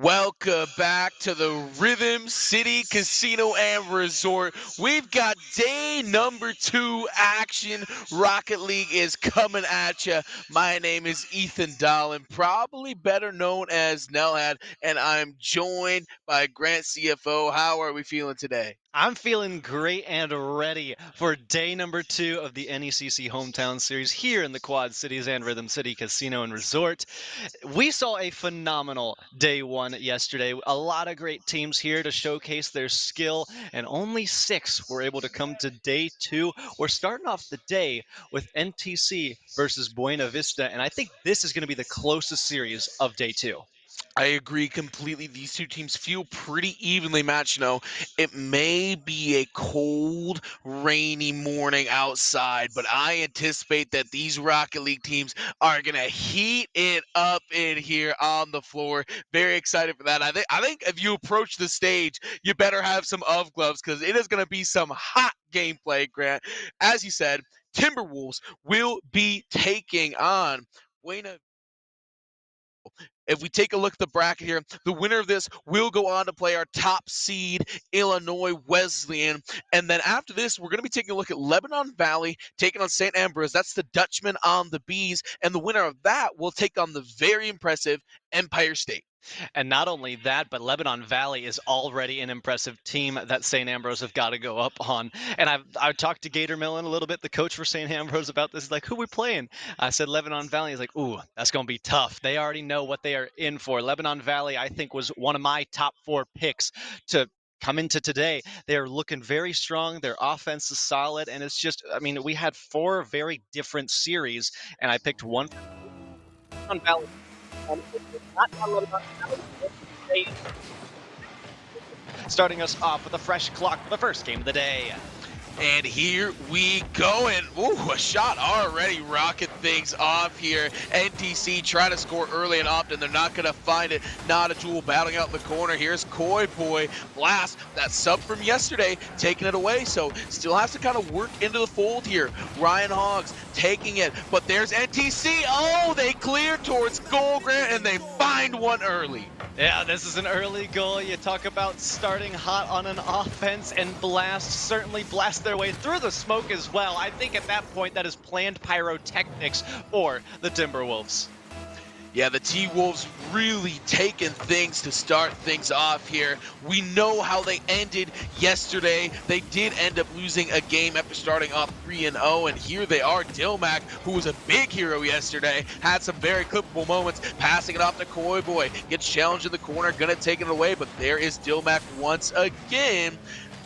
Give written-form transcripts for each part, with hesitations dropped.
Welcome back to the Rhythm City Casino and Resort. We've got day number 2 action. Rocket League is coming at you. My name is Ethan Dolan, probably better known as Nelhad, and I'm joined by Grant CFO. How are we feeling today? I'm feeling great and ready for day number 2 of the NECC Hometown Series here in the Quad Cities and Rhythm City Casino and Resort. We saw a phenomenal day 1 yesterday. A lot of great teams here to showcase their skill, and only 6 were able to come to day 2. We're starting off the day with NTC versus Buena Vista, and I think this is going to be the closest series of day 2. I agree completely. These two teams feel pretty evenly matched. It may be a cold, rainy morning outside, but I anticipate that these Rocket League teams are gonna heat it up in here on the floor. Very excited for that. I think if you approach the stage, you better have some UV gloves because it is gonna be some hot gameplay, Grant. As you said, Timberwolves will be taking on Buena. If we take a look at the bracket here, the winner of this will go on to play our top seed, Illinois Wesleyan. And then after this, we're going to be taking a look at Lebanon Valley taking on St. Ambrose. That's the Dutchman on the Bees. And the winner of that will take on the very impressive Empire State. And not only that, but Lebanon Valley is already an impressive team that St. Ambrose have got to go up on. And I've talked to Gator Millen a little bit, the coach for St. Ambrose, about this. He's like, who we playing? I said Lebanon Valley. He's like, ooh, that's going to be tough. They already know what they are in for. Lebanon Valley, I think, was one of my top 4 picks to come into today. They are looking very strong. Their offense is solid. And it's just, I mean, we had 4 very different series, and I picked one on Valley. Not on Lebanon Valley. Starting us off with a fresh clock for the first game of the day. And here we go, and ooh, a shot already rocking things off here. NTC trying to score early and often. They're not going to find it. Not a Jewel battling out in the corner. Here's Koi Boy. Blast, that sub from yesterday, taking it away. So still has to kind of work into the fold here. Ryan Hoggs taking it, but there's NTC. Oh, they clear towards goal, Grant, and they find one early. Yeah, this is an early goal. You talk about starting hot on an offense, and Blast certainly blast their way through the smoke as well. I think at that point that is planned pyrotechnics for the Timberwolves. Yeah, the T-Wolves really taking things to start things off here. We know how they ended yesterday. They did end up losing a game after starting off 3-0, and here they are. Dilmac, who was a big hero yesterday, had some very clippable moments, passing it off to Koi Boy. Gets challenged in the corner, gonna take it away, but there is Dilmac once again.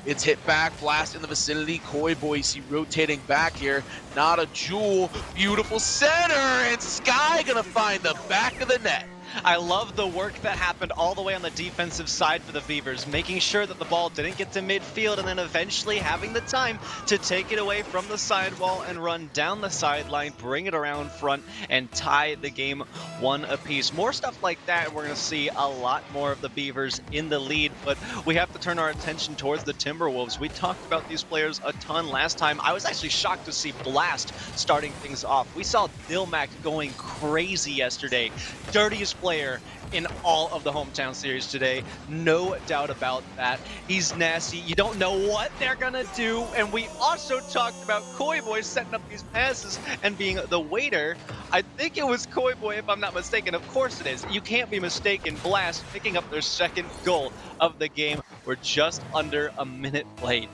It's hit back, Blast in the vicinity. Koi Boy, you see rotating back here. Not a Jewel. Beautiful center, and Sky gonna find the back of the net. I love the work that happened all the way on the defensive side for the Beavers, making sure that the ball didn't get to midfield and then eventually having the time to take it away from the sidewall and run down the sideline, bring it around front, and tie the game 1 apiece. More stuff like that, and we're going to see a lot more of the Beavers in the lead, but we have to turn our attention towards the Timberwolves. We talked about these players a ton last time. I was actually shocked to see Blast starting things off. We saw Dilmac going crazy yesterday. Dirtiest player in all of the hometown series today, no doubt about that. He's nasty. You don't know what they're gonna do. And we also talked about Koi Boy setting up these passes and being the waiter. I think it was Koi Boy, if I'm not mistaken. Of course it is. You can't be mistaken. Blast picking up their second goal of the game. We're just under a minute played.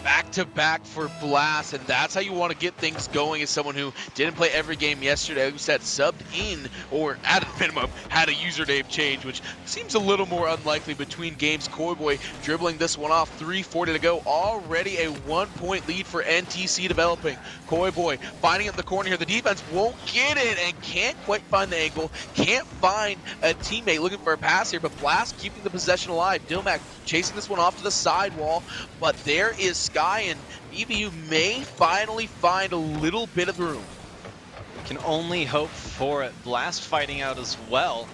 Back-to-back for Blast, and that's how you want to get things going as someone who didn't play every game yesterday, who said subbed in, or at a minimum had a username change, which seems a little more unlikely between games. Koi Boy dribbling this one off, 3:40 to go, already a 1-point lead for NTC developing. Koi Boy finding it in the corner here, the defense won't get it and can't quite find the angle, can't find a teammate looking for a pass here, but Blast keeping the possession alive. Dilmac chasing this one off to the sidewall, but there is Sky, and EVU may finally find a little bit of room. Can only hope for it. Blast fighting out as well.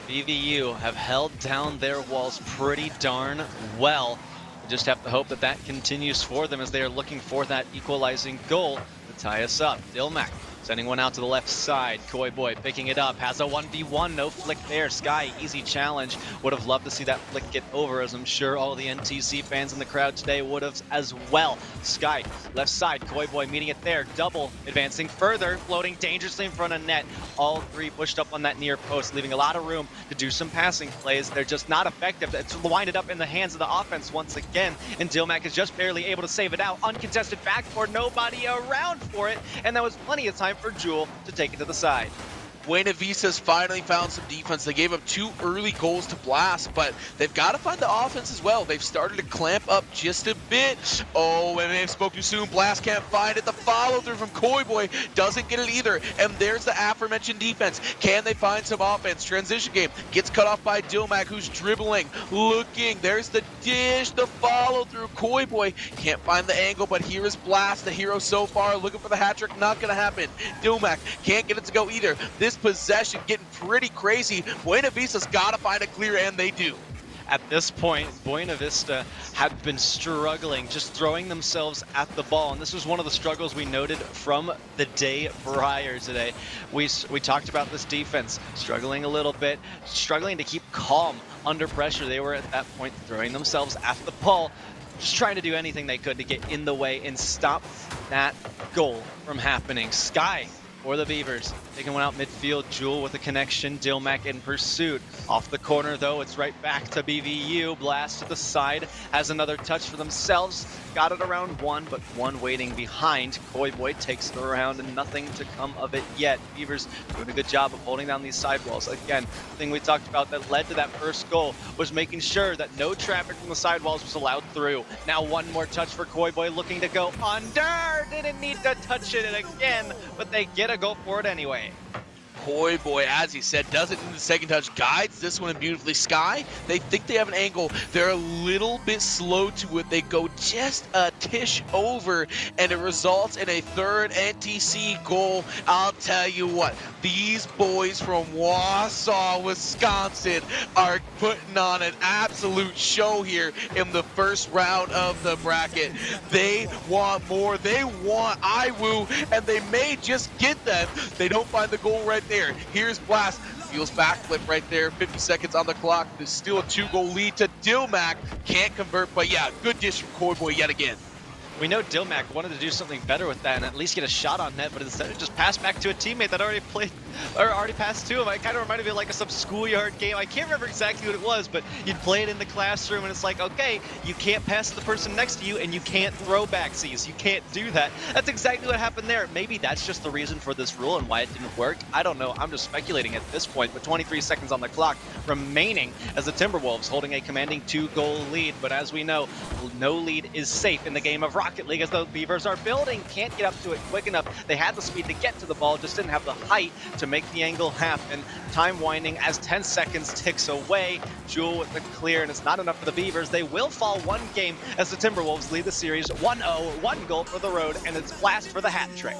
BVU have held down their walls pretty darn well. We just have to hope that that continues for them as they are looking for that equalizing goal to tie us up. Dilmac Sending one out to the left side. Koi Boy picking it up. Has a 1v1. No flick there. Sky, easy challenge. Would have loved to see that flick get over, as I'm sure all the NTC fans in the crowd today would have as well. Sky, left side. Koi Boy meeting it there. Double, advancing further. Floating dangerously in front of net. All three pushed up on that near post, leaving a lot of room to do some passing plays. They're just not effective. It's winded up in the hands of the offense once again. And Dilmac is just barely able to save it out. Uncontested backboard. Nobody around for it. And that was plenty of time for Jewel to take it to the side. Buena Vista's finally found some defense. They gave up 2 early goals to Blast, but they've got to find the offense as well. They've started to clamp up just a bit. Oh, and they spoke too soon. Blast can't find it. The follow-through from Koi Boy doesn't get it either. And there's the aforementioned defense. Can they find some offense? Transition game gets cut off by Dilmac, who's dribbling, looking. There's the dish, the follow-through. Koi Boy can't find the angle, but here is Blast, the hero so far, looking for the hat trick. Not going to happen. Dilmac can't get it to go either. This possession getting pretty crazy. Buena Vista's got to find a clear, and they do. At this point, Buena Vista had been struggling, just throwing themselves at the ball. And this was one of the struggles we noted from the day prior today. We talked about this defense struggling a little bit, struggling to keep calm under pressure. They were at that point throwing themselves at the ball, just trying to do anything they could to get in the way and stop that goal from happening. Sky for the Beavers, taking one out midfield. Jewel with a connection. Dilmac in pursuit. Off the corner, though, it's right back to BVU. Blast to the side, has another touch for themselves. Got it around one, but one waiting behind. Koi Boy takes it around, and nothing to come of it yet. Beavers doing a good job of holding down these sidewalls. Again, the thing we talked about that led to that first goal was making sure that no traffic from the sidewalls was allowed through. Now one more touch for Koi Boy, looking to go under. Didn't need to touch it again, but they get a goal for it anyway. Koi Boy, as he said, doesn't need the second touch, guides this one beautifully. Sky, they think they have an angle. They're a little bit slow to it. They go just a tish over, and it results in a third NTC goal. I'll tell you what, these boys from Wausau, Wisconsin are putting on an absolute show here in the first round of the bracket. They want more. They want IWU, and they may just get them. They don't find the goal right there. Here's Blast. Feels backflip right there. 50 seconds on the clock. There's still a 2-goal lead to Dilmac. Can't convert, but yeah, good dish from Koi Boy yet again. We know Dilmac wanted to do something better with that and at least get a shot on net, but instead it just passed back to a teammate that already played, or already passed to him. It kind of reminded me of like some schoolyard game. I can't remember exactly what it was, but you'd play it in the classroom and it's like, okay, you can't pass the person next to you and you can't throw backsies. You can't do that. That's exactly what happened there. Maybe that's just the reason for this rule and why it didn't work. I don't know. I'm just speculating at this point, but 23 seconds on the clock remaining as the Timberwolves holding a commanding 2-goal lead. But as we know, no lead is safe in the game of Rocket League, as the Beavers are building, can't get up to it quick enough. They had the speed to get to the ball, just didn't have the height to make the angle happen. Time winding as 10 seconds ticks away. Jewel with the clear, and it's not enough for the Beavers. They will fall one game as the Timberwolves lead the series 1-0, 1 goal for the road, and it's Blast for the hat trick.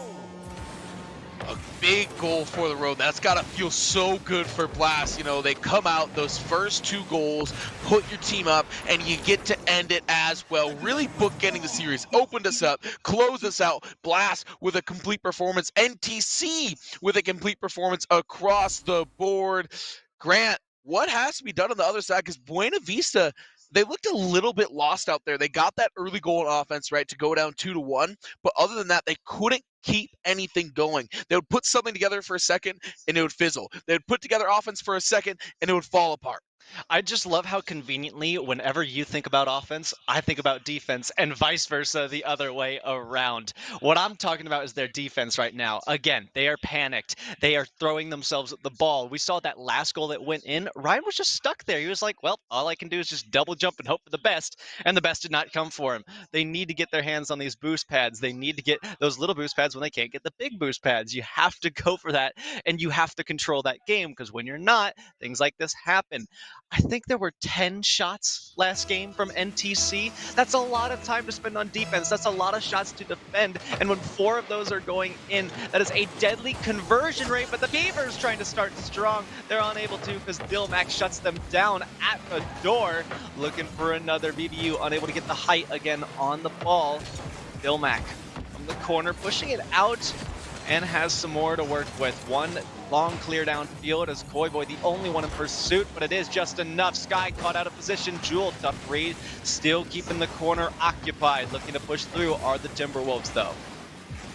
A big goal for the road. That's got to feel so good for Blast. You know, they come out, those first 2 goals, put your team up, and you get to end it as well. Really bookending the series. Opened us up, closed us out. Blast with a complete performance. NTC with a complete performance across the board. Grant, what has to be done on the other side? Because Buena Vista, they looked a little bit lost out there. They got that early goal in offense, right, to go down 2-1. But other than that, they couldn't keep anything going. They would put something together for a second, and it would fizzle. They would put together offense for a second, and it would fall apart. I just love how conveniently, whenever you think about offense, I think about defense, and vice versa the other way around. What I'm talking about is their defense right now. Again, they are panicked. They are throwing themselves at the ball. We saw that last goal that went in. Ryan was just stuck there. He was like, well, all I can do is just double jump and hope for the best, and the best did not come for him. They need to get their hands on these boost pads. They need to get those little boost pads when they can't get the big boost pads. You have to go for that, and you have to control that game, because when you're not, things like this happen. I think there were 10 shots last game from NTC. That's a lot of time to spend on defense. That's a lot of shots to defend. And when 4 of those are going in, that is a deadly conversion rate. But the Beavers trying to start strong. They're unable to because Dilmac shuts them down at the door. Looking for another. BBU unable to get the height again on the ball. Dilmac from the corner pushing it out. and has some more to work with. One long clear downfield as Koiboy the only one in pursuit, but it is just enough. Sky caught out of position. Jewel, tough read, still keeping the corner occupied. Looking to push through are the Timberwolves though.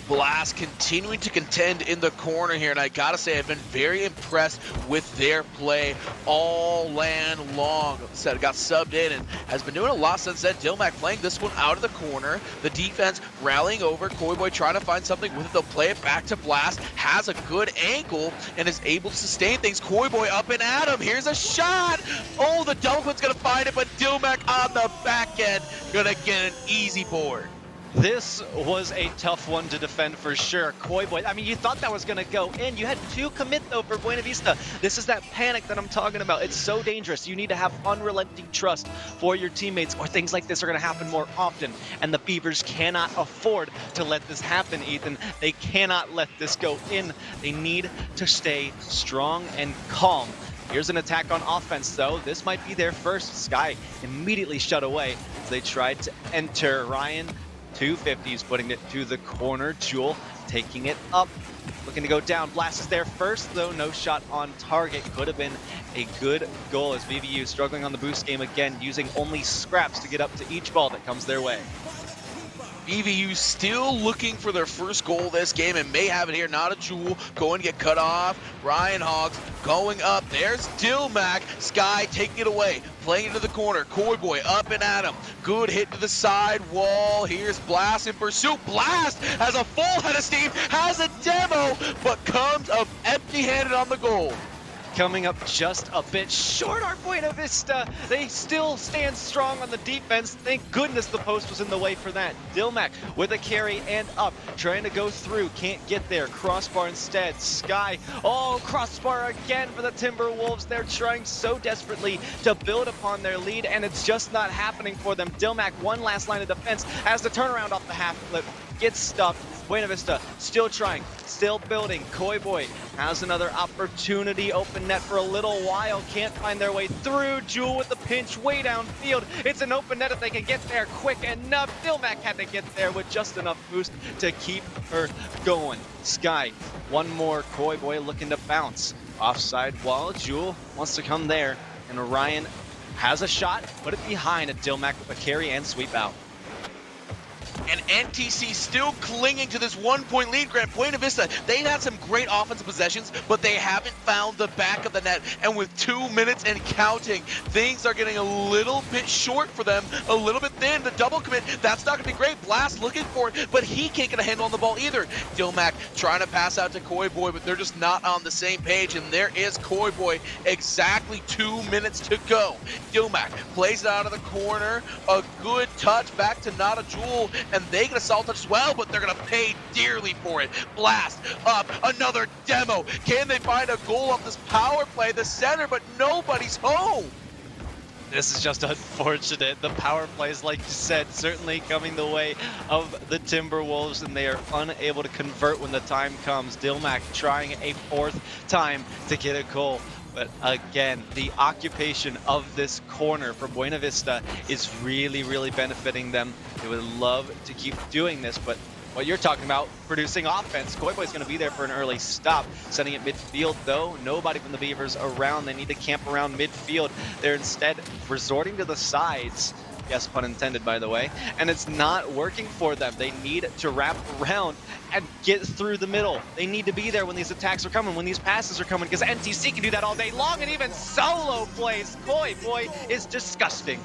Blast continuing to contend in the corner here, and I gotta say I've been very impressed with their play all land long. Said got subbed in and has been doing a lot since then. Dilmac playing this one out of the corner. The defense rallying over. Koiboy trying to find something with it. They'll play it back to Blast. Has a good ankle and is able to sustain things. Koiboy up and at him. Here's a shot. Oh, the double one's gonna find it, but Dilmac on the back end gonna get an easy board. This was a tough one to defend for sure. Koiboy, I mean, you thought that was going to go in. You had 2 commit, though, for Buena Vista. This is that panic that I'm talking about. It's so dangerous. You need to have unrelenting trust for your teammates, or things like this are going to happen more often. And the Beavers cannot afford to let this happen, Ethan. They cannot let this go in. They need to stay strong and calm. Here's an attack on offense, though. This might be their first. Sky immediately shut away as they tried to enter. Ryan, 250s, putting it to the corner. Jewel taking it up, looking to go down. Blast is there first, though. No shot on target. Could have been a good goal as VVU struggling on the boost game again, using only scraps to get up to each ball that comes their way. BVU still looking for their first goal this game and may have it here. Not a Jewel going to get cut off. Ryan Hogs going up. There's Dilmac. Sky taking it away. Playing into the corner. Koiboy up and at him. Good hit to the side wall. Here's Blast in pursuit. Blast has a full head of steam. Has a demo, but comes up empty-handed on the goal. Coming up just a bit short are Buena Vista. They still stand strong on the defense. Thank goodness the post was in the way for that. Dilmac with a carry and up, trying to go through, can't get there. Crossbar instead. Sky, oh, crossbar again for the Timberwolves. They're trying so desperately to build upon their lead, and it's just not happening for them. Dilmac, one last line of defense, has the turnaround off the half flip, gets stuffed. Buena Vista still trying, still building. Koiboy has another opportunity. Open net for a little while. Can't find their way through. Jewel with the pinch way downfield. It's an open net if they can get there quick enough. Dilmac had to get there with just enough boost to keep her going. Sky, one more. Koiboy looking to bounce. Offside wall. Jewel wants to come there. And Orion has a shot. Put it behind a Dilmac with a carry and sweep out. And NTC still clinging to this 1-point lead. Grant, Buena Vista, they've had some great offensive possessions, but they haven't found the back of the net. And with 2 minutes and counting, things are getting a little bit short for them, a little bit thin. The double commit, that's not going to be great. Blast looking for it, but he can't get a handle on the ball either. Dilmac trying to pass out to Koiboy, but they're just not on the same page. And there is Koiboy, exactly 2 minutes to go. Dilmac plays it out of the corner. A good touch back to Not a Jewel. And they get a solid touch as well, but they're going to pay dearly for it. Blast up, another demo. Can they find a goal off this power play? The center, but nobody's home. This is just unfortunate. The power plays, like you said, certainly coming the way of the Timberwolves, and they are unable to convert when the time comes. Dilmac trying a 4th time to get a goal. But again, the occupation of this corner for Buena Vista is really, really benefiting them. They would love to keep doing this, but what you're talking about, producing offense, Koiboy's going to be there for an early stop. Sending it midfield, though. Nobody from the Beavers around. They need to camp around midfield. They're instead resorting to the sides. Yes, pun intended, by the way. And it's not working for them. They need to wrap around and get through the middle. They need to be there when these attacks are coming, when these passes are coming, because NTC can do that all day long, and even solo plays. Koiboy is disgusting.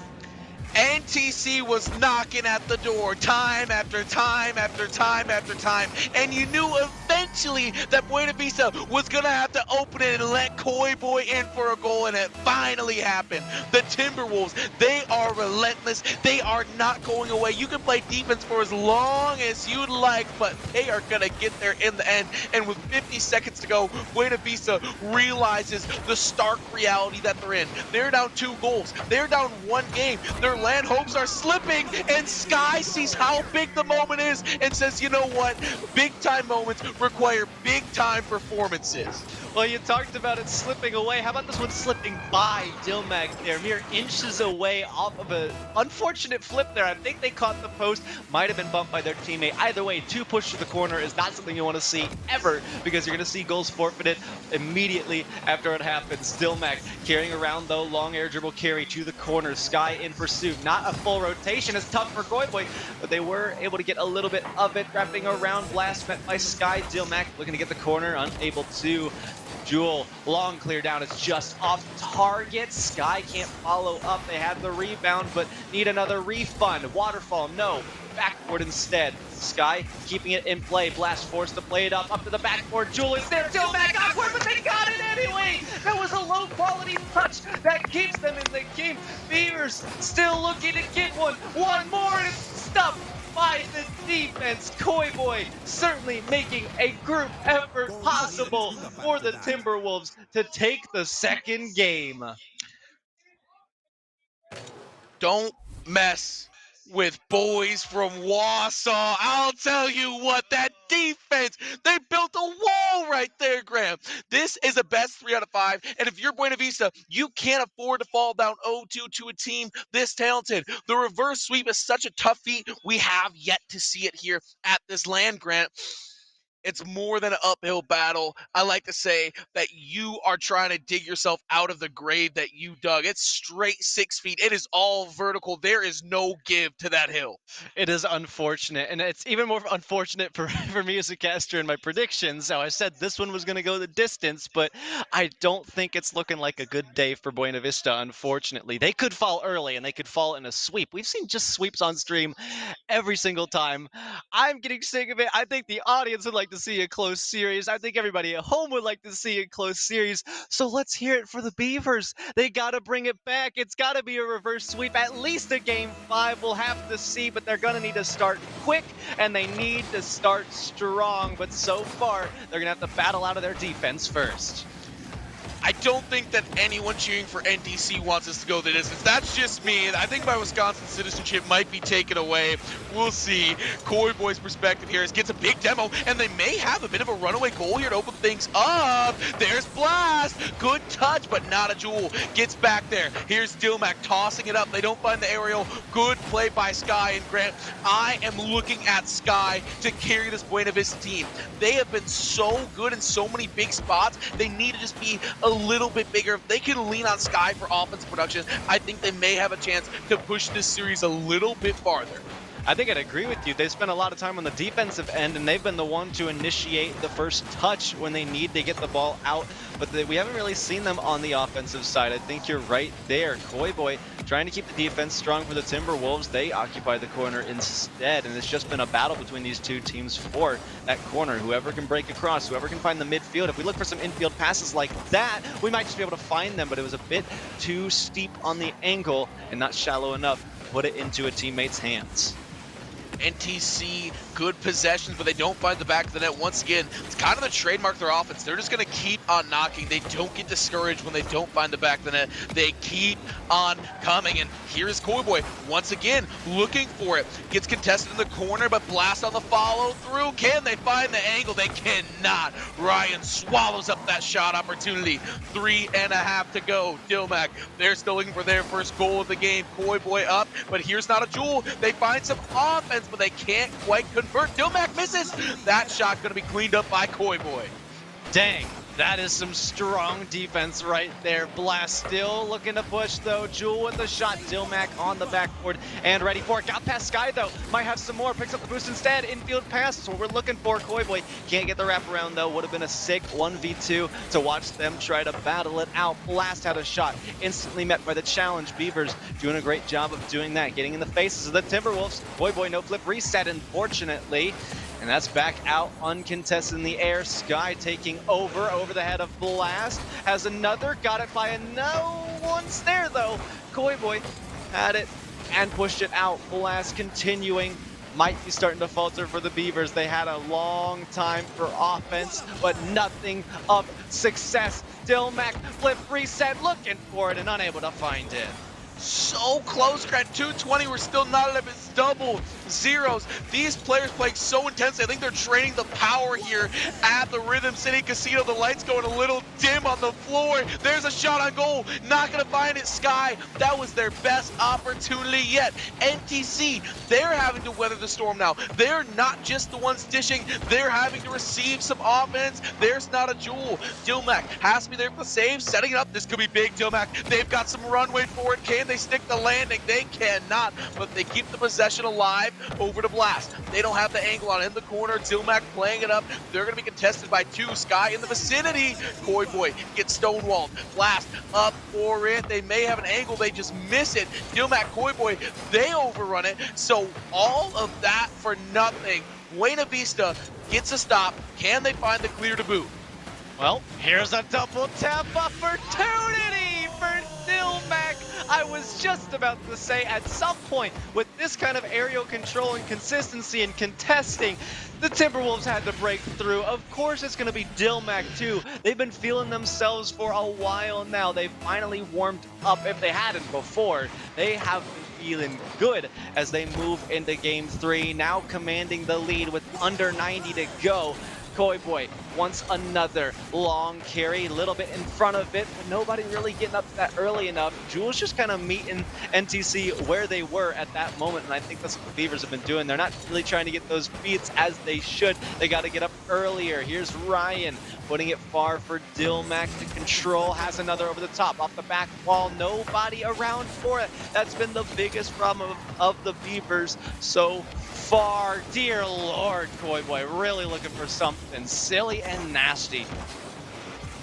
NTC was knocking at the door time after time after time after time, and you knew eventually that Buena Vista was going to have to open it and let Koiboy in for a goal, and it finally happened. The Timberwolves, they are relentless. They are not going away. You can play defense for as long as you'd like, but they are going to get there in the end. And with 50 seconds to go, Buena Vista realizes the stark reality that they're in. They're down 2 goals. They're down 1 game. Their land hopes are slipping, and Sky sees how big the moment is and says, you know what? Big time moments require require big-time performances. Well, you talked about it slipping away. How about this one slipping by Dilmag there, mere inches away off of an unfortunate flip there. I think they caught the post, might have been bumped by their teammate. Either way, 2 push to the corner is not something you want to see ever, because you're going to see goals forfeited immediately after it happens. Dilmag carrying around, though, long air dribble carry to the corner. Sky in pursuit. Not a full rotation. It's tough for Goyboy, but they were able to get a little bit of it. Wrapping around, blast met by Sky. Dilmag looking to get the corner, unable to. Jewel, long clear down, it's just off target. Sky can't follow up. They had the rebound, but need another refund. Waterfall, no. Backboard instead. Sky keeping it in play. Blast forced to play it up to the backboard. Jewel is there, still back awkward, but they got it anyway. That was a low quality touch that keeps them in the game. Beavers still looking to get one. One more and it's stuffed by the defense. Koiboy certainly making a group effort possible for the Timberwolves to take the second game. Don't mess with boys from Wausau. I'll tell you what, that defense, they built a wall right there, Graham. This is a best 3 out of 5, and if you're Buena Vista, you can't afford to fall down 0-2 to a team this talented. The reverse sweep is such a tough feat. We have yet to see it here at this land grant. It's more than an uphill battle. I like to say that you are trying to dig yourself out of the grave that you dug. It's straight 6 feet. It is all vertical. There is no give to that hill. It is unfortunate, and it's even more unfortunate for me as a caster in my predictions. How I said this one was going to go the distance, but I don't think it's looking like a good day for Buena Vista, unfortunately. They could fall early, and they could fall in a sweep. We've seen just sweeps on stream every single time. I'm getting sick of it. I think the audience would like to see a close series. I think everybody at home would like to see a close series. So let's hear it for the Beavers. They got to bring it back. It's got to be a reverse sweep. At least a game 5. We'll have to see, but they're going to need to start quick, and they need to start strong. But so far, they're going to have to battle out of their defense first. I don't think that anyone cheering for NDC wants us to go the distance. That's just me. I think my Wisconsin citizenship might be taken away. We'll see. Koiboy's perspective here is gets a big demo, and they may have a bit of a runaway goal here to open things up. There's Blast. Good touch, but not a Jewel. Gets back there. Here's Dilmac tossing it up. They don't find the aerial. Good play by Sky and Grant. I am looking at Sky to carry this Buena Vista team. They have been so good in so many big spots. They need to just be a little bit bigger. If they can lean on Sky for offensive production, I think they may have a chance to push this series a little bit farther. I think I'd agree with you. They spent a lot of time on the defensive end, and they've been the one to initiate the first touch when they need to get the ball out. But we haven't really seen them on the offensive side. I think you're right there. Koiboy trying to keep the defense strong for the Timberwolves. They occupy the corner instead, and it's just been a battle between these two teams for that corner. Whoever can break across, whoever can find the midfield. If we look for some infield passes like that, we might just be able to find them, but it was a bit too steep on the angle and not shallow enough to put it into a teammate's hands. NTC, good possessions, but they don't find the back of the net. Once again, it's kind of the trademark of their offense. They're just going to keep on knocking. They don't get discouraged when they don't find the back of the net. They keep on coming, and here's Koiboy once again looking for it. Gets contested in the corner, but Blast on the follow through. Can they find the angle? They cannot. Ryan swallows up that shot opportunity. 3.5 to go. Dilmac, they're still looking for their first goal of the game. Koiboy up, but here's not a Jewel. They find some offense, but they can't quite convert. Dilmac misses. That shot going to be cleaned up by Koiboy. Dang, that is some strong defense right there. Blast still looking to push, though. Jewel with the shot. Dilmac on the backboard and ready for it. Got past Sky, though. Might have some more. Picks up the boost instead. Infield pass. That's what we're looking for. Koiboy can't get the wraparound, though. Would have been a sick 1v2 to watch them try to battle it out. Blast had a shot. Instantly met by the challenge. Beavers doing a great job of doing that. Getting in the faces of the Timberwolves. Koiboy no flip reset, unfortunately. And that's back out uncontested in the air. Sky taking over the head of Blast. Has another, got it by no one's there though. Koiboy had it and pushed it out. Blast continuing. Might be starting to falter for the Beavers. They had a long time for offense, but nothing of success. Dilmac flip reset, looking for it and unable to find it. So close, Grant. 220, we're still not at his double. zeros. These players playing so intensely. I think they're training the power here at the Rhythm City Casino. The lights going a little dim on the floor. There's a shot on goal. Not going to find it, Sky. That was their best opportunity yet. NTC, they're having to weather the storm now. They're not just the ones dishing. They're having to receive some offense. There's not a Jewel. Dilmac has to be there for the save. Setting it up. This could be big, Dilmac. They've got some runway for it. Can they stick the landing? They cannot, but they keep the possession alive over to Blast. They don't have the angle on in the corner. Dilmac playing it up. They're going to be contested by two. Sky in the vicinity. Koi Boy gets stonewalled. Blast up for it. They may have an angle. They just miss it. Dilmac, Koi Boy, they overrun it. So all of that for nothing. Buena Vista gets a stop. Can they find the clear to boot? Well, here's a double tap opportunity for Dilmac. I was just about to say, at some point, with this kind of aerial control and consistency and contesting, the Timberwolves had to break through. Of course, it's going to be Dilmac, too. They've been feeling themselves for a while now. They've finally warmed up. If they hadn't before, they have been feeling good as they move into Game 3, now commanding the lead with under 90 to go. Koi Boy wants another long carry, a little bit in front of it, but nobody really getting up that early enough. Jules just kind of meeting NTC where they were at that moment, and I think that's what the Beavers have been doing. They're not really trying to get those beats as they should. They got to get up earlier. Here's Ryan putting it far for Dilmac to control, has another over the top, off the back wall, nobody around for it. That's been the biggest problem of the Beavers so far. Dear Lord, Koi Boy, really looking for something silly and nasty.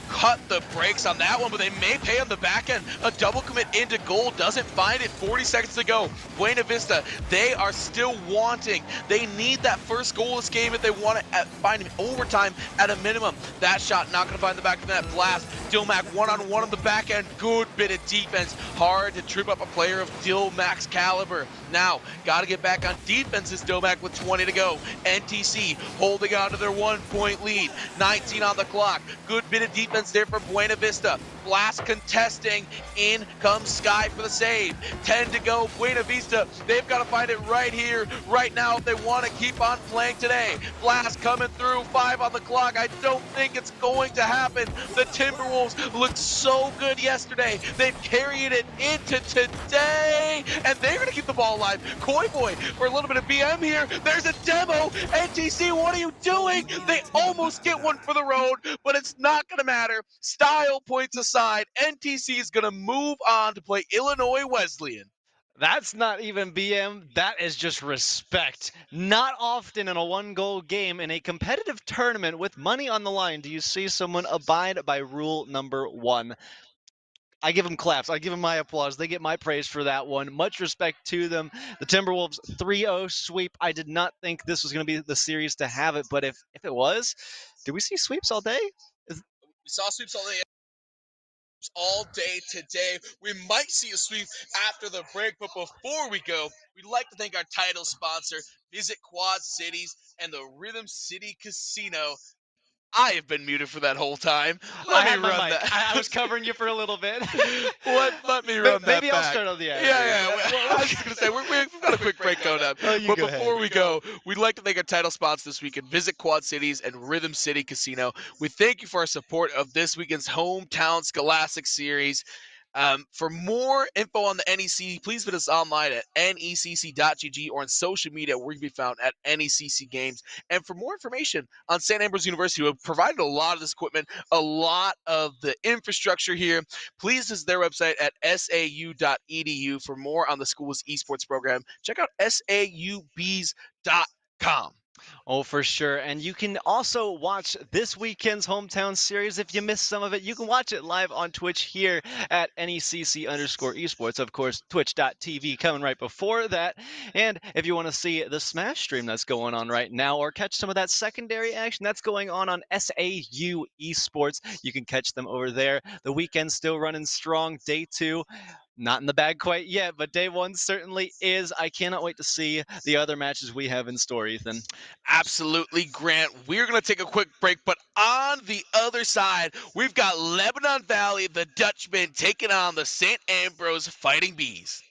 Cut the brakes on that one, but they may pay on the back end. A double commit into goal, doesn't find it. 40 seconds to go. Buena Vista, they are still wanting. They need that first goal of this game if they want to find him overtime at a minimum. That shot not going to find the back of that Blast. Dilmac one-on-one on the back end. Good bit of defense. Hard to trip up a player of Dilmac's caliber. Now, got to get back on defense as Dilmac with 20 to go. NTC holding on to their 1-point lead. 19 on the clock. Good bit of defense there for Buena Vista. Blast contesting. In comes Sky for the save. 10 to go. Buena Vista, they've got to find it right here, right now if they want to keep on playing today. Blast coming through. 5 on the clock. I don't think it's going to happen. The Timberwolves looked so good yesterday. They've carried it into today, and they're going to keep the ball alive. Koi Boy for a little bit of BM here. There's a demo. NTC, what are you doing? They almost get one for the road, but it's not going to matter. Style points aside, NTC is going to move on to play Illinois Wesleyan. That's not even BM, that is just respect. Not often in a one-goal game in a competitive tournament with money on the line do you see someone abide by rule number 1. I give them claps. I give them my applause. They get my praise for that one. Much respect to them. The Timberwolves 3-0 sweep. I did not think this was going to be the series to have it, but if it was, did we see sweeps all day? We saw sweeps all day today. We might see a sweep after the break, but before we go, we'd like to thank our title sponsor, Visit Quad Cities and the Rhythm City Casino. I have been muted for that whole time. I Let me had my run mic. that. I was covering you for a little bit. Let me run that Maybe I'll back. start on the end. Yeah. I was just going to say, we've got a quick break going up. Oh, you But go ahead. before we go, we'd like to thank our title sponsor this weekend, Visit Quad Cities and Rhythm City Casino. We thank you for our support of this weekend's Hometown Scholastic Series. For more info on the NECC, please visit us online at necc.gg or on social media where you can be found at NECC Games. And for more information on St. Ambrose University, who have provided a lot of this equipment, a lot of the infrastructure here, please visit their website at sau.edu for more on the school's esports program. Check out saubs.com. Oh, for sure. And you can also watch this weekend's hometown series. If you missed some of it, you can watch it live on Twitch here at NECC_esports. Of course, twitch.tv coming right before that. And if you want to see the Smash stream that's going on right now or catch some of that secondary action that's going on SAU Esports, you can catch them over there. The weekend's still running strong. Day 2. Not in the bag quite yet, but day 1 certainly is. I cannot wait to see the other matches we have in store, Ethan. Absolutely, Grant. We're going to take a quick break, but on the other side, we've got Lebanon Valley, the Dutchmen, taking on the St. Ambrose Fighting Bees.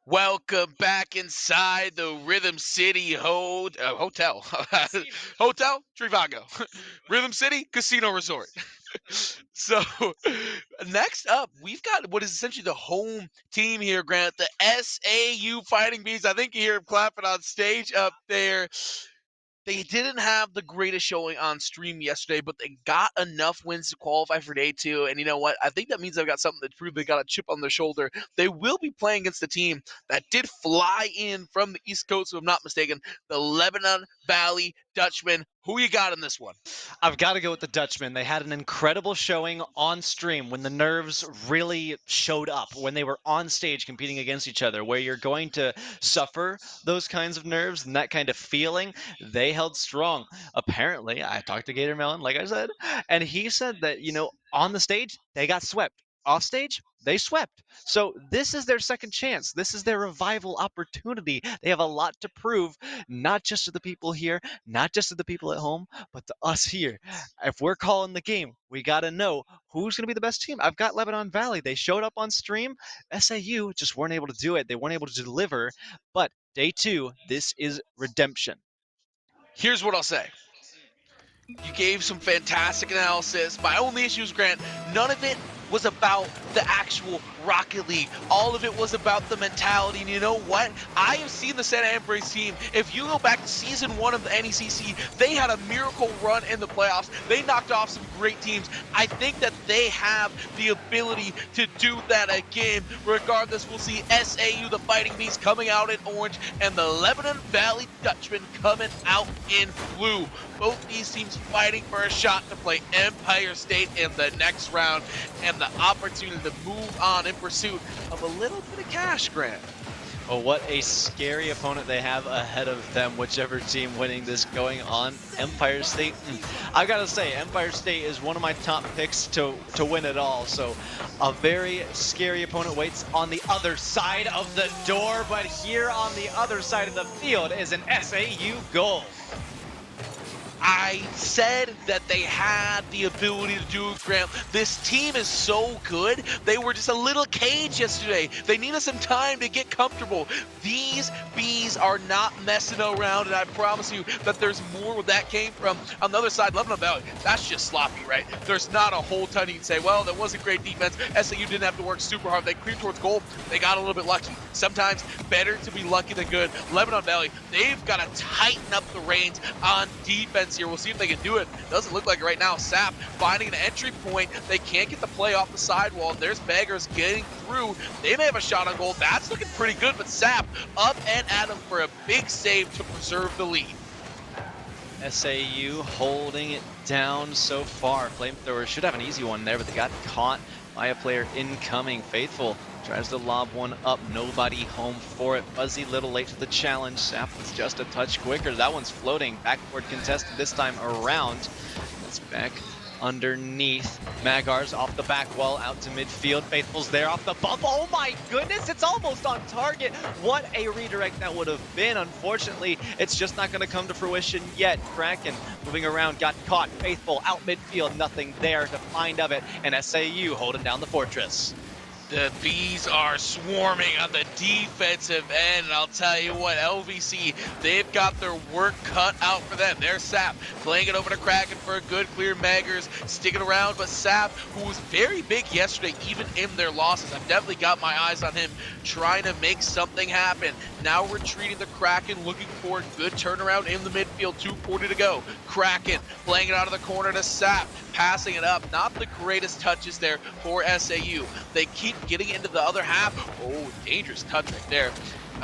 Welcome back inside the Rhythm City Hotel. Hotel Trivago. Rhythm City Casino Resort. So, next up, we've got what is essentially the home team here, Grant, the SAU Fighting Bees. I think you hear them clapping on stage up there. They didn't have the greatest showing on stream yesterday, but they got enough wins to qualify for day two. And you know what? I think that means they've got something to prove. They got a chip on their shoulder. They will be playing against the team that did fly in from the East Coast, if I'm not mistaken, the Lebanon Valley Dutchmen. Who you got in this one? I've got to go with the Dutchmen. They had an incredible showing on stream when the nerves really showed up, when they were on stage competing against each other, where you're going to suffer those kinds of nerves and that kind of feeling. They held strong. Apparently, I talked to Gator Melon, like I said, and he said that, on the stage, they got swept. Off stage, they swept. So this is their second chance. This is their revival opportunity. They have a lot to prove, not just to the people here, not just to the people at home, but to us here. If we're calling the game, we got to know who's going to be the best team. I've got Lebanon Valley. They showed up on stream. SAU just weren't able to do it. They weren't able to deliver. But day two, this is redemption. Here's what I'll say. You gave some fantastic analysis. My only issue is, Grant, none of it was about the actual Rocket League. All of it was about the mentality. And you know what? I have seen the Santa Andres team. If you go back to season 1 of the NECC, they had a miracle run in the playoffs. They knocked off some great teams. I think that they have the ability to do that again. Regardless, we'll see SAU, the Fighting Bees, coming out in orange, and the Lebanon Valley Dutchmen coming out in blue. Both these teams fighting for a shot to play Empire State in the next round, and the opportunity to move on in pursuit of a little bit of cash, Grant. Oh, what a scary opponent they have ahead of them, whichever team winning this going on. Empire State, I gotta say, Empire State is one of my top picks to win it all. So a very scary opponent waits on the other side of the door, but here on the other side of the field is an SAU goal. I said that they had the ability to do it, Grant. This team is so good. They were just a little cage yesterday. They needed some time to get comfortable. These bees are not messing around, and I promise you that there's more where that came from. On the other side, Lebanon Valley, that's just sloppy, right? There's not a whole ton you can say, well, that wasn't great defense. SAU didn't have to work super hard. They cleared towards goal. They got a little bit lucky. Sometimes better to be lucky than good. Lebanon Valley, they've got to tighten up the reins on defense here. We'll see if they can do it. Doesn't look like it right now. Sap finding an entry point. They can't get the play off the sidewall. There's Beggars getting through. They may have a shot on goal. That's looking pretty good, but Sap up and at him for a big save to preserve the lead. SAU holding it down so far. Flamethrower should have an easy one there, but they got caught by a player incoming. Faithful tries to lob one up, nobody home for it. Fuzzy little late to the challenge. Sap was just a touch quicker. That one's floating. Backboard contested this time around. That's back underneath. Magars off the back wall out to midfield. Faithful's there off the bump. Oh my goodness, it's almost on target. What a redirect that would have been. Unfortunately, it's just not going to come to fruition yet. Kraken moving around, got caught. Faithful out midfield, nothing there to find of it. And SAU holding down the fortress. The Bees are swarming on the defensive end, and I'll tell you what, LVC, they've got their work cut out for them. There's Sap playing it over to Kraken for a good clear. Maggers sticking around, but Sap, who was very big yesterday, even in their losses, I've definitely got my eyes on him trying to make something happen. Now retreating the Kraken, looking for a good turnaround in the midfield, 2:40 to go. Kraken playing it out of the corner to Sap, passing it up. Not the greatest touches there for SAU. They keep getting into the other half. Oh, dangerous touch right there.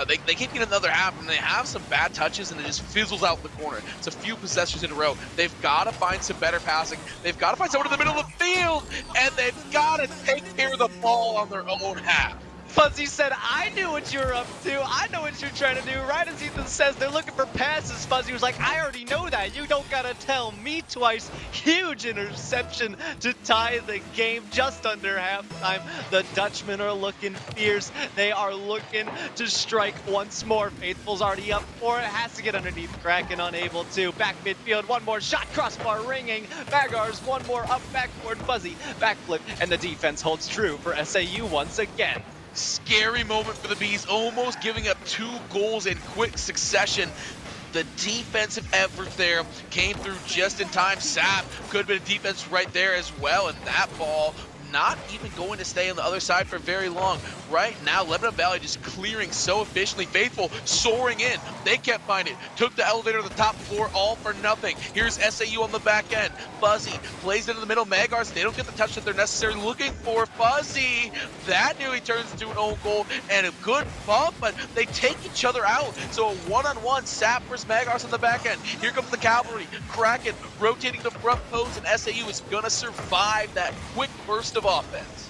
They keep getting the other half, and they have some bad touches, and it just fizzles out the corner. It's a few possessions in a row. They've got to find some better passing. They've got to find someone in the middle of the field, and they've got to take care of the ball on their own half. Fuzzy said, I knew what you were up to. I know what you're trying to do. Right as Ethan says, they're looking for passes. Fuzzy was like, I already know that. You don't got to tell me twice. Huge interception to tie the game just under halftime. The Dutchmen are looking fierce. They are looking to strike once more. Faithful's already up for it. Has to get underneath Kraken, unable to. Back midfield, one more shot. Crossbar ringing. Magars, one more up backboard. Fuzzy, backflip, and the defense holds true for SAU once again. Scary moment for the Bees, almost giving up 2 goals in quick succession. The defensive effort there came through just in time. Sap could have been a defense right there as well, and that ball not even going to stay on the other side for very long. Right now, Lebanon Valley just clearing so efficiently. Faithful soaring in. They can't find it. Took the elevator to the top floor, all for nothing. Here's SAU on the back end. Fuzzy plays into the middle. Magars, they don't get the touch that they're necessarily looking for. Fuzzy, that nearly turns into an own goal and a good bump, but they take each other out. So a one-on-one, Sap versus Magars on the back end. Here comes the Cavalry. Kraken rotating the front post, and SAU is gonna survive that quick burst of offense.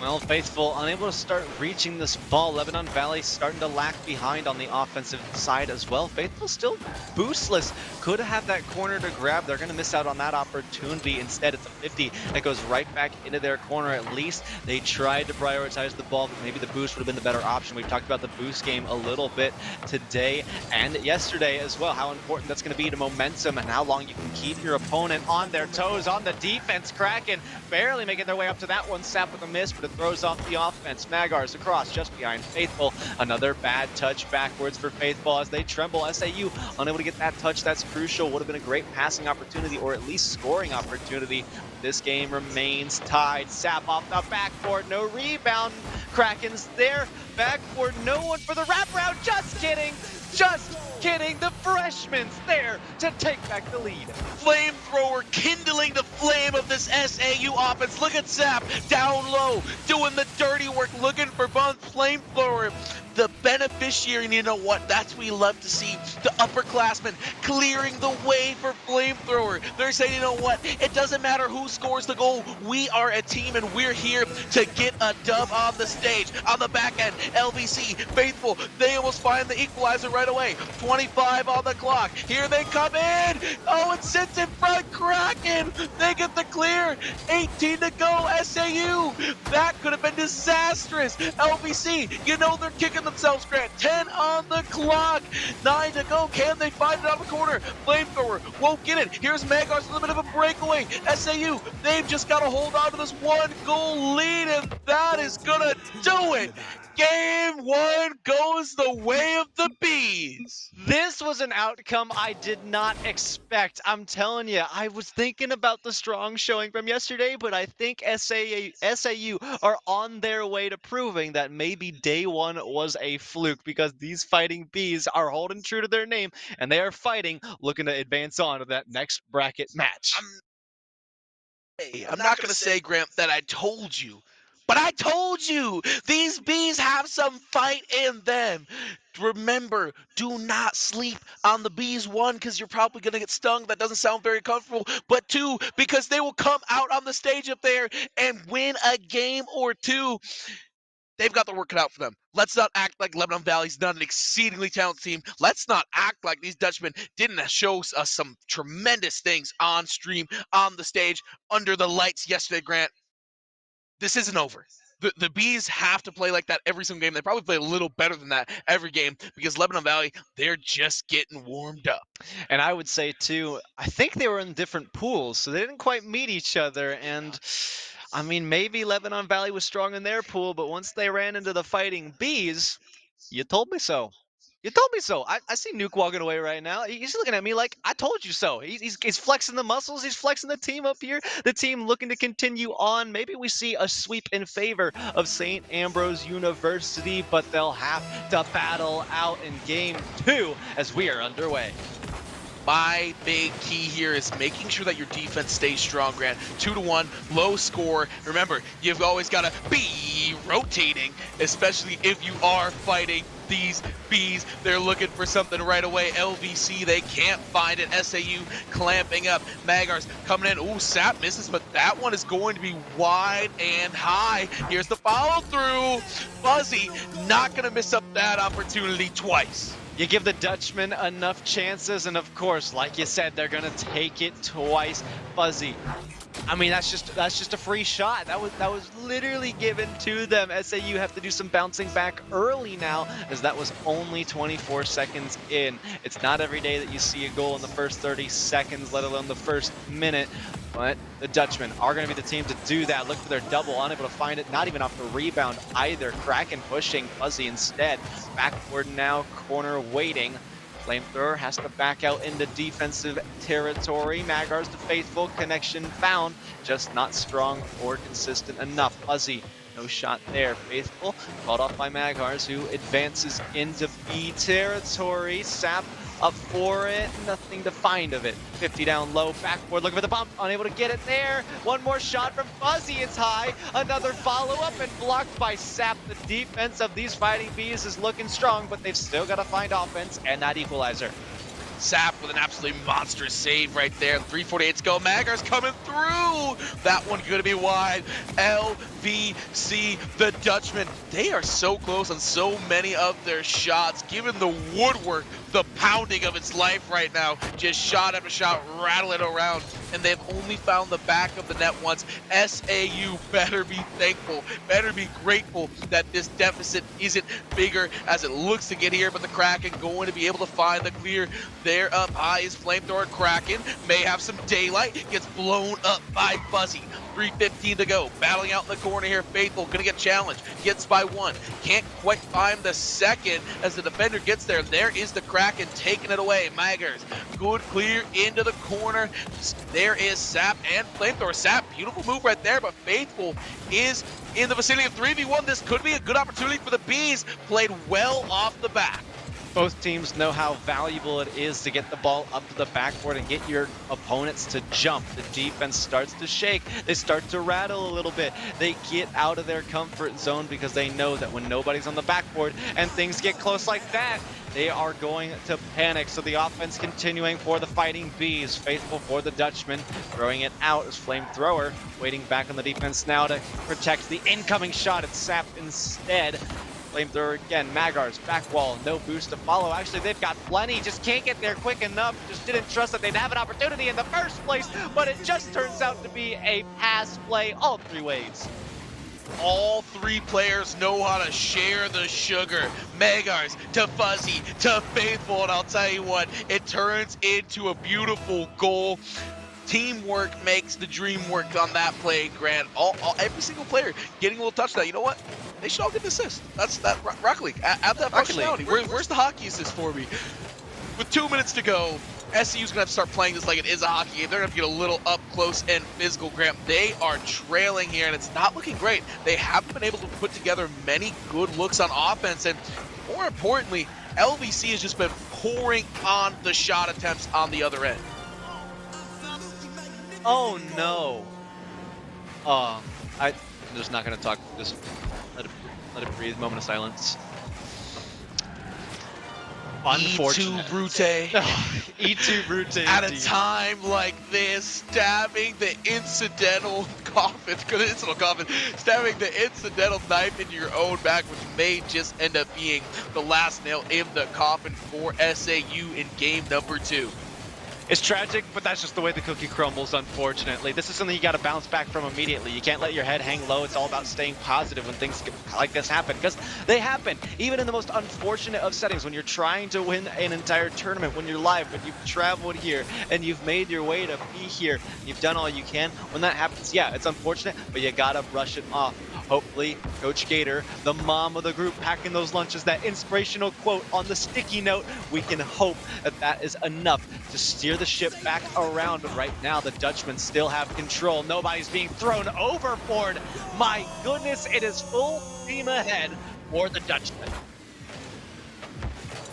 Well, Faithful unable to start reaching this ball. Lebanon Valley starting to lag behind on the offensive side as well. Faithful still boostless. Could have that corner to grab. They're going to miss out on that opportunity. Instead, it's a 50 that goes right back into their corner. At least they tried to prioritize the ball, but maybe the boost would have been the better option. We've talked about the boost game a little bit today and yesterday as well, how important that's going to be to momentum and how long you can keep your opponent on their toes. On the defense, Kraken barely making their way up to that one. Sap with a miss, but it throws off the offense. Magars across just behind Faithful. Another bad touch backwards for Faithful as they tremble. SAU unable to get that touch. That's crucial. Would have been a great passing opportunity or at least scoring opportunity. This game remains tied. Sap off the backboard. No rebound. Kraken's there. Backboard. No one for the wraparound. Just kidding. Just kidding. The freshman's there to take back the lead. Flamethrower kindling the flame of this SAU offense. Look at Sap down low, doing the dirty work, looking for Bun. Flamethrower, the beneficiary, and you know what? That's what we love to see. The upperclassmen clearing the way for Flamethrower. They're saying, you know what? It doesn't matter who scores the goal. We are a team, and we're here to get a dub on the stage. On the back end, LVC, Faithful, they almost find the equalizer right away. 25 on the clock. Here they come in. Oh, it sits in front. Kraken, they get the clear. 18 to go, SAU. That could have been disastrous. LVC, you know they're kicking themselves, Grant. 10 on the clock. 9 to go. Can they find it on the corner? Flamethrower won't get it. Here's Magars with a bit of a breakaway. SAU, they've just got to hold on to this 1-goal lead, and that is gonna do it. Game 1 goes the way of the Bees. This was an outcome I did not expect. I'm telling you, I was thinking about the strong showing from yesterday, but I think SAU are on their way to proving that maybe day 1 was a fluke, because these Fighting Bees are holding true to their name, and they are fighting, looking to advance on to that next bracket match. I'm not going to say, Grant, that I told you. But I told you, these Bees have some fight in them. Remember, do not sleep on the Bees. 1, because you're probably going to get stung. That doesn't sound very comfortable. But 2, because they will come out on the stage up there and win a game or 2. They've got the work cut out for them. Let's not act like Lebanon Valley's not an exceedingly talented team. Let's not act like these Dutchmen didn't show us some tremendous things on stream, on the stage, under the lights yesterday, Grant. This isn't over. The Bees have to play like that every single game. They probably play a little better than that every game, because Lebanon Valley, they're just getting warmed up. And I would say, too, I think they were in different pools, so they didn't quite meet each other. And I mean, maybe Lebanon Valley was strong in their pool, but once they ran into the Fighting Bees, you told me so. You told me so. I see Nuke walking away right now. He's looking at me like, I told you so. He's flexing the muscles. He's flexing the team up here. The team looking to continue on. Maybe we see a sweep in favor of St. Ambrose University, but they'll have to battle out in game 2 as we are underway. My big key here is making sure that your defense stays strong, Grant. 2-1, low score. Remember, you've always got to be rotating, especially if you are fighting these Bees. They're looking for something right away. LVC, they can't find it. SAU clamping up. Magars coming in. Ooh, Sap misses, but that one is going to be wide and high. Here's the follow through. Fuzzy not going to miss up that opportunity twice. You give the Dutchmen enough chances, and of course, like you said, they're going to take it twice. Fuzzy I mean, that's just a free shot. That was literally given to them. SAU have to do some bouncing back early now, as that was only 24 seconds in. It's not every day that you see a goal in the first 30 seconds, let alone the first minute. But the Dutchmen are going to be the team to do that. Look for their double, unable to find it, not even off the rebound either. Kraken pushing Fuzzy instead. Backward now, corner waiting. Flamethrower has to back out into defensive territory. Magar's the faithful, connection found, just not strong or consistent enough. Fuzzy, no shot there. Faithful, called off by Magars, who advances into B territory. Sap up for it, nothing to find of it. 50 down low, backboard, looking for the bump, unable to get it there. One more shot from Fuzzy, it's high. Another follow-up and blocked by Sap. The defense of these Fighting Bees is looking strong, but they've still got to find offense and that equalizer. Sap with an absolutely monstrous save right there. 3:48 to go. Magar's coming through. That one going to be wide. LVC, the Dutchmen, they are so close on so many of their shots. Given the woodwork, the pounding of its life right now. Just shot after shot, rattling around. And they've only found the back of the net once. SAU better be thankful, better be grateful that this deficit isn't bigger as it looks to get here. But the Kraken going to be able to find the clear. There up high is Flamethrower. Kraken may have some daylight, gets blown up by Fuzzy. 3:15 to go, battling out in the corner here. Faithful gonna get challenged, gets by one, can't quite find the second as the defender gets there. There is the Kraken taking it away. Magars, good clear into the corner. There is Sap and Flamethrower. Sap, beautiful move right there, but Faithful is in the vicinity of 3v1. This could be a good opportunity for the Bees. Played well off the back. Both teams know how valuable it is to get the ball up to the backboard and get your opponents to jump. The defense starts to shake. They start to rattle a little bit. They get out of their comfort zone because they know that when nobody's on the backboard and things get close like that, they are going to panic. So the offense continuing for the Fighting Bees. Faithful for the Dutchman. Throwing it out as Flamethrower. Waiting back on the defense now to protect the incoming shot. It's Sap instead. Flamethrower again, Magar's back wall, no boost to follow. Actually, they've got plenty, just can't get there quick enough. Just didn't trust that they'd have an opportunity in the first place, but it just turns out to be a pass play all three ways. All three players know how to share the sugar. Magars to Fuzzy to Faithful, and I'll tell you what, it turns into a beautiful goal. Teamwork makes the dream work on that play, Grant. Every single player getting a little touchdown. You know what? They should all get an assist. That's that Rocket League. Add that functionality. Where's the hockey assist for me? With 2 minutes to go, SCU's gonna have to start playing this like it is a hockey game. They're gonna get a little up close and physical, Grant. They are trailing here, and it's not looking great. They haven't been able to put together many good looks on offense, and more importantly, LVC has just been pouring on the shot attempts on the other end. Oh no. I'm just not gonna talk. Just let it breathe. Moment of silence. Unfortunate. E2 Brute. E2 Brute. At a time like this, stabbing the incidental coffin, stabbing the incidental knife into your own back, which may just end up being the last nail in the coffin for SAU in game number 2. It's tragic, but that's just the way the cookie crumbles, unfortunately. This is something you got to bounce back from immediately. You can't let your head hang low. It's all about staying positive when things like this happen, because they happen, even in the most unfortunate of settings. When you're trying to win an entire tournament, when you're live, when you've traveled here, and you've made your way to be here, you've done all you can. When that happens, yeah, it's unfortunate, but you got to brush it off. Hopefully, Coach Gator, the mom of the group, packing those lunches, that inspirational quote on the sticky note, we can hope that that is enough to steer the ship back around. But right now, the Dutchmen still have control. Nobody's being thrown overboard. My goodness, it is full steam ahead for the Dutchmen.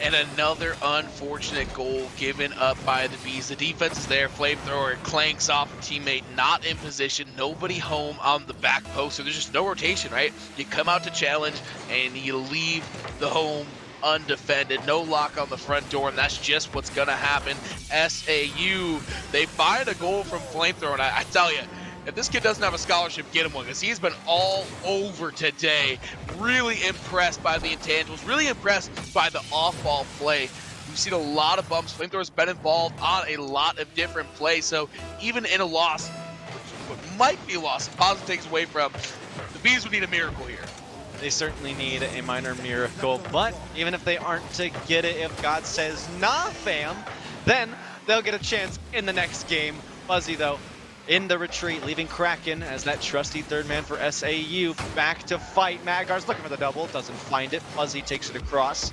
And another unfortunate goal given up by the Bees. The defense is there. Flamethrower clanks off a teammate, not in position, nobody home on the back post. So there's just no rotation, right? You come out to challenge and you leave the home undefended. No lock on the front door, and that's just what's gonna happen. SAU, they find a goal from Flamethrower, and I tell you, if this kid doesn't have a scholarship, get him one, because he's been all over today. Really impressed by the intangibles, really impressed by the off-ball play. We've seen a lot of bumps. Flamethrower's been involved on a lot of different plays, so even in a loss, what might be lost. If positive takes away from, the Bees would need a miracle here. They certainly need a minor miracle, but even if they aren't to get it, if God says, nah, fam, then they'll get a chance in the next game. Fuzzy, though, in the retreat, leaving Kraken as that trusty third man for SAU. Back to fight. Magar's looking for the double, doesn't find it. Fuzzy takes it across.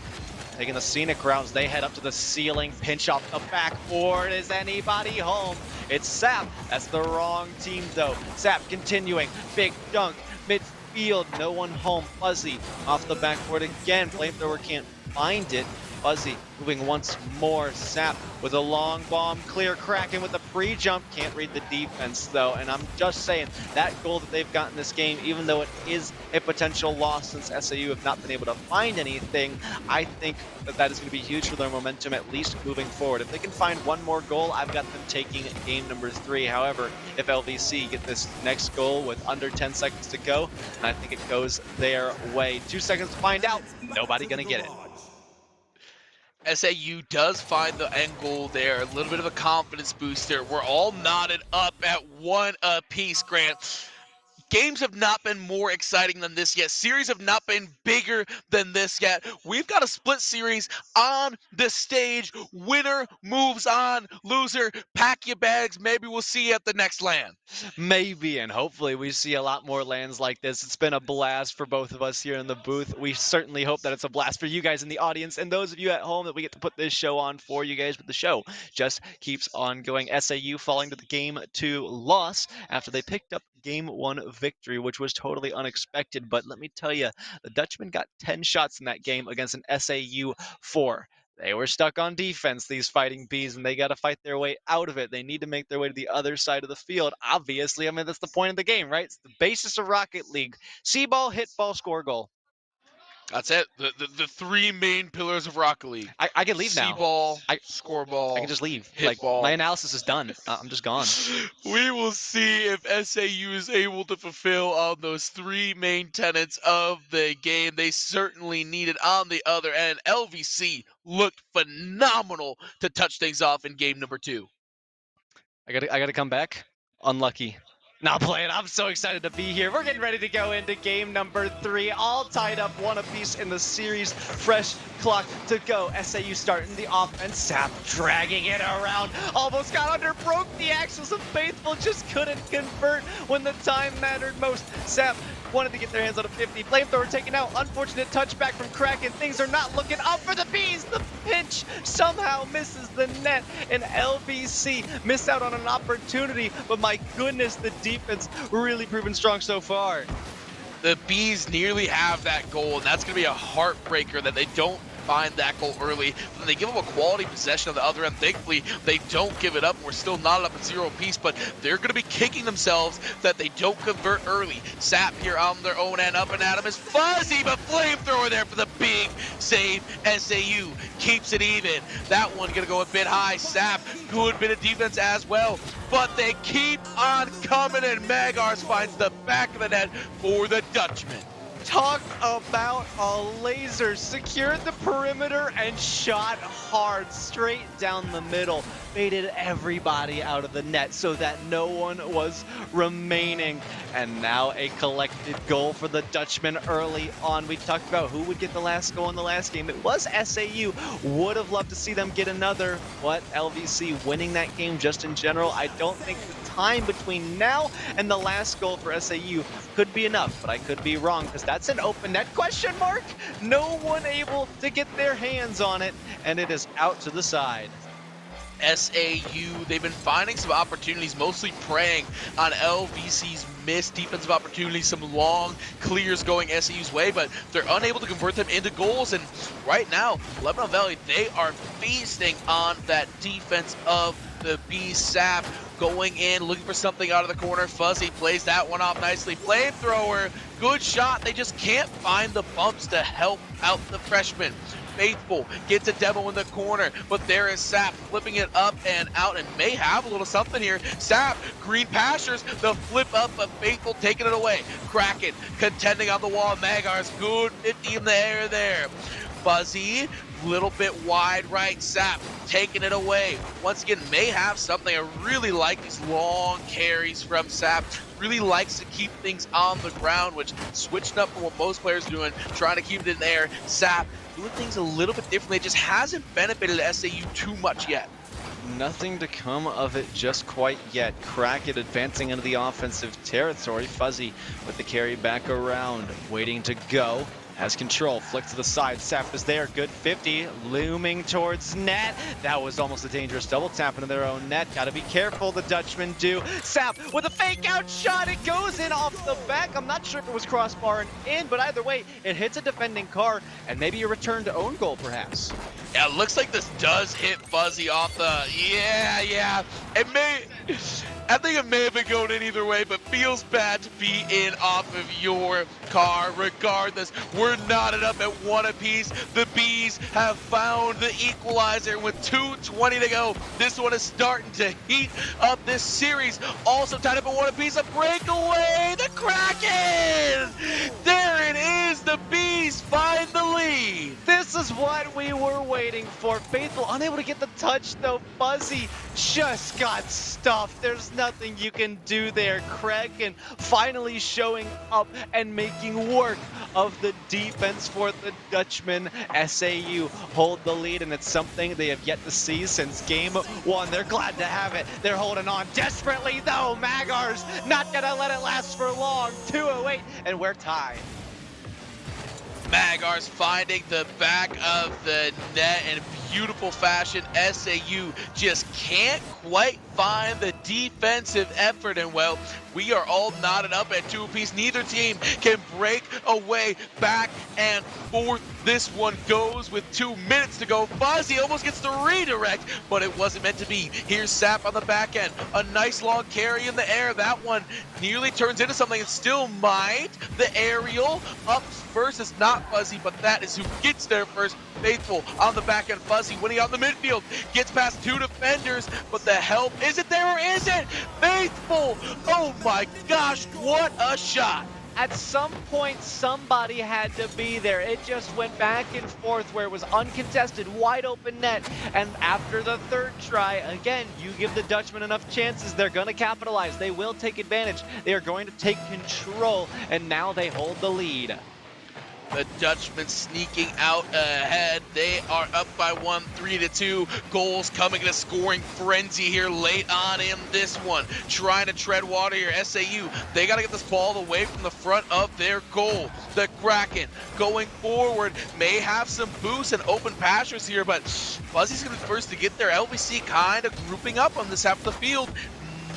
Taking the scenic routes, they head up to the ceiling, pinch off the backboard. Is anybody home? It's Sap. That's the wrong team, though. Sap continuing. Big dunk. Midfield. No one home. Fuzzy off the backboard again. Flamethrower can't find it. Fuzzy moving once more. Sap with a long bomb. Clear. Kraken with the pre-jump. Can't read the defense, though. And I'm just saying, that goal that they've gotten this game, even though it is a potential loss since SAU have not been able to find anything, I think that is going to be huge for their momentum, at least moving forward. If they can find one more goal, I've got them taking game number 3. However, if LVC get this next goal with under 10 seconds to go, and I think it goes their way. 2 seconds to find out. Nobody going to get it. SAU does find the end goal there, a little bit of a confidence booster. We're all knotted up at 1 apiece, Grant. Games have not been more exciting than this yet. Series have not been bigger than this yet. We've got a split series on the stage. Winner moves on. Loser, pack your bags. Maybe we'll see you at the next LAN. Maybe, and hopefully we see a lot more lands like this. It's been a blast for both of us here in the booth. We certainly hope that it's a blast for you guys in the audience and those of you at home that we get to put this show on for you guys. But the show just keeps on going. SAU falling to the Game 2 loss after they picked up Game 1 victory, which was totally unexpected. But let me tell you, the Dutchmen got 10 shots in that game against an SAU 4. They were stuck on defense, these fighting bees, and they got to fight their way out of it. They need to make their way to the other side of the field. Obviously, I mean, that's the point of the game, right? It's the basis of Rocket League. See ball, hit ball, score goal. That's it. The 3 main pillars of Rocket League. I can leave now. See-ball, score ball, I can just leave. hit Like, ball. my analysis is done. I'm just gone. We will see if SAU is able to fulfill on those 3 main tenets of the game. They certainly need it on the other end. LVC looked phenomenal to touch things off in game number 2. I gotta come back. Unlucky. Not playing. I'm so excited to be here. We're getting ready to go into game number 3, all tied up 1 apiece in the series. Fresh clock to go. SAU starting the offense. Sap dragging it around. Almost got under, broke the axles of Faithful. Just couldn't convert when the time mattered most. Sap wanted to get their hands on a 50. Flamethrower taken out. Unfortunate touchback from Kraken. Things are not looking up for the Bees. The pinch somehow misses the net, and LVC miss out on an opportunity. But my goodness, the defense really proven strong so far. The Bees nearly have that goal, and that's going to be a heartbreaker that they don't find that goal early. Then they give them a quality possession on the other end. Thankfully, they don't give it up. We're still not up at 0 apiece, but they're going to be kicking themselves that they don't convert early. Sap here on their own end. Up and at him is Fuzzy, but Flamethrower there for the big save. SAU keeps it even. That one going to go a bit high. Sap, good bit of defense as well, but they keep on coming, and Magars finds the back of the net for the Dutchman. Talk about a laser. Secured the perimeter and shot hard straight down the middle. Baited everybody out of the net so that no one was remaining. And now a collected goal for the Dutchman early on. We talked about who would get the last goal in the last game. It was SAU. Would have loved to see them get another. But LVC winning that game just in general, I don't think the time between now and the last goal for SAU could be enough. But I could be wrong, because that's an open net question mark. No one able to get their hands on it, and it is out to the side. SAU, they've been finding some opportunities, mostly preying on LVC's missed defensive opportunities, some long clears going SAU's way, but they're unable to convert them into goals. And right now, Lebanon Valley, they are feasting on that defense of the Bees. Sap going in, looking for something out of the corner. Fuzzy plays that one off nicely. Flamethrower, good shot. They just can't find the bumps to help out the freshman. Faithful gets a demo in the corner, but there is Sap flipping it up and out, and may have a little something here. Sap, green pastures, the flip up of Faithful taking it away. Kraken contending on the wall. Magars, good 50 in the air there. Fuzzy, little bit wide right, Sap taking it away. Once again, may have something. I really like these long carries from Sap. Really likes to keep things on the ground, which switching up from what most players are doing, trying to keep it in the air. Sap doing things a little bit differently. It just hasn't benefited SAU too much yet. Nothing to come of it just quite yet. Kraken advancing into the offensive territory. Fuzzy with the carry back around, waiting to go. Has control, flick to the side, Sap is there, good 50, looming towards net. That was almost a dangerous double tap into their own net. Gotta be careful, the Dutchmen do. Sap with a fake out shot, it goes in off the back. I'm not sure if it was crossbar and in, but either way, it hits a defending car and maybe a return to own goal perhaps. Yeah, it looks like this does hit Fuzzy off the, yeah. I think it may have been going in either way, but feels bad to be in off of your car. Regardless, we're knotted up at 1 apiece. The Bees have found the equalizer with 2:20 to go. This one is starting to heat up this series. Also tied up at 1 apiece, a breakaway, the Kraken! There it is, the Bees find the lead. This is what we were waiting for. Faithful unable to get the touch though. Fuzzy just got stuffed. There's nothing you can do there. Kraken finally showing up and making work of the defense for the Dutchmen. SAU hold the lead, and it's something they have yet to see since game 1. They're glad to have it. They're holding on desperately though. Magars not gonna let it last for long. 2:08, and we're tied. Magars finding the back of the net in beautiful fashion. SAU just can't quite find the defensive effort, and well, we are all knotted up at 2 apiece. Neither team can break away back and forth. This one goes with 2 minutes to go. Fuzzy almost gets the redirect, but it wasn't meant to be. Here's Sap on the back end. A nice long carry in the air. That one nearly turns into something. It still might. The aerial up first is not Fuzzy, but that is who gets there first. Faithful on the back end. Fuzzy winning out the midfield. Gets past 2 defenders, but the help, is it there or is it? Faithful! Oh my gosh, what a shot! At some point, somebody had to be there. It just went back and forth where it was uncontested, wide open net. And after the 3rd try, again, you give the Dutchmen enough chances, they're going to capitalize. They will take advantage. They are going to take control, and now they hold the lead. The Dutchmen sneaking out ahead. They are up by 1, 3-2. Goals coming in a scoring frenzy here late on in this one. Trying to tread water here. SAU, they got to get this ball away from the front of their goal. The Kraken going forward may have some boosts and open pastures here, but Fuzzy's going to be first to get there. LBC kind of grouping up on this half of the field.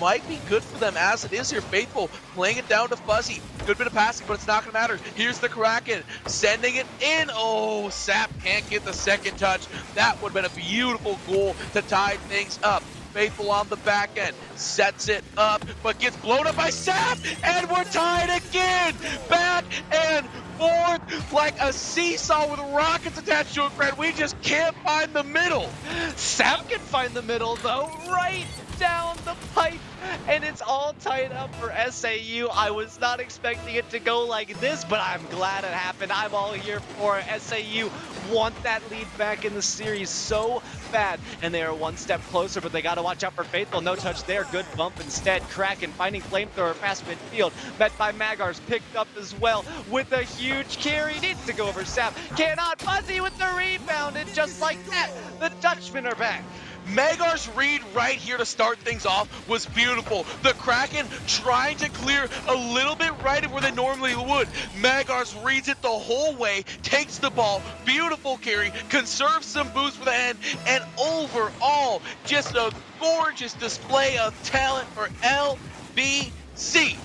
Might be good for them as it is here. Faithful playing it down to Fuzzy. Good bit of passing, but it's not going to matter. Here's the Kraken sending it in. Oh, Sap can't get the second touch. That would have been a beautiful goal to tie things up. Faithful on the back end, sets it up, but gets blown up by Sap, and we're tied again. Back and forth like a seesaw with rockets attached to it, Fred. We just can't find the middle. Sap can find the middle though, right down the pipe, and it's all tied up for SAU. I was not expecting it to go like this, but I'm glad it happened. I'm all here for it. SAU want that lead back in the series so bad, and they are 1 step closer, but they got to watch out for Faithful. No touch there, good bump instead. Kraken finding flamethrower past midfield, met by Magars, picked up as well with a huge carry. Needs to go over Sap, cannot. Fuzzy with the rebound, and just like that, the Dutchmen are back. Magar's read right here to start things off was beautiful. The Kraken trying to clear a little bit right of where they normally would. Magar's reads it the whole way, takes the ball, beautiful carry, conserves some boost for the end, and overall, just a gorgeous display of talent for LBC.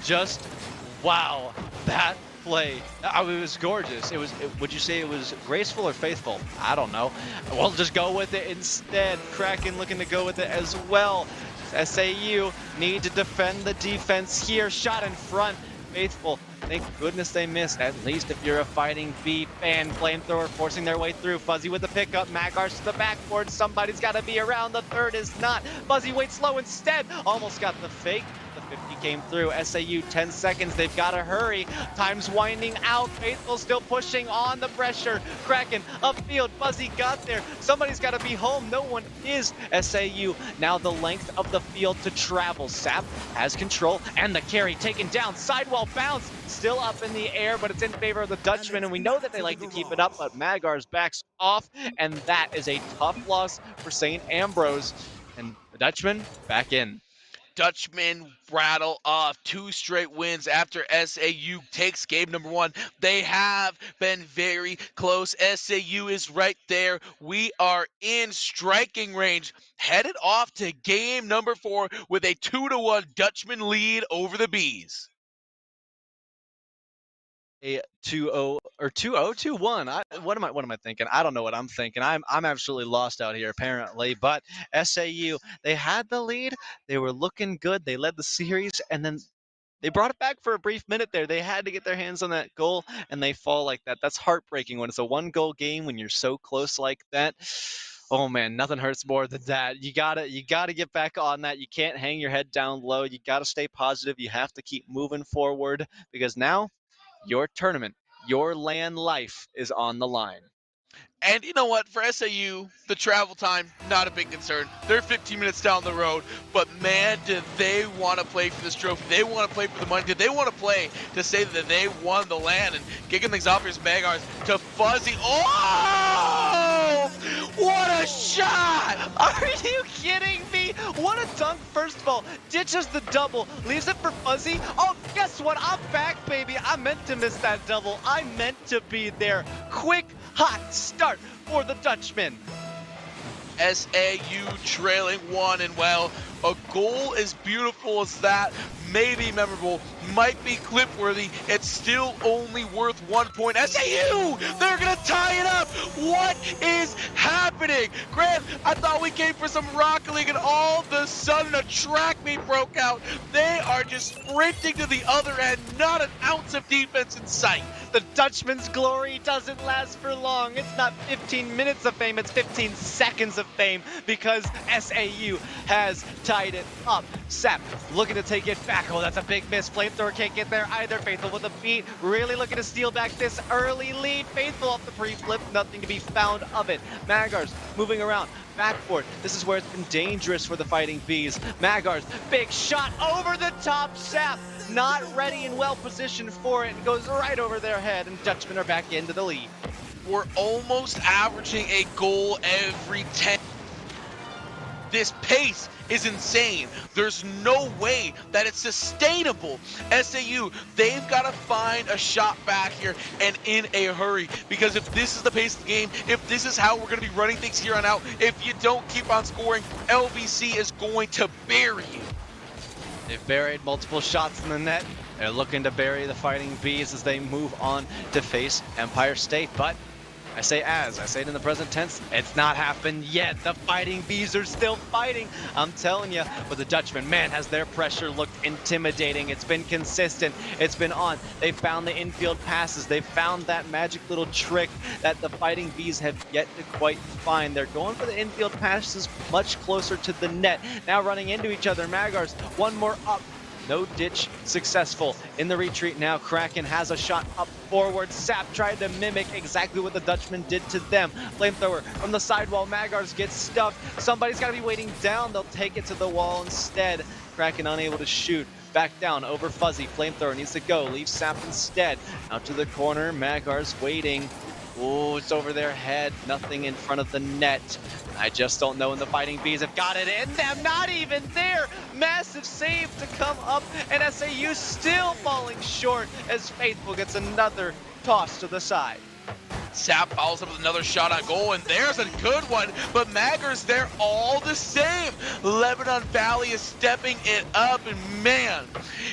Just wow, that play. It was gorgeous. Would you say it was graceful or faithful? I don't know. We'll just go with it instead. Kraken looking to go with it as well. SAU need to defend the defense here. Shot in front. Faithful Thank goodness they missed, at least if you're a Fighting V fan. Flamethrower forcing their way through. Fuzzy with the pickup. Magars to the backboard. Somebody's got to be around. The third is not. Fuzzy waits low instead. Almost got the fake. The 50 came through. SAU 10 seconds. They've got to hurry. Time's winding out. Faithful still pushing on the pressure. Kraken upfield. Fuzzy got there. Somebody's got to be home. No one is. SAU now the length of the field to travel. Sap has control and the carry taken down. Sidewall bounce. Still up in the air, but it's in favor of the Dutchman, and we know that they like to keep it up, but Magars backs off, and that is a tough loss for St. Ambrose. And the Dutchman back in. Dutchmen rattle off 2 straight wins after SAU takes game number 1. They have been very close. SAU is right there. We are in striking range, headed off to game number 4 with a 2-1 Dutchman lead over the Bees. A 2-0 or 2-0, 2-1. What am I thinking? I don't know what I'm thinking. I'm absolutely lost out here apparently. But SAU, they had the lead. They were looking good. They led the series, and then they brought it back for a brief minute there. They had to get their hands on that goal, and they fall like that. That's heartbreaking when it's a 1-goal game when you're so close like that. Oh man, nothing hurts more than that. You gotta get back on that. You can't hang your head down low. You gotta stay positive. You have to keep moving forward, because now your tournament, your land life is on the line. And you know what? For SAU, the travel time, not a big concern. They're 15 minutes down the road, but man, do they want to play for this trophy. They want to play for the money. Did they want to play to say that they won the land? And kicking things off here's Magars to Fuzzy. Oh! What a shot! Are you kidding me? What a dunk, first of all. Ditches the double, leaves it for Fuzzy. Oh, guess what? I'm back, baby. I meant to miss that double. I meant to be there. Quick, hot start for the Dutchman. SAU trailing 1, and well, a goal as beautiful as that may be memorable, might be clip-worthy, it's still only worth 1 point. SAU, they're gonna tie it up. What is happening? Grant, I thought we came for some Rocket League, and all of a sudden a track meet broke out. They are just sprinting to the other end, not an ounce of defense in sight. The Dutchman's glory doesn't last for long. It's not 15 minutes of fame, it's 15 seconds of fame, because SAU has tied it up. Sap looking to take it back. Oh, that's a big miss. Flamethrower can't get there either. Faithful with a beat, really looking to steal back this early lead. Faithful off the pre-flip, nothing to be found of it. Magars moving around. Backboard. This is where it's been dangerous for the Fighting Bees. Magars, big shot over the top. Sap not ready and well positioned for it. It goes right over their head, and Dutchmen are back into the lead. We're almost averaging a goal every 10. This pace is insane. There's no way that it's sustainable. SAU, they've got to find a shot back here and in a hurry, because if this is the pace of the game, if this is how we're going to be running things here on out, if you don't keep on scoring, LBC is going to bury you. They've buried multiple shots in the net. They're looking to bury the Fighting Bees as they move on to face Empire State, but I say it in the present tense, it's not happened yet. The Fighting Bees are still fighting. I'm telling you, but the Dutchman, man, has their pressure looked intimidating. It's been consistent. It's been on. They've found the infield passes. They've found that magic little trick that the Fighting Bees have yet to quite find. They're going for the infield passes much closer to the net. Now running into each other. Magars, one more up. No ditch successful. In the retreat now, Kraken has a shot up forward. Sap tried to mimic exactly what the Dutchman did to them. Flamethrower from the sidewall. Magars gets stuck. Somebody's got to be waiting down. They'll take it to the wall instead. Kraken unable to shoot. Back down over Fuzzy. Flamethrower needs to go. Leave Sap instead. Out to the corner. Magars waiting. Oh, it's over their head. Nothing in front of the net. I just don't know when the Fighting Bees have got it in them. Not even there. Massive save to come up, and SAU still falling short as Faithful gets another toss to the side. Sap follows up with another shot on goal, and there's a good one, but Magger's there all the same. Lebanon Valley is stepping it up, and man,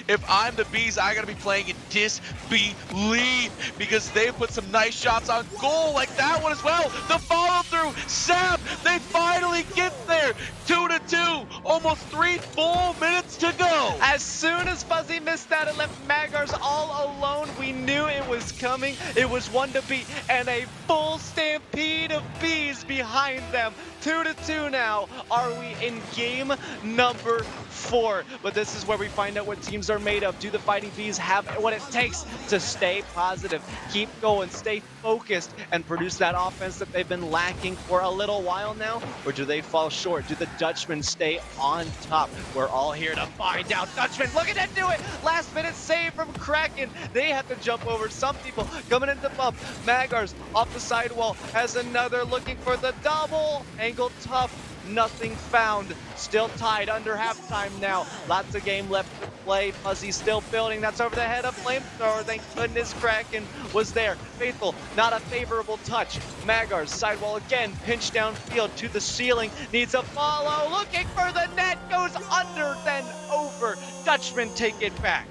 if I'm the Bees, I gotta be playing in disbelief because they put some nice shots on goal like that one as well. The follow through, Sap, they finally get there. 2-2, almost 3 full minutes to go. As soon as Fuzzy missed that, it left Magars all alone. We knew it was coming. It was one to beat, and a full stampede of Bees behind them. 2-2 now. Are we in game number 4? But this is where we find out what teams are made of. Do the Fighting Bees have what it takes to stay positive, keep going, stay focused, and produce that offense that they've been lacking for a little while now? Or do they fall short? Do the Dutchmen stay on top? We're all here to find out. Dutchmen looking to do it. Last minute save from Kraken. They have to jump over some people coming into bump. Magars off the sidewall has another looking for the double. Angle tough. Nothing found. Still tied under halftime now. Lots of game left to play. Fuzzy still building. That's over the head of Flamethrower. Thank goodness Kraken was there. Faithful, not a favorable touch. Magars, sidewall again. Pinch downfield to the ceiling. Needs a follow. Looking for the net. Goes under, then over. Dutchmen take it back.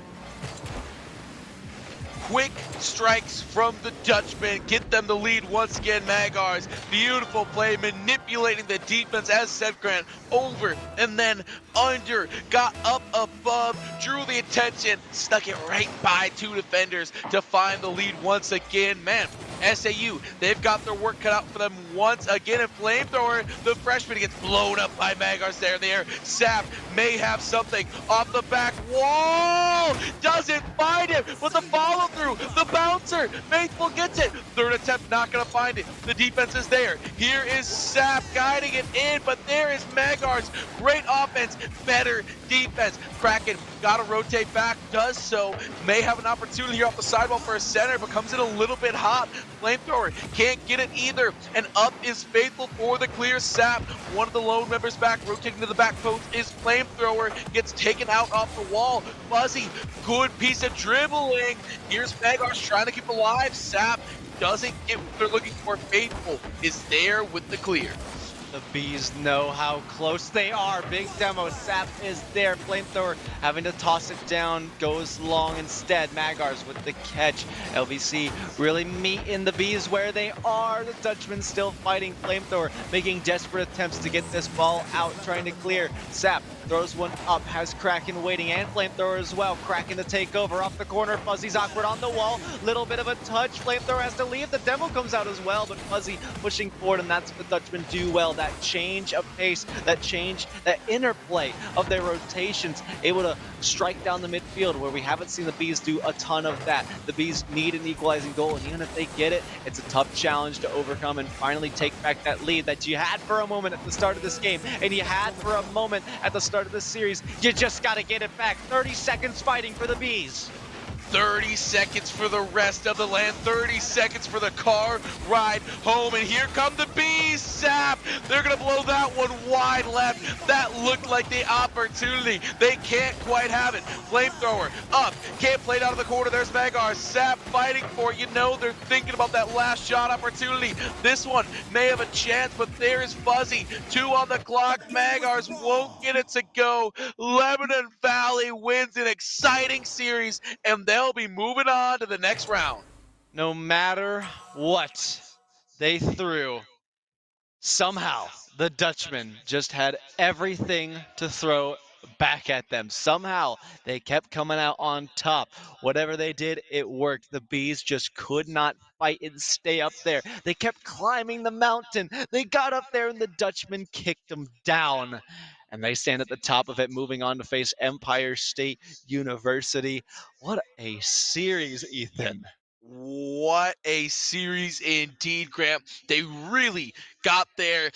Quick strikes from the Dutchmen get them the lead once again. Magars, beautiful play, manipulating the defense as said Grant, over and then under, got up above, drew the attention, stuck it right by 2 defenders to find the lead once again. Man, SAU, they've got their work cut out for them once again. And Flamethrower, the freshman, gets blown up by Magars there in the air. Sap may have something off the back wall, doesn't find it with the follow through, the bouncer, Faithful gets it. Third attempt, not gonna find it. The defense is there. Here is Sap guiding it in, but there is Magars. Great offense, better defense. Kraken gotta rotate back, does so. May have an opportunity here off the sidewall for a center, but comes in a little bit hot. Flamethrower can't get it either, and up is Faithful for the clear. Sap, one of the lone members back, rotating to the back post is Flamethrower, gets taken out off the wall. Fuzzy, good piece of dribbling. Here's Magars trying to keep alive. Sap doesn't get what they're looking for. Faithful is there with the clear. The Bees know how close they are. Big demo. Sap is there. Flamethrower having to toss it down. Goes long instead. Magars with the catch. LVC really meeting the Bees where they are. The Dutchman still fighting. Flamethrower making desperate attempts to get this ball out. Trying to clear. Sap throws one up. Has Kraken waiting and Flamethrower as well. Kraken to take over off the corner. Fuzzy's awkward on the wall. Little bit of a touch. Flamethrower has to leave. The demo comes out as well. But Fuzzy pushing forward, and that's what the Dutchmen do well. That change of pace, that change, that interplay of their rotations, able to strike down the midfield where we haven't seen the Bees do a ton of that. The Bees need an equalizing goal, and even if they get it, it's a tough challenge to overcome and finally take back that lead that you had for a moment at the start of this game, and you had for a moment at the start of this series. You just got to get it back. 30 seconds fighting for the Bees. 30 seconds for the rest of the land, 30 seconds for the car ride home, and here come the Bees. Sap, they're gonna blow that one wide left. That looked like the opportunity. They can't quite have it. Flamethrower up, can't play it out of the corner. There's Magars. Sap fighting for it. You know they're thinking about that last shot opportunity. This one may have a chance, but there is Fuzzy. 2 on the clock. Magars won't get it to go. Lebanon Valley wins an exciting series, and they'll be moving on to the next round. No matter what they threw, somehow the Dutchmen just had everything to throw back at them. Somehow they kept coming out on top. Whatever they did, it worked. The Bees just could not fight and stay up there. They kept climbing the mountain. They got up there and the Dutchmen kicked them down. And they stand at the top of it, moving on to face Empire State University. What a series, Ethan. What a series indeed, Grant. They really got there.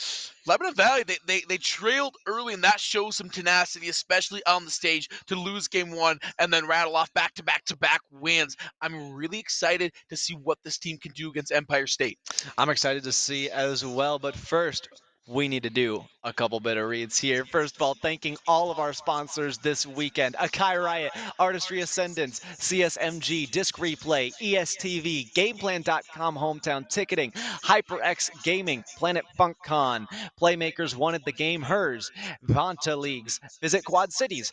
Lebanon Valley, they trailed early, and that shows some tenacity, especially on the stage, to lose game 1 and then rattle off back-to-back-to-back wins. I'm really excited to see what this team can do against Empire State. I'm excited to see as well, but first, we need to do a couple bit of reads here. First of all, thanking all of our sponsors this weekend: Akai Riot, Artistry Ascendance, CSMG, Disc Replay, ESTV, GamePlan.com, Hometown Ticketing, HyperX Gaming, Planet FunkCon, Playmakers Wanted the Game Hers, Vanta Leagues, Visit Quad Cities,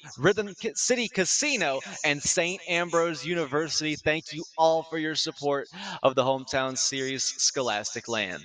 City Casino, and St. Ambrose University. Thank you all for your support of the Hometown Series Scholastic Land.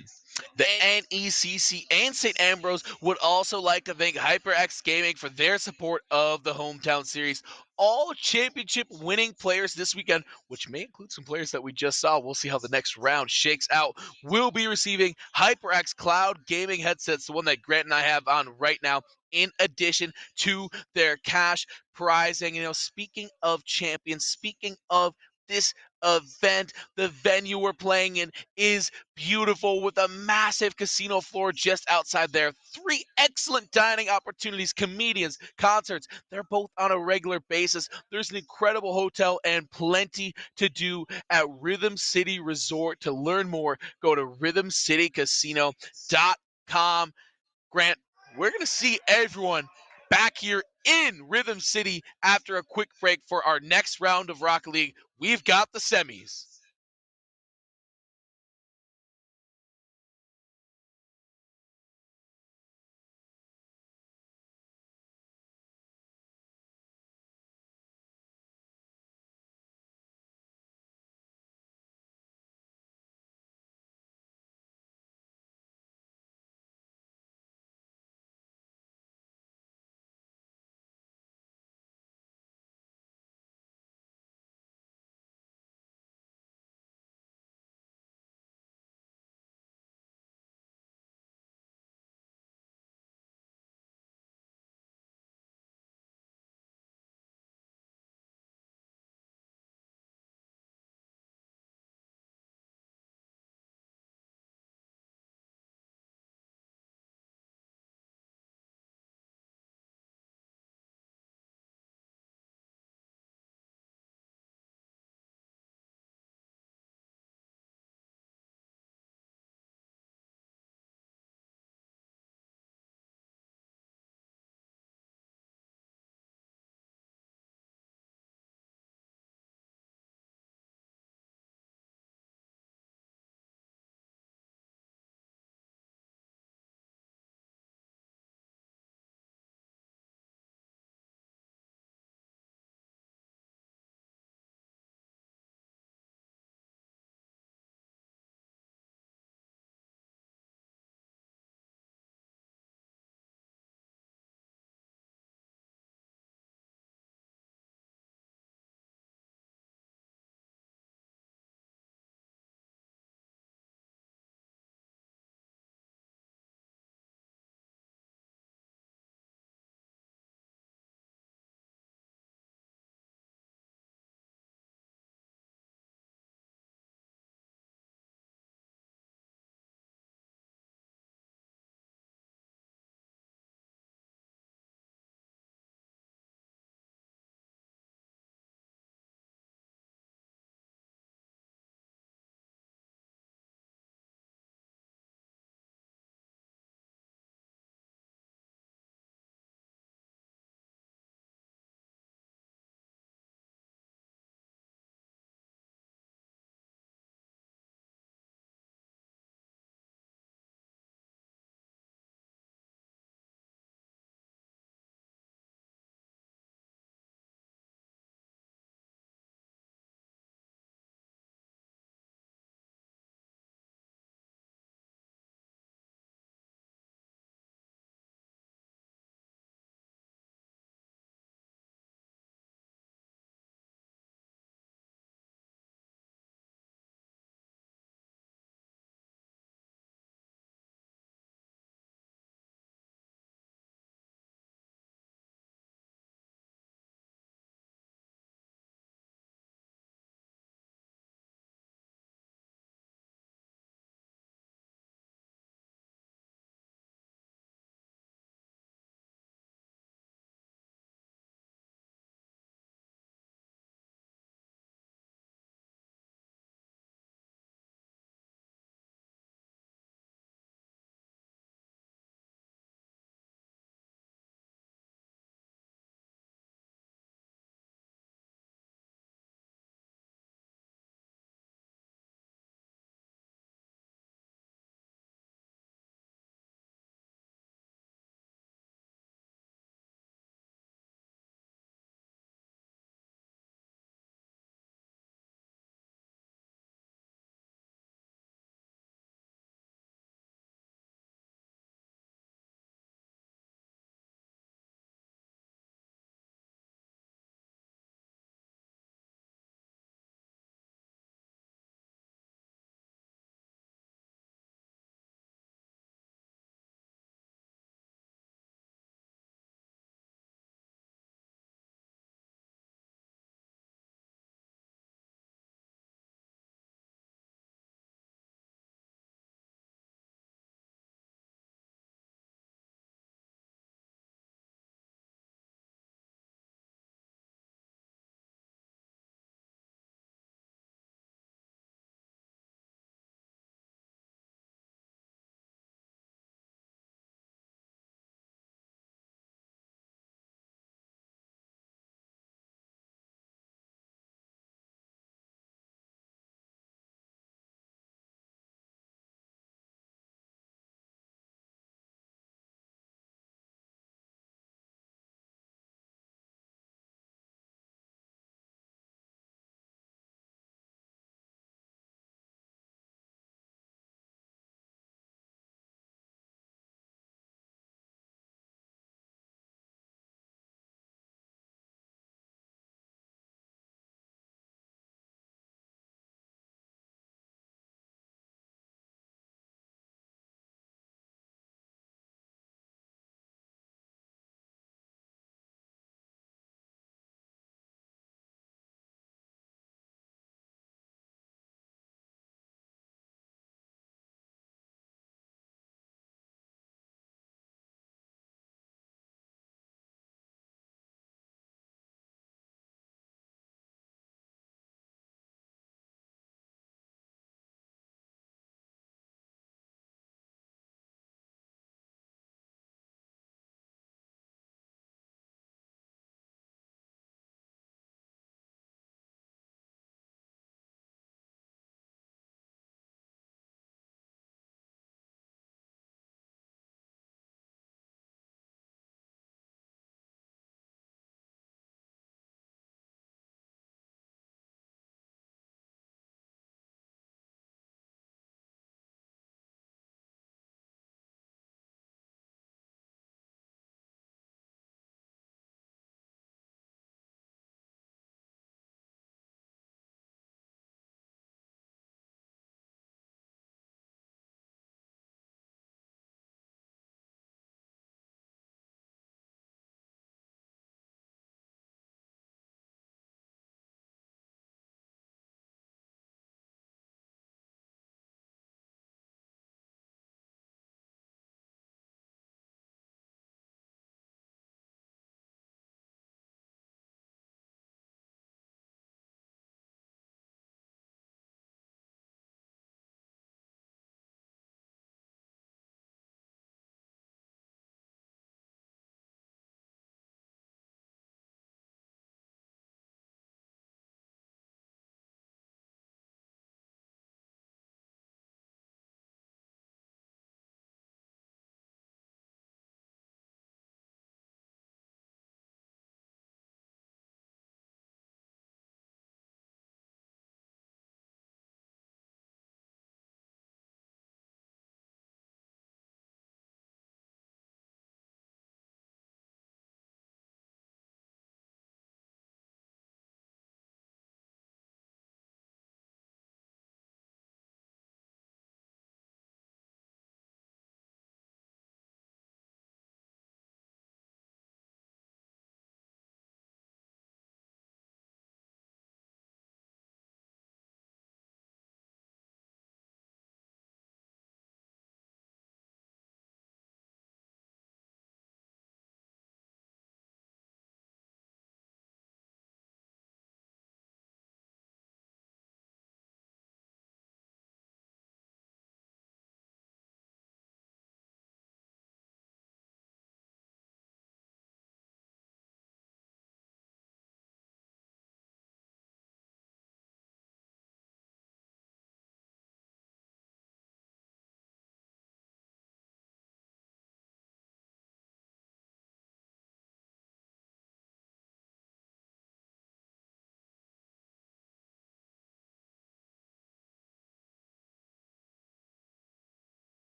The NECC and St. Ambrose would also like to thank HyperX Gaming for their support of the Hometown Series. All championship winning players this weekend, which may include some players that we just saw, we'll see how the next round shakes out, will be receiving HyperX Cloud Gaming headsets, the one that Grant and I have on right now, in addition to their cash prizing. Speaking of champions, speaking of this event, the venue we're playing in is beautiful with a massive casino floor just outside there. 3 excellent dining opportunities, comedians, concerts. They're both on a regular basis. There's an incredible hotel and plenty to do at Rhythm City Resort. To learn more, go to rhythmcitycasino.com. Grant, we're going to see everyone back here in Rhythm City after a quick break for our next round of Rocket League. We've got the semis.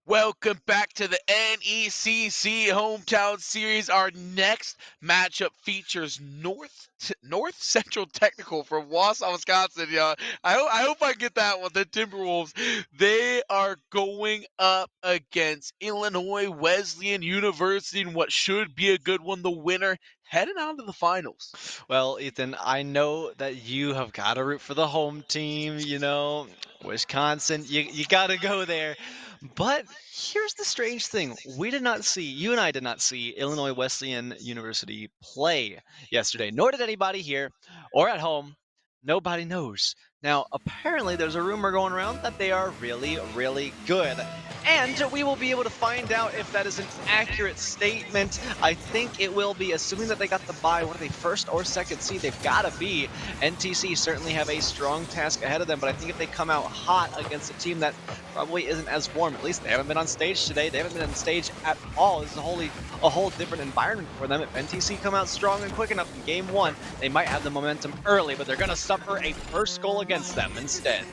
Welcome back to the NECC Hometown Series. Our next matchup features North Central Technical from Wausau, Wisconsin. Y'all, I hope I get that one. The Timberwolves. They are going up against Illinois Wesleyan University in what should be a good one. The winner heading on to the finals. Well, Ethan, I know that you have got to root for the home team, Wisconsin, you got to go there. But here's the strange thing. You and I did not see Illinois Wesleyan University play yesterday, nor did anybody here or at home. Nobody knows. Now, apparently, there's a rumor going around that they are really, really good. And we will be able to find out if that is an accurate statement. I think it will be, assuming that they got the bye. What are they, first or second seed? They've got to be. NTC certainly have a strong task ahead of them, but I think if they come out hot against a team that probably isn't as warm, at least they haven't been on stage today. They haven't been on stage at all. This is a whole different environment for them. If NTC come out strong and quick enough in game one, they might have the momentum early, but they're going to suffer a first goal against them instead.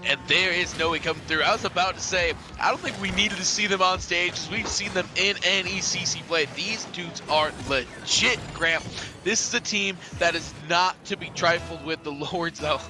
And there is Noe coming through. I was about to say, I don't think we needed to see them on stage as we've seen them in NECC play. These dudes are legit, Graham. This is a team that is not to be trifled with. The Lords, though,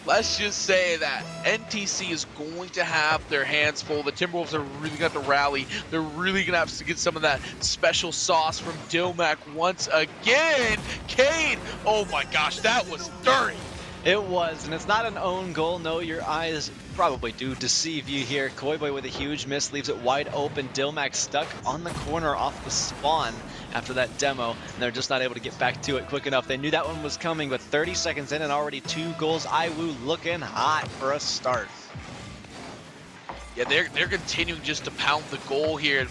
let's just say that NTC is going to have their hands full. The Timberwolves are really going to have to rally. They're really going to have to get some of that special sauce from Dilmac once again. Cade, oh my gosh, that was dirty. It was, and it's not an own goal. No, your eyes probably do deceive you here. Koiboy with a huge miss leaves it wide open. Dilmac stuck on the corner off the spawn after that demo, and they're just not able to get back to it quick enough. They knew that one was coming, but 30 seconds in and already 2 goals. IWU looking hot for a start. Yeah, they're continuing just to pound the goal here.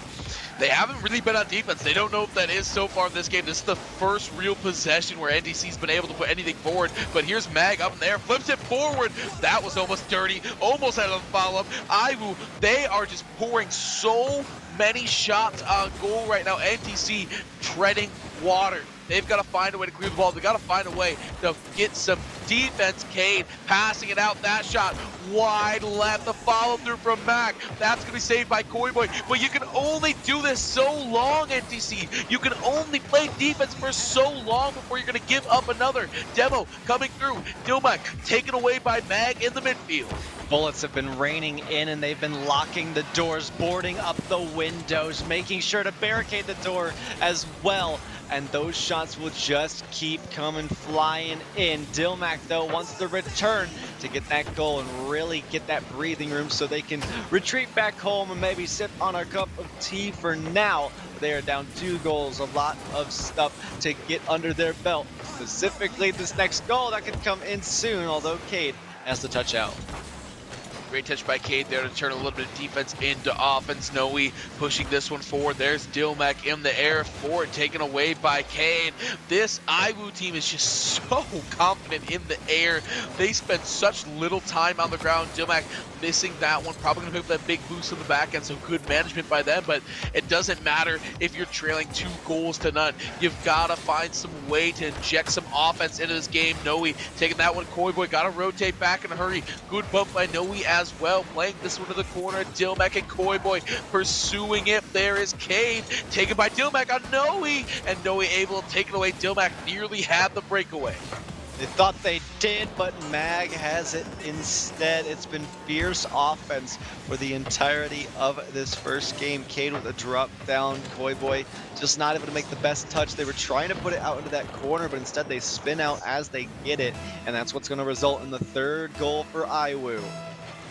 They haven't really been on defense. They don't know if that is so far in this game. This is the first real possession where NDC's been able to put anything forward. But here's Mag up in there, flips it forward. That was almost dirty. Almost had a follow-up. IWU, they are just pouring so many shots on goal right now. NTC treading water. They've got to find a way to clear the ball. They've got to find a way to get some defense. Cade passing it out. That shot wide left. The follow through from Mac. That's going to be saved by Koiboy. But you can only do this so long, NTC. You can only play defense for so long before you're going to give up another. Demo coming through. Dilmac taken away by Mag in the midfield. Bullets have been raining in, and they've been locking the doors, boarding up the windows, making sure to barricade the door as well. And those shots will just keep coming flying in. Dilmac, though, wants to return to get that goal and really get that breathing room so they can retreat back home and maybe sip on a cup of tea for now. They are down 2 goals, a lot of stuff to get under their belt. Specifically, this next goal that could come in soon, although Cade has to touch out. Great touch by Cade there to turn a little bit of defense into offense. Noe pushing this one forward. There's Dilmac in the air for it, taken away by Cade. This IWU team is just so confident in the air. They spend such little time on the ground. Dilmac missing that one. Probably going to pick up that big boost on the back end, so good management by them. But it doesn't matter if you're trailing 2 goals to none. You've got to find some way to inject some offense into this game. Noe taking that one. Koiboy got to rotate back in a hurry. Good bump by Noe as well, playing this one to the corner. Dilmac and Koiboy pursuing it. There is Cade, taken by Dilmac on Noe, and Noe able to take it away. Dilmac nearly had the breakaway. They thought they did, but Mag has it instead. It's been fierce offense for the entirety of this first game. Cade with a drop down. Koiboy just not able to make the best touch. They were trying to put it out into that corner, but instead they spin out as they get it, and that's what's going to result in the 3rd goal for IWU.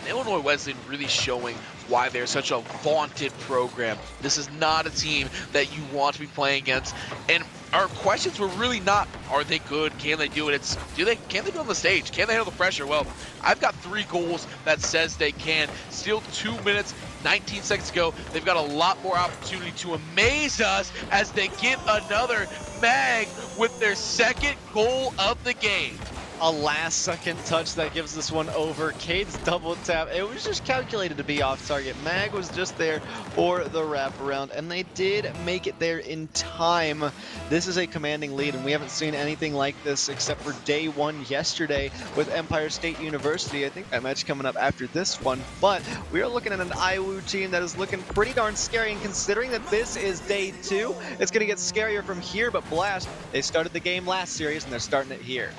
Illinois Wesleyan really showing why they're such a vaunted program. This is not a team that you want to be playing against. And our questions were really not, are they good? Can they do it? It's, can they be on the stage? Can they handle the pressure? Well, I've got 3 goals that says they can. Still 2 minutes, 19 seconds to go. They've got a lot more opportunity to amaze us as they get another. Mag with their 2nd goal of the game. A last-second touch that gives this one over. Cade's double tap. It was just calculated to be off target. Mag was just there for the wraparound, and they did make it there in time. This is a commanding lead, and we haven't seen anything like this except for day one yesterday with Empire State University. I think that match coming up after this one, but we are looking at an IWU team that is looking pretty darn scary, and considering that this is day two, it's going to get scarier from here, but Blast, they started the game last series, and they're starting it here.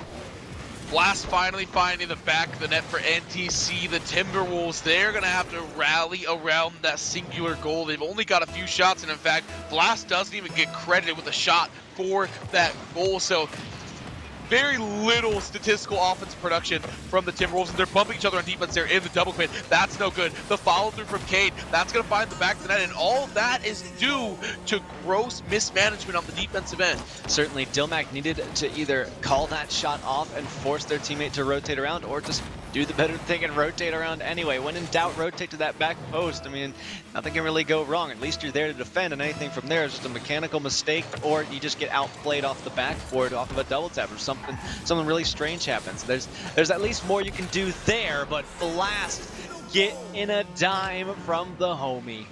Blast finally finding the back of the net for NTC. The Timberwolves, they're going to have to rally around that singular goal. They've only got a few shots, and in fact, Blast doesn't even get credited with a shot for that goal. So very little statistical offensive production from the Timberwolves, and they're bumping each other on defense there in the double commit. That's no good. The follow through from Cade, that's going to find the back of the net, and all that is due to gross mismanagement on the defensive end. Certainly, Dilmac needed to either call that shot off and force their teammate to rotate around, or just do the better thing and rotate around anyway. When in doubt, rotate to that back post. I mean, nothing can really go wrong. At least you're there to defend, and anything from there is just a mechanical mistake, or you just get outplayed off the backboard off of a double tap, or something really strange happens. There's at least more you can do there, but Blast get in a dime from the homie.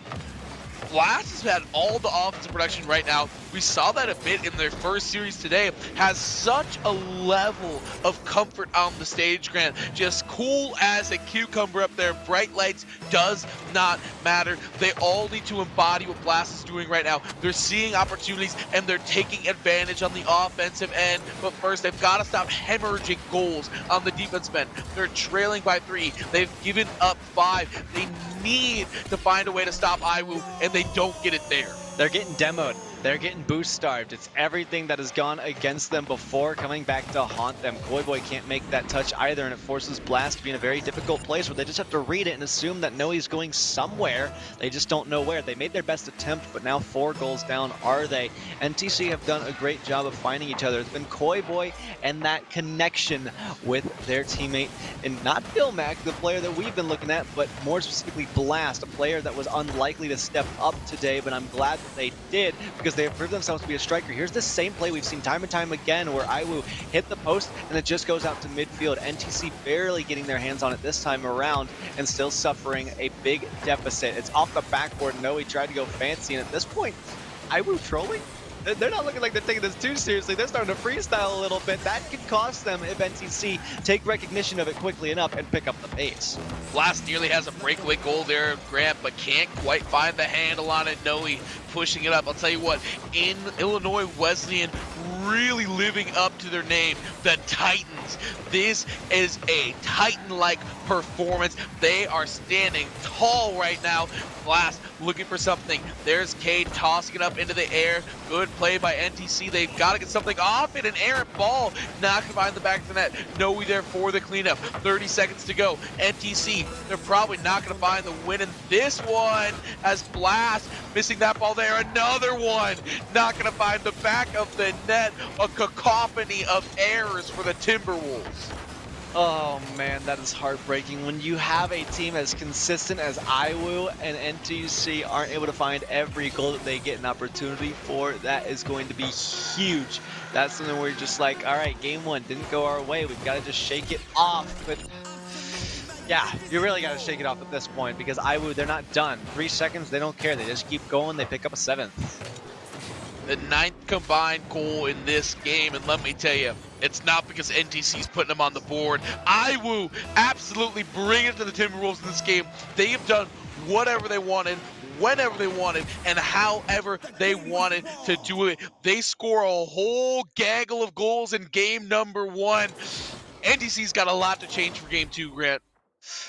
Blast has had all the offensive production right now. We saw that a bit in their first series today. Has such a level of comfort on the stage, Grant. Just cool as a cucumber up there. Bright lights does not matter. They all need to embody what Blast is doing right now. They're seeing opportunities and they're taking advantage on the offensive end. But first, they've got to stop hemorrhaging goals on the defensive end. They're trailing by 3. They've given up 5. They need to find a way to stop IWU, and they don't get it there. They're getting demoed. They're getting boost starved. It's everything that has gone against them before coming back to haunt them. Koiboy can't make that touch either, and it forces Blast to be in a very difficult place where they just have to read it and assume that Noe's going somewhere. They just don't know where. They made their best attempt, but now 4 goals down are they? NTC have done a great job of finding each other. It's been Koiboy and that connection with their teammate, and not Dilmac, the player that we've been looking at, but more specifically Blast, a player that was unlikely to step up today, but I'm glad that they did, because they have proved themselves to be a striker. Here's the same play we've seen time and time again where IWU hit the post and it just goes out to midfield. NTC barely getting their hands on it this time around and still suffering a big deficit. It's off the backboard. Noe tried to go fancy, and at this point, IWU trolling? They're not looking like they're taking this too seriously. They're starting to freestyle a little bit. That could cost them if NTC take recognition of it quickly enough and pick up the pace. Blast nearly has a breakaway goal there, Grant, but can't quite find the handle on it. Noe pushing it up. I'll tell you what, in Illinois Wesleyan, really living up to their name, the Titans. This is a Titan-like performance. They are standing tall right now. Blast looking for something. There's Cade tossing it up into the air. Good play by NTC. They've got to get something off it. An errant ball. Not going to find the back of the net. Noe there for the cleanup. 30 seconds to go. NTC, they're probably not going to find the win in this one, as Blast missing that ball there. Another one. Not going to find the back of the net. A cacophony of errors for the Timberwolves. Oh man, that is heartbreaking. When you have a team as consistent as IWU and NTC aren't able to find every goal that they get an opportunity for, that is going to be huge. That's something where you're just like, all right, game 1 didn't go our way. We've got to just shake it off. But yeah, you really got to shake it off at this point, because IWU, they're not done. 3 seconds, they don't care. They just keep going. They pick up a 7th. The 9th combined goal in this game, and let me tell you, it's not because NTC's putting them on the board. IWU absolutely bring it to the Timberwolves in this game. They have done whatever they wanted, whenever they wanted, and however they wanted to do it. They score a whole gaggle of goals in game number 1. NTC's got a lot to change for game 2, Grant.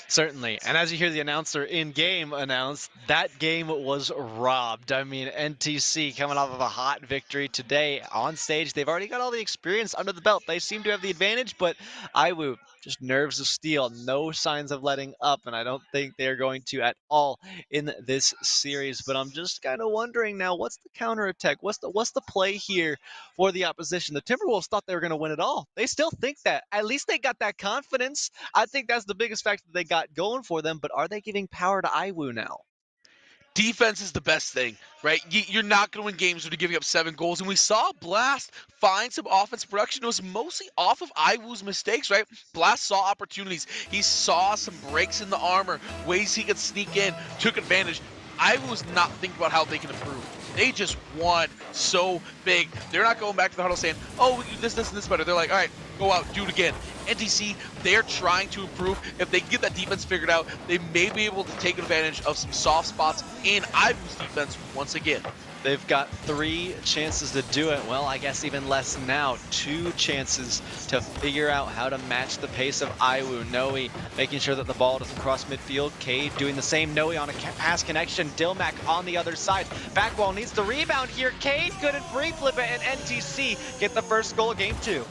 Certainly, and as you hear the announcer in-game announce, that game was robbed. I mean, NTC coming off of a hot victory today on stage. They've already got all the experience under the belt. They seem to have the advantage, but IWU, just nerves of steel, no signs of letting up, and I don't think they're going to at all in this series. But I'm just kind of wondering now, what's the counterattack? What's the play here for the opposition? The Timberwolves thought they were going to win it all. They still think that. At least they got that confidence. I think that's the biggest factor that they got going for them, but are they giving power to IWU now? Defense is the best thing, right? You're not going to win games when you're giving up 7 goals. And we saw Blast find some offensive production. It was mostly off of Iwu's mistakes, right? Blast saw opportunities. He saw some breaks in the armor, ways he could sneak in, took advantage. Iwu was not thinking about how they can improve. They just won so big. They're not going back to the huddle saying, oh, we can do this, this, and this better. They're like, all right, go out, do it again. NTC, they're trying to improve. If they can get that defense figured out, they may be able to take advantage of some soft spots in Ivu's defense once again. They've got 3 chances to do it. Well, I guess even less now. 2 chances to figure out how to match the pace of Iwu. Noe making sure that the ball doesn't cross midfield. Cade doing the same. Noe on a pass connection. Dilmac on the other side. Backwall needs the rebound here. Cade couldn't free flip it, and NTC get the first goal of game 2.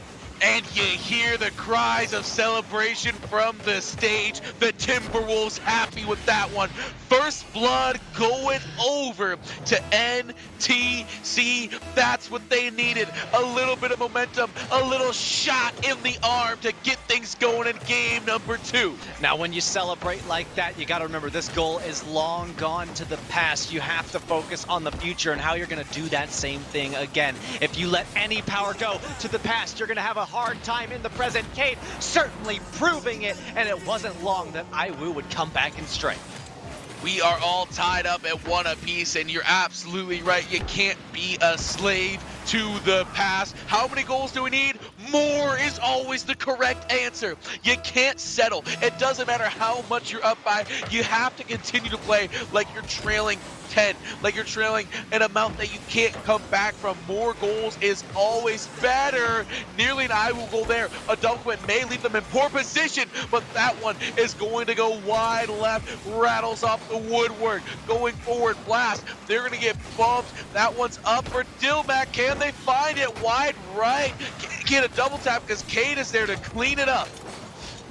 And you hear the cries of celebration from the stage. The Timberwolves happy with that one. First blood going over to NTC. That's what they needed. A little bit of momentum, a little shot in the arm to get things going in game number 2. Now, when you celebrate like that, you got to remember this goal is long gone to the past. You have to focus on the future and how you're going to do that same thing again. If you let any power go to the past, you're going to have a hard time in the present. Cade certainly proving it, and it wasn't long that Iwu would come back in strength. We are all tied up at 1 apiece, and you're absolutely right. You can't be a slave to the past. How many goals do we need? More is always the correct answer. You can't settle. It doesn't matter how much you're up by. You have to continue to play like you're trailing 10, like you're trailing an amount that you can't come back from. More goals is always better. Nearly an Iwu goal there. A double commit may leave them in poor position, but that one is going to go wide left, rattles off the woodwork. Going forward, Blast, they're going to get bumped. That one's up for Dilmac. Can they find it wide right? Get a double tap because Cade is there to clean it up.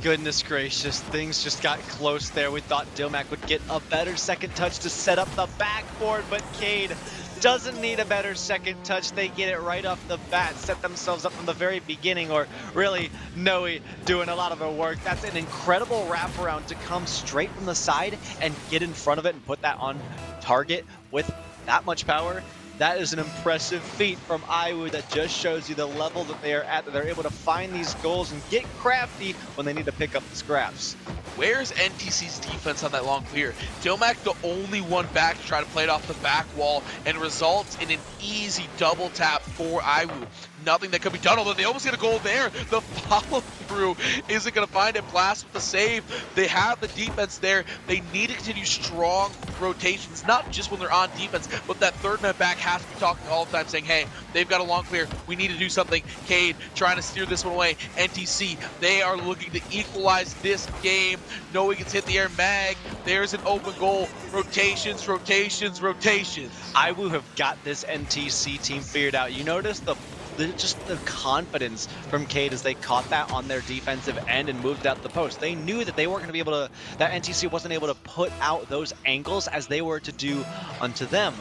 Goodness gracious, things just got close there. We thought Dilmac would get a better second touch to set up the backboard, but Cade doesn't need a better second touch. They get it right off the bat, set themselves up from the very beginning, or really Noe doing a lot of the work. That's an incredible wraparound to come straight from the side and get in front of it and put that on target with that much power. That is an impressive feat from Iwu that just shows you the level that they are at, that they're able to find these goals and get crafty when they need to pick up the scraps. Where's NTC's defense on that long clear? Dilmac the only one back to try to play it off the back wall, and results in an easy double tap for Iwu. Nothing that could be done, although they almost get a goal there. The follow-through isn't going to find it. Blast with the save. They have the defense there. They need to continue strong rotations, not just when they're on defense, but that third man back has to be talking all the time, saying, hey, they've got a long clear. We need to do something. Cade trying to steer this one away. NTC, they are looking to equalize this game. Noe gets hit the air. Mag, there's an open goal. Rotations, rotations, rotations. Iwu have got this NTC team figured out. You notice just the confidence from Cade as they caught that on their defensive end and moved out the post. They knew that they weren't going to be able to, that NTC wasn't able to put out those angles as they were to do unto them.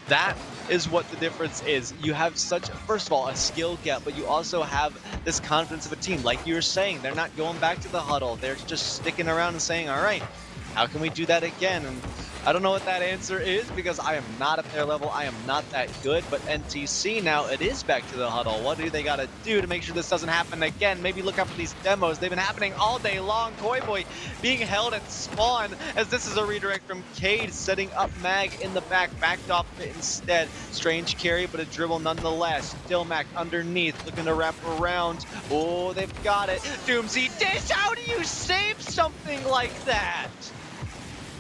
That is what the difference is. You have such, first of all, a skill gap, but you also have this confidence of a team. Like you were saying, they're not going back to the huddle. They're just sticking around and saying, all right, how can we do that again? And I don't know what that answer is because I am not at their level. I am not that good, but NTC now, it is back to the huddle. What do they got to do to make sure this doesn't happen again? Maybe look out for these demos. They've been happening all day long. Toy Boy being held at spawn as this is a redirect from Cade, setting up Mag in the back, backed off it instead. Strange carry, but a dribble nonetheless. Dilmac underneath, looking to wrap around. Oh, they've got it. Doomsy Dish, how do you save something like that?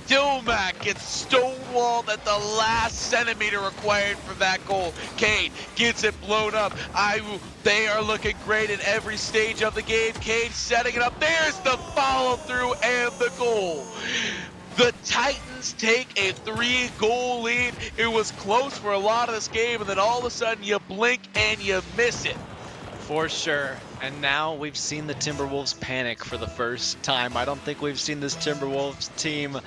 Dilmac gets stonewalled at the last centimeter required for that goal. Cade gets it blown up. Iwu, they are looking great at every stage of the game. Cade setting it up. There's the follow through and the goal. The Titans take a 3-goal lead. It was close for a lot of this game, and then all of a sudden you blink and you miss it. For sure. And now we've seen the Timberwolves panic for the first time. I don't think we've seen this Timberwolves team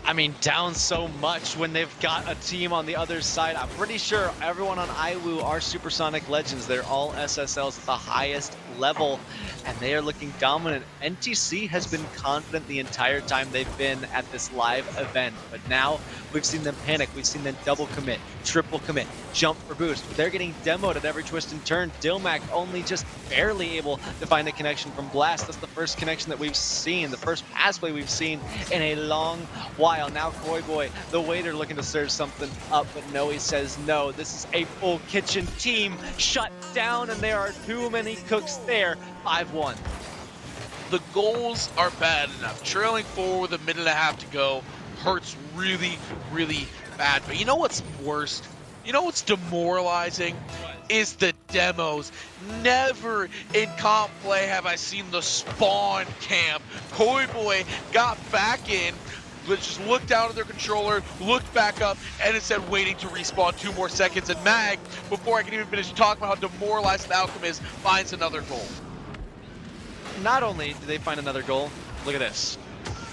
I mean, down so much when they've got a team on the other side. I'm pretty sure everyone on IWU are Supersonic Legends. They're all SSLs at the highest level, and they are looking dominant. NTC has been confident the entire time they've been at this live event, but now we've seen them panic. We've seen them double commit, triple commit, jump for boost. They're getting demoed at every twist and turn. Dilmac only just barely able to find a connection from Blast. That's the first connection that we've seen, the first pass play we've seen in a long while. Now Koi Boy, the waiter, looking to serve something up, but no, he says no. This is a full kitchen team shut down, and there are too many cooks there. 5-1. The goals are bad enough. Trailing 4 with a minute and a half to go hurts really, really bad. But you know what's worst? You know what's demoralizing? Is the demos. Never in comp play have I seen the spawn camp. Koi Boy got back in, but just looked down at their controller, looked back up, and it said waiting to respawn 2 more seconds. And Mag, before I can even finish talking about how demoralized the outcome is, finds another goal. Not only did they find another goal, look at this.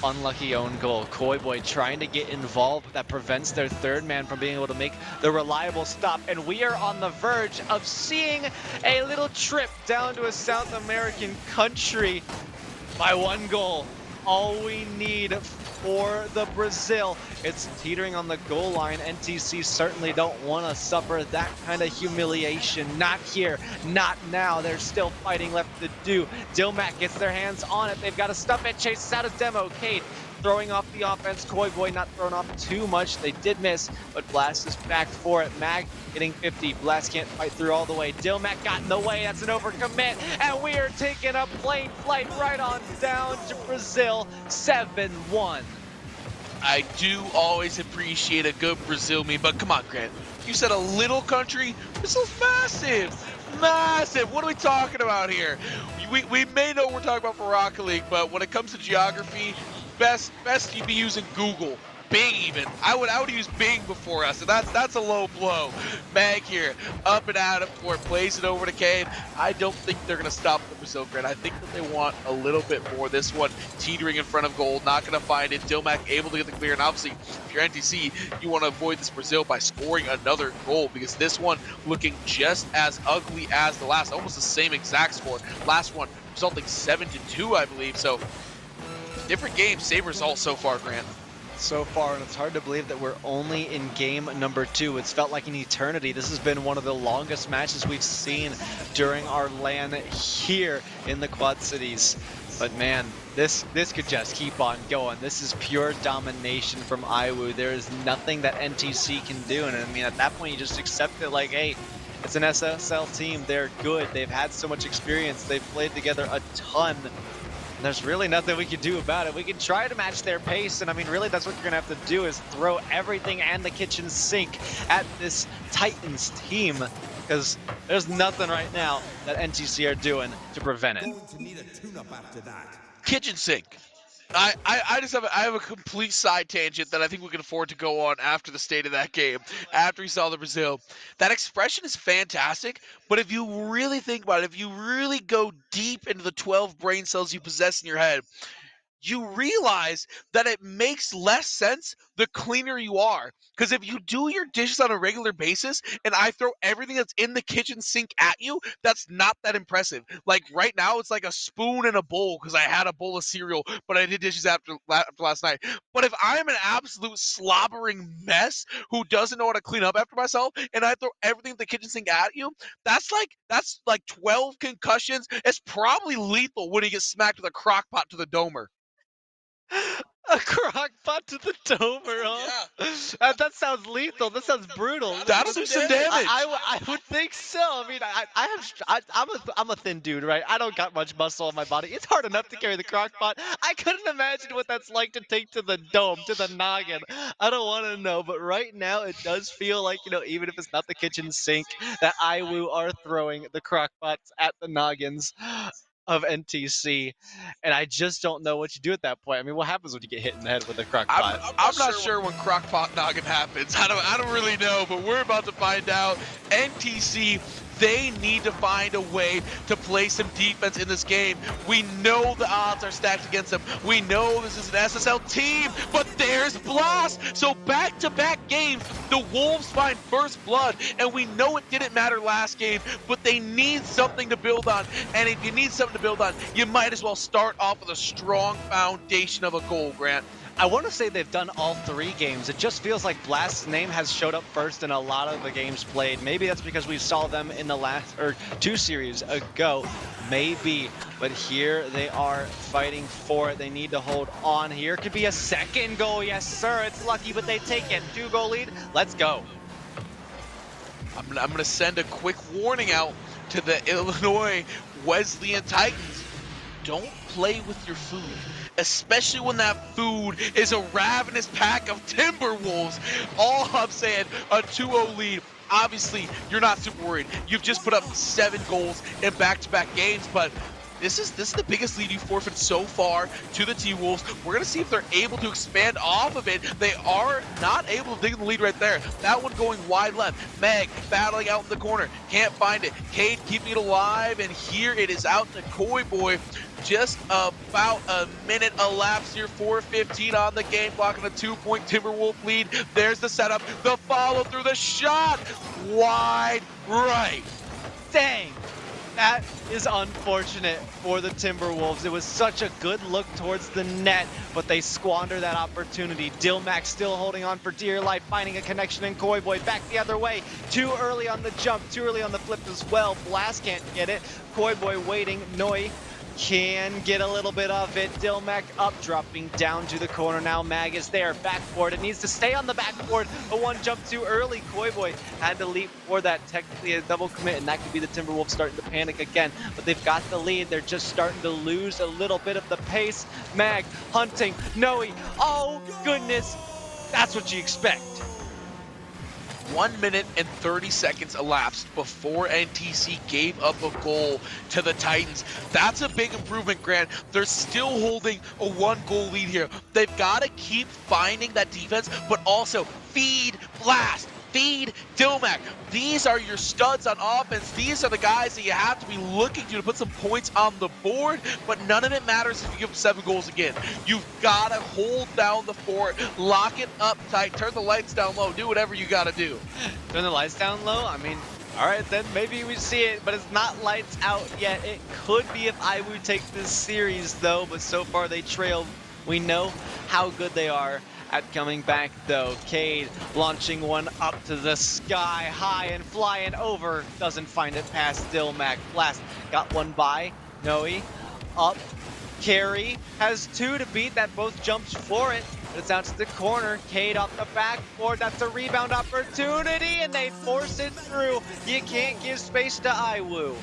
Unlucky own goal. Koi Boy trying to get involved. That prevents their third man from being able to make the reliable stop. And we are on the verge of seeing a little trip down to a South American country by 1 goal. All we need for the Brazil. It's teetering on the goal line. NTC certainly don't want to suffer that kind of humiliation. Not here, not now. There's still fighting left to do. Dilmac gets their hands on it. They've got to stuff it. Chases out his demo. Cade throwing off the offense. Koi Boy not throwing off too much. They did miss, but Blast is back for it. Mag getting 50. Blast can't fight through all the way. Dilmac got in the way. That's an overcommit, and we are taking a plane flight right on down to Brazil. 7-1. I do always appreciate a good Brazil meme, but come on, Grant. You said a little country? Brazil's massive. Massive. What are we talking about here? We may know what we're talking about for Rocket League, but when it comes to geography, best you be using Google. Bing even. I would use Bing before us, and that's a low blow. Mag here, up and out of for it, plays it over to Cade. I don't think they're gonna stop the Brazil Grant. I think that they want a little bit more. This one teetering in front of goal, not gonna find it. Dilmac able to get the clear, and obviously, if you're NTC, you want to avoid this Brazil by scoring another goal, because this one looking just as ugly as the last, almost the same exact score. Last one resulting 7-2, I believe. So different game, same result so far, Grant. So far, and it's hard to believe that we're only in game number 2. It's felt like an eternity. This has been one of the longest matches we've seen during our LAN here in the Quad Cities. But man, this could just keep on going. This is pure domination from IWU. There is nothing that NTC can do, and I mean, at that point, you just accept it like, hey, it's an SSL team. They're good. They've had so much experience. They've played together a ton. There's really nothing we can do about it. We can try to match their pace, and I mean, really, that's what you're gonna have to do, is throw everything and the kitchen sink at this Titans team, because there's nothing right now that NTC are doing to prevent it. Kitchen sink. I have a complete side tangent that I think we can afford to go on after the state of that game, after we saw the Brazil. That expression is fantastic, but if you really think about it, if you really go deep into the 12 brain cells you possess in your head, you realize that it makes less sense the cleaner you are. Because if you do your dishes on a regular basis and I throw everything that's in the kitchen sink at you, that's not that impressive. Like right now, it's like a spoon and a bowl because I had a bowl of cereal, but I did dishes after last night. But if I'm an absolute slobbering mess who doesn't know how to clean up after myself and I throw everything in the kitchen sink at you, that's like 12 concussions. It's probably lethal when you get smacked with a crock pot to the domer. A crock pot to the domer, huh? Yeah. That sounds lethal. That sounds brutal. That'll do some damage. I would think so. I mean, I'm a thin dude, right? I don't got much muscle on my body. It's hard enough to carry the crock pot. I couldn't imagine what that's like to take to the dome, to the noggin. I don't want to know, but right now it does feel like, you know, even if it's not the kitchen sink, that IWU are throwing the crock pots at the noggins of NTC, and I just don't know what you do at that point. I mean, what happens when you get hit in the head with a crock pot? I'm not sure when crockpot noggin happens. I don't really know, but we're about to find out. NTC, they need to find a way to play some defense in this game. We know the odds are stacked against them. We know this is an SSL team, but there's Blast. lost. So back-to-back games, the Wolves find first blood, and we know it didn't matter last game, but they need something to build on. And if you need something to build on, you might as well start off with a strong foundation of a goal, Grant. I want to say they've done all 3 games. It just feels like Blast's name has showed up first in a lot of the games played. Maybe that's because we saw them in the last, or 2 series ago. Maybe. But here they are fighting for it. They need to hold on here. Could be a second goal. Yes, sir. It's lucky, but they take it. 2-goal lead. Let's go. I'm going to send a quick warning out to the Illinois Wesleyan Titans. Don't play with your food, especially when that food is a ravenous pack of Timberwolves. All I'm saying, a 2-0 lead. Obviously, you're not super worried. You've just put up 7 goals in back-to-back games, but this is the biggest lead you forfeited so far to the T-Wolves. We're going to see if they're able to expand off of it. They are not able to dig in the lead right there. That one going wide left. Meg battling out in the corner. Can't find it. Cade keeping it alive, and here it is out to Koi Boy. Just about a minute elapsed here, 4:15 on the game clock, and a 2-point Timberwolf lead. There's the setup, the follow through, the shot, wide right. Dang. That is unfortunate for the Timberwolves. It was such a good look towards the net, but they squander that opportunity. Dilmac still holding on for dear life, finding a connection in Koi Boy. Back the other way. Too early on the jump, too early on the flip as well. Blast can't get it. Koi Boy waiting. Noi can get a little bit of it. Dilmac up, dropping down to the corner now. Mag is there, backboard. It needs to stay on the backboard, but one jump too early. Koi Boy had to leap for that, technically a double commit, and that could be the Timberwolves starting to panic again. But they've got the lead. They're just starting to lose a little bit of the pace. Mag hunting. Noe. Oh, goodness. That's what you expect. 1 minute and 30 seconds elapsed before NTC gave up a goal to the Titans. That's a big improvement, Grant. They're still holding a 1-goal lead here. They've got to keep finding that defense, but also feed Blast, feed Dilmac. These are your studs on offense. These are the guys that you have to be looking to put some points on the board, but none of it matters if you give them 7 goals again. You've got to hold down the fort, lock it up tight, turn the lights down low, do whatever you got to do. Turn the lights down low? I mean, all right, then maybe we see it, but it's not lights out yet. It could be if IWU take this series, though, but so far they trail. We know how good they are at coming back, though. Cade launching one up to the sky, high and flying over. Doesn't find it past Dilmac. Blast got one by. Noe up. Carry has 2 to beat. That both jumps for it. But it's out to the corner. Cade off the backboard. That's a rebound opportunity, and they force it through. You can't give space to IWU.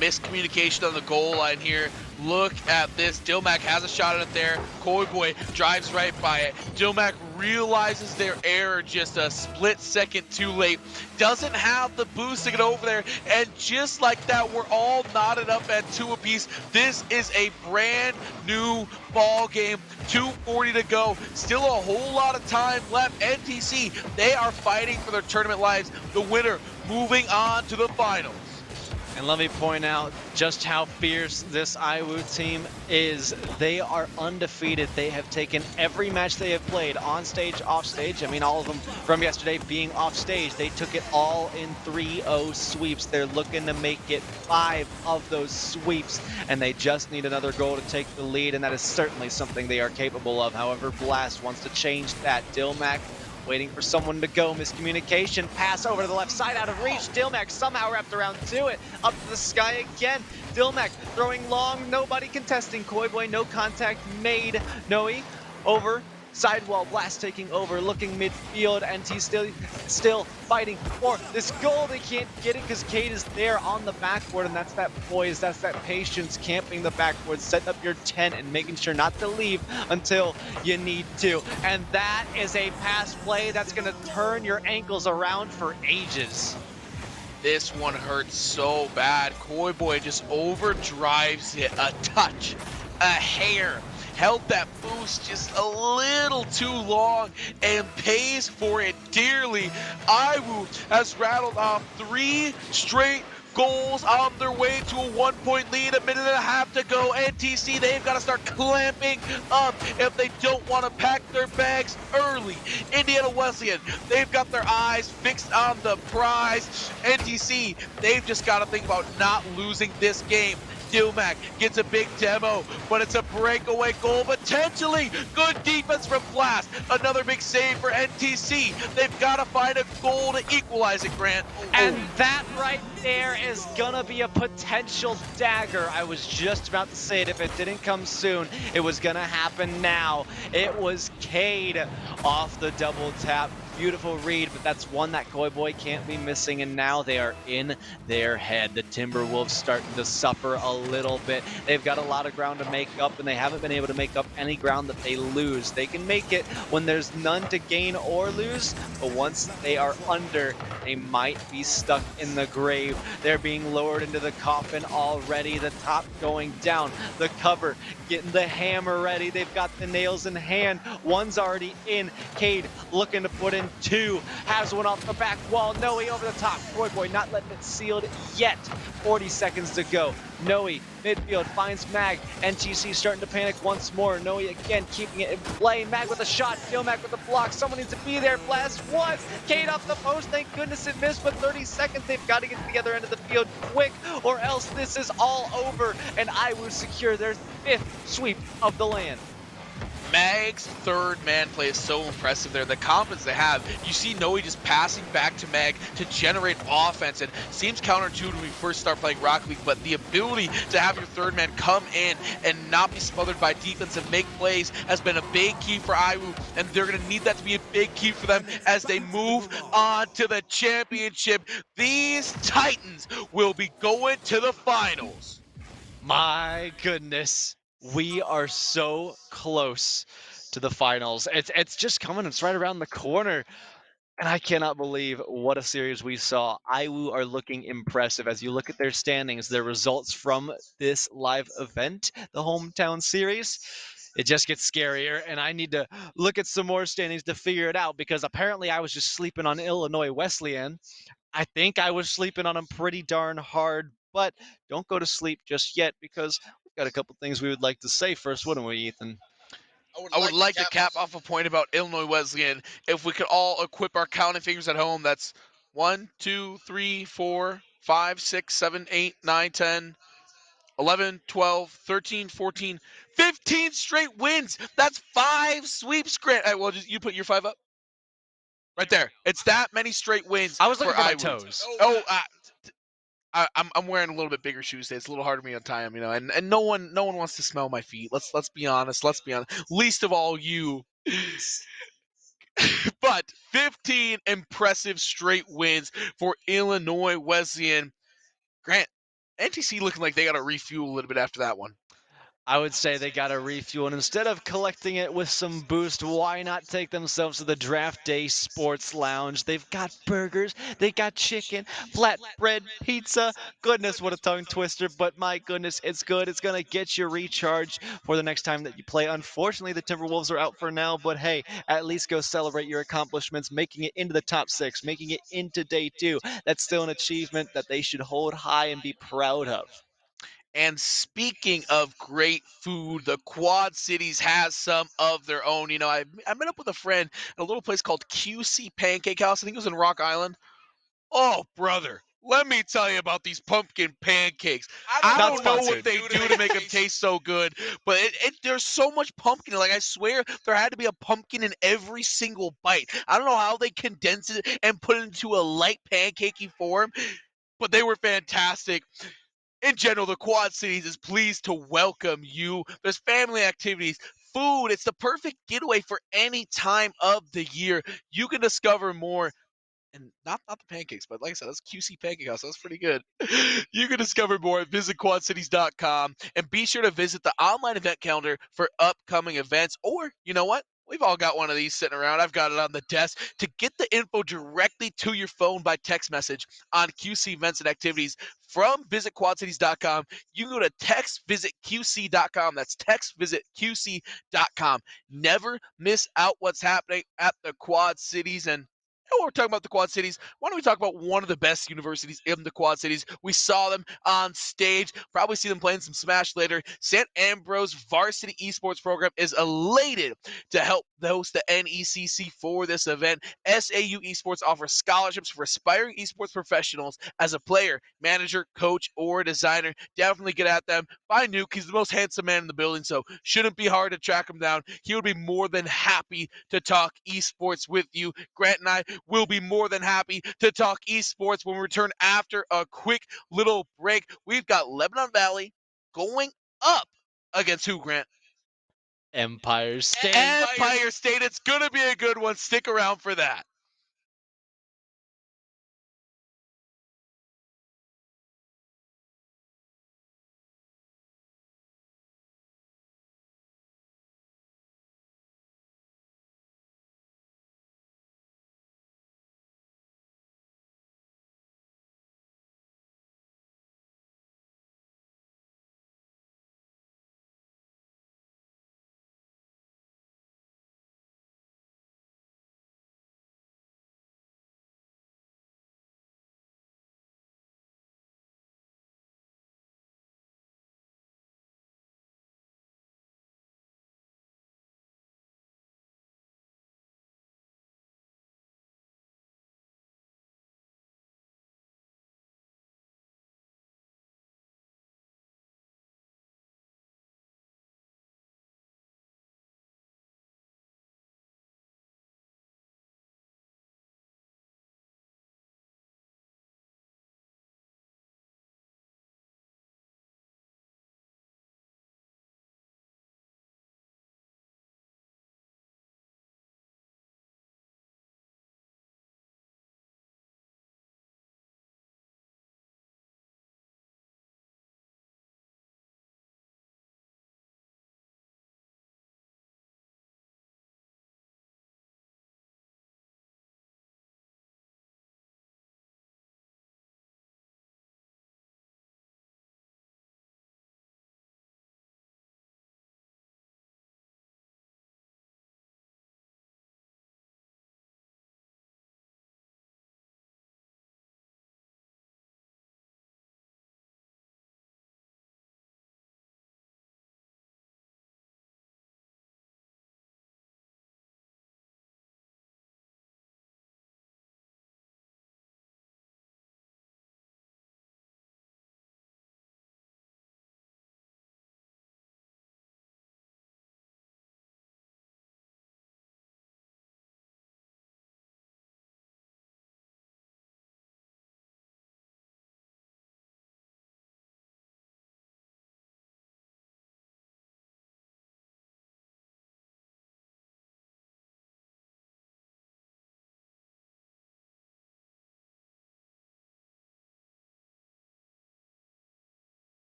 Miscommunication on the goal line here. Look at this. Dilmac has a shot at it there. Koi Boy drives right by it. Dilmac realizes their error just a split second too late. Doesn't have the boost to get over there. And just like that, we're all knotted up at 2 apiece. This is a brand new ball game. 2:40 to go. Still a whole lot of time left. NTC, they are fighting for their tournament lives. The winner moving on to the finals. And let me point out just how fierce this IWU team is. They are undefeated. They have taken every match they have played, on stage, off stage. I mean, all of them from yesterday being off stage. They took it all in 3-0 sweeps. They're looking to make it 5 of those sweeps, and they just need another goal to take the lead, and that is certainly something they are capable of. However, Blast wants to change that. Dilmac waiting for someone to go. Miscommunication. Pass over to the left side, out of reach. Dilmac somehow wrapped around to it. Up to the sky again. Dilmac throwing long. Nobody contesting. Koi Boy, no contact made. Noe over. Sidewall. Blast taking over. Looking midfield. And he's still fighting for this goal. They can't get it because Cade is there on the backboard. And that's that poise. That's that patience. Camping the backboard. Setting up your 10 and making sure not to leave until you need to. And that is a pass play that's going to turn your ankles around for ages. This one hurts so bad. Koi Boy just overdrives it a touch, a hair. Held that boost just a little too long and pays for it dearly. IWU has rattled off 3 straight goals on their way to a 1-point lead, a minute and a half to go. NTC, they've got to start clamping up if they don't want to pack their bags early. Indiana Wesleyan, they've got their eyes fixed on the prize. NTC, they've just got to think about not losing this game. Dilmac gets a big demo, but it's a breakaway goal, potentially. Good defense from Blast. Another big save for NTC. They've got to find a goal to equalize it, Grant. And that right there is gonna be a potential dagger. I was just about to say it. If it didn't come soon, it was gonna happen now. It was Cade off the double tap. Beautiful read, but that's one that Koi Boy can't be missing, and now they are in their head. The Timberwolves starting to suffer a little bit. They've got a lot of ground to make up, and they haven't been able to make up any ground that they lose. They can make it when there's none to gain or lose, but once they are under, they might be stuck in the grave. They're being lowered into the coffin already. The top going down, the cover getting the hammer ready. They've got the nails in hand. One's already in. Cade looking to put in two, has one off the back wall. Noe over the top. Koi Boy not letting it sealed yet. 40 seconds to go. Noe midfield finds Mag. NTC starting to panic once more. Noe again keeping it in play. Mag with a shot. Dilmac with a block. Someone needs to be there. Blast one. Cade off the post. Thank goodness it missed, but 30 seconds. They've got to get to the other end of the field quick, or else this is all over. And I will secure their 5th sweep of the land. Mag's third man play is so impressive there. The confidence they have. You see Noe just passing back to Mag to generate offense, and seems counterintuitive when we first start playing Rocket League, but the ability to have your third man come in and not be smothered by defense and make plays has been a big key for IWU, and they're going to need that to be a big key for them as they move on to the championship. These Titans will be going to the finals. My goodness. We are so close to the finals. It's just coming. It's right around the corner. And I cannot believe what a series we saw. IWU are looking impressive as you look at their standings, their results from this live event, the hometown series. It just gets scarier, and I need to look at some more standings to figure it out, because apparently I was just sleeping on Illinois Wesleyan. I think I was sleeping on them pretty darn hard, but don't go to sleep just yet, because we've got a couple things we would like to say first, wouldn't we, Ethan? I would like to cap off a point about Illinois Wesleyan. If we could all equip our counting fingers at home, that's 1, 2, 3, 4, 5, 6, 7, 8, 9, 10, 11, 12, 13, 14, 15 straight wins. That's 5 sweeps, Grant. Well, just you put your 5 up. Right there. It's that many straight wins. I was looking for my IWU. toes. I'm wearing a little bit bigger shoes today. It's a little hard for me to untie them, and no one wants to smell my feet. Let's be honest. Let's be honest. Least of all you. But 15 impressive straight wins for Illinois Wesleyan. Grant, NTC looking like they got to refuel a little bit after that one. I would say they got to refuel, and instead of collecting it with some boost, why not take themselves to the Draft Day Sports Lounge? They've got burgers, they got chicken, flatbread, pizza. Goodness, what a tongue twister, but my goodness, it's good. It's going to get you recharged for the next time that you play. Unfortunately, the Timberwolves are out for now, but hey, at least go celebrate your accomplishments, making it into the top 6, making it into day 2. That's still an achievement that they should hold high and be proud of. And speaking of great food, the Quad Cities has some of their own. I met up with a friend at a little place called QC Pancake House. I think it was in Rock Island. Oh, brother, let me tell you about these pumpkin pancakes. I Not don't know what sponsored. they do to make them taste so good, but there's so much pumpkin. Like, I swear there had to be a pumpkin in every single bite. I don't know how they condense it and put it into a light pancakey form, but they were fantastic. In general, the Quad Cities is pleased to welcome you. There's family activities, food. It's the perfect getaway for any time of the year. You can discover more. And not the pancakes, but like I said, that's QC Pancake House. That's pretty good. You can discover more at visitquadcities.com, and be sure to visit the online event calendar for upcoming events. Or, you know what? We've all got one of these sitting around. I've got it on the desk. To get the info directly to your phone by text message on QC events and activities from visitquadcities.com, you can go to textvisitqc.com. That's textvisitqc.com. Never miss out what's happening at the Quad Cities. And we're talking about the Quad Cities, why don't we talk about one of the best universities in the Quad Cities? We saw them on stage, probably see them playing some Smash later. St. Ambrose Varsity Esports Program is elated to help host the NECC for this event. SAU Esports offers scholarships for aspiring esports professionals as a player, manager, coach, or designer. Definitely get at them. Find Nuke. He's the most handsome man in the building, so shouldn't be hard to track him down. He would be more than happy to talk esports with you. Grant and I will be more than happy to talk esports when we return after a quick little break. We've got Lebanon Valley going up against who, Grant? Empire State. Empire State. It's going to be a good one. Stick around for that.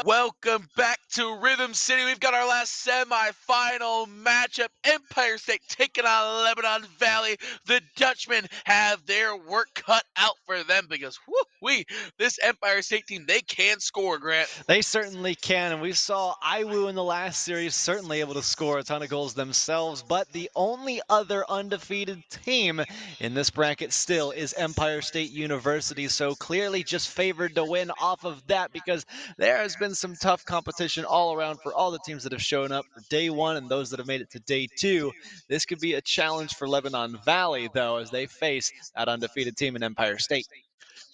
Welcome back to Rhythm City. We've got our last semi-final matchup. Empire State taking on Lebanon Valley. The Dutchmen have their work cut out for them because this Empire State team, they can score, Grant. They certainly can, and we saw IWU in the last series certainly able to score a ton of goals themselves, but the only other undefeated team in this bracket still is Empire State University, so clearly just favored to win off of that because there has been some tough competition all around for all the teams that have shown up for day one and those that have made it to day two. This could be a challenge for Lebanon Valley, though, as they face that undefeated team in Empire State.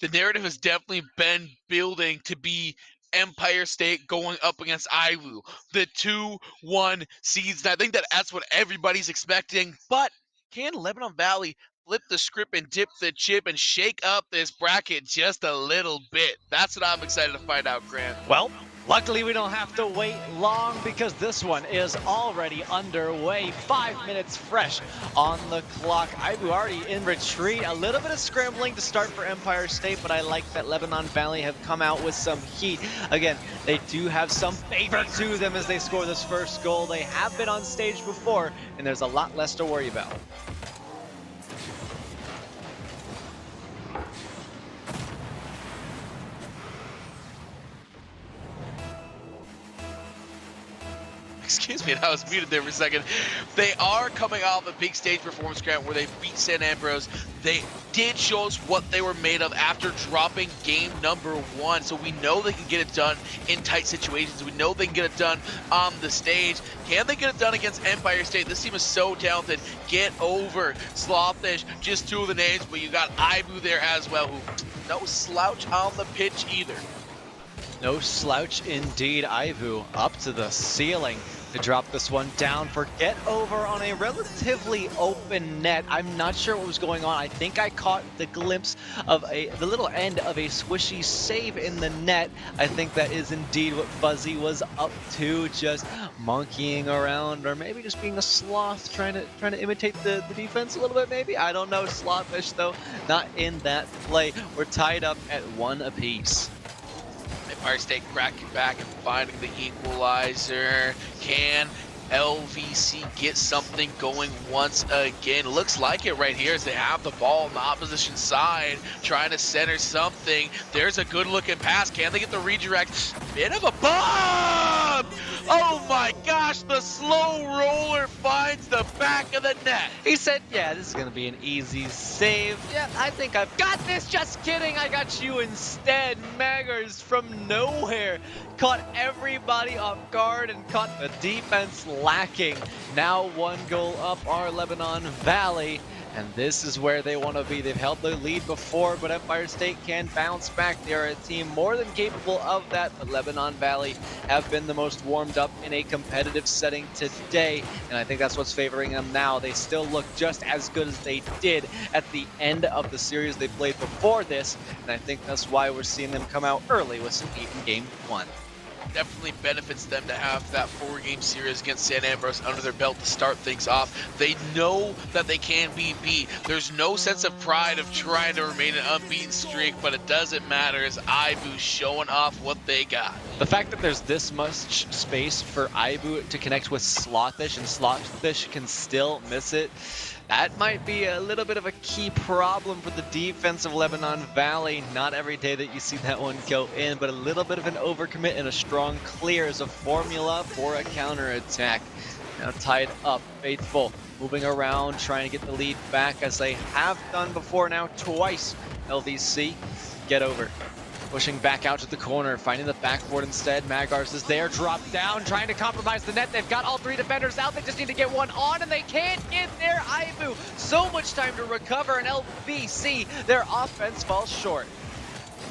The narrative has definitely been building to be Empire State going up against IWU, the 2-1 seeds. And I think that's what everybody's expecting. But can Lebanon Valley flip the script and dip the chip and shake up this bracket just a little bit? That's what I'm excited to find out, Grant. Well, luckily we don't have to wait long because this one is already underway. 5 minutes fresh on the clock. IWU already in retreat. A little bit of scrambling to start for Empire State, but I like that Lebanon Valley have come out with some heat. Again, they do have some favor to them as they score this first goal. They have been on stage before, and there's a lot less to worry about. Excuse me, I was muted there for a second. They are coming off a big stage performance, Grant, where they beat San Ambrose. They did show us what they were made of after dropping game number 1. So we know they can get it done in tight situations. We know they can get it done on the stage. Can they get it done against Empire State? This team is so talented. Get over Slawfish, just two of the names, but you got IWU there as well, who no slouch on the pitch either. No slouch indeed. IWU up to the ceiling to drop this one down for get over on a relatively open net. I'm not sure what was going on. I think I caught the glimpse of the little end of a swishy save in the net. I think that is indeed what Fuzzy was up to, just monkeying around, or maybe just being a sloth, trying to imitate the defense a little bit. Maybe, I don't know. Slawfish though, not in that play. We're tied up at 1 apiece. Empire State cracking back and finding the equalizer. Can LVC get something going once again? Looks like it right here as they have the ball on the opposition side, trying to center something. There's a good looking pass. Can they get the redirect? Bit of a bomb! Oh my gosh, the slow roller finds the back of the net. He said, yeah, this is going to be an easy save. Yeah, I think I've got this. Just kidding. I got you instead. Maggers from nowhere caught everybody off guard and caught the defense lacking. Now 1 goal up are Lebanon Valley, and this is where they want to be. They've held the lead before, but Empire State can bounce back. They are a team more than capable of that, but Lebanon Valley have been the most warmed up in a competitive setting today, and I think that's what's favoring them now. They still look just as good as they did at the end of the series they played before this, and I think that's why we're seeing them come out early with some heat in game 1. Definitely benefits them to have that 4-game series against San Ambrose under their belt to start things off. They know that they can be beat. There's no sense of pride of trying to remain an unbeaten streak, but it doesn't matter as IWU showing off what they got. The fact that there's this much space for IWU to connect with Slawfish and Slawfish can still miss it, that might be a little bit of a key problem for the defense of Lebanon Valley. Not every day that you see that one go in, but a little bit of an overcommit and a strong clear is a formula for a counterattack. Now tied up, Faithful moving around, trying to get the lead back as they have done before now twice. LVC, get over. Pushing back out to the corner, finding the backboard instead. Magars is there, dropped down, trying to compromise the net. They've got all 3 defenders out. They just need to get one on, and they can't get there. IWU, so much time to recover, and LVC, their offense falls short.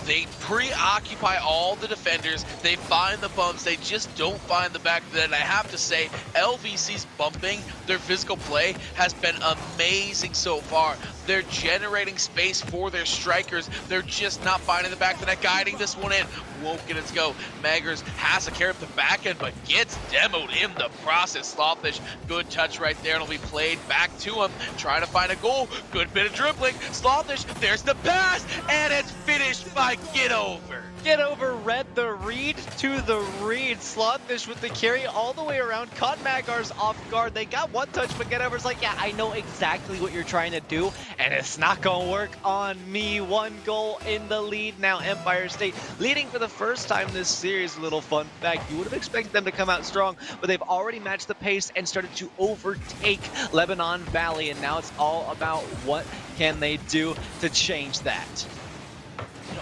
They preoccupy all the defenders. They find the bumps. They just don't find the back of the net. And I have to say, LVC's bumping, their physical play has been amazing so far. They're generating space for their strikers. They're just not finding the back of the net, guiding this one in. Won't get it to go. Maggers has to carry up the back end, but gets demoed in the process. Slawfish, good touch right there, and it'll be played back to him. Trying to find a goal. Good bit of dribbling. Slawfish, there's the pass, and it's finished by Get Over. Get over read the read to the read. Slotfish with the carry all the way around. Caught Magars off guard. They got one touch, but Get Over's like, yeah, I know exactly what you're trying to do, and it's not going to work on me. 1 goal in the lead now. Empire State leading for the first time this series. A little fun fact, you would have expected them to come out strong, but they've already matched the pace and started to overtake Lebanon Valley, and now it's all about what can they do to change that.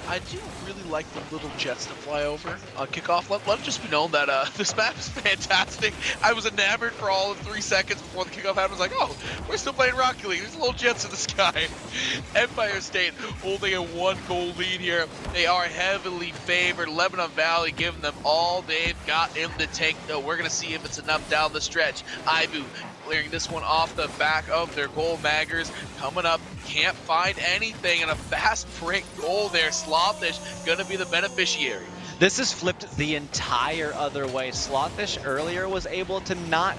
I do really like the little jets that fly over on kickoff. Let it just be known that this map is fantastic. I was enamored for all of 3 seconds before the kickoff happened. I was like, oh, we're still playing Rocket League. There's little jets in the sky. Empire State holding a 1-goal lead here. They are heavily favored. Lebanon Valley giving them all they've got in the tank, though. We're going to see if it's enough down the stretch. Ibu clearing this one off the back of their goal. Maggers coming up, can't find anything, and a fast break goal there. Slotfish gonna be the beneficiary. This has flipped the entire other way. Slotfish earlier was able to not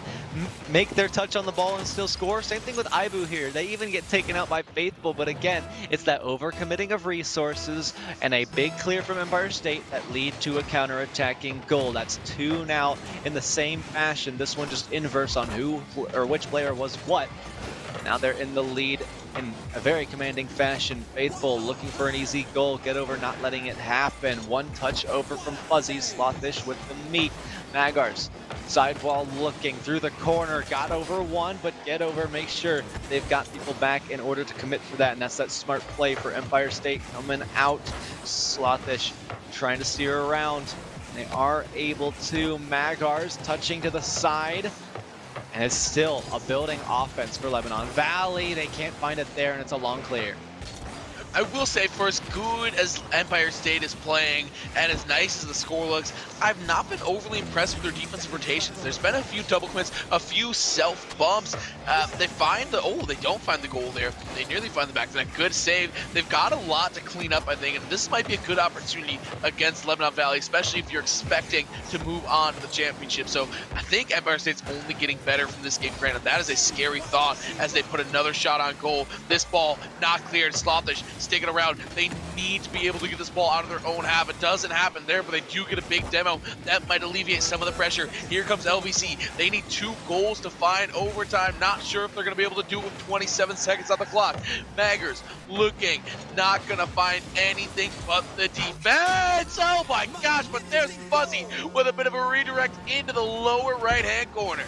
make their touch on the ball and still score. Same thing with Ibu here. They even get taken out by Faithful, but again, it's that overcommitting of resources and a big clear from Empire State that lead to a counter-attacking goal. That's 2 now in the same fashion. This one just inverse on who or which player was what. Now they're in the lead in a very commanding fashion. Faithful looking for an easy goal. Get Over not letting it happen. One touch over from Fuzzy. Slotfish with the meat. Magars sidewall looking through the corner. Got over one, but Get Over makes sure they've got people back in order to commit for that. And that's that smart play for Empire State coming out. Slotfish trying to steer around. They are able to. Magars touching to the side. And it's still a building offense for Lebanon Valley. They can't find it there, and it's a long clear. I will say, for as good as Empire State is playing and as nice as the score looks, I've not been overly impressed with their defensive rotations. There's been a few double commits, a few self-bumps. They don't find the goal there. They nearly find the back. Then a good save. They've got a lot to clean up, I think, and this might be a good opportunity against Lebanon Valley, especially if you're expecting to move on to the championship. So I think Empire State's only getting better from this game. Granted, that is a scary thought as they put another shot on goal. This ball not cleared. Slotfish sticking around. They need to be able to get this ball out of their own half. It doesn't happen there, but they do get a big demo. That might alleviate some of the pressure. Here comes LVC. They need 2 goals to find overtime. Not sure if they're going to be able to do it with 27 seconds on the clock. Maggers looking, not going to find anything but the defense. Oh my gosh, but there's Fuzzy with a bit of a redirect into the lower right-hand corner.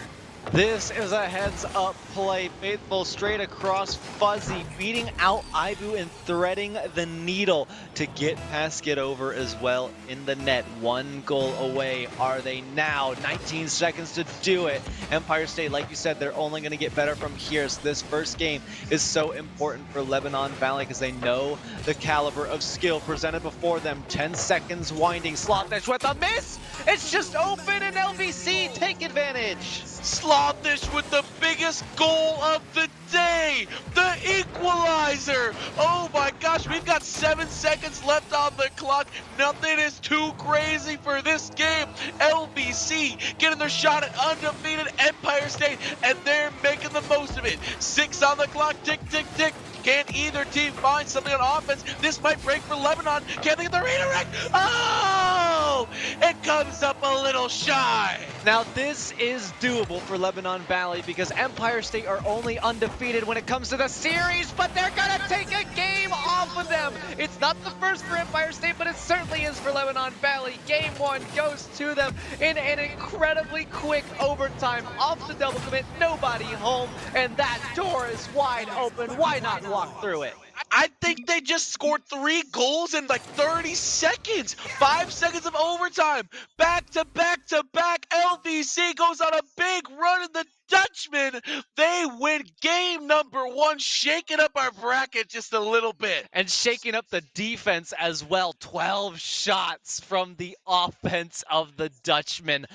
This is a heads-up play. Faithful straight across Fuzzy, beating out Ibu and threading the needle to get past Get Over as well in the net. 1 goal away are they now. 19 seconds to do it. Empire State, like you said, they're only going to get better from here. So this first game is so important for Lebanon Valley because they know the caliber of skill presented before them. 10 seconds winding. Slotfish with a miss. It's just open and LVC take advantage. Slotfish with the biggest goal of the day, the equalizer. Oh my gosh, we've got 7 seconds left on the clock. Nothing is too crazy for this game. LBC getting their shot at undefeated Empire State, and they're making the most of it. 6 on the clock, tick, tick, tick. Can either team find something on offense? This might break for Lebanon. Can they get the redirect? Oh! It comes up a little shy. Now this is doable for Lebanon Valley because Empire State are only undefeated when it comes to the series, but they're gonna take a game off of them. It's not the first for Empire State, but it certainly is for Lebanon Valley. Game 1 goes to them in an incredibly quick overtime. Off the double commit, nobody home, and that door is wide open. Why not walk through it? I think they just scored 3 goals in like 30 seconds. 5 seconds of overtime. Back to back to back. LVC goes on a big run in the Dutchman. They win game number 1, shaking up our bracket just a little bit. And shaking up the defense as well. 12 shots from the offense of the Dutchman.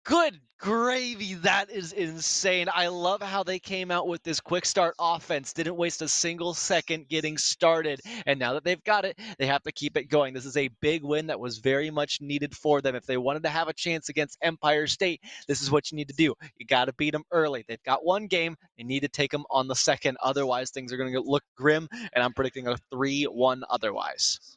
Good gravy, that is insane. I love how they came out with this quick start offense, didn't waste a single second getting started, and now that they've got it, they have to keep it going. This is a big win that was very much needed for them. If they wanted to have a chance against Empire State, this is what you need to do. You got to beat them early. They've got 1 game. They need to take them on the second. Otherwise, things are going to look grim, and I'm predicting a 3-1 otherwise.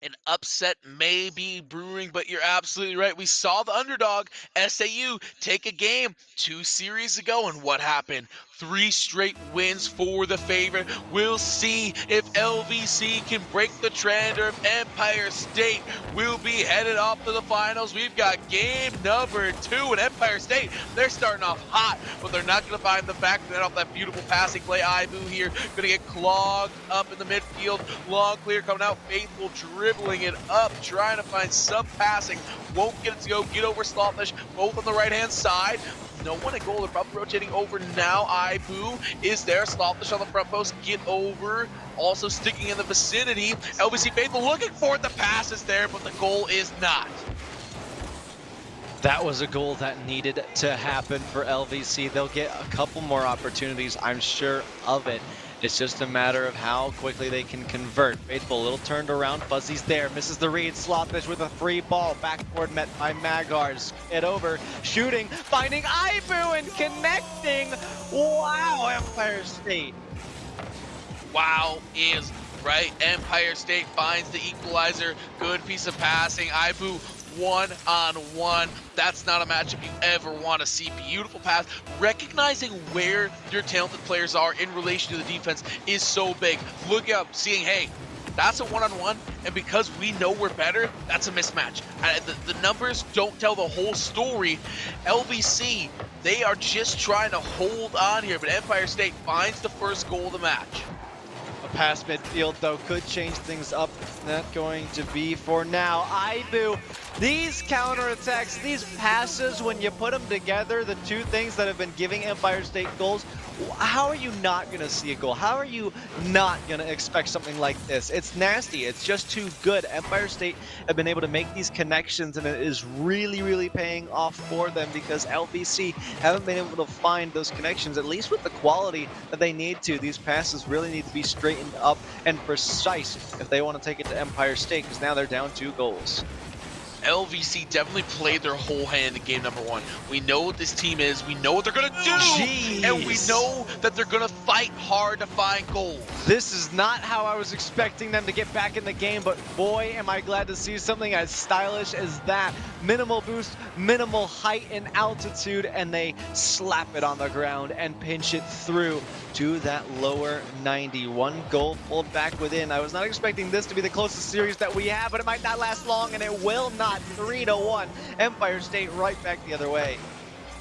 an upset may be brewing, but you're absolutely right. We saw the underdog, SAU, take a game 2 series ago, and what happened? 3 straight wins for the favorite. We'll see if LVC can break the trend or if Empire State will be headed off to the finals. We've got game number 2, and Empire State, they're starting off hot, but they're not going to find the back net off that beautiful passing play. Ibu here going to get clogged up in the midfield. Long clear coming out. Faithful dribbling it up, trying to find some passing. Won't get it to go. Get over Slothish, both on the right-hand side. No one at goal. They're probably rotating over now. Ibu is there. Slothish on the front post. Get over. Also sticking in the vicinity. LVC Faithful looking for it. The pass is there, but the goal is not. That was a goal that needed to happen for LVC. They'll get a couple more opportunities, I'm sure of it. It's just a matter of how quickly they can convert. Faithful, a little turned around. Fuzzy's there, misses the read. Slothish with a free ball. Backboard met by Magars. It over, shooting, finding Ibu and connecting. Wow, Empire State. Wow is right. Empire State finds the equalizer. Good piece of passing. Ibu 1-on-1. That's not a matchup you ever want to see. Beautiful pass. Recognizing where your talented players are in relation to the defense is so big. Look up, seeing, hey, that's a 1-on-1, and because we know we're better, that's a mismatch. The numbers don't tell the whole story. LVC, they are just trying to hold on here, but Empire State finds the first goal of the match. A pass midfield, though, could change things up. Not going to be for now. Ibu, these counterattacks, these passes, when you put them together, the two things that have been giving Empire State goals, how are you not going to see a goal? How are you not going to expect something like this? It's nasty. It's just too good. Empire State have been able to make these connections, and it is really, really paying off for them because LVC haven't been able to find those connections, at least with the quality that they need to. These passes really need to be straightened up and precise if they want to take it to Empire State, because now they're down 2 goals. LVC definitely played their whole hand in game number 1. We know what this team is. We know what they're going to do. Jeez. And we know that they're going to fight hard to find goals. This is not how I was expecting them to get back in the game, but boy, am I glad to see something as stylish as that. Minimal boost, minimal height and altitude, and they slap it on the ground and pinch it through to that lower 91 goal pulled back within. I was not expecting this to be the closest series that we have, but it might not last long, and it will not. 3-1. Empire State right back the other way.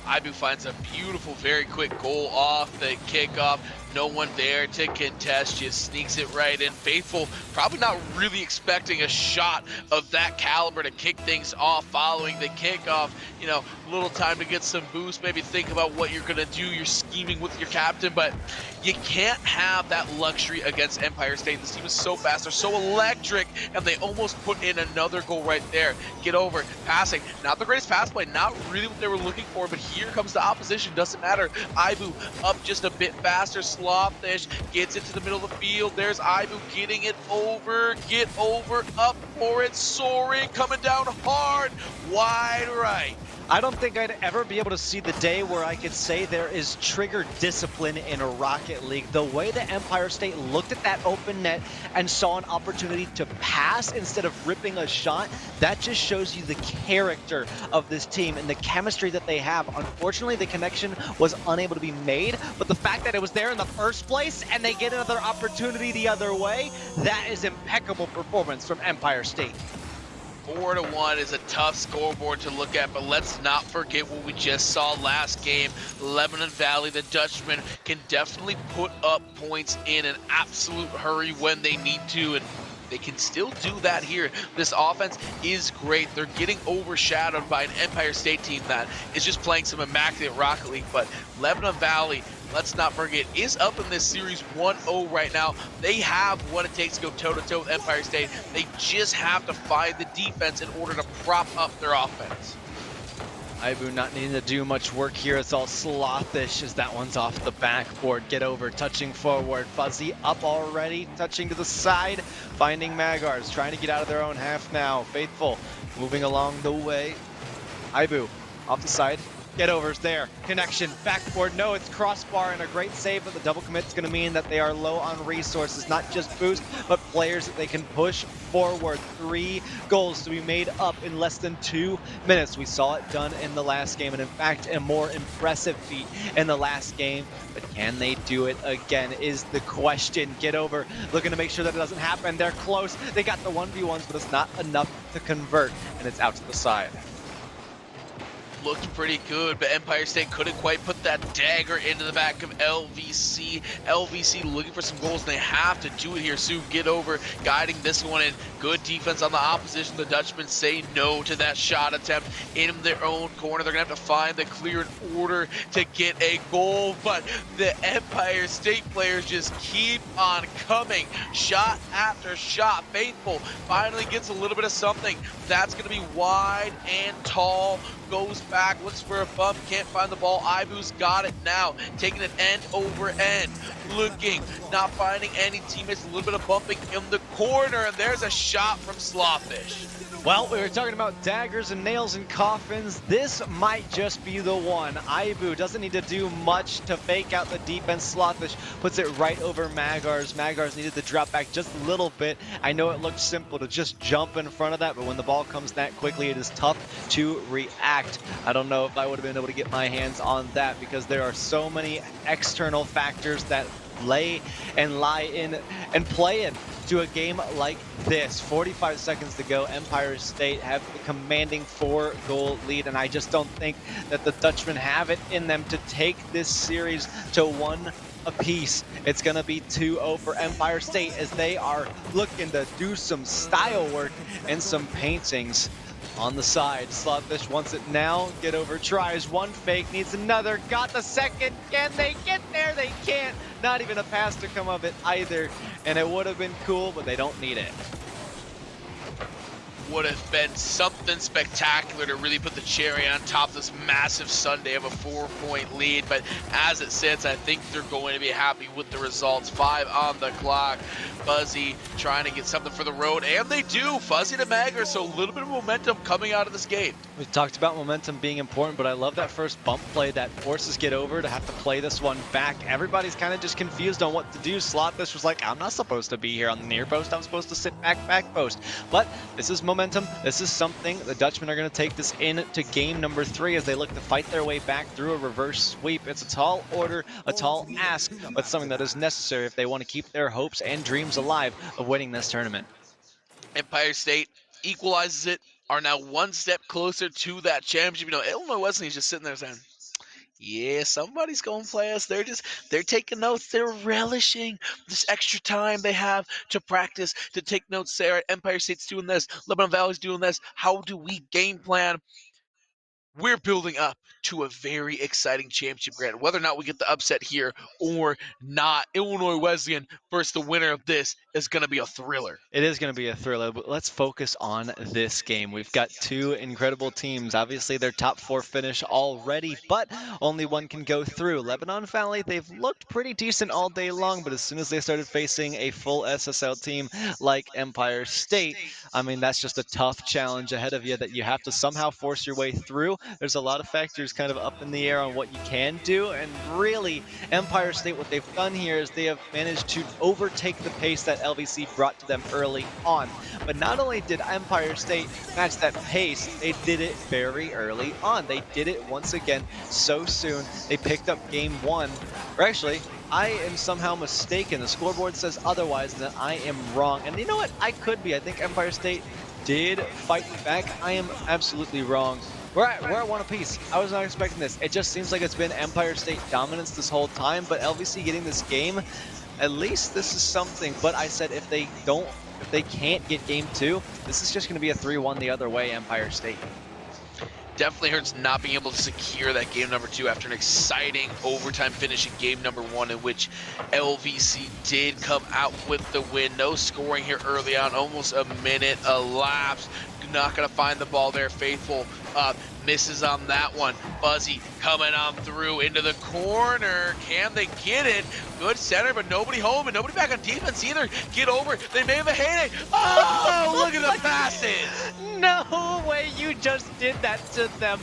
Ibu finds a beautiful, very quick goal off the kickoff. No one there to contest, just sneaks it right in. Faithful, probably not really expecting a shot of that caliber to kick things off following the kickoff. You know, a little time to get some boost, maybe think about what you're gonna do. You're scheming with your captain, but you can't have that luxury against Empire State. This team is so fast, they're so electric, and they almost put in another goal right there. Get over, passing, not the greatest pass play, not really what they were looking for, but here comes the opposition, doesn't matter. Ibu up just a bit faster, Slothish gets into the middle of the field. There's Ibu getting it over, get over, up for it, soaring, coming down hard, wide right. I don't think I'd ever be able to see the day where I could say there is trigger discipline in a Rocket League. The way that Empire State looked at that open net and saw an opportunity to pass instead of ripping a shot, that just shows you the character of this team and the chemistry that they have. Unfortunately, the connection was unable to be made, but the fact that it was there in the first place and they get another opportunity the other way, that is impeccable performance from Empire State. 4-1 is a tough scoreboard to look at, but let's not forget what we just saw last game. Lebanon Valley, the Dutchmen, can definitely put up points in an absolute hurry when they need to, and they can still do that here. This offense is great. They're getting overshadowed by an Empire State team that is just playing some immaculate Rocket League, but Lebanon Valley, let's not forget, is up in this series 1-0 right now. They have what it takes to go toe-to-toe with Empire State. They just have to find the defense in order to prop up their offense. Ibu not needing to do much work here. It's all Slothish as that one's off the backboard. Get over, touching forward. Fuzzy up already, touching to the side. Finding Magars, trying to get out of their own half now. Faithful moving along the way. Ibu off the side. Get overs there. Connection. Backboard. No, it's crossbar and a great save, but the double commit's going to mean that they are low on resources. Not just boost, but players that they can push forward. 3 goals to be made up in less than 2 minutes. We saw it done in the last game, and in fact, a more impressive feat in the last game. But can they do it again is the question. Get over. Looking to make sure that it doesn't happen. They're close. They got the 1v1s, but it's not enough to convert, and it's out to the side. Looked pretty good, but Empire State couldn't quite put that dagger into the back of LVC. LVC looking for some goals, and they have to do it here soon. Get over, guiding this one in. Good defense on the opposition. The Dutchmen say no to that shot attempt in their own corner. They're going to have to find the clear in order to get a goal, but the Empire State players just keep on coming. Shot after shot. Faithful finally gets a little bit of something. That's going to be wide and tall. Goes back, looks for a bump, can't find the ball. Ibu's got it now, taking it end over end, looking, not finding any teammates, a little bit of bumping in the corner, and there's a shot from Slawfish. Well, we were talking about daggers and nails and coffins. This might just be the one. Ibu doesn't need to do much to fake out the defense. Slawfish puts it right over Magars. Magars needed to drop back just a little bit. I know it looked simple to just jump in front of that, but when the ball comes that quickly, it is tough to react. I don't know if I would have been able to get my hands on that because there are so many external factors that lie in and play into a game like this. 45 seconds to go. Empire State have a commanding 4-goal lead, and I just don't think that the Dutchmen have it in them to take this series to 1 apiece. It's going to be 2-0 for Empire State as they are looking to do some style work and some paintings. On the side, Slawfish wants it now. Get over, tries one fake, needs another, got the second. Can they get there? They can't. Not even a pass to come of it either. And it would have been cool, but they don't need it. Would have been something spectacular to really put the cherry on top of this massive Sunday of a 4-point lead, but as it sits, I think they're going to be happy with the results. 5 on the clock. Fuzzy trying to get something for the road, and they do. Fuzzy to Magger, so a little bit of momentum coming out of this game. We talked about momentum being important, but I love that first bump play that forces Get Over to have to play this one back. Everybody's kind of just confused on what to do. Slawfish was like, I'm not supposed to be here on the near post. I'm supposed to sit back post. But this is momentum. This is something. The Dutchmen are going to take this into game number 3 as they look to fight their way back through a reverse sweep. It's a tall order, a tall ask, but something that is necessary if they want to keep their hopes and dreams alive of winning this tournament. Empire State equalizes it, are now 1 step closer to that championship. You know, Illinois Wesleyan's just sitting there saying, yeah, somebody's going to play us. They're taking notes. They're relishing this extra time they have to practice, to take notes. Say, Empire State's doing this. Lebanon Valley's doing this. How do we game plan? We're building up to a very exciting championship grand. Whether or not we get the upset here or not, Illinois Wesleyan versus the winner of this is going to be a thriller. It is going to be a thriller, but let's focus on this game. We've got 2 incredible teams. Obviously, their top 4 finish already, but only one can go through. Lebanon Valley, they've looked pretty decent all day long, but as soon as they started facing a full SSL team like Empire State, I mean, that's just a tough challenge ahead of you that you have to somehow force your way through. There's a lot of factors kind of up in the air on what you can do, and really, Empire State, what they've done here is they have managed to overtake the pace that LVC brought to them early on. But not only did Empire State match that pace, they did it very early on. They did it once again so soon. They picked up game 1. Or actually, I am somehow mistaken. The scoreboard says otherwise, and that I am wrong. And you know what? I could be. I think Empire State did fight back. I am absolutely wrong. We're at 1 apiece. I was not expecting this. It just seems like it's been Empire State dominance this whole time, but LVC getting this game, at least this is something. But I said if they can't get game 2, this is just going to be a 3-1 the other way, Empire State. Definitely hurts not being able to secure that game number 2 after an exciting overtime finish in game number 1, in which LVC did come out with the win. No scoring here early on, almost a minute elapsed. Not going to find the ball there. Faithful misses on that one. Fuzzy coming on through into the corner. Can they get it? Good center, but nobody home and nobody back on defense either. Get over. They may have a heyday. Oh, look at the passes. No way you just did that to them.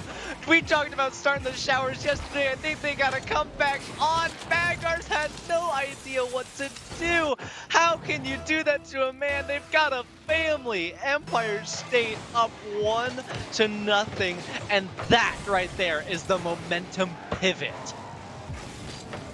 We talked about starting the showers yesterday. I think they got a comeback on. Magars had no idea what to do. How can you do that to a man? They've got a family. Empire State up 1-0. And that right there is the momentum pivot.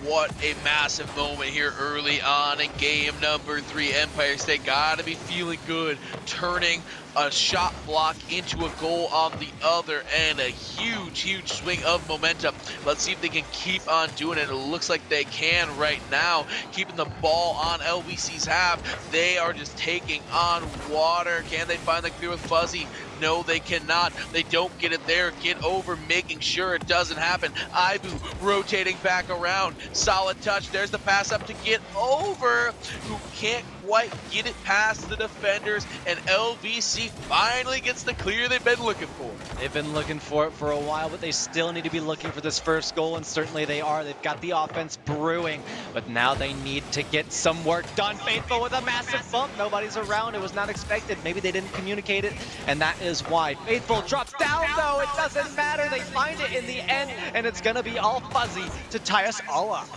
What a massive moment here early on in game number 3. Empire State gotta be feeling good, turning a shot block into a goal on the other end. A huge swing of momentum. Let's see if they can keep on doing it. It looks like they can right now, keeping the ball on LVC's half. They are just taking on water. Can they find the clear with Fuzzy? No, they cannot. They don't get it there. Get over, making sure it doesn't happen. Ibu rotating back around. Solid touch. There's the pass up to get over, who can't quite get it past the defenders, and LVC finally gets the clear they've been looking for. They've been looking for it for a while, but they still need to be looking for this first goal, and certainly they are. They've got the offense brewing, but now they need to get some work done. Faithful with a massive bump. Nobody's around. It was not expected. Maybe they didn't communicate it, and that is why. Faithful drops down, though. It doesn't matter. They find it in the end, and it's going to be all Fuzzy to tie us all up.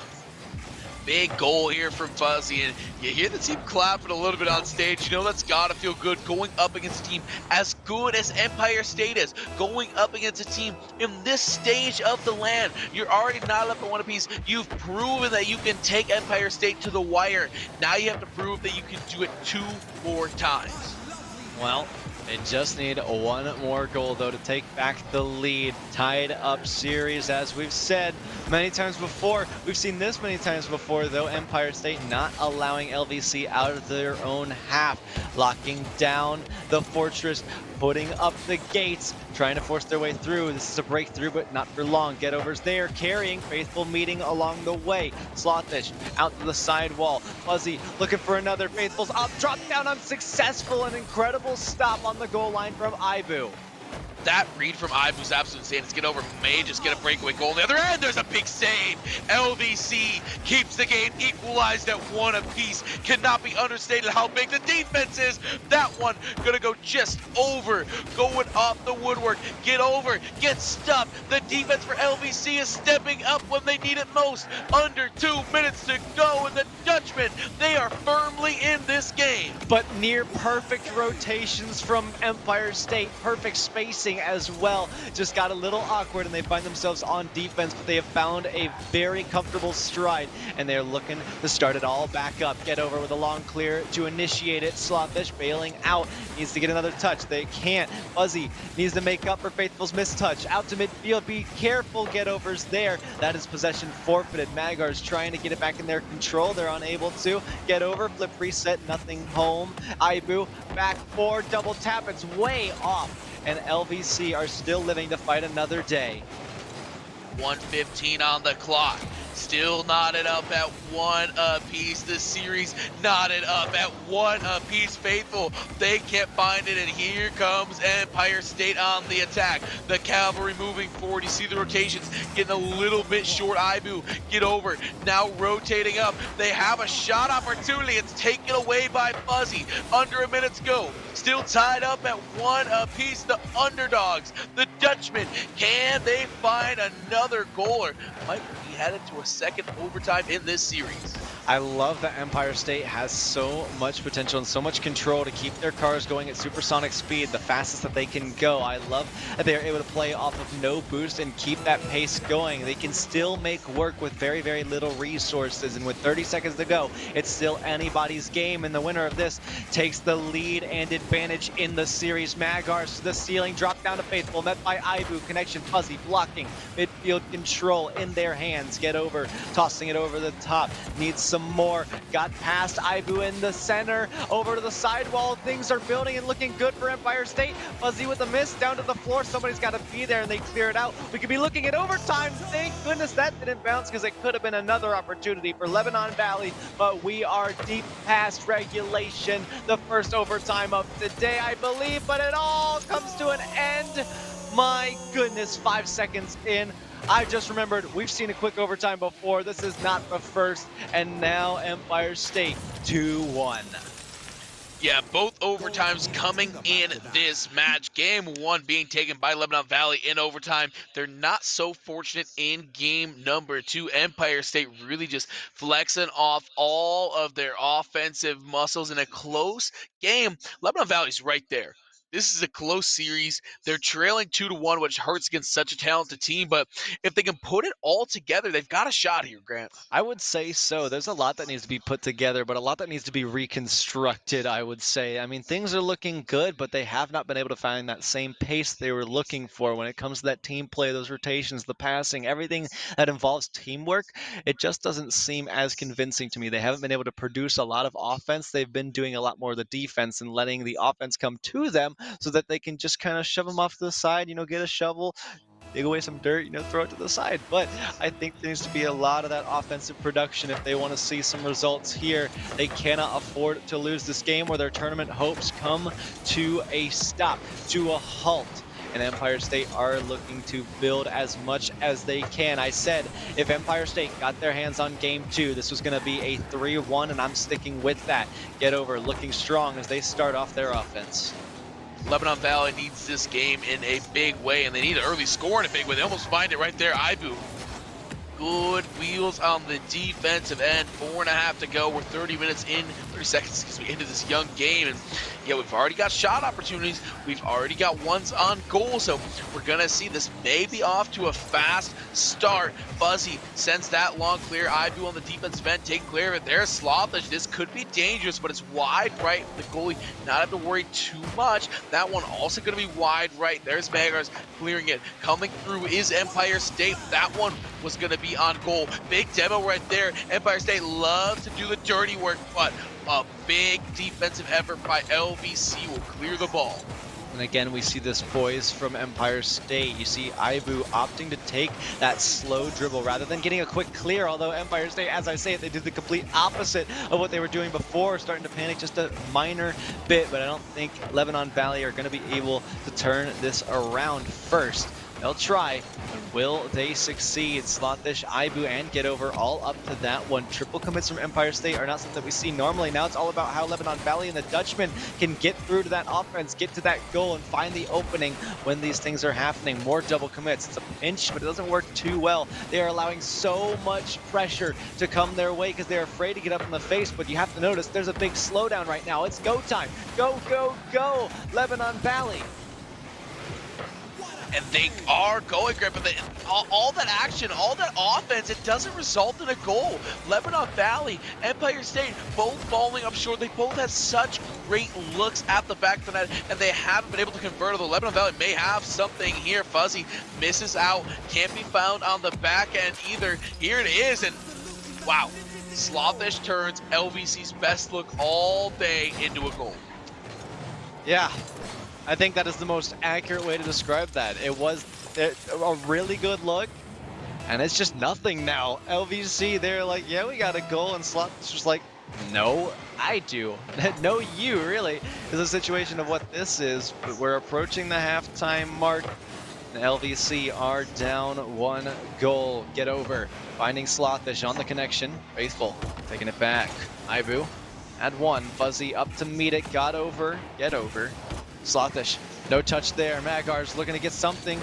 Big goal here from Fuzzy, and you hear the team clapping a little bit on stage. You know that's gotta feel good, going up against a team as good as Empire State is, going up against a team in this stage of the LAN. You're already not up at 1 apiece. You've proven that you can take Empire State to the wire. Now you have to prove that you can do it 2 more times. Well, they just need one more goal, though, to take back the lead. Tied up series, as we've said many times before. We've seen this many times before, though. Empire State not allowing LVC out of their own half. Locking down the fortress, putting up the gates, trying to force their way through. This is a breakthrough, but not for long. Getovers there, carrying. Faithful meeting along the way. Slothish out to the side wall. Fuzzy looking for another. Faithful's up, drop down, unsuccessful. An incredible stop on the goal line from Ibu. That read from Ibu is absolutely insane. Let's get over. May just get a breakaway goal. On the other end, there's a big save. LVC keeps the game equalized at 1 apiece. Cannot be understated how big the defense is. That one gonna go just over, going off the woodwork. Get over, get stuffed. The defense for LVC is stepping up when they need it most. Under 2 minutes to go, and the Dutchmen, they are firmly in this game. But near perfect rotations from Empire State. Perfect spacing as well. Just got a little awkward, and they find themselves on defense, but they have found a very comfortable stride, and they're looking to start it all back up. Get over with a long clear to initiate it. Slotfish bailing out. Needs to get another touch. They can't. Fuzzy needs to make up for Faithful's mistouch. Out to midfield. Be careful, Get Overs there. That is possession forfeited. Magar's trying to get it back in their control. They're unable to. Get over. Flip reset. Nothing home. Ibu back for double tap. It's way off, and LVC are still living to fight another day. 1:15 on the clock. Still knotted up at 1 apiece. The series knotted up at 1 apiece. Faithful, they can't find it, and here comes Empire State on the attack. The cavalry moving forward. You see the rotations getting a little bit short. Ibu, get over. Now rotating up. They have a shot opportunity. It's taken away by Fuzzy. Under a minute to go. Still tied up at 1 apiece. The underdogs, the Dutchmen, can they find another goal, or might be headed to a second overtime in this series? I love that Empire State has so much potential and so much control to keep their cars going at supersonic speed, the fastest that they can go. I love that they're able to play off of no boost and keep that pace going. They can still make work with very, very little resources, and with 30 seconds to go, it's still anybody's game, and the winner of this takes the lead and advantage in the series. Magars to the ceiling, drop down to Faithful, met by Ibu. Connection Fuzzy blocking, midfield control in their hands. Get over, tossing it over the top, needs some more. Got past Ibu in the center, over to the sidewall. Things are building and looking good for Empire State. Fuzzy with a miss, down to the floor. Somebody's got to be there, and they clear it out. We could be looking at overtime. Thank goodness that didn't bounce, because it could have been another opportunity for Lebanon Valley, but we are deep past regulation. The first overtime of the day, I believe, but it all comes to an end. My goodness, 5 seconds in. I just remembered we've seen a quick overtime before. This is not the first, and now Empire State 2-1. Yeah, both overtimes coming in this match. Game one being taken by Lebanon Valley in overtime. They're not so fortunate in game number two. Empire State really just flexing off all of their offensive muscles in a close game. Lebanon Valley's right there. This is a close series. They're trailing 2-1, which hurts against such a talented team. But if they can put it all together, they've got a shot here, Grant. I would say so. There's a lot that needs to be put together, but a lot that needs to be reconstructed, I would say. I mean, things are looking good, but they have not been able to find that same pace they were looking for when it comes to that team play, those rotations, the passing, everything that involves teamwork. It just doesn't seem as convincing to me. They haven't been able to produce a lot of offense. They've been doing a lot more of the defense and letting the offense come to them so that they can just kind of shove them off to the side, get a shovel, dig away some dirt, throw it to the side. But I think there needs to be a lot of that offensive production if they want to see some results here. They cannot afford to lose this game where their tournament hopes come to a stop, to a halt. And Empire State are looking to build as much as they can. I said if Empire State got their hands on game two, this was going to be a 3-1, and I'm sticking with that. Get over looking strong as they start off their offense. Lebanon Valley needs this game in a big way, and they need an early score in a big way. They almost find it right there. Ibu, good wheels on the defensive end. 4.5 to go. We're 30 seconds into this young game, and yeah, we've already got shot opportunities. We've already got ones on goal, so we're gonna see this may be off to a fast start. Fuzzy sends that long clear. Ibu on the defensive end, taking clear of it. There's Slothish. This could be dangerous, but it's wide right. The goalie not have to worry too much. That one also gonna be wide right. There's Magars clearing it. Coming through is Empire State. That one was gonna be on goal. Big demo right there. Empire State loves to do the dirty work, but a big defensive effort by LVC will clear the ball. And again, we see this poise from Empire State. You see Ibu opting to take that slow dribble rather than getting a quick clear, although Empire State, as I say it, they did the complete opposite of what they were doing before, starting to panic just a minor bit, but I don't think Lebanon Valley are going to be able to turn this around first. They'll try, but will they succeed? Slothish, Ibu, and Get Over all up to that one. Triple commits from Empire State are not something that we see normally. Now it's all about how Lebanon Valley and the Dutchman can get through to that offense, get to that goal, and find the opening when these things are happening. More double commits. It's a pinch, but it doesn't work too well. They are allowing so much pressure to come their way because they're afraid to get up in the face, but you have to notice there's a big slowdown right now. It's go time. Go, go, go, Lebanon Valley. And they are going great, but all that action, all that offense, it doesn't result in a goal. Lebanon Valley, Empire State, both falling up short. They both had such great looks at the back of the net, and they haven't been able to convert. Although Lebanon Valley may have something here. Fuzzy misses out, can't be found on the back end either. Here it is, and wow, Slothish turns LVC's best look all day into a goal. Yeah. I think that is the most accurate way to describe that. It was a really good look, and it's just nothing now. LVC, they're like, yeah, we got a goal, and Slot's just like, no, I do. No, you, really, is a situation of what this is. But we're approaching the halftime mark. The LVC are down 1 goal. Get Over, finding Slothish on the connection. Faithful, taking it back. Ibu, at 1. Fuzzy up to meet it. Got Over, Get Over. Slothish, no touch there. Magars looking to get something.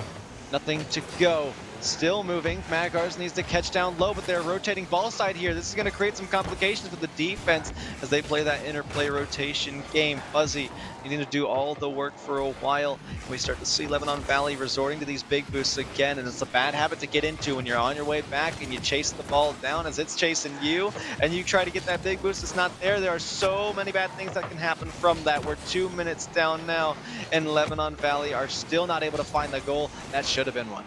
Nothing to go. Still moving. Magars needs to catch down low, but they're rotating ball side here. This is going to create some complications for the defense as they play that interplay rotation game. Fuzzy needing to do all the work for a while. We start to see Lebanon Valley resorting to these big boosts again, and it's a bad habit to get into when you're on your way back and you chase the ball down as it's chasing you, and you try to get that big boost. It's not there. There are so many bad things that can happen from that. We're 2 minutes down now, and Lebanon Valley are still not able to find the goal. That should have been one.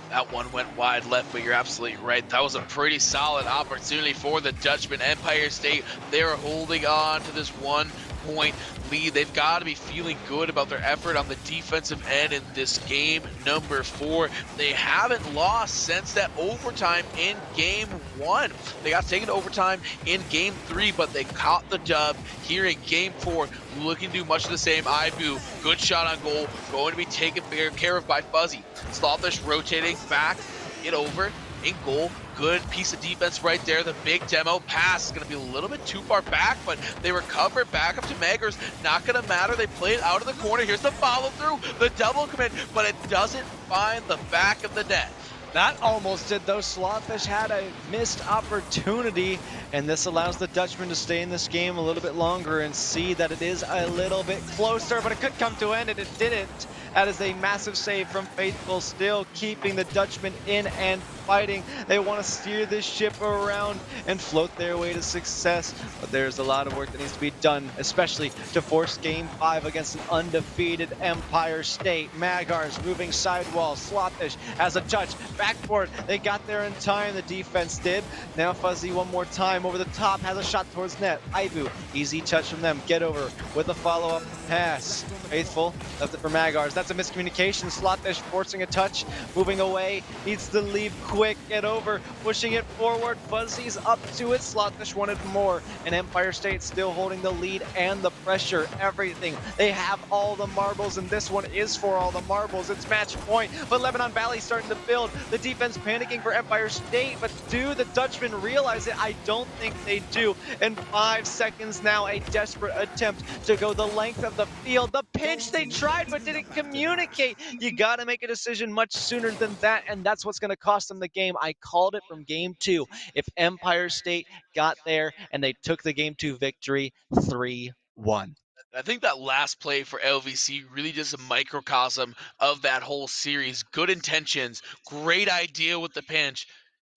That one went wide left, but you're absolutely right. That was a pretty solid opportunity for the Dutchman. Empire State, they're holding on to this 1-point lead. They've got to be feeling good about their effort on the defensive end in this game number 4. They haven't lost since that overtime in game 1. They got taken to overtime in game 3, but they caught the dub here in game 4. Looking to do much of the same. Ibu, good shot on goal, going to be taken care of by Fuzzy. Slothish rotating back, Get Over, in goal. Good piece of defense right there. The big demo pass is going to be a little bit too far back, but they recover it back up to Meggers. Not going to matter. They play it out of the corner. Here's the follow through, the double commit, but it doesn't find the back of the net. That almost did, though. Slotfish had a missed opportunity, and this allows the Dutchman to stay in this game a little bit longer and see that it is a little bit closer, but it could come to an end, and it didn't. That is a massive save from Faithful, still keeping the Dutchman in and fighting. They want to steer this ship around and float their way to success, but there's a lot of work that needs to be done, especially to force Game 5 against an undefeated Empire State. Magars moving sidewall. Slotfish has a touch. Backboard. They got there in time. The defense did. Now Fuzzy one more time over the top. Has a shot towards net. Ibu. Easy touch from them. Get over with a follow-up pass. Faithful left it for Magars. That's a miscommunication. Slotfish forcing a touch. Moving away. Needs to leave quick. Get over. Pushing it forward. Fuzzy's up to it. Slotfish wanted more. And Empire State still holding the lead and the pressure. Everything. They have all the marbles, and this one is for all the marbles. It's match point. But Lebanon Valley starting to build. The defense panicking for Empire State, but do the Dutchmen realize it? I don't think they do. In 5 seconds now, a desperate attempt to go the length of the field. The pinch they tried, but didn't communicate. You got to make a decision much sooner than that, and that's what's going to cost them the game. I called it from game 2. If Empire State got there and they took the game 2 victory, 3-1. I think that last play for LVC really just a microcosm of that whole series. Good intentions, great idea with the pinch,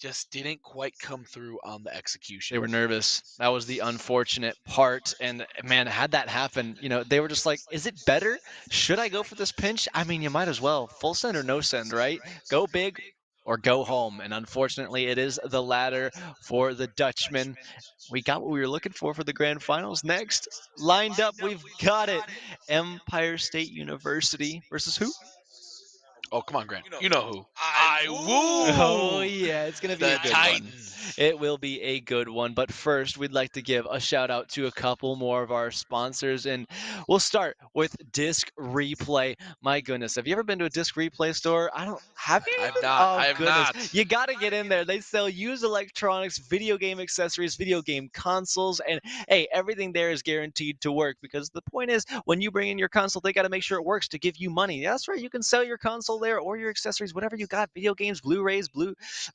just didn't quite come through on the They execution. were nervous. That was the unfortunate part. And man, had that happen, they were just like, is it better? Should I go for this pinch? I mean, you might as well. Full send or no send, right? Go big or go home. And unfortunately, it is the latter for the Dutchman. We got what we were looking for the grand finals. Next, lined up, we've got it. Empire State University versus who? Oh, come on, Grant. You know who. I Oh, woo! yeah, it's going to be a The good one. Titans. It will be a good one. But first, we'd like to give a shout out to a couple more of our sponsors. And we'll start with Disc Replay. My goodness, have you ever been to a Disc Replay store? I don't. Have you I've even? not. Oh, I have goodness. not. You got to get in there. They sell used electronics, video game accessories, video game consoles. And hey, everything there is guaranteed to work because the point is, when you bring in your console, they got to make sure it works to give you money. That's right. You can sell your console there or your accessories, whatever you got, video games, Blu-rays,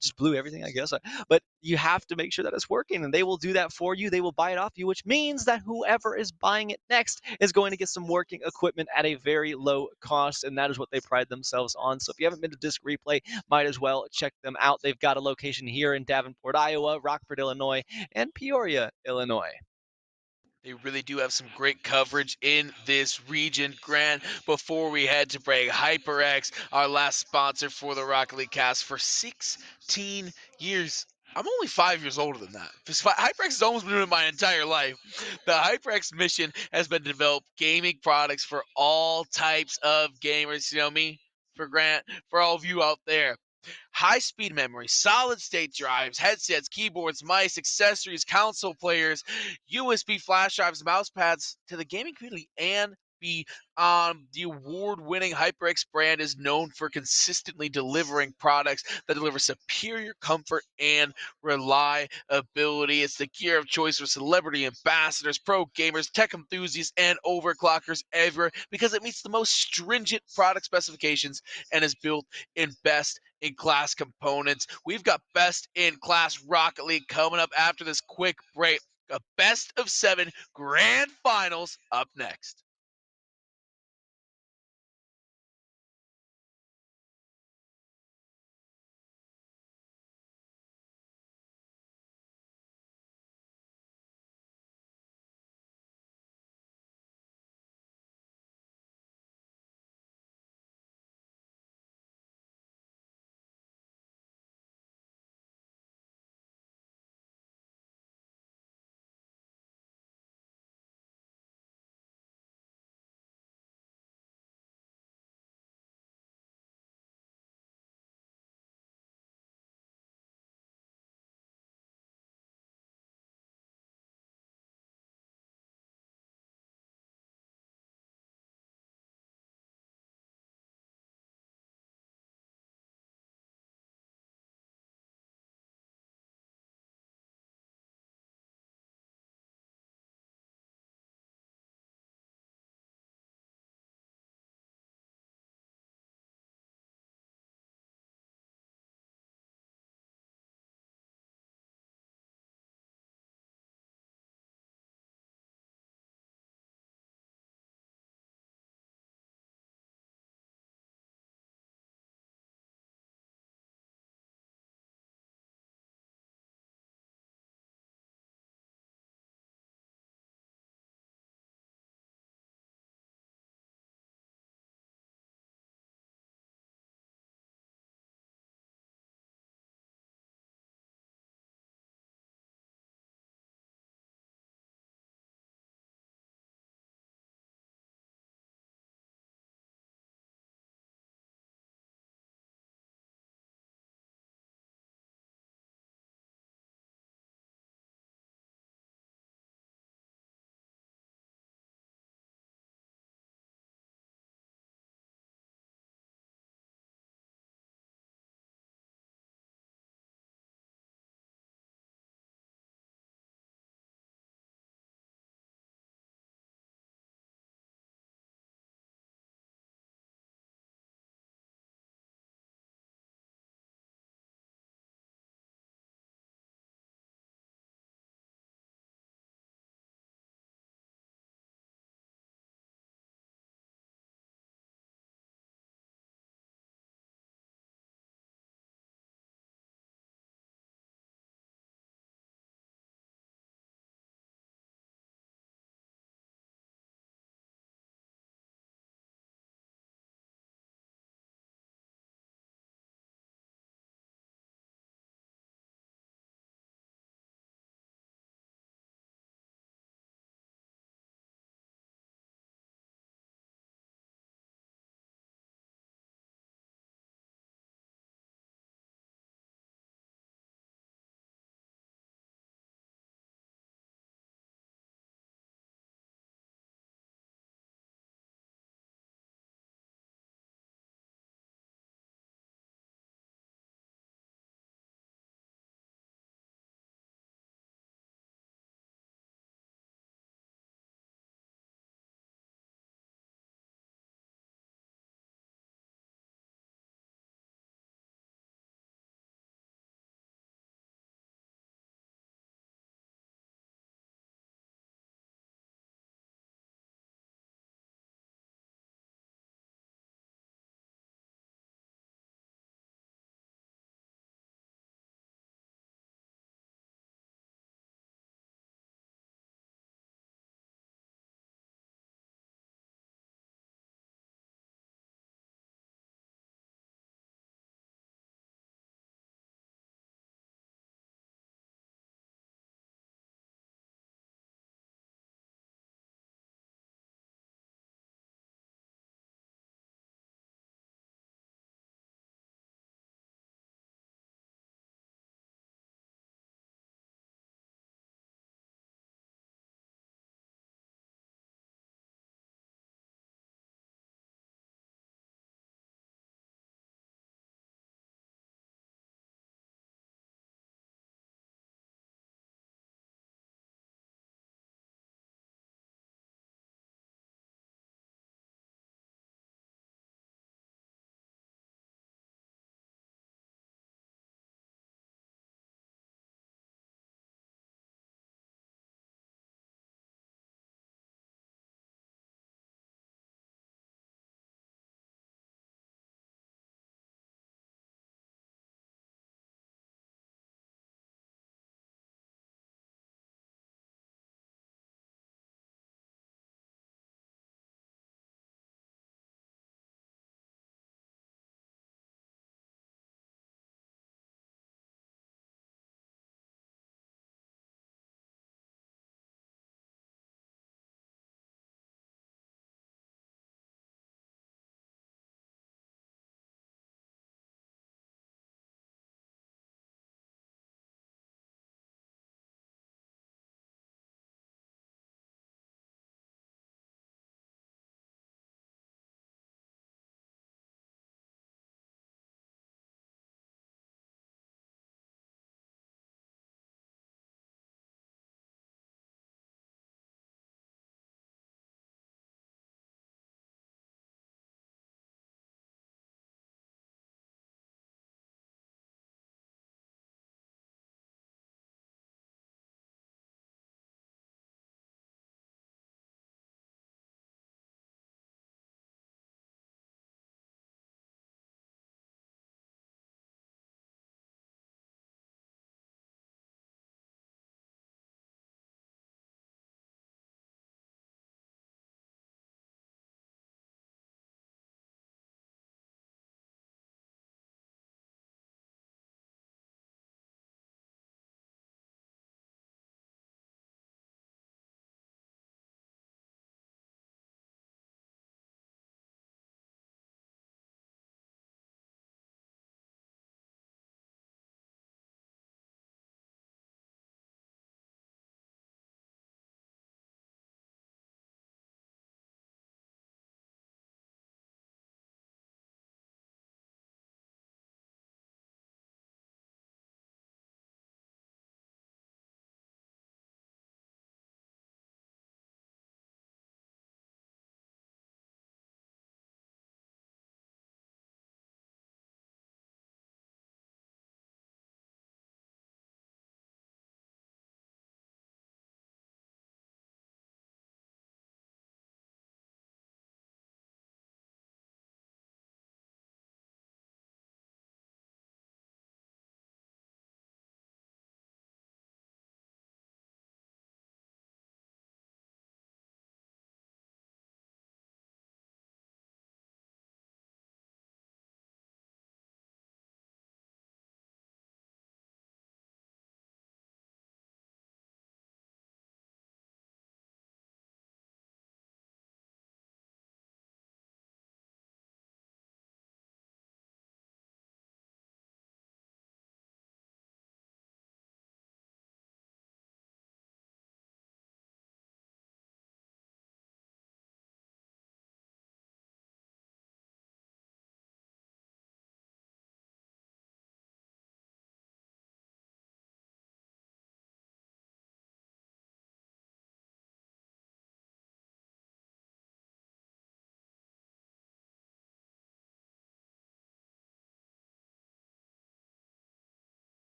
just blue everything, I guess. But you have to make sure that it's working, and they will do that for you. They will buy it off you, which means that whoever is buying it next is going to get some working equipment at a very low cost, and that is what they pride themselves on. So if you haven't been to Disc Replay, might as well check them out. They've got a location here in Davenport, Iowa, Rockford, Illinois, and Peoria, Illinois. They really do have some great coverage in this region. Grant, before we head to break, HyperX, our last sponsor for the Rocket League cast for 16 years. I'm only 5 years older than that. HyperX has almost been doing it my entire life. The HyperX mission has been to develop gaming products for all types of gamers. You know me, for Grant, for all of you out there. High speed memory, solid state drives, headsets, keyboards, mice, accessories, console players, USB flash drives, mouse pads to the gaming community and beyond. The award winning HyperX brand is known for consistently delivering products that deliver superior comfort and reliability. It's the gear of choice for celebrity ambassadors, pro gamers, tech enthusiasts, and overclockers everywhere because it meets the most stringent product specifications and is built in best in class components. We've got best in class Rocket League coming up after this quick break. A best of 7 grand finals up next.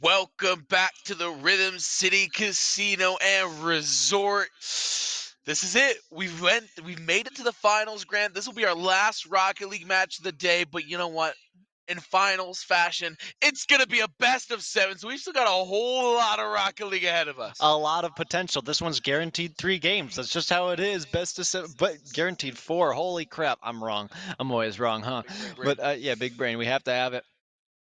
Welcome back to the Rhythm City Casino and Resort. This is it. We've made it to the finals, Grant. This will be our last Rocket League match of the day, but you know what? In finals fashion, it's gonna be a best of 7, so we've still got a whole lot of Rocket League ahead of us. A lot of potential. This one's guaranteed 3 games. That's just how it is. Best of 7, but guaranteed 4. Holy crap, I'm wrong. I'm always wrong, huh? Big brain. But yeah, big brain. We have to have it.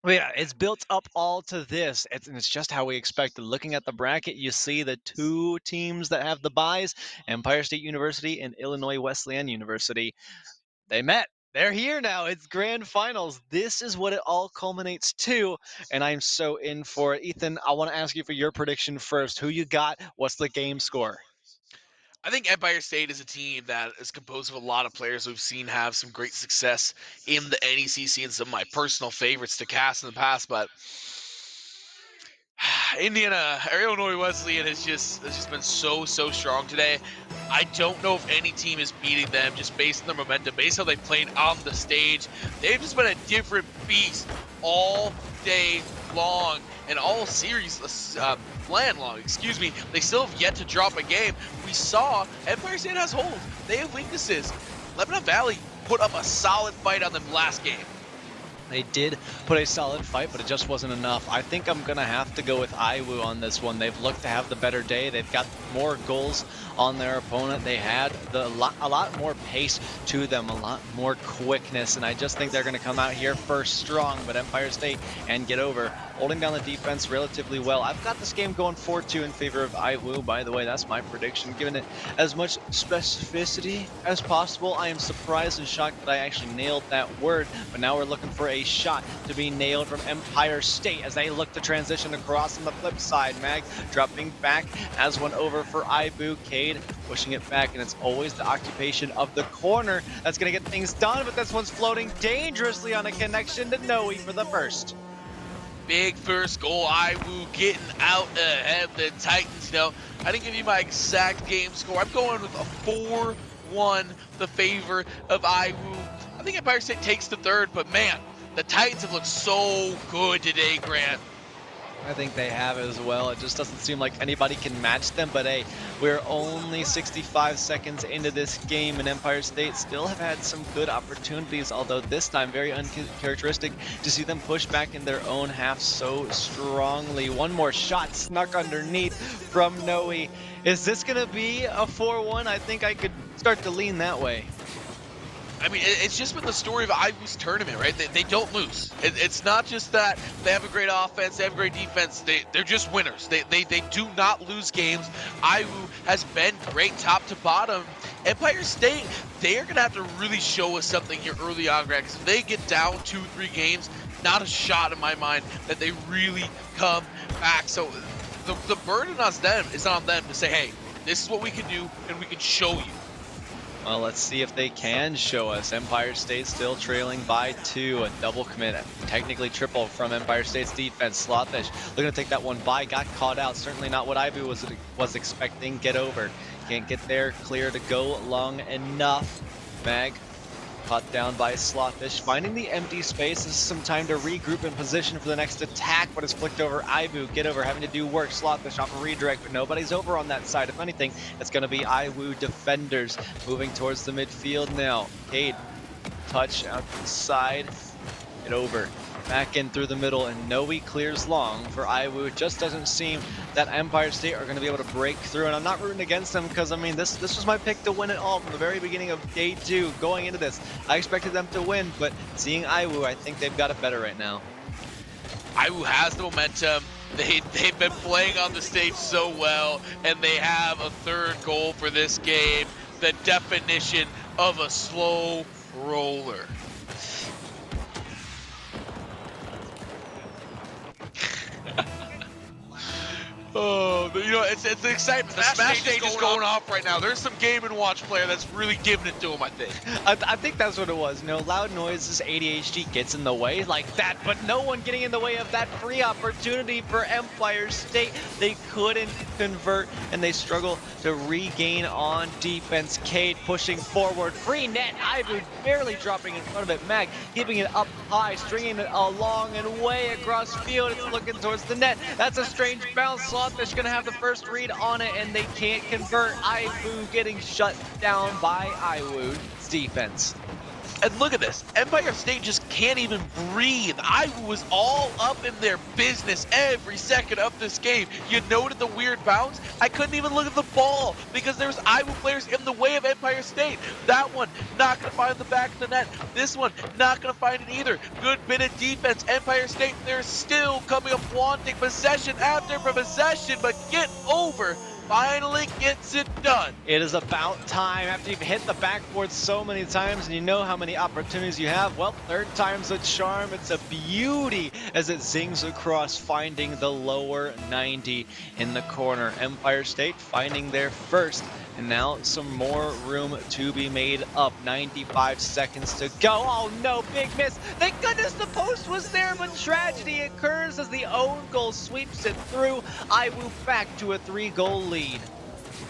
But yeah, it's built up all to this. It's just how we expected. Looking at the bracket, you see the 2 teams that have the buys, Empire State University and Illinois Wesleyan University. They met. They're here now. It's grand finals. This is what it all culminates to, and I'm so in for it. Ethan, I want to ask you for your prediction first. Who you got? What's the game score? I think Empire State is a team that is composed of a lot of players we've seen have some great success in the NECC and some of my personal favorites to cast in the past, but Illinois Wesleyan has just been so strong today. I don't know if any team is beating them just based on their momentum, based on how they played on the stage. They've just been a different beast all day long and all series land long. Excuse me. They still have yet to drop a game. We saw Empire State has holes. They have weaknesses. Lebanon Valley put up a solid fight on them last game. They did put a solid fight, but it just wasn't enough. I think I'm going to have to go with IWU on this one. They've looked to have the better day. They've got more goals on their opponent. They had a lot more pace to them, a lot more quickness, and I just think they're going to come out here first strong, but Empire State and get over, holding down the defense relatively well. I've got this game going 4-2 in favor of IWU, by the way. That's my prediction, giving it as much specificity as possible. I am surprised and shocked that I actually nailed that word, but now we're looking for a shot to be nailed from Empire State as they look to transition across on the flip side. Mag dropping back, has one over for Ibu. Cade pushing it back, and it's always the occupation of the corner that's going to get things done, but this one's floating dangerously on a connection to Noe for the first. Big first goal, IWU getting out ahead of the Titans. No, I didn't give you my exact game score. I'm going with a 4-1, the favor of IWU. I think Empire State takes the third, but man, the Titans have looked so good today, Grant. I think they have as well. It just doesn't seem like anybody can match them, but hey, we're only 65 seconds into this game, and Empire State still have had some good opportunities, although this time very uncharacteristic to see them push back in their own half so strongly. One more shot snuck underneath from Noe. Is this going to be a 4-1? I think I could start to lean that way. I mean, it's just been the story of IWU's tournament, right? They don't lose. It's not just that they have a great offense, they have a great defense. They're just winners. They do not lose games. IWU has been great top to bottom. Empire State, they are going to have to really show us something here early on, Greg, because if they get down 2-3 games, not a shot in my mind that they really come back. So the burden on them is on them to say, hey, this is what we can do, and we can show you. Well, let's see if they can show us. Empire State still trailing by 2. A double commit, technically triple from Empire State's defense. Slothish looking to take that one by, got caught out. Certainly not what Ibu was expecting. Get over. Can't get there. Clear to go long enough. Mag caught down by Slothish. Finding the empty space. This is some time to regroup in position for the next attack, but it's flicked over. Ibu, get over, having to do work. Slothish off a redirect, but nobody's over on that side. If anything, it's going to be IWU defenders moving towards the midfield now. Cade, touch out the side. Get over. Back in through the middle, and Noe clears long for IWU. It just doesn't seem that Empire State are going to be able to break through, and I'm not rooting against them because, I mean, this was my pick to win it all from the very beginning of day 2 going into this. I expected them to win, but seeing IWU, I think they've got it better right now. IWU has the momentum. They've been playing on the stage so well, and they have a third goal for this game. The definition of a slow roller. Oh, You know, it's the excitement. The Smash stage is going off right now. There's some Game & Watch player that's really giving it to him, I think. I think that's what it was. You know, loud noises, ADHD gets in the way like that, but no one getting in the way of that free opportunity for Empire State. They couldn't convert, and they struggle to regain on defense. Cade pushing forward. Free net. Ivory barely dropping in front of it. Mag keeping it up high, stringing it along and way across field. It's looking towards the net. That's a strange bounce. Slotfish gonna have the first read on it, and they can't convert. Iwu getting shut down by Iwu's defense. And look at this. Empire State just can't even breathe. I was all up in their business every second of this game. You noted the weird bounce? I couldn't even look at the ball because there was Iowa players in the way of Empire State. That one, not going to find the back of the net. This one, not going to find it either. Good bit of defense. Empire State, they're still coming up wanting possession after possession, but get over. Finally gets it done. It is about time after you've hit the backboard so many times and you know how many opportunities you have. Well, third time's a charm. It's a beauty as it zings across, finding the lower 90 in the corner. Empire State finding their first, and now some more room to be made up. 95 seconds to go. Oh no, big miss. Thank goodness the post was there, but tragedy occurs as the own goal sweeps it through. Iwu back to a 3-goal lead.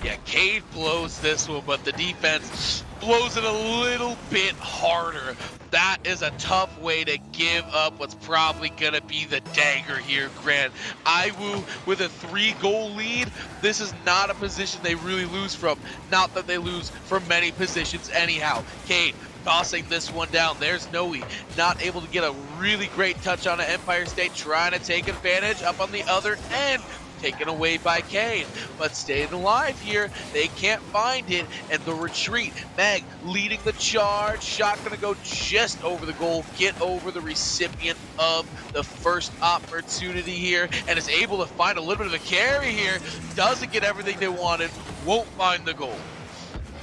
Yeah, Cade blows this one, but the defense blows it a little bit harder. That is a tough way to give up what's probably going to be the dagger here, Grant. Iwu with a 3-goal lead. This is not a position they really lose from. Not that they lose from many positions anyhow. Cade tossing this one down. There's Noe, not able to get a really great touch on it. Empire State trying to take advantage up on the other end. Taken away by Cade, but staying alive here. They can't find it, and the retreat. Mag leading the charge. Shot gonna go just over the goal, get over the recipient of the first opportunity here, and is able to find a little bit of a carry here. Doesn't get everything they wanted, won't find the goal.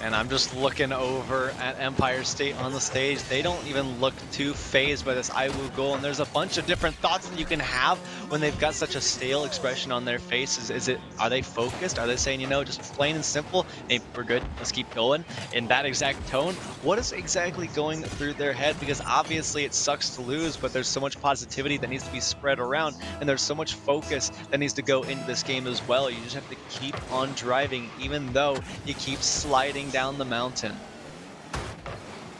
And I'm just looking over at Empire State on the stage. They don't even look too fazed by this Iwu goal. And there's a bunch of different thoughts that you can have when they've got such a stale expression on their faces. Are they focused? Are they saying, you know, just plain and simple, hey, we're good, let's keep going, in that exact tone? What is exactly going through their head? Because obviously it sucks to lose, but there's so much positivity that needs to be spread around, and there's so much focus that needs to go into this game as well. You just have to keep on driving, even though you keep sliding down the mountain.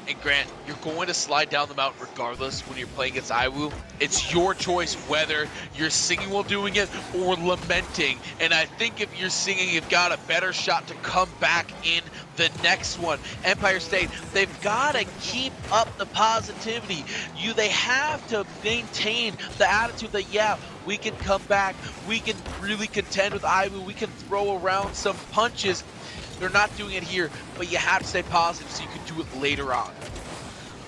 And Grant, you're going to slide down the mountain regardless when you're playing against Iwu. It's your choice whether you're singing while doing it or lamenting. And I think if you're singing, you've got a better shot to come back in the next one. Empire State, they've got to keep up the positivity. They have to maintain the attitude that, yeah, we can come back. We can really contend with Iwu. We can throw around some punches. They're not doing it here, but you have to stay positive so you can do it later on.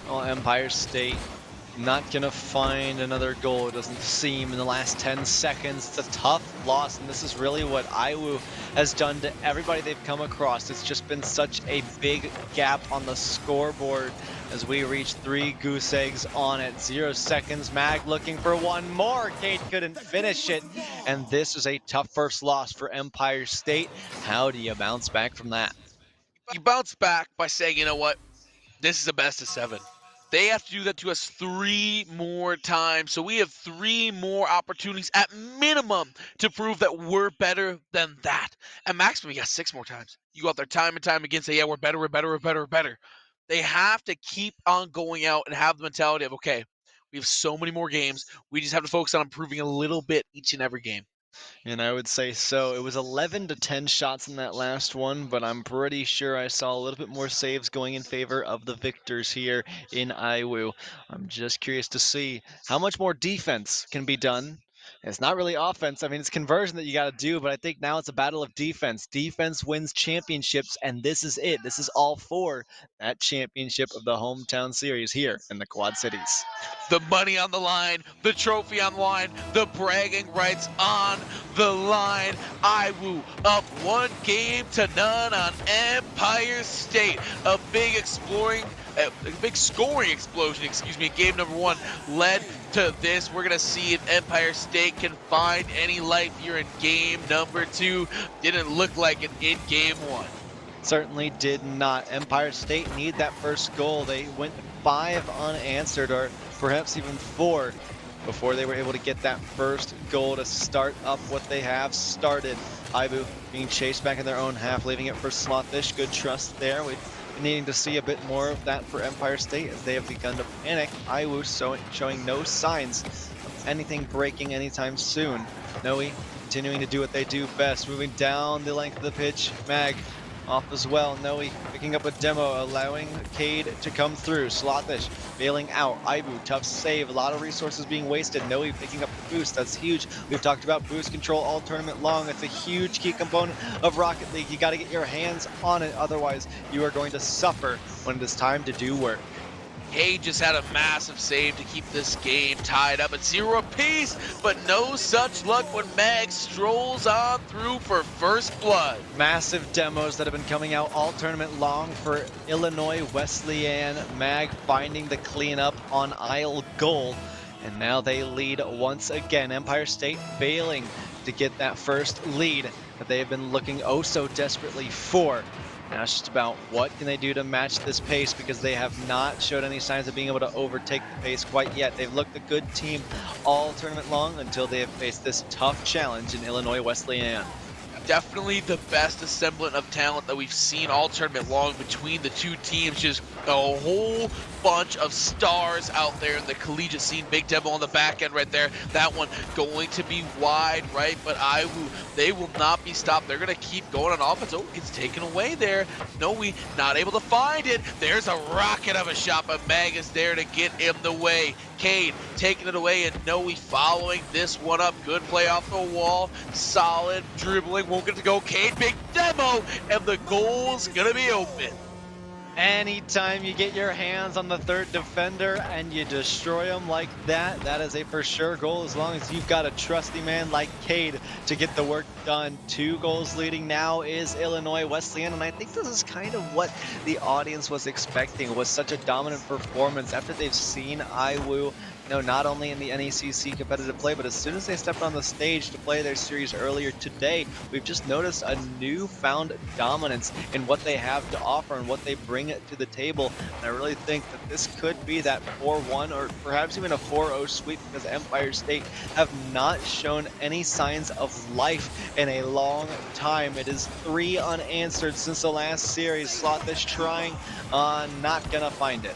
Well, Empire State not gonna find another goal, it doesn't seem, in the last 10 seconds. It's a tough loss, and this is really what Iwu has done to everybody they've come across. It's just been such a big gap on the scoreboard as we reach 3 goose eggs on it. 0 seconds, Mag looking for one more. Cade couldn't finish it, and this is a tough first loss for Empire State. How do you bounce back from that? You bounce back by saying, you know what, this is a best of 7. They have to do that to us 3 more times. So we have 3 more opportunities at minimum to prove that we're better than that. At maximum, you got 6 more times. You go out there time and time again, say, yeah, we're better, we're better, we're better, we're better. They have to keep on going out and have the mentality of, okay, we have so many more games. We just have to focus on improving a little bit each and every game. And I would say so. It was 11 to 10 shots in that last one, but I'm pretty sure I saw a little bit more saves going in favor of the victors here in Iwu. I'm just curious to see how much more defense can be done. It's not really offense. I mean, it's conversion that you got to do, but I think now it's a battle of defense. Defense wins championships, and this is it. This is all for that championship of the hometown series here in the Quad Cities. The money on the line, the trophy on the line, the bragging rights on the line. Iwu up 1 game to none on Empire State. A big a big scoring explosion, excuse me, in game number 1 led to this. We're gonna see if Empire State can find any life here in game number 2. Didn't look like it in game 1. Certainly did not. Empire State need that first goal. They went 5 unanswered, or perhaps even 4, before they were able to get that first goal to start up what they have started. Ibu being chased back in their own half, leaving it for Slothish. Good trust there. We're needing to see a bit more of that for Empire State as they have begun to panic. Iwu showing no signs of anything breaking anytime soon. Noe continuing to do what they do best, moving down the length of the pitch. Mag off as well. Noe picking up a demo, allowing Cade to come through. Slothish bailing out. Ibu, tough save. A lot of resources being wasted. Noe picking up the boost. That's huge. We've talked about boost control all tournament long. It's a huge key component of Rocket League. You got to get your hands on it. Otherwise, you are going to suffer when it is time to do work. Cade just had a massive save to keep this game tied up at 0 apiece, but no such luck when Mag strolls on through for first blood. Massive demos that have been coming out all tournament long for Illinois Wesleyan. Mag finding the cleanup on aisle goal, and now they lead once again. Empire State failing to get that first lead that they have been looking oh so desperately for. Now it's just about what can they do to match this pace, because they have not showed any signs of being able to overtake the pace quite yet. They've looked a good team all tournament long until they have faced this tough challenge in Illinois Wesleyan. Definitely the best assemblant of talent that we've seen all tournament long between the two teams. Just a whole bunch of stars out there in the collegiate scene. Big demo on the back end right there. That one going to be wide, right? But Iwu, they will not be stopped. They're going to keep going on offense. Oh, it's taken away there. Noe not able to find it. There's a rocket of a shot, but Mag is there to get in the way. Cade taking it away, and Noe following this one up. Good play off the wall. Solid dribbling. Won't get to go. Cade, big demo, and the goal's going to be open. Anytime you get your hands on the third defender and you destroy them like that, that is a for sure goal, as long as you've got a trusty man like Cade to get the work done. 2 goals leading now is Illinois Wesleyan, and I think this is kind of what the audience was expecting, was such a dominant performance after they've seen Iwu, not only in the NECC competitive play, but as soon as they stepped on the stage to play their series earlier today, we've just noticed a newfound dominance in what they have to offer and what they bring to the table. And I really think that this could be that 4-1 or perhaps even a 4-0 sweep, because Empire State have not shown any signs of life in a long time. It is 3 unanswered since the last series. Slothish trying, not gonna find it.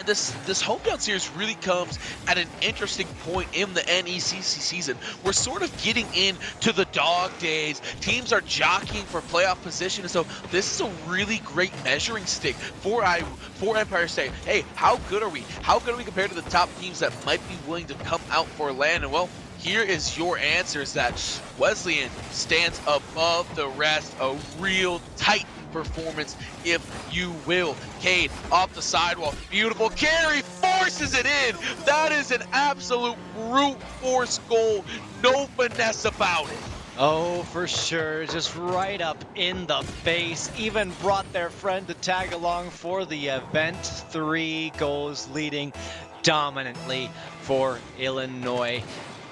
This hometown series really comes at an interesting point in the NECC season. We're sort of getting into the dog days. Teams are jockeying for playoff position, so this is a really great measuring stick for Empire State. Hey, how good are we? How good are we compared to the top teams that might be willing to come out for land? And well, here is your answer, is that Wesleyan stands above the rest. A real tight performance, if you will. Cade off the sidewall, beautiful carry, forces it in. That is an absolute brute force goal, no finesse about it. Oh, for sure, just right up in the face. Even brought their friend to tag along for the event. 3 goals leading dominantly for Illinois.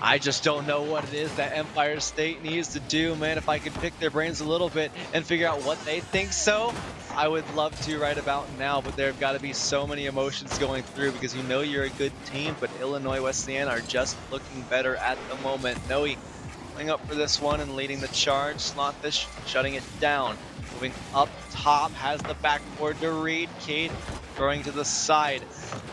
I just don't know what it is that Empire State needs to do, man. If I could pick their brains a little bit and figure out what they think so, I would love to right about now, but there have got to be so many emotions going through, because you're a good team, but Illinois Wesleyan are just looking better at the moment. Noe coming up for this one and leading the charge. Slothish shutting it down. Moving up top, has the backboard to read. Cade throwing to the side.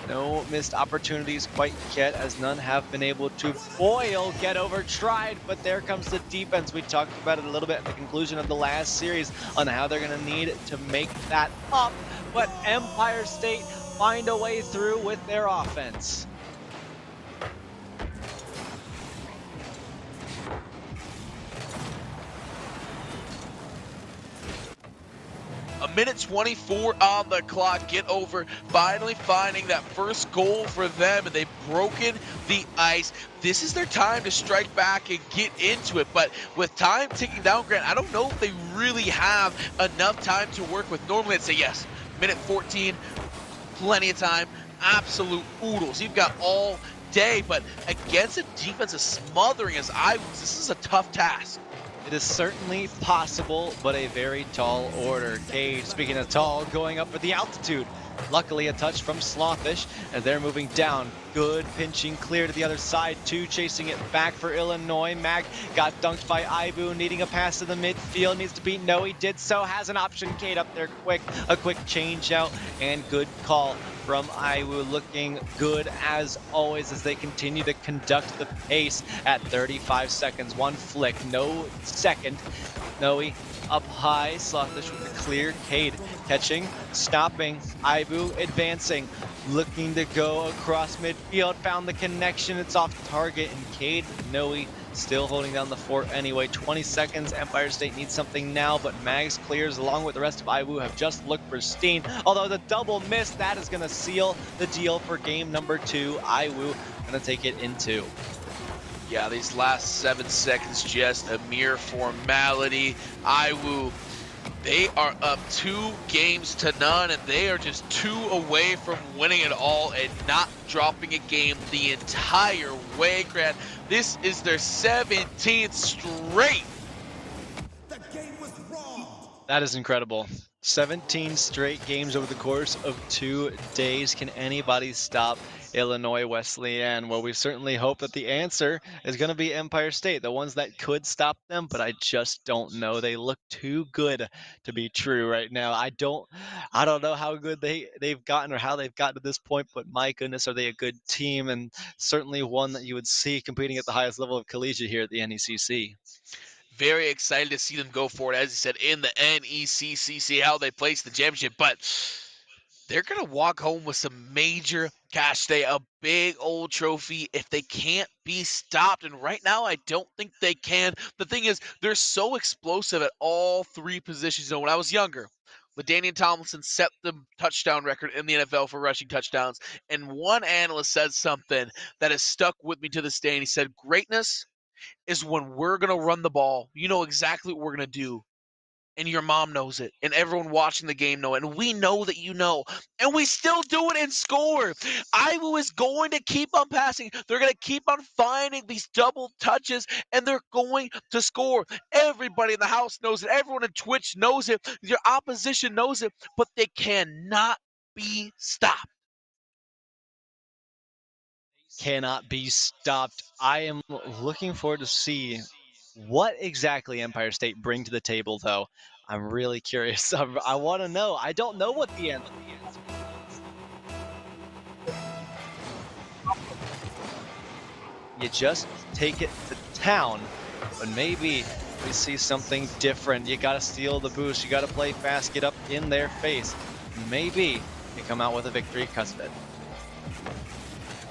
No missed opportunities quite yet, as none have been able to foil, get over tried, but there comes the defense. We talked about it a little bit at the conclusion of the last series on how they're going to need to make that up, but Empire State find a way through with their offense. A minute 24 on the clock. Get over, finally finding that first goal for them, and they've broken the ice. This is their time to strike back and get into it, but with time ticking down, Grant, I don't know if they really have enough time to work with. Normally I'd say yes, minute 14, plenty of time, absolute oodles. You've got all day, but against a defense as smothering as I was, this is a tough task. It is certainly possible, but a very tall order. Cage, speaking of tall, going up for the altitude. Luckily, a touch from Slothish as they're moving down. Good pinching clear to the other side. Two chasing it back for Illinois. Mag got dunked by Ibu, needing a pass to the midfield. Needs to beat No, he did so. Has an option. Cade up there quick. A quick change out and good call from Iwu, looking good as always as they continue to conduct the pace at 35 seconds. One flick, no second. Noe up high, Slothish with a clear. Cade catching, stopping, Ibu advancing, looking to go across midfield, found the connection, it's off target, and Cade, Noe still holding down the fort anyway. 20 seconds, Empire State needs something now, but Mags clears along with the rest of Iwu have just looked pristine. Although the double miss, that is going to seal the deal for game number 2. Iwu going to take it in 2. Yeah, these last 7 seconds, just a mere formality. Iwu, they are up 2 games to none, and they are just 2 away from winning it all and not dropping a game the entire way, Grant. This is their 17th straight. The game was wrong. That is incredible. 17 straight games over the course of 2 days. Can anybody stop Illinois Wesleyan? Well, we certainly hope that the answer is going to be Empire State, the ones that could stop them, but I just don't know. They look too good to be true right now. I don't know how good they've gotten or how they've gotten to this point, but my goodness, are they a good team, and certainly one that you would see competing at the highest level of collegiate here at the NECC. Very excited to see them go forward, as you said, in the NECC, see how they place the championship, but they're going to walk home with some major cash today, a big old trophy if they can't be stopped. And right now, I don't think they can. The thing is, they're so explosive at all 3 positions. You know, when I was younger, LaDainian Tomlinson set the touchdown record in the NFL for rushing touchdowns. And one analyst said something that has stuck with me to this day. And he said, greatness is when we're going to run the ball. You know exactly what we're going to do. And your mom knows it, and everyone watching the game know it, and we know that you know, and we still do it and score. Iwu is going to keep on passing. They're going to keep on finding these double touches, and they're going to score. Everybody in the house knows it. Everyone in Twitch knows it. Your opposition knows it, but they cannot be stopped. Cannot be stopped. I am looking forward to see what exactly Empire State bring to the table, though. I'm really curious. I want to know. I don't know what the answer is. You just take it to town, but maybe we see something different. You got to steal the boost. You got to play fast, get up in their face. Maybe you come out with a victory because of it.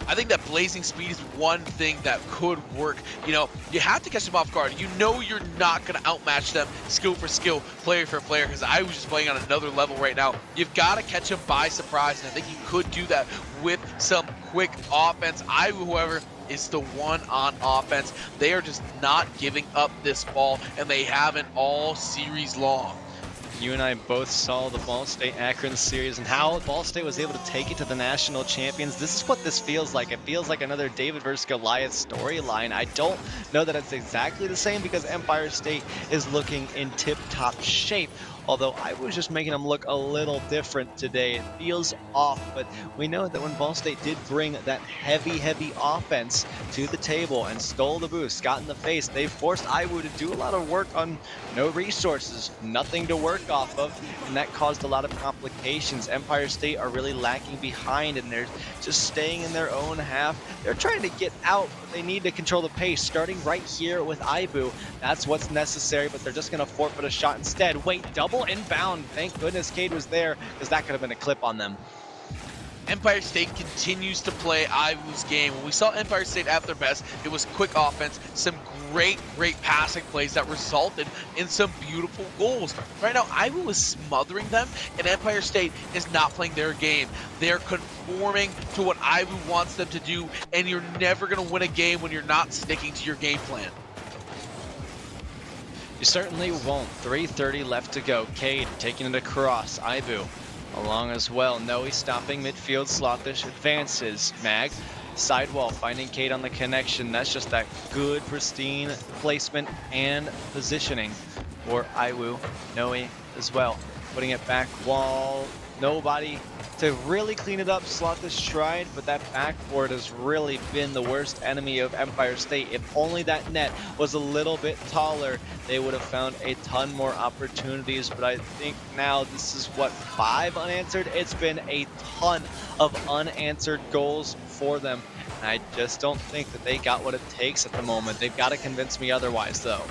I think that blazing speed is one thing that could work. You know, you have to catch them off guard. You know you're not going to outmatch them skill for skill, player for player, because I was just playing on another level right now. You've got to catch them by surprise, and I think you could do that with some quick offense. However, is the one on offense. They are just not giving up this ball, and they haven't all series long. You and I both saw the Ball State Akron series and how Ball State was able to take it to the national champions. This is what this feels like. It feels like another David versus Goliath storyline. I don't know that it's exactly the same because Empire State is looking in tip-top shape. Although I was just making them look a little different today. It feels off, but we know that when Ball State did bring that heavy offense to the table and stole the boost, got in the face, they forced Iwu to do a lot of work on no resources, nothing to work off of, and that caused a lot of complications. Empire State are really lacking behind, and they're just staying in their own half. They're trying to get out, but they need to control the pace, starting right here with Ibu. That's what's necessary, but they're just going to forfeit a shot instead. Wait, double inbound. Thank goodness Cade was there, because that could have been a clip on them. Empire State continues to play Iwu's game. When we saw Empire State at their best, it was quick offense, some great passing plays that resulted in some beautiful goals. Right now, Iwu is smothering them, and Empire State is not playing their game. They're conforming to what Iwu wants them to do, and you're never going to win a game when you're not sticking to your game plan. You certainly won't. 3:30 left to go. Cade taking it across. Ibu along as well. Noe stopping midfield. Slothish advances. Mag, sidewall, finding Cade on the connection. That's just that good, pristine placement and positioning for Iwu. Noe as well, putting it back wall. Nobody to really clean it up. Slothish tried, but that backboard has really been the worst enemy of Empire State. If only that net was a little bit taller, they would have found a ton more opportunities. But I think now this is what, 5 unanswered? It's been a ton of unanswered goals for them. And I just don't think that they got what it takes at the moment. They've got to convince me otherwise, though.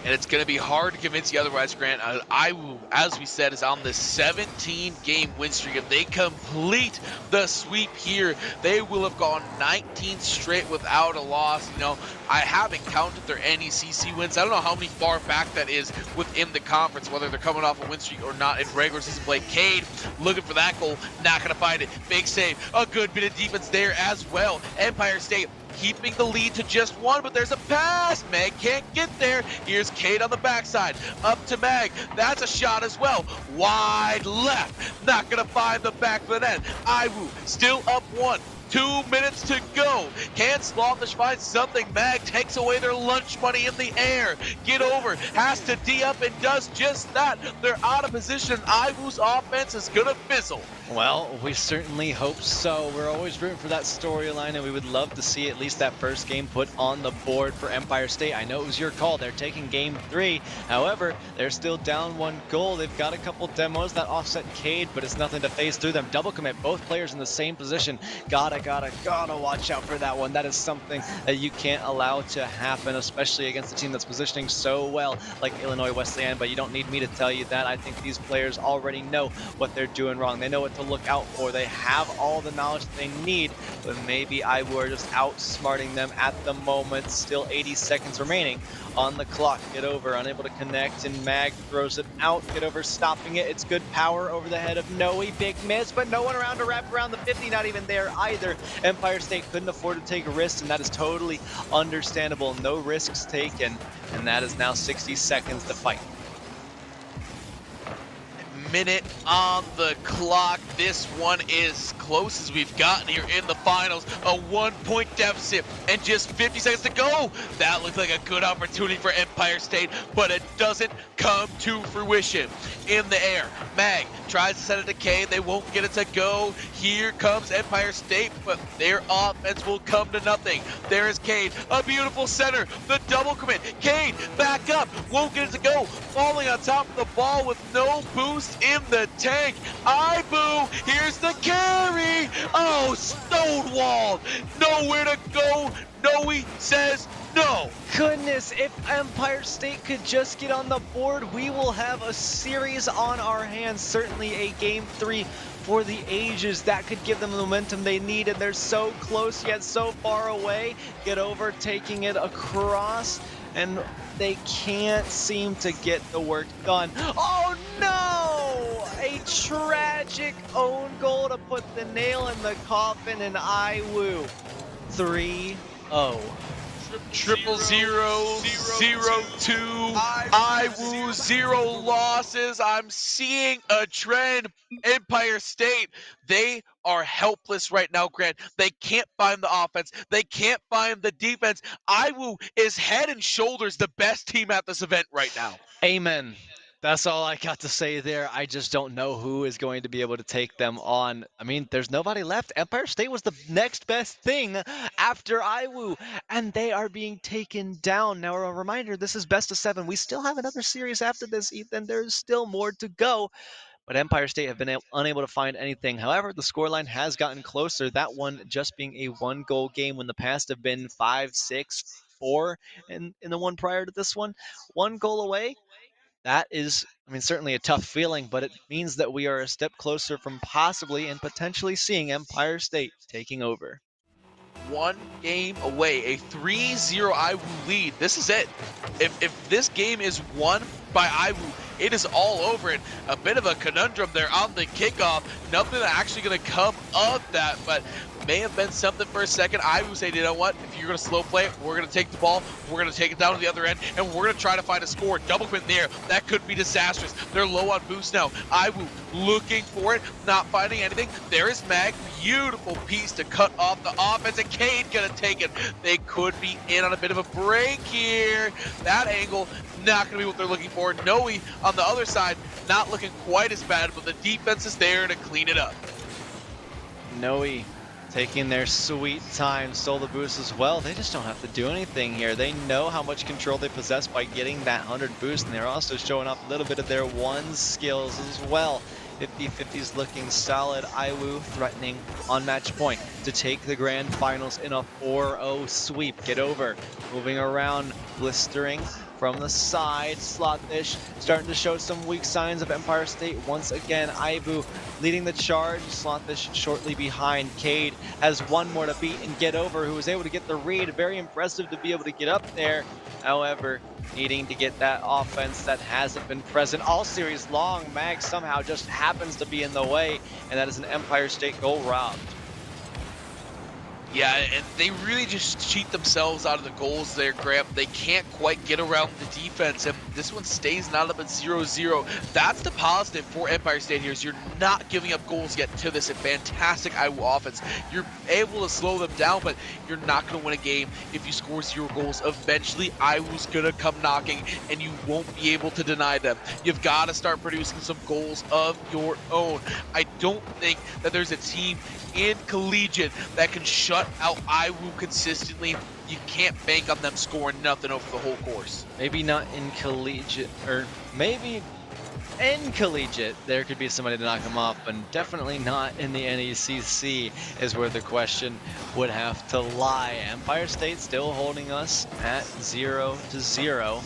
And it's going to be hard to convince you otherwise, Grant. Iwu, as we said, is on the 17-game win streak. If they complete the sweep here, they will have gone 19 straight without a loss. You know, I haven't counted their NECC wins. I don't know how many far back that is within the conference, whether they're coming off a win streak or not in regular season play. Cade looking for that goal, not going to find it. Big save, a good bit of defense there as well. Empire State keeping the lead to just 1, but there's a pass. Mag can't get there. Here's Cade on the backside. Up to Mag. That's a shot as well. Wide left. Not going to find the back of the net. Iwu still up 1. 2 minutes to go. Can Slothish find something? Mag takes away their lunch money in the air. Get over. Has to D up and does just that. They're out of position. Iwu's offense is going to fizzle. Well, we certainly hope so. We're always rooting for that storyline, and we would love to see at least that first game put on the board for Empire State. I know it was your call. They're taking game 3. However, they're still down 1 goal. They've got a couple demos that offset Cade, but it's nothing to phase through them. Double commit, both players in the same position. Gotta watch out for that one. That is something that you can't allow to happen, especially against a team that's positioning so well like Illinois Wesleyan, but you don't need me to tell you that. I think these players already know what they're doing wrong. They know what to look out for. They have all the knowledge that they need, but maybe Iwu are just outsmarting them at the moment. Still 80 seconds remaining on the clock. Get over, unable to connect, and Mag throws it out. Get over, stopping it. It's good power over the head of Noe. Big miss, but no one around to wrap around the 50. Not even there either. Empire State couldn't afford to take risks, and that is totally understandable. No risks taken, and that is now 60 seconds to fight. Minute on the clock. This one is close as we've gotten here in the finals. A 1-point deficit and just 50 seconds to go. That looked like a good opportunity for Empire State, but it doesn't come to fruition. In the air, Mag tries to send it to Cade. They won't get it to go. Here comes Empire State, but their offense will come to nothing. There is Cade, a beautiful center. The double commit. Cade back up, won't get it to go. Falling on top of the ball with no boost in the tank. Iwu, here's the carry. Oh, stonewalled. Nowhere to go. Noe says no. Goodness, if Empire State could just get on the board, we will have a series on our hands. Certainly a game 3 for the ages. That could give them the momentum they need, and they're so close yet so far away. Get over, taking it across, and they can't seem to get the work done. Oh no! A tragic own goal to put the nail in the coffin, and Iwu 3-0. 0-0-0-2. Iwu 0 losses. I'm seeing a trend. Empire State, they are helpless right now, Grant. They can't find the offense. They can't find the defense. Iwu is head and shoulders the best team at this event right now. Amen. That's all I got to say there. I just don't know who is going to be able to take them on. I mean, there's nobody left. Empire State was the next best thing after Iwu, and they are being taken down. Now, a reminder, this is best of 7. We still have another series after this, Ethan. There's still more to go, but Empire State have been unable to find anything. However, the scoreline has gotten closer, that one just being a 1-goal game when the past have been 5, 6, 4 in the one prior to this one. 1 goal away. That is, I mean, certainly a tough feeling, but it means that we are a step closer from possibly and potentially seeing Empire State taking over. 1 game away, a 3-0 Iwu lead. This is it. If this game is won by Iwu, it is all over. And a bit of a conundrum there on the kickoff. Nothing actually going to come of that, but may have been something for a second. I would say, you know what? If you're going to slow play it, we're going to take the ball, we're going to take it down to the other end, and we're going to try to find a score. Double quit in the air. That could be disastrous. They're low on boost now. Iwu looking for it, not finding anything. There is Mag. Beautiful piece to cut off the offense, and Cade going to take it. They could be in on a bit of a break here. That angle, not going to be what they're looking for. Noe on the other side, not looking quite as bad, but the defense is there to clean it up. Noe taking their sweet time, stole the boost as well. They just don't have to do anything here. They know how much control they possess by getting that 100 boost, and they're also showing off a little bit of their one skills as well. 50-50's looking solid. Iwu threatening on match point to take the grand finals in a 4-0 sweep. Get over, moving around, blistering from the side. Slotfish starting to show some weak signs of Empire State once again. Iwu leading the charge. Slotfish shortly behind. Cade has one more to beat, and Get Over, who was able to get the read. Very impressive to be able to get up there. However, needing to get that offense that hasn't been present all series long. Mag somehow just happens to be in the way, and that is an Empire State goal robbed. Yeah, and they really just cheat themselves out of the goals there, Graham. They can't quite get around the defense, and this one stays not up at 0-0. That's the positive for Empire State here, is you're not giving up goals yet to this fantastic Iwu offense. You're able to slow them down, but you're not going to win a game if you score 0 goals. Eventually, Iwu's going to come knocking, and you won't be able to deny them. You've got to start producing some goals of your own. I don't think that there's a team in collegiate that can shut out Iwu consistently. You can't bank on them scoring nothing over the whole course. Maybe not in collegiate, or maybe in collegiate there could be somebody to knock them off, but definitely not in the NECC is where the question would have to lie. Empire State still holding us at 0-0.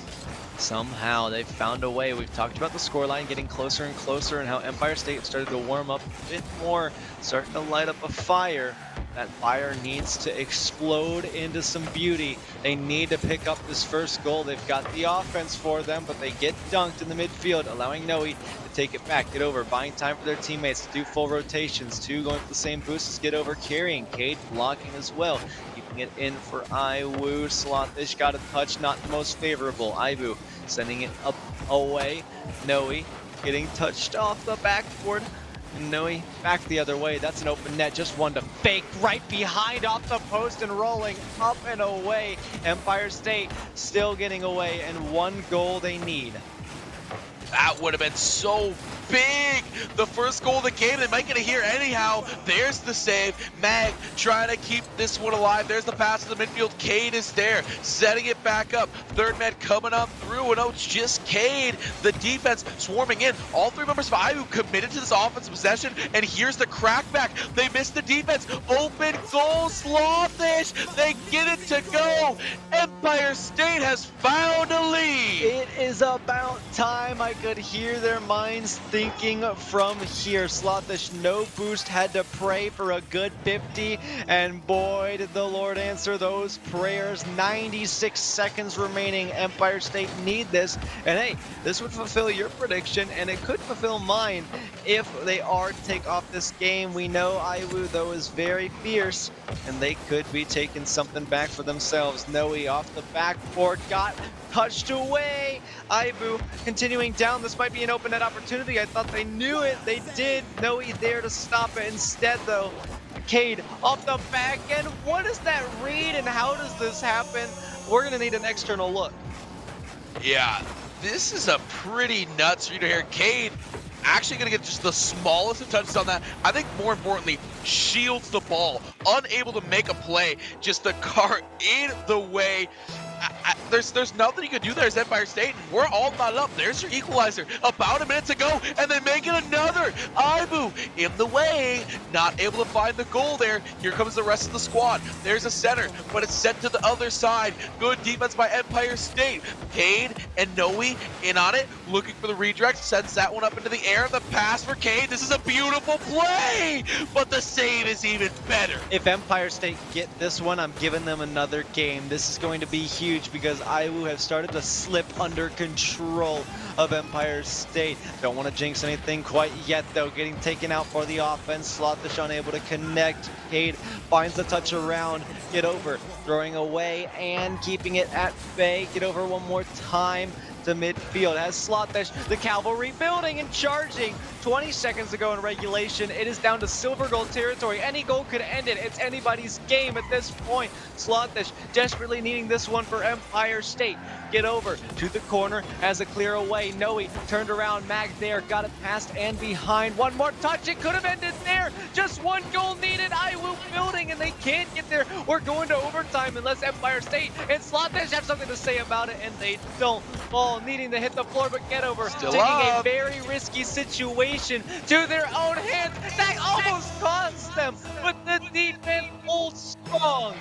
Somehow they've found a way. We've talked about the scoreline getting closer and closer, and how Empire State started to warm up a bit more, starting to light up a fire. That fire needs to explode into some beauty. They need to pick up this first goal. They've got the offense for them, but they get dunked in the midfield, allowing Noe to take it back. Get Over, buying time for their teammates to do full rotations. 2 going for the same boost as Get Over, carrying. Cade blocking as well. Keeping it in for Iwu. Slotfish got a touch, not the most favorable. Iwu sending it up away. Noe getting touched off the backboard. Noe back the other way. That's an open net. Just one to fake right behind off the post and rolling up and away. Empire State still getting away, and 1 goal they need. That would have been so big. The first goal of the game, they might get a here anyhow. There's the save. Mag trying to keep this one alive. There's the pass to the midfield. Cade is there, setting it back up. Third man coming up through, and oh, it's just Cade. The defense swarming in. All 3 members of Iwu committed to this offensive possession, and here's the crackback. They missed the defense. Open goal, Slotfish. They get it to go. Empire State has found a lead. It is about time. I could hear their minds thinking from here. Slotfish, no boost, had to pray for a good 50, and boy did the Lord answer those prayers. 96 seconds remaining. Empire State need this, and hey, this would fulfill your prediction, and it could fulfill mine if they are to take off this game. We know Iwu, though, is very fierce, and they could be taking something back for themselves. Noe off the backboard, got touched away. Iwu continuing down. This might be an open net opportunity. I thought they knew it. They did. Noe there to stop it. Instead, though, Cade off the back end. What is that read, and how does this happen? We're going to need an external look. Yeah, this is a pretty nuts reader here. Cade actually going to get just the smallest of touches on that. I think more importantly, shields the ball. Unable to make a play. Just the car in the way. There's nothing you can do there as Empire State, and we're all knotted up. There's your equalizer. About a minute to go, and they make it another. Iwu in the way, not able to find the goal there. Here comes the rest of the squad. There's a center, but it's sent to the other side. Good defense by Empire State. Cade and Noe in on it, looking for the redirect, sends that one up into the air. The pass for Cade. This is a beautiful play, but the save is even better. If Empire State get this one, I'm giving them another game. This is going to be huge because IWU have started to slip under control of Empire State. Don't want to jinx anything quite yet, though. Getting taken out for the offense. Slothish unable to connect. Cade finds the touch around. Get over. Throwing away and keeping it at bay. Get over one more time to midfield. Has Slothish, the cavalry building and charging. 20 seconds to go in regulation. It is down to silver gold territory. Any goal could end it. It's anybody's game at this point. Slothish desperately needing this one for Empire State. Get over to the corner, has a clear away. Noe turned around, Mag there, got it past and behind. One more touch, it could have ended there. Just one goal needed. IWU building and they can't get there. We're going to overtime unless Empire State and Slothish have something to say about it, and they don't. Ball needing to hit the floor, but get over. Still taking up. a very risky situation to their own hands. That almost cost them, but the defense holds strong.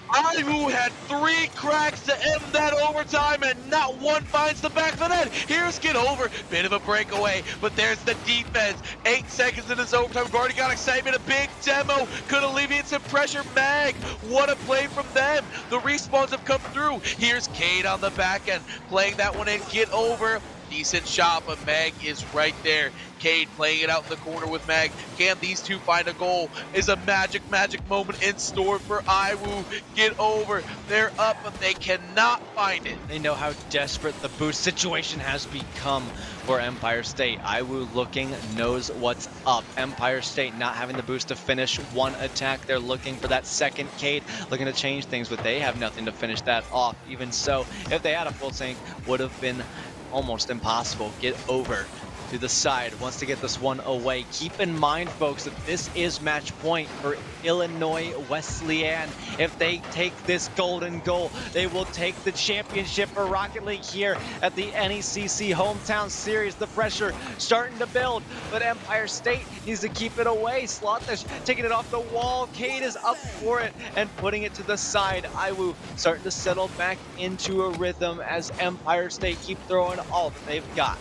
IWU had 3 cracks to end that overtime, and not one finds the back of the net. Here's Get Over, bit of a breakaway, but there's the defense. 8 seconds in this overtime, we've already got excitement. A big demo could alleviate some pressure. Mag, what a play from them. The respawns have come through. Here's Cade on the back end, playing that one in. Get Over, decent shot, but Mag is right there. Cade playing it out in the corner with Mag. Can these two find a goal? Is a magic moment in store for IWU. Get Over. They're up, but they cannot find it. They know how desperate the boost situation has become for Empire State. IWU looking, knows what's up. Empire State not having the boost to finish one attack. They're looking for that second. Cade looking to change things, but they have nothing to finish that off. Even so, if they had a full tank, would have been almost impossible. Get Over to the side, wants to get this one away. Keep in mind, folks, that this is match point for Illinois Wesleyan. If they take this golden goal, they will take the championship for Rocket League here at the NECC Hometown Series. The pressure starting to build, but Empire State needs to keep it away. Slothish taking it off the wall. Cade is up for it and putting it to the side. IWU starting to settle back into a rhythm as Empire State keep throwing all that they've got.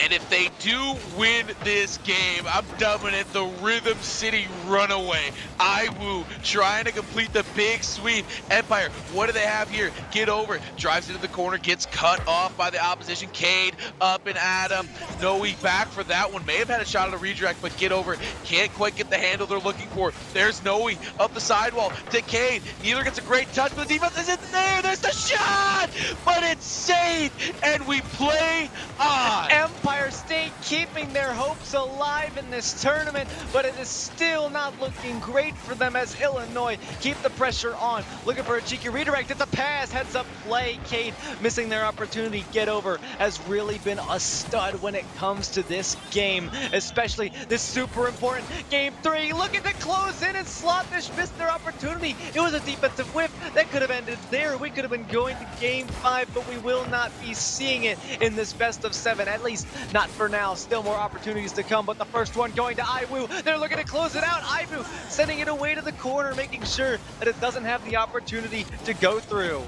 And if they do win this game, I'm dubbing it the Rhythm City Runaway. IWU trying to complete the big sweep. Empire, what do they have here? Get Over, drives into the corner, gets cut off by the opposition. Cade up and at him. Noe back for that one. May have had a shot at a redirect, but Get Over can't quite get the handle they're looking for. There's Noe up the sidewall to Cade. Neither gets a great touch, but the defense isn't there. There's the shot, but it's safe, and we play on. Empire State keeping their hopes alive in this tournament, but it is still not looking great for them as Illinois keep the pressure on. Looking for a cheeky redirect. It's a pass. Heads up play. Cade missing their opportunity. Get Over has really been a stud when it comes to this game, especially this super important game 3. Looking to close in, and Slothish missed their opportunity. It was a defensive whiff that could have ended there. We could have been going to game 5, but we will not be seeing it in this best of 7, at least not for now. Still more opportunities to come, but the first one going to IWU. They're looking to close it out. IWU sending it away to the corner, making sure that it doesn't have the opportunity to go through.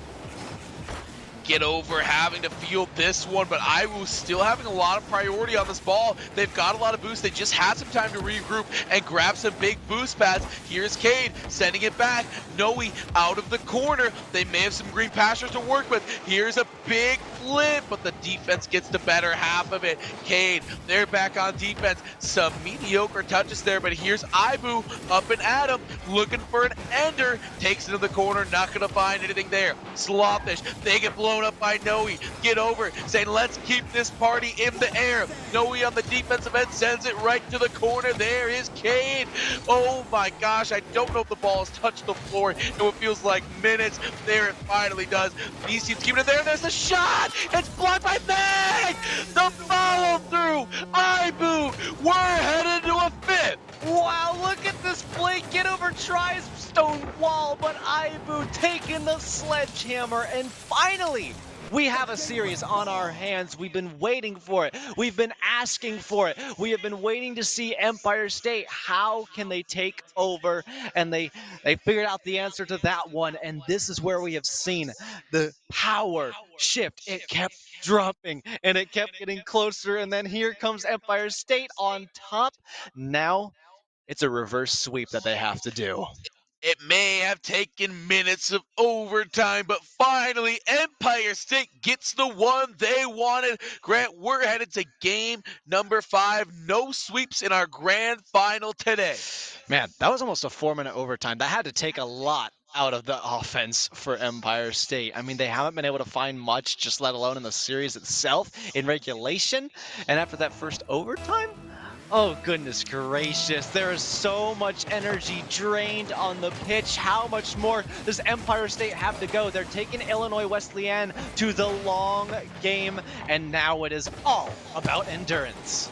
Get Over having to field this one, but IWU still having a lot of priority on this ball. They've got a lot of boost. They just had some time to regroup and grab some big boost pads. Here's Cade sending it back. Noe out of the corner. They may have some green pastures to work with. Here's a big flip, but the defense gets the better half of it. Cade, they're back on defense. Some mediocre touches there, but here's IWU up and at him, looking for an ender. Takes it to the corner, not gonna find anything there. Slothish, they get blown up by Noe. Get Over, saying let's keep this party in the air. Noe on the defensive end sends it right to the corner. There is Cade. Oh my gosh, I don't know if the ball has touched the floor in what feels like minutes. There it finally does. These teams keeping it there. There's the shot. It's blocked by Meg. The follow through. IWU, we're headed to a 5th. Wow, look at this play. Get Over tries stone wall, but IWU taking the sledgehammer, and finally we have a series on our hands. We've been waiting for it. We've been asking for it. We have been waiting to see Empire State. How can they take over? And they figured out the answer to that one. And this is where we have seen the power shift. It kept dropping and it kept getting closer. And then here comes Empire State on top. Now it's a reverse sweep that they have to do. It may have taken minutes of overtime, but finally Empire State gets the one they wanted. Grant, we're headed to game number 5. No sweeps in our grand final today. Man, that was almost a 4-minute overtime. That had to take a lot out of the offense for Empire State. I mean, they haven't been able to find much, just let alone in the series itself, in regulation. And after that first overtime, oh goodness gracious, there is so much energy drained on the pitch. How much more does Empire State have to go? They're taking Illinois Wesleyan to the long game, and now it is all about endurance.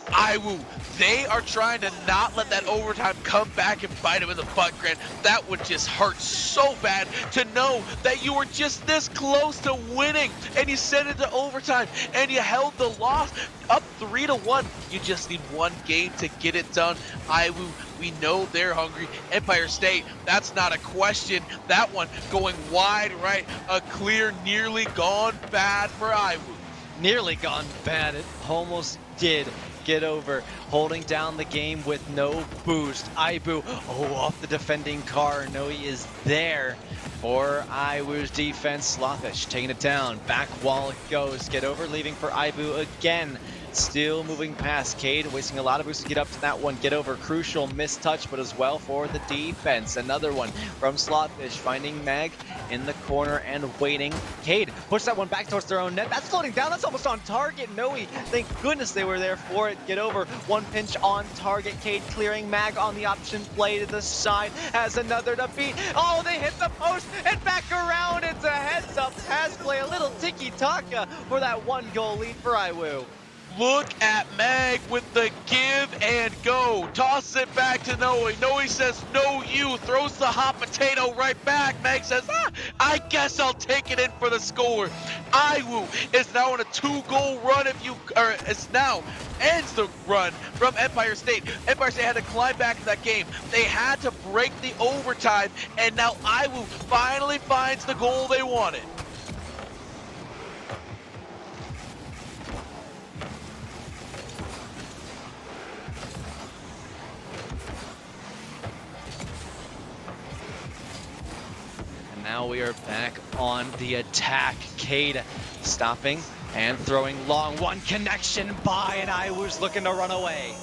Iwu, they are trying to not let that overtime come back and bite them in the butt, Grant. That would just hurt so bad to know that you were just this close to winning and you sent it to overtime and you held the loss up 3-1. You just need one game to get it done. Iwu, we know they're hungry. Empire State, that's not a question. That one going wide right, a clear, nearly gone bad for Iwu. Nearly gone bad. It almost did get over, holding down the game with no boost. Ibu, off the defending car. No, he is there for Iwu's defense. Slothish taking it down. Back wall it goes. Get over, leaving for Ibu again. Still moving past. Cade wasting a lot of boost to get up to that one. Get over, crucial missed touch, but as well for the defense. Another one from Slotfish, finding Mag in the corner and waiting. Cade push that one back towards their own net. That's floating down. That's almost on target. Noe, thank goodness they were there for it. Get over, one pinch on target. Cade clearing Mag on the option play to the side. Has another to beat. Oh, they hit the post and back around. It's a heads up pass play. A little tiki-taka for that 1-goal lead for Iwu. Look at Mag with the give and go. Tosses it back to Noe. Noe says, no you. Throws the hot potato right back. Mag says, I guess I'll take it in for the score. Iwu is now on a 2-goal run it's now ends the run from Empire State. Empire State had to climb back to that game. They had to break the overtime, and now Iwu finally finds the goal they wanted. Now we are back on the attack. Cade stopping and throwing long. One connection by, and Iwu's looking to run away.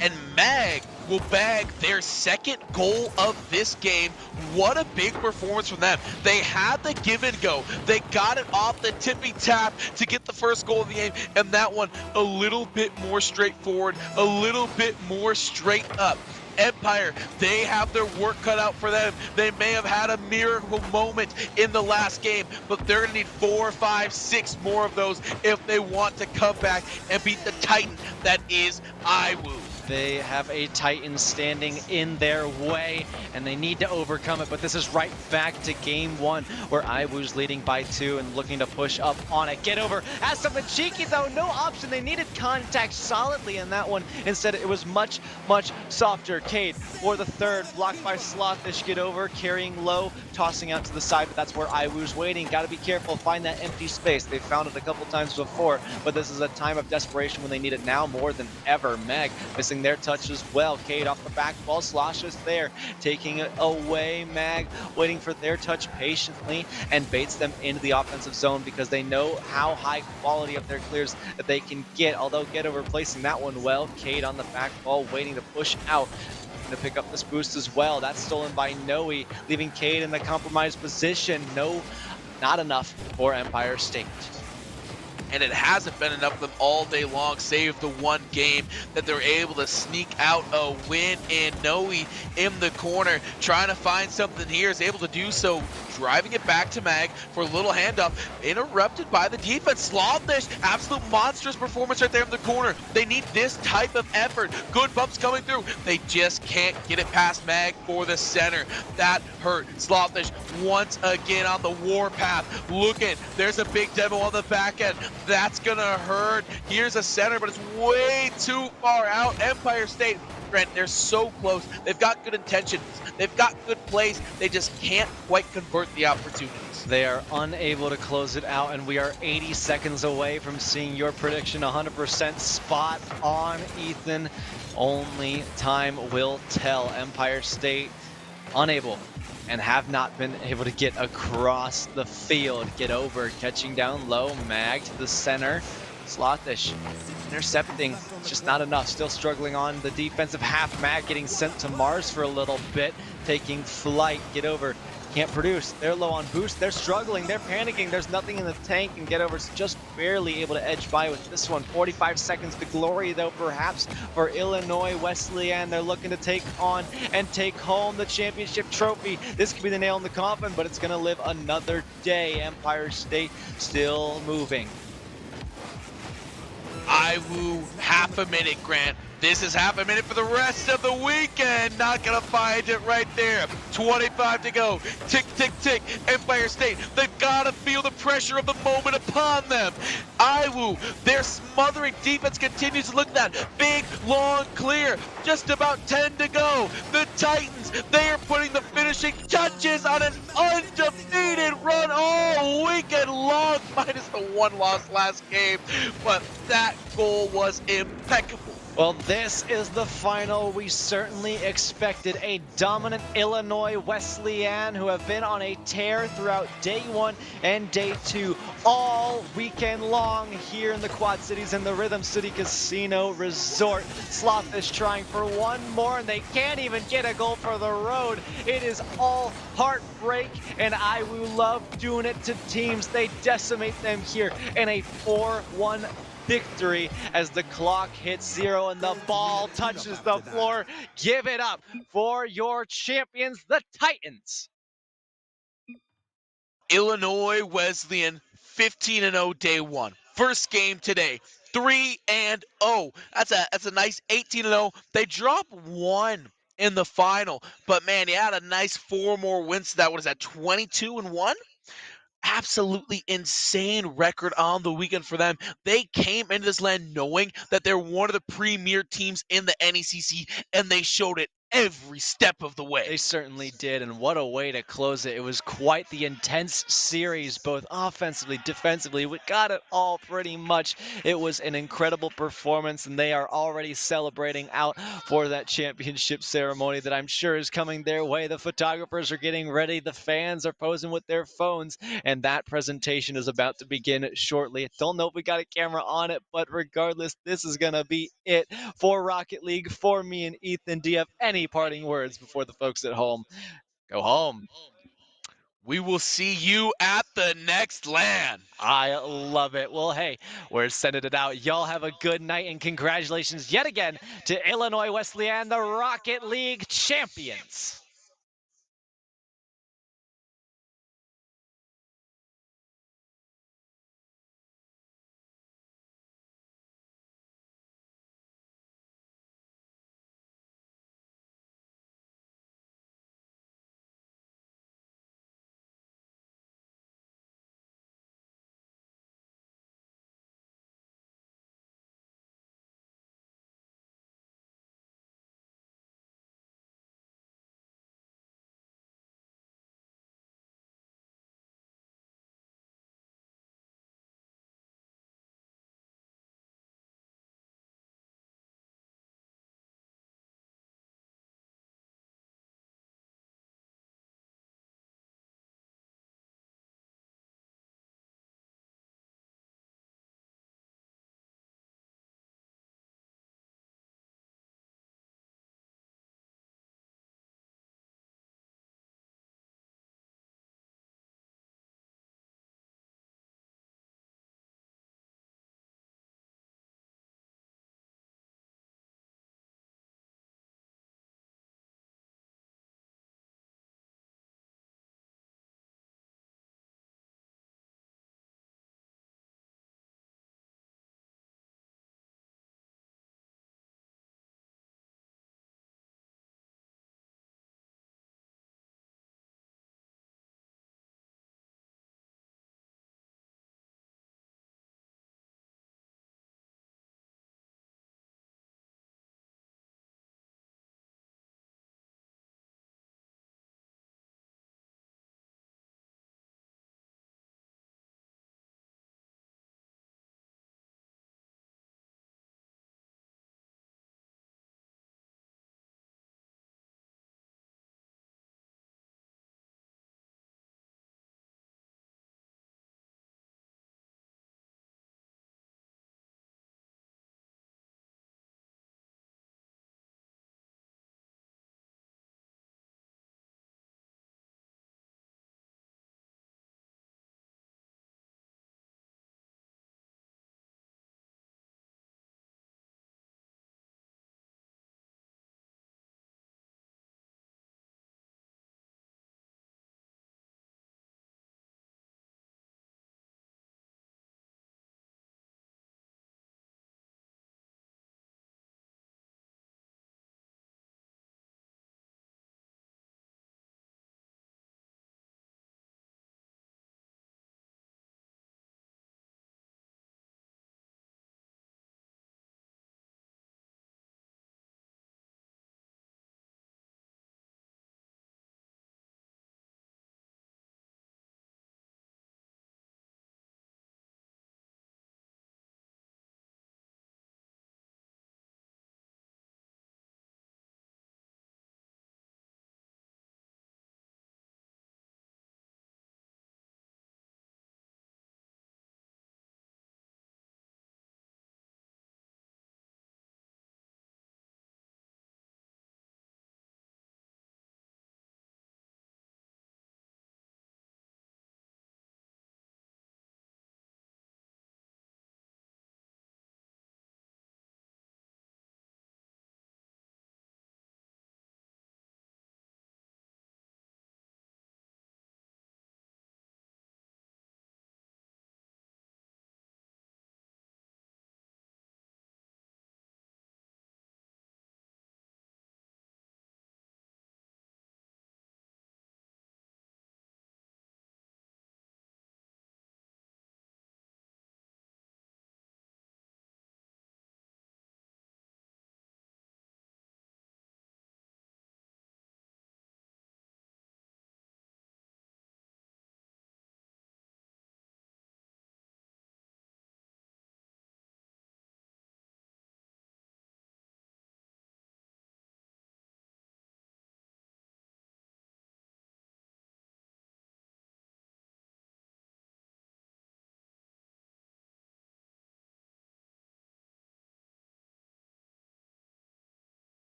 And Mag will bag their second goal of this game. What a big performance from them. They had the give and go. They got it off the tippy tap to get the first goal of the game, and that one a little bit more straightforward, a little bit more straight up. Empire, they have their work cut out for them. They may have had a miracle moment in the last game, but they're gonna need 4, 5, 6 more of those if they want to come back and beat the Titan that is Iwu. They have a Titan standing in their way, and they need to overcome it, but this is right back to game 1, where Iwu's leading by 2 and looking to push up on it. Get over, has something cheeky though, no option. They needed contact solidly in that one. Instead, it was much, much softer. Cade for the third, blocked by Slothish. Get over, carrying low, tossing out to the side, but that's where Iwu's waiting. Gotta be careful, find that empty space. They've found it a couple times before, but this is a time of desperation when they need it now more than ever. Meg missing their touch as well. Cade off the back ball. Slosh is there, taking it away. Mag waiting for their touch patiently and baits them into the offensive zone because they know how high quality of their clears that they can get. Although Get over placing that one well. Cade on the back ball waiting to push out to pick up this boost as well. That's stolen by Noe, leaving Cade in the compromised position. No, not enough for Empire State. And it hasn't been enough for them all day long, save the one game that they're able to sneak out a win. And Noe in the corner, trying to find something here, is able to do so, driving it back to Mag for a little handoff, interrupted by the defense. Slothish, absolute monstrous performance right there in the corner. They need this type of effort. Good bumps coming through. They just can't get it past Mag for the center. That hurt. Slothish once again on the warpath. Looking, there's a big demo on the back end. That's gonna hurt. Here's a center, but it's way too far out. Empire State, Brent, they're so close. They've got good intentions. They've got good plays. They just can't quite convert the opportunities. They are unable to close it out, and we are 80 seconds away from seeing your prediction 100% spot on, Ethan. Only time will tell. Empire State unable and have not been able to get across the field. Get over, catching down low, Mag to the center. Slothish intercepting, just not enough. Still struggling on the defensive half. Mag getting sent to Mars for a little bit, taking flight. Get over, can't produce. They're low on boost. They're struggling. They're panicking. There's nothing in the tank, and Get Over's just barely able to edge by with this one. 45 seconds to glory, though, perhaps for Illinois Wesleyan. They're looking to take on and take home the championship trophy. This could be the nail in the coffin, but it's going to live another day. Empire State still moving. IWU, half a minute, Grant. This is half a minute for the rest of the weekend. Not gonna find it right there. 25 to go. Tick, tick, tick. Empire State, they've gotta feel the pressure of the moment upon them. IWU, their smothering defense continues to look at that. Big, long clear. Just about 10 to go. The Titans, they are putting the finishing touches on an undefeated run all weekend long, minus the one loss last game. But that goal was impeccable. Well, this is the final we certainly expected. A dominant Illinois Wesleyan who have been on a tear throughout day 1 and day 2 all weekend long here in the Quad Cities and the Rhythm City Casino Resort. Slothish trying for one more, and they can't even get a goal for the road. It is all heartbreak, and IWU love doing it to teams. They decimate them here in a 4-1 victory as the clock hits 0 and the ball touches the floor. Give it up for your champions, the Titans. Illinois Wesleyan 15-0 day 1. First game today, 3-0. That's a nice 18-0. They drop 1 in the final, but man, you had a nice 4 more wins to that. What is that, 22-1? Absolutely insane record on the weekend for them. They came into this land knowing that they're one of the premier teams in the NECC, and they showed it every step of the way. They certainly did, and what a way to close it. It was quite the intense series, both offensively, defensively. We got it all pretty much. It was an incredible performance, and they are already celebrating out for that championship ceremony that I'm sure is coming their way. The photographers are getting ready. The fans are posing with their phones, and that presentation is about to begin shortly. Don't know if we got a camera on it, but regardless, this is going to be it for Rocket League, for me and Ethan. Do you have any parting words before the folks at home go home? We will see you at the next LAN. I love it. Well, hey, we're sending it out. Y'all have a good night, and congratulations yet again to Illinois Wesleyan, the Rocket League champions.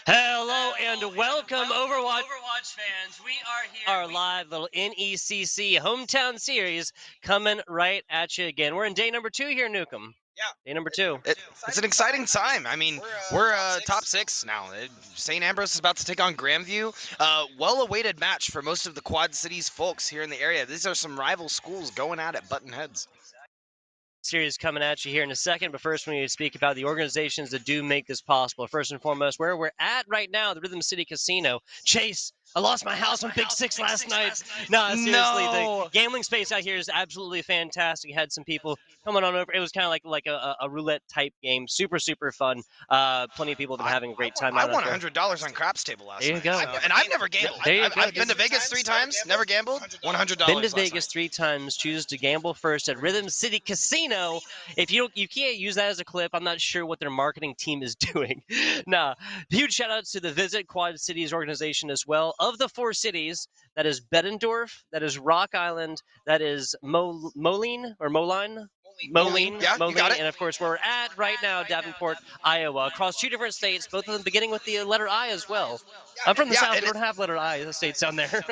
Hello and welcome, Overwatch fans. We are here. Our live little NECC hometown series coming right at you again. We're in day number 2 here, Nukem. Yeah. Day number 2. It's an exciting time. I mean, we're top 6 now. St. Ambrose is about to take on Grandview. Well-awaited match for most of the Quad Cities folks here in the area. These are some rival schools going at it, button heads. Series coming at you here in a second, but first we need to speak about the organizations that do make this possible. First and foremost, where we're at right now, the Rhythm City Casino. Chase, I lost my house on Big Six last night. No, seriously, No. the gambling space out here is absolutely fantastic. You had some people coming on over. It was kind of like a roulette type game. Super, super fun. Plenty of people have been having a great time I out won there. $100 on craps table last There you night. go. And I've never gambled. There you go. I've been to Vegas 3 times, never gambled. $100 Been to last Vegas night. 3 times. Choose to gamble first at Rhythm City Casino. If you can't use that as a clip. I'm not sure what their marketing team is doing. Nah, huge shout outs to the Visit Quad Cities organization as well. Of the 4 cities, that is Bettendorf, that is Rock Island, that is Moline, Yeah, you got it. and of course where we're at right now, Davenport, Iowa, across 2 different states, both of them beginning with the letter I as well. I'm from the South, we don't have letter I, the states down there.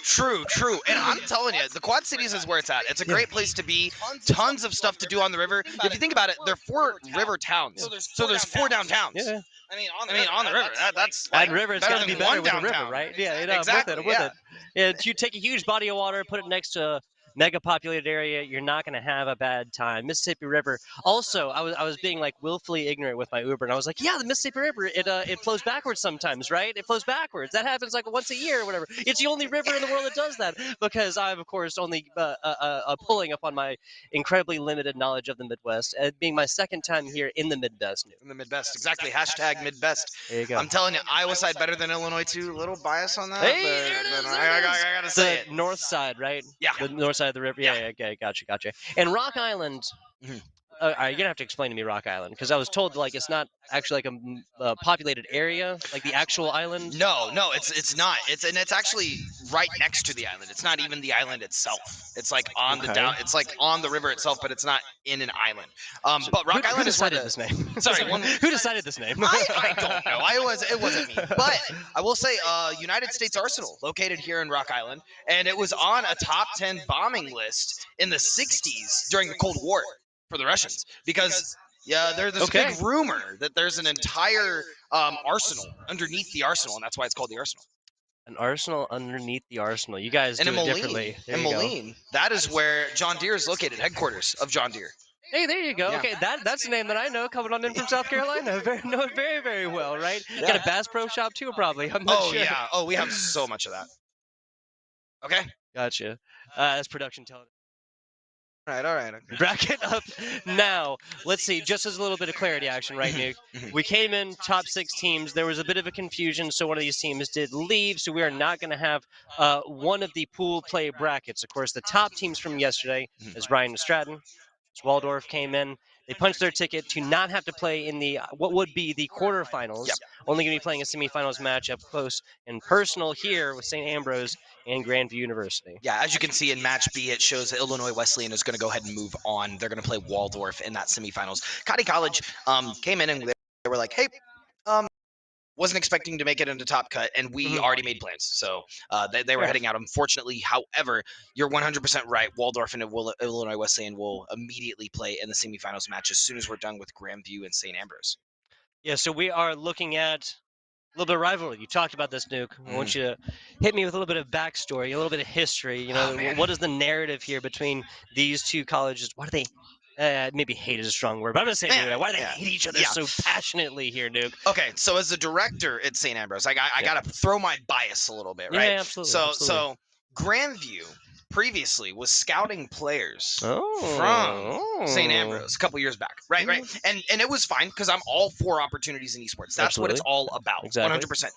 True. And I'm telling you, the Quad Cities is where it's at. It's a great place to be. Tons of stuff to do on the river. If you think about it, they're 4 river towns. So there's 4 downtowns. Yeah. I mean, on the river. That's Like, like river, it's better got to be than better one with a river, downtown. right? Yeah, Exactly, I'm with it. Yeah, you take a huge body of water, put it next to a mega populated area, you're not going to have a bad time. Mississippi River. Also, I was being like willfully ignorant with my Uber, and I was like, yeah, the Mississippi River, it flows backwards sometimes, right? It flows backwards. That happens like once a year or whatever. It's the only river in the world that does that, because I'm of course only pulling upon my incredibly limited knowledge of the Midwest, being my second time here in the Midwest. In the Midwest, exactly. Hashtag Midwest. There you go. I'm telling you, Iowa side better than Illinois too. A little bias on that. Hey, but, there it is, but there it is. I gotta say it. The north side, right? Yeah. The north side of the river. Yeah, okay, gotcha. And Rock Island, Mhm. you're gonna have to explain to me Rock Island, because I was told like it's not actually like a populated area, like the actual island. No, it's not. It's actually right next to the island. It's not even the island itself. It's like on the down. It's like on the river itself, but it's not in an island. But Rock Island who is where decided the, this name? Sorry, who decided this name? I don't know. It wasn't me. But I will say, United States Arsenal, located here in Rock Island, and it was on a top 10 bombing list in the 60s during the Cold War for the Russians, because there's a big rumor that there's an entire arsenal underneath the arsenal, and that's why it's called the Arsenal. An arsenal underneath the arsenal. You guys do it differently. In Moline, that is where John Deere is located, headquarters of John Deere. Hey, there you go. Yeah. Okay, that's a name that I know coming on in from South Carolina. Know it very, very well, right? Yeah. Got a Bass Pro Shop too, probably. I'm not sure. Yeah. Oh, we have so much of that. Okay. Gotcha. That's production telling. All right. Okay. Bracket up now. Let's see, just as a little bit of clarity action, right, Nick? We came in top 6 teams. There was a bit of a confusion, so one of these teams did leave, so we are not going to have one of the pool play brackets. Of course, the top teams from yesterday, as Ryan Stratton, as Waldorf came in, they punched their ticket to not have to play in the what would be the quarterfinals. Yep. Only going to be playing a semifinals match up close and personal here with St. Ambrose and Grandview University. Yeah, as you can see in Match B, it shows that Illinois Wesleyan is going to go ahead and move on. They're going to play Waldorf in that semifinals. Cotty College came in and they were like, hey, wasn't expecting to make it into top cut, and we already made plans. So they were heading out. Unfortunately, however, you're 100% right. Waldorf and Illinois Wesleyan will immediately play in the semifinals match as soon as we're done with Grandview and St. Ambrose. Yeah, so we are looking at a little bit of rivalry. You talked about this, Nuke. I want you to hit me with a little bit of backstory, a little bit of history. You know, what is the narrative here between these 2 colleges? Why do they? Maybe hate is a strong word, but I'm gonna say it. Why do they hate each other so passionately here, Nuke? Okay, so as a director at St. Ambrose, I gotta throw my bias a little bit, right? Yeah, absolutely. So Grandview previously was scouting players from St. Ambrose a couple years back, right? And it was fine because I'm all for opportunities in esports. That's what it's all about, 100%.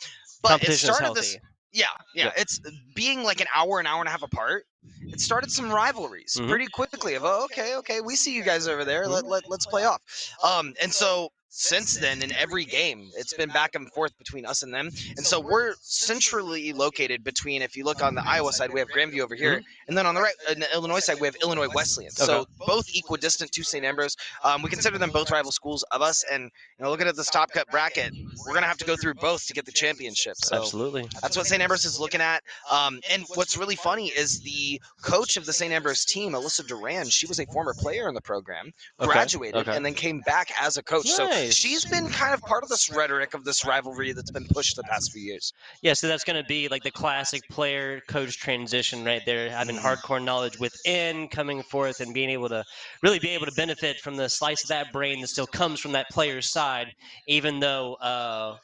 But it started this. Yeah. It's being like an hour and a half apart. It started some rivalries pretty quickly. Of okay, we see you guys over there. Let's play off. And so since then in every game. It's been back and forth between us and them. And so we're centrally located between, if you look on the Iowa side, we have Grandview over here. And then on the right, on the Illinois side, we have Illinois Wesleyan. So both equidistant to St. Ambrose. We consider them both rival schools of us. And looking at this top cut bracket, we're going to have to go through both to get the championship. So Absolutely. that's what St. Ambrose is looking at. And what's really funny is the coach of the St. Ambrose team, Alyssa Duran, she was a former player in the program, graduated, and then came back as a coach. So she's been kind of part of this rhetoric of this rivalry that's been pushed the past few years. Yeah, so that's going to be like the classic player-coach transition right there, having hardcore knowledge within, coming forth, and being able to really be able to benefit from the slice of that brain that still comes from that player's side, even though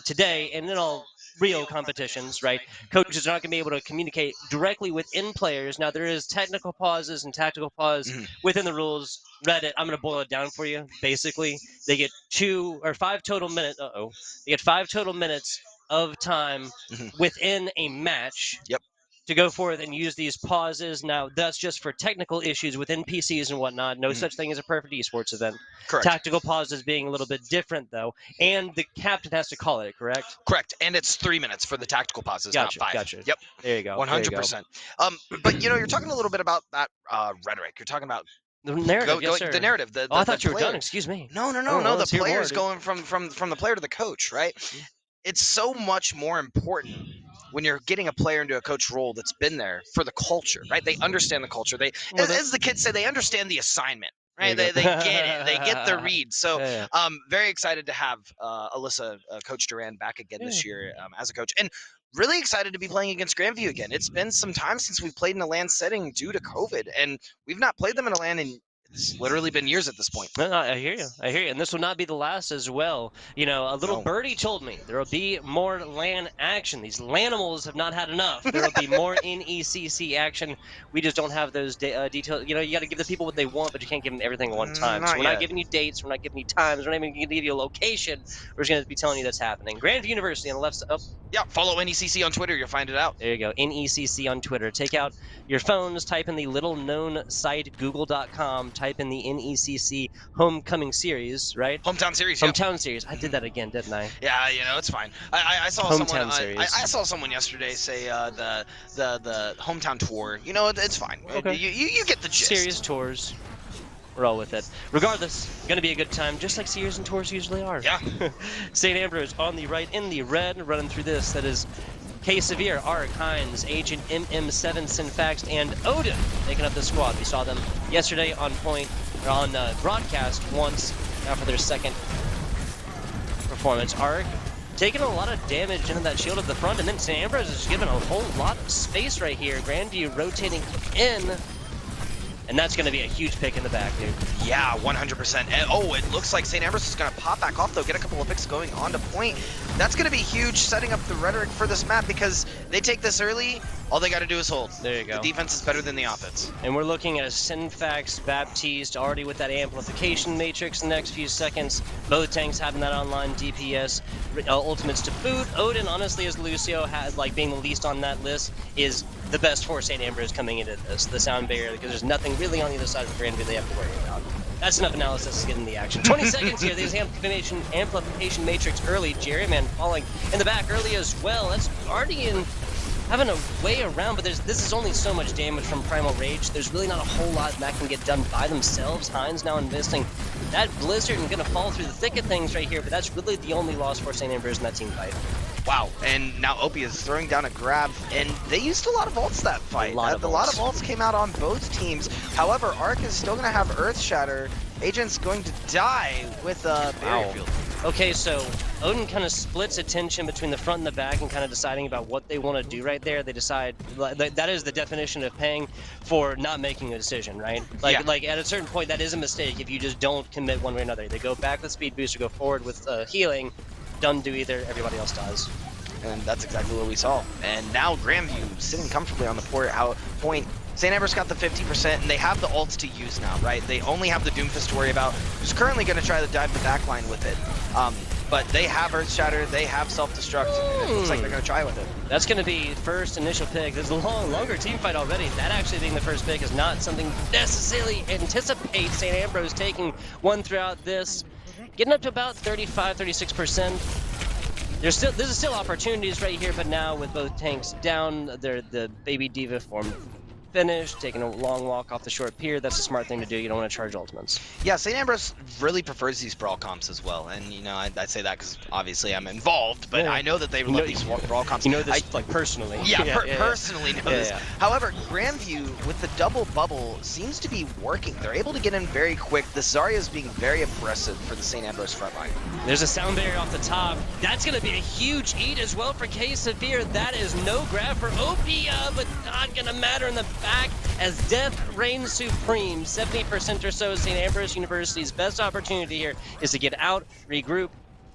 today, and in all real competitions, right, coaches are not going to be able to communicate directly within players. Now, there is technical pauses and tactical pause within the rules. Reddit, I'm going to boil it down for you. Basically, they get 2 or 5 total minutes. They get 5 total minutes of time within a match to go forth and use these pauses. Now, that's just for technical issues within PCs and whatnot. No such thing as a perfect esports event. Correct. Tactical pauses being a little bit different, though. And the captain has to call it, correct? Correct. And it's 3 minutes for the tactical pauses, Gotcha, not 5. gotcha. Yep. There you go. 100%. But, you're talking a little bit about that rhetoric. You're talking about The narrative, yes, sir. the narrative. I thought you were player. done. Excuse me. No. let's The hear more, player's dude. going from the player to the coach, right? It's so much more important when you're getting a player into a coach role that's been there for the culture, right? They understand the culture. They, as the kids say, they understand the assignment, right? They get it. They get the read. So, very excited to have Alyssa, Coach Duran, back again this year as a coach, and really excited to be playing against Grandview again. It's been some time since we've played in a LAN setting due to COVID, and we've not played them in a LAN in. It's literally been years at this point. No, I hear you. And this will not be the last as well. A little birdie told me there will be more LAN action. These LANimals have not had enough. There will be more NECC action. We just don't have those details. You got to give the people what they want, but you can't give them everything at one time. So we're not giving you dates. We're not giving you times. We're not even going to give you a location. We're just going to be telling you that's happening. Grandview University on the left side. Oh. Yeah, follow NECC on Twitter. You'll find it out. There you go. NECC on Twitter. Take out your phones. Type in the little-known site, google.com. Type in the NECC Homecoming Series, right? Hometown Series. Hometown Series. I did that again, didn't I? Yeah, it's fine. I saw Hometown someone. Series. I saw someone yesterday say the hometown tour. It's fine. Okay. You get the gist. Series tours. We're all with it. Regardless, going to be a good time, just like series and tours usually are. Yeah. St. Ambrose on the right in the red, running through this. That is K Severe, Ark, Hines, Agent MM7, Synfax, and Odin making up the squad. We saw them yesterday on broadcast once, now for their second performance. Ark taking a lot of damage into that shield at the front, and then St. Ambrose is given a whole lot of space right here. Grandview rotating in. And that's going to be a huge pick in the back, dude. Yeah, 100%. And, it looks like St. Ambrose is going to pop back off, though, get a couple of picks going on to point. That's going to be huge, setting up the rhetoric for this map, because they take this early, all they got to do is hold. There you go. The defense is better than the offense. And we're looking at a Synfax Baptiste already with that amplification matrix in the next few seconds. Both tanks having that online DPS. Ultimates to boot. Odin, honestly, as Lucio had, being the least on that list, is the best for St. Ambrose coming into this, the sound barrier, because there's nothing really on the other side of the Grandview they have to worry about. That's enough analysis to get in the action. 20 seconds here. There's amplification matrix early. Jerryman falling in the back early as well. That's Guardian having a way around, but this is only so much damage from Primal Rage. There's really not a whole lot that can get done by themselves. Hines now investing that Blizzard and going to fall through the thick of things right here, but that's really the only loss for St. Ambrose in that team fight. Wow, and now Opie is throwing down a grab, and they used a lot of ults that fight. A lot of ults came out on both teams. However, Ark is still going to have Earth Shatter. Agent's going to die with a barrier field. Okay, so Odin kind of splits attention between the front and the back and kind of deciding about what they want to do right there. They decide, that is the definition of paying for not making a decision, right? Like at a certain point, that is a mistake if you just don't commit one way or another. They go back with speed boost or go forward with healing. Don't do either, everybody else does. And that's exactly what we saw. And now Grandview sitting comfortably on the point. St. Ambrose got the 50%, and they have the ults to use now, right? They only have the Doomfist to worry about, who's currently going to try to dive the backline with it. But they have Earth Shatter, they have Self-Destruct, and it looks like they're going to try with it. That's going to be first initial pick. There's a longer team fight already. That actually being the first pick is not something necessarily anticipate St. Ambrose taking one throughout this. getting up to about 35, 36%. There's still opportunities right here, but now with both tanks down, the Baby D.Va form finished, taking a long walk off the short pier. That's a smart thing to do. You don't want to charge ultimates. Yeah, St. Ambrose really prefers these brawl comps as well, and you know I say that because obviously I'm involved, but Yeah. I know that they love these brawl comps. You know this like personally. Personally know this. Yeah. However, Grandview with the double bubble seems to be working. They're able to get in very quick. The Zarya is being very impressive for the St. Ambrose front line. There's a sound barrier off the top. That's going to be a huge eat as well for K-Severe. That is no grab for Opia, but not going to matter in the back as death reigns supreme. 70% or so. St. Ambrose University's best opportunity here is to get out, regroup,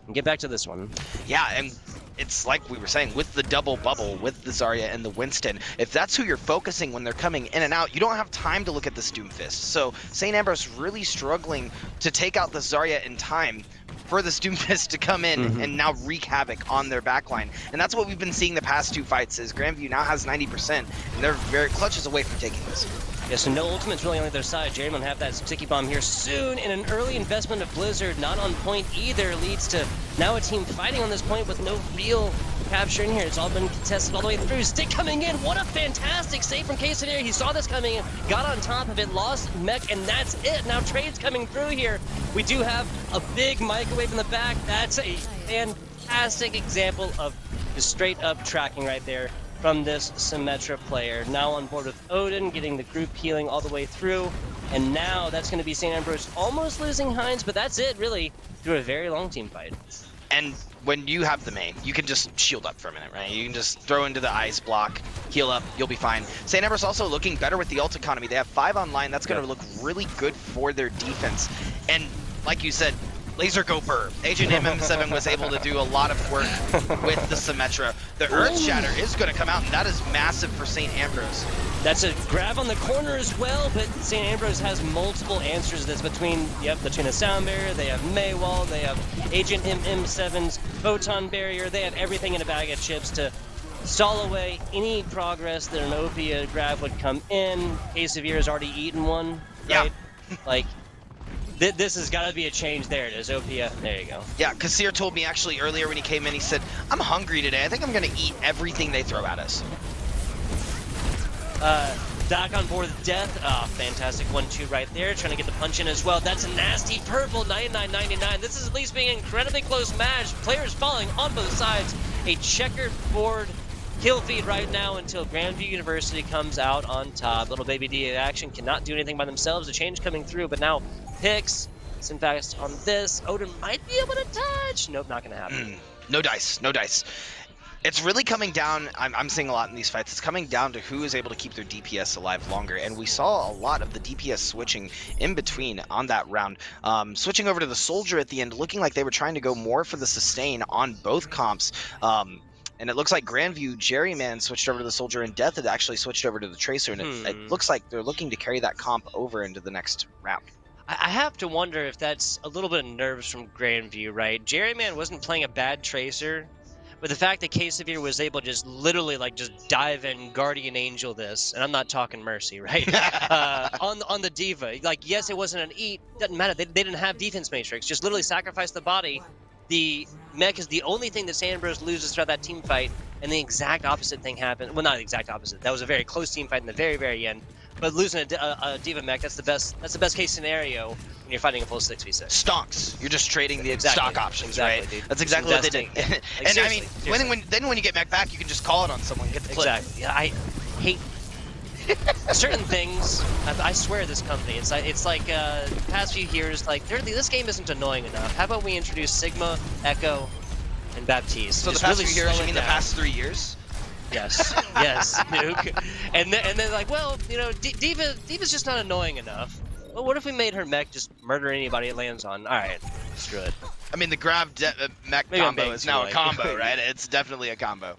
and get back to this one. Yeah, and it's like we were saying, with the double bubble, with the Zarya and the Winston, if that's who you're focusing when they're coming in and out, you don't have time to look at the Doomfist. So St. Ambrose really struggling to take out the Zarya in time for the Doomfist to come in and now wreak havoc on their backline. And that's what we've been seeing the past two fights, is Grandview now has 90%, and they're very clutches away from taking this. Yeah, so no ultimates really on the other side. Jerry will have that sticky bomb here soon, and an early investment of Blizzard, not on point either, leads to now a team fighting on this point with no real capture in here. It's all been contested all the way through. Stick coming in. What a fantastic save from K-Severe. He saw this coming in, got on top of it, lost mech, and that's it. Now trade's coming through here. We do have a big microwave in the back. That's a fantastic example of just straight up tracking right there from this Symmetra player. Now on board with Odin, getting the group healing all the way through. And now that's going to be St. Ambrose almost losing Heinz, but that's it really through a very long team fight. And when you have the main, you can just shield up for a minute, right? You can just throw into the ice block, heal up, you'll be fine. St. Ambrose also looking better with the ult economy. They have 5 online. That's going to look really good for their defense. And like you said, Laser Go Burr. Agent MM7 was able to do a lot of work with the Symmetra. The Earth Shatter is going to come out, and that is massive for St. Ambrose. That's a grab on the corner as well, but St. Ambrose has multiple answers to this between the sound barrier, they have Maywall, they have Agent MM7's photon barrier, they have everything in a bag of chips to stall away any progress that an Opia grab would come in. K-Severe has already eaten one, right? Yeah. Like, this has got to be a change. There it is, Opia. There you go. Yeah, Kassir told me actually earlier when he came in, he said, I'm hungry today. I think I'm going to eat everything they throw at us. Doc on board with Death. Fantastic 1-2 right there. Trying to get the punch in as well. That's a nasty purple 99.99. This is at least being an incredibly close match. Players falling on both sides. A checkered board kill feed right now until Grandview University comes out on top. Little Baby D action cannot do anything by themselves. A change coming through, but now Pix, in fact, on this, Odin might be able to touch. Nope, not going to happen. No dice, no dice. It's really coming down, I'm seeing a lot in these fights, it's coming down to who is able to keep their DPS alive longer, and we saw a lot of the DPS switching in between on that round. Switching over to the Soldier at the end, looking like they were trying to go more for the sustain on both comps. And it looks like Grandview, Jerryman switched over to the Soldier, and Death had actually switched over to the Tracer, and it looks like they're looking to carry that comp over into the next round. I have to wonder if that's a little bit of nerves from Grandview, right? Jerryman wasn't playing a bad Tracer, but the fact that K-Severe was able to just literally just dive in, Guardian Angel this, and I'm not talking Mercy, right? on the D.Va. Like, yes, it wasn't an eat, doesn't matter. They didn't have defense matrix. Just literally sacrifice the body. The mech is the only thing that St. Ambrose loses throughout that team fight, and the exact opposite thing happened. Well, not the exact opposite. That was a very close team fight in the very, very end. But losing a D.Va mech, that's the best case scenario when you're fighting a full 6v6. Stonks. You're just trading the stock options, right? Dude. That's exactly what they did. Like, and I mean, when you get mech back, you can just call it on someone and get the clip. Exactly. Yeah, I hate certain things. I swear this company. It's like the past few years, like this game isn't annoying enough. How about we introduce Sigma, Echo, and Baptiste? So the past few years, you mean the past 3 years? Yes, yes, Nuke. And then like, well, you know, Diva's just not annoying enough. Well, what if we made her mech just murder anybody it lands on? All right, screw it. I mean, the grab mech Maybe combo is now a combo, right? It's definitely a combo.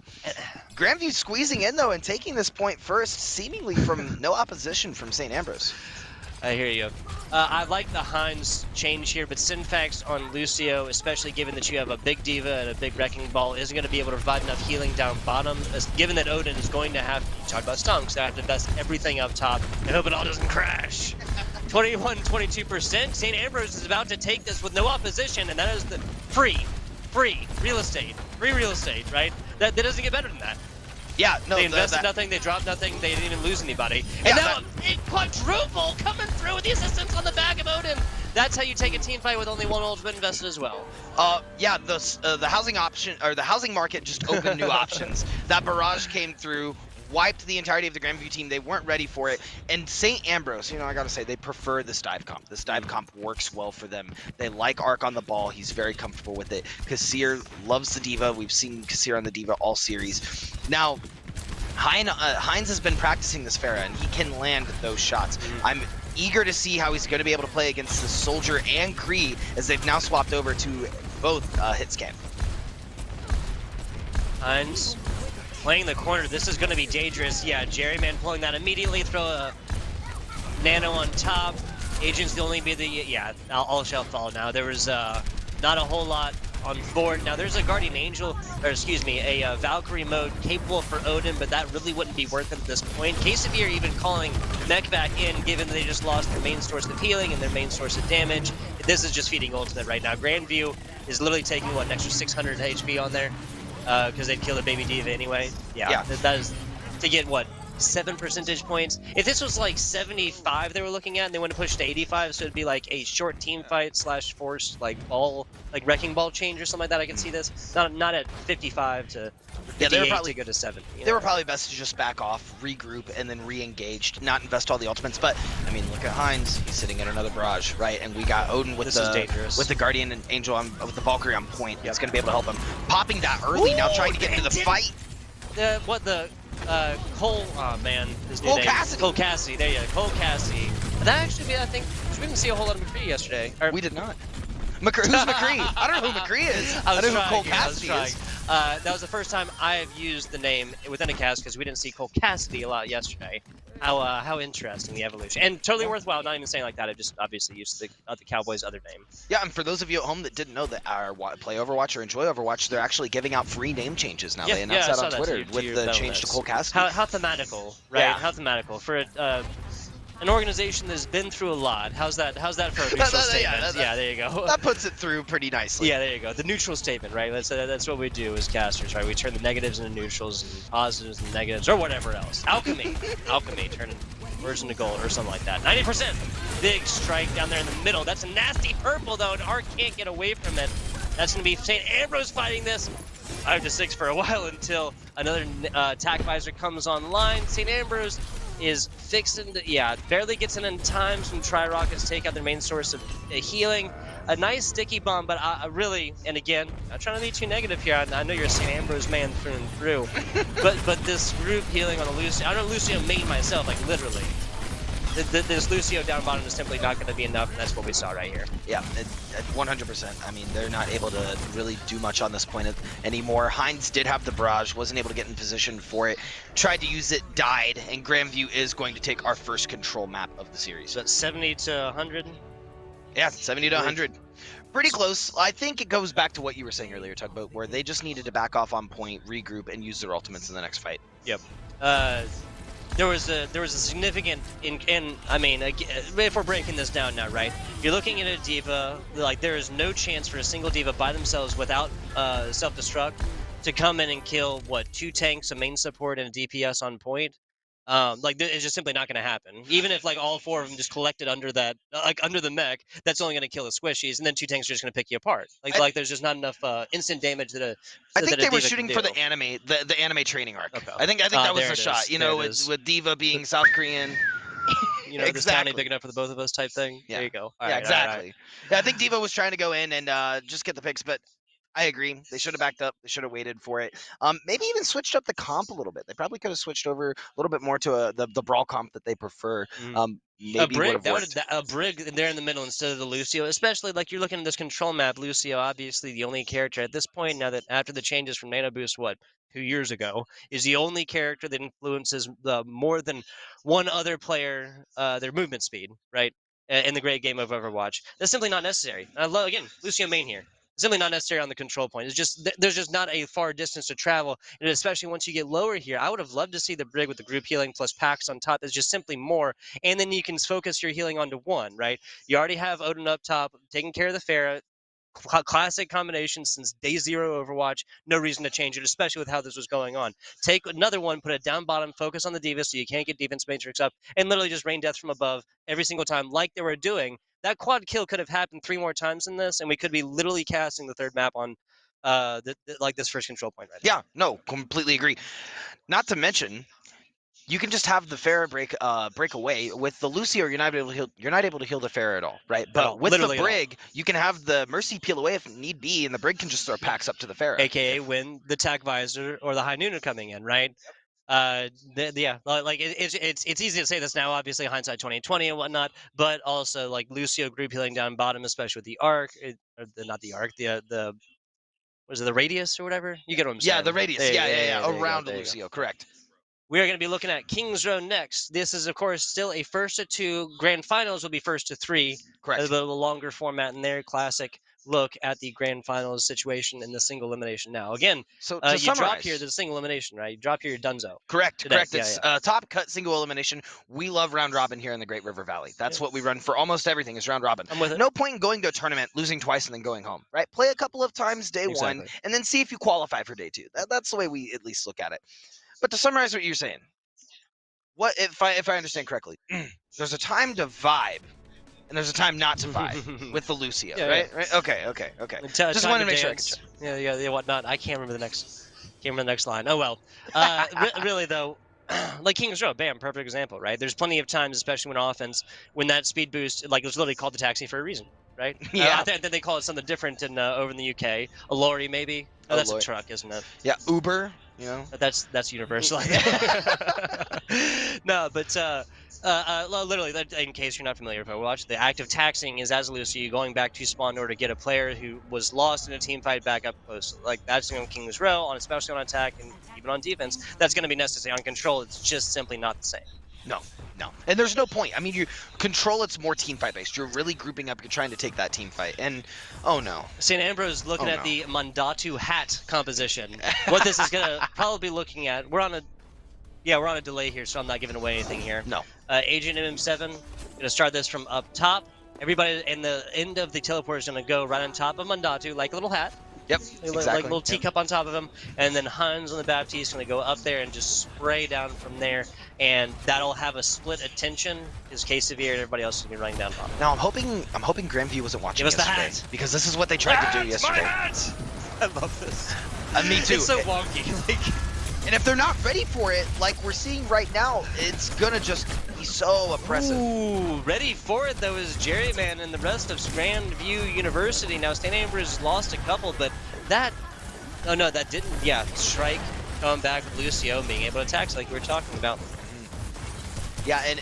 Grandview squeezing in, though, and taking this point first, seemingly from no opposition from St. Ambrose. I hear you. I like the Heinz change here, but Synfax on Lucio, especially given that you have a big D.Va and a big Wrecking Ball, isn't going to be able to provide enough healing down bottom, given that Odin is going to have, talk about stunks, they have to invest everything up top and hope it all doesn't crash. 21, 22%. St. Ambrose is about to take this with no opposition, and that is the free real estate. Free real estate, right? That doesn't get better than that. Yeah, no, They invested nothing, they dropped nothing, they didn't even lose anybody. And Yeah, now a big quadruple coming through with the assistance on the back of Odin. That's how you take a team fight with only one ultimate invested as well. Yeah, the housing option or the housing market just opened new options. That barrage came through, wiped the entirety of the Grandview team. They weren't ready for it. And St. Ambrose, I gotta say, they prefer this dive comp. This dive comp works well for them. They like Arc on the ball. He's very comfortable with it. Kassir loves the Diva. We've seen Kassir on the Diva all series. Now, Heinz has been practicing this Pharah, and he can land those shots. I'm eager to see how he's going to be able to play against the Soldier and Kree, as they've now swapped over to both hit scan. Heinz playing the corner. This is going to be dangerous. Yeah, Jerryman pulling that immediately. Throw a nano on top. Agents the only be the all shall fall now. There was not a whole lot on board. Now there's a Guardian Angel, or excuse me, a Valkyrie mode capable for Odin, but that really wouldn't be worth it at this point. KCV are even calling NECC back in, given they just lost their main source of healing and their main source of damage. This is just feeding ultimate right now. Grandview is literally taking, what, an extra 600 HP on there? Because they'd kill the baby Diva anyway. Yeah. That is to get, what, 7 percentage points. If this was like 75 they were looking at and they want to push to 85, so it'd be like a short team fight / force wrecking ball change or something like that. I can see this. Not at 55 to 58 they were probably to go to 7. They were probably best to just back off, regroup, and then re-engage, not invest all the ultimates. But I mean, look at Heinz. He's sitting in another barrage, right? And we got Odin with the Guardian and Angel with the Valkyrie on point. It's going to be able to help him. Popping that early, now trying to get into the fight. Cole, oh man, his new Cole name. Cassidy. Cole Cassidy, there you go, Cole Cassidy. That actually, I think, we didn't see a whole lot of McCree yesterday. We did not. Who's McCree? I don't know who McCree is. I don't know who Cole Cassidy is. That was the first time I've used the name within a cast because we didn't see Cole Cassidy a lot yesterday. How interesting the evolution, and totally worthwhile. Not even saying like that. I just obviously used the Cowboys' other name. Yeah, and for those of you at home that didn't know that our play Overwatch or enjoy Overwatch, they're actually giving out free name changes now. They announced that on Twitter with the change to Cole Cassidy. How thematical, right? Yeah. How thematical for an organization that's been through a lot. How's that for a neutral statement? Yeah, there you go. That puts it through pretty nicely. Yeah, there you go. The neutral statement, right? That's what we do as casters, right? We turn the negatives into neutrals and positives into negatives, or whatever else. Alchemy, turning words into gold, or something like that. 90%. Big strike down there in the middle. That's a nasty purple though, and Arc can't get away from it. That's gonna be St. Ambrose fighting this. 5-6 for a while until another attack visor comes online. St. Ambrose is fixing to, barely gets in time. Some Tri-Rockets take out their main source of healing. A nice sticky bomb, but really, and again, I'm trying to be too negative here. I know you're a St. Ambrose man through and through, but this group healing on the Lucio, I don't know Lucio main myself, like literally. This Lucio down bottom is simply not going to be enough, and that's what we saw right here. Yeah, 100%. I mean, they're not able to really do much on this point anymore. Heinz did have the barrage, wasn't able to get in position for it. Tried to use it, died, and Grandview is going to take our first control map of the series. So that's 70 to 100? Yeah, 70 to 100. Pretty close. I think it goes back to what you were saying earlier, Tugboat, where they just needed to back off on point, regroup, and use their ultimates in the next fight. Yep. There was a significant I mean, if we're breaking this down now, right? You're looking at a Diva, like there is no chance for a single Diva by themselves without self-destruct to come in and kill, what, 2 tanks, a main support, and a DPS on point. It's just simply not going to happen. Even if like all 4 of them just collected under that, under the mech, that's only going to kill the squishies, and then 2 tanks are just going to pick you apart. There's just not enough instant damage that I think they were shooting for the anime training arc. Okay. I think that was the shot. You know, with Diva being South Korean. You know, this county big enough for the both of us type thing. Yeah. There you go. Exactly. Right. Yeah, I think Diva was trying to go in and just get the picks, but I agree. They should have backed up. They should have waited for it. Maybe even switched up the comp a little bit. They probably could have switched over a little bit more to the brawl comp that they prefer. Maybe a brig, a brig there in the middle instead of the Lucio, especially like you're looking at this control map. Lucio, obviously the only character at this point, now that after the changes from Nano Boost, 2 years ago, is the only character that influences more than one other player their movement speed, right? In the great game of Overwatch. That's simply not necessary. Again, Lucio main here. simply not necessary on the control point. It's just there's just not a far distance to travel, and especially once you get lower here, I would have loved to see the Brig with the group healing plus packs on top. It's just simply more, and then you can focus your healing onto one, right? You already have Odin up top taking care of the Pharah. Classic combination since day zero Overwatch. No reason to change it, especially with how this was going on. Take another one, put it down bottom, focus on the D.Va so you can't get defense matrix up, and literally just rain death from above every single time like they were doing. That quad kill could have happened 3 more times in this, and we could be literally casting the third map on like this first control point right now. Yeah, no, completely agree. Not to mention, you can just have the Pharah break away. With the Lucio, you're not able to heal the Pharah at all, right? But all, with literally the at all. Brig, you can have the Mercy peel away if need be, and the Brig can just throw packs up to the Pharah. AKA when the Tac Visor or the High Noon are coming in, right? Yeah, like it's easy to say this now, obviously hindsight 2020 and whatnot, but also like Lucio group healing down bottom, especially with the arc, not the arc, the was it the radius or whatever? You get what I'm saying? Yeah, the radius. There- Yeah, there you go, around there you go. Lucio, correct. We are going to be looking at Kings Row next. This is, of course, still a first to 2. Grand finals will be first to 3. Correct. A little longer format in there. Classic look at the grand finals situation in the single elimination. Now, again, So to you summarize, drop here, there's a single elimination, right? You drop here, you're donezo. correct. Today, yeah, It's top cut single elimination. We love round robin here in the Great River Valley. That's what we run for almost everything is round robin. I'm with it. No point in going to a tournament, losing twice, and then going home, right? Play a couple of times day one, Exactly. and then see if you qualify for day 2. That's the way we at least look at it. But to summarize what you're saying, what if I understand correctly, there's a time to vibe, and there's a time not to vibe with the Lucio, Yeah, right? Right? Okay. Just wanted to make sure I could check. Yeah, whatnot. I can't remember the next line. Oh well. Really though, like Kings Row, bam, perfect example, right? There's plenty of times, especially when offense, when that speed boost, like it was literally called the taxi for a reason, right? Yeah. I think they call it something different in over in the UK. A lorry, maybe. Oh, A that's lorry. a truck, isn't it? Yeah, Uber, you know. That's universal. No, but literally, in case you're not familiar with Overwatch, the act of taxing is as Lucio going back to spawn in order to get a player who was lost in a team fight back up close. Like that's on King's Row, on especially on attack and even on defense. That's going to be necessary. On control, it's just simply not the same. No. And there's no point. I mean, you control, it's more team fight based. You're really grouping up. You're trying to take that team fight. And, oh no. St. Ambrose looking Oh, at no. the Mandatu hat composition. What this is going to probably be looking at, we're on a delay here, so I'm not giving away anything here. No. Agent MM7, going to start this from up top. Everybody in the end of the teleport is going to go right on top of Mandatu, like a little hat. Yep, Like exactly. a little teacup on top of him, and then Hans on the Baptiste going to go up there and just spray down from there, and that'll have a split attention because K-Severe and everybody else is going to be running down bottom. Now I'm hoping Grandview wasn't watching Give us the yesterday, hat. because this is what they tried to do yesterday. I love this. Me too. It's so wonky. Like, And if they're not ready for it, like we're seeing right now, it's gonna just be so oppressive. ooh, ready for it though is Jerryman and the rest of Grandview University. Now St. Ambrose lost a couple, but that, oh no, that didn't. Yeah, Strike coming back with Lucio being able to attack like we were talking about. Yeah, and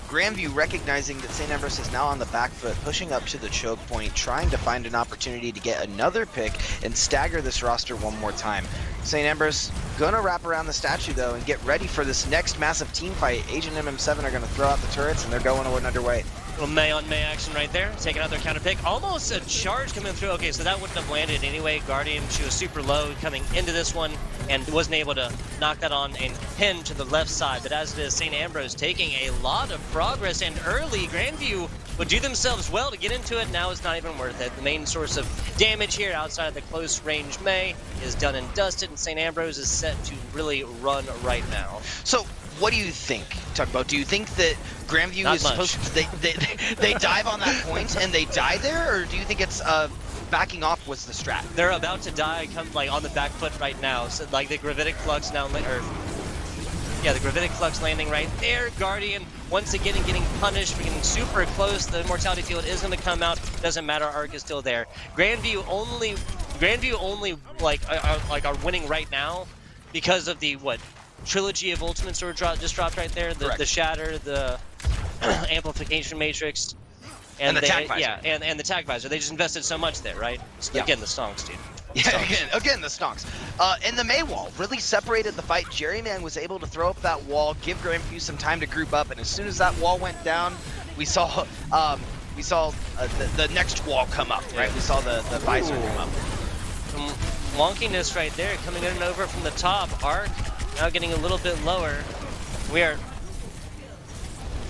Grandview recognizing that St. Ambrose is now on the back foot, pushing up to the choke point, trying to find an opportunity to get another pick and stagger this roster one more time. St. Ambrose gonna wrap around the statue though and get ready for this next massive team fight. Agent MM7 are gonna throw out the turrets and they're going underway. Little May on May action right there, taking out their counter pick. Almost a charge coming through. Okay, so that wouldn't have landed anyway. Guardian, she was super low coming into this one and wasn't able to knock that on and pin to the left side. But as it is, St. Ambrose taking a lot of progress, and early Grandview would do themselves well to get into it. Now it's not even worth it. The main source of damage here outside of the close range May is done and dusted, and St. Ambrose is set to really run right now. So what do you think, Tugboat? Do you think that Grandview Not is much. supposed to, they dive on that point and they die there, or do you think it's backing off was the strat? They're about to die, come like on the back foot right now. So like the gravitic flux now, the gravitic flux landing right there. Guardian once again getting punished for getting super close. The immortality field is going to come out. Doesn't matter. Arc is still there. Grandview only are winning right now because of the trilogy of ultimates were just dropped right there. The shatter, the amplification matrix. And the Tac Visor. Yeah, and the Tac Visor. They just invested so much there, right? Yeah. Again, the stonks, dude. Yeah, again, the stonks. And the May wall really separated the fight. Jerryman was able to throw up that wall, give Grandview some time to group up, and as soon as that wall went down, we saw we saw the next wall come up, right? We saw the visor come up. Some wonkiness right there coming in and over from the top. Arc now getting a little bit lower. We are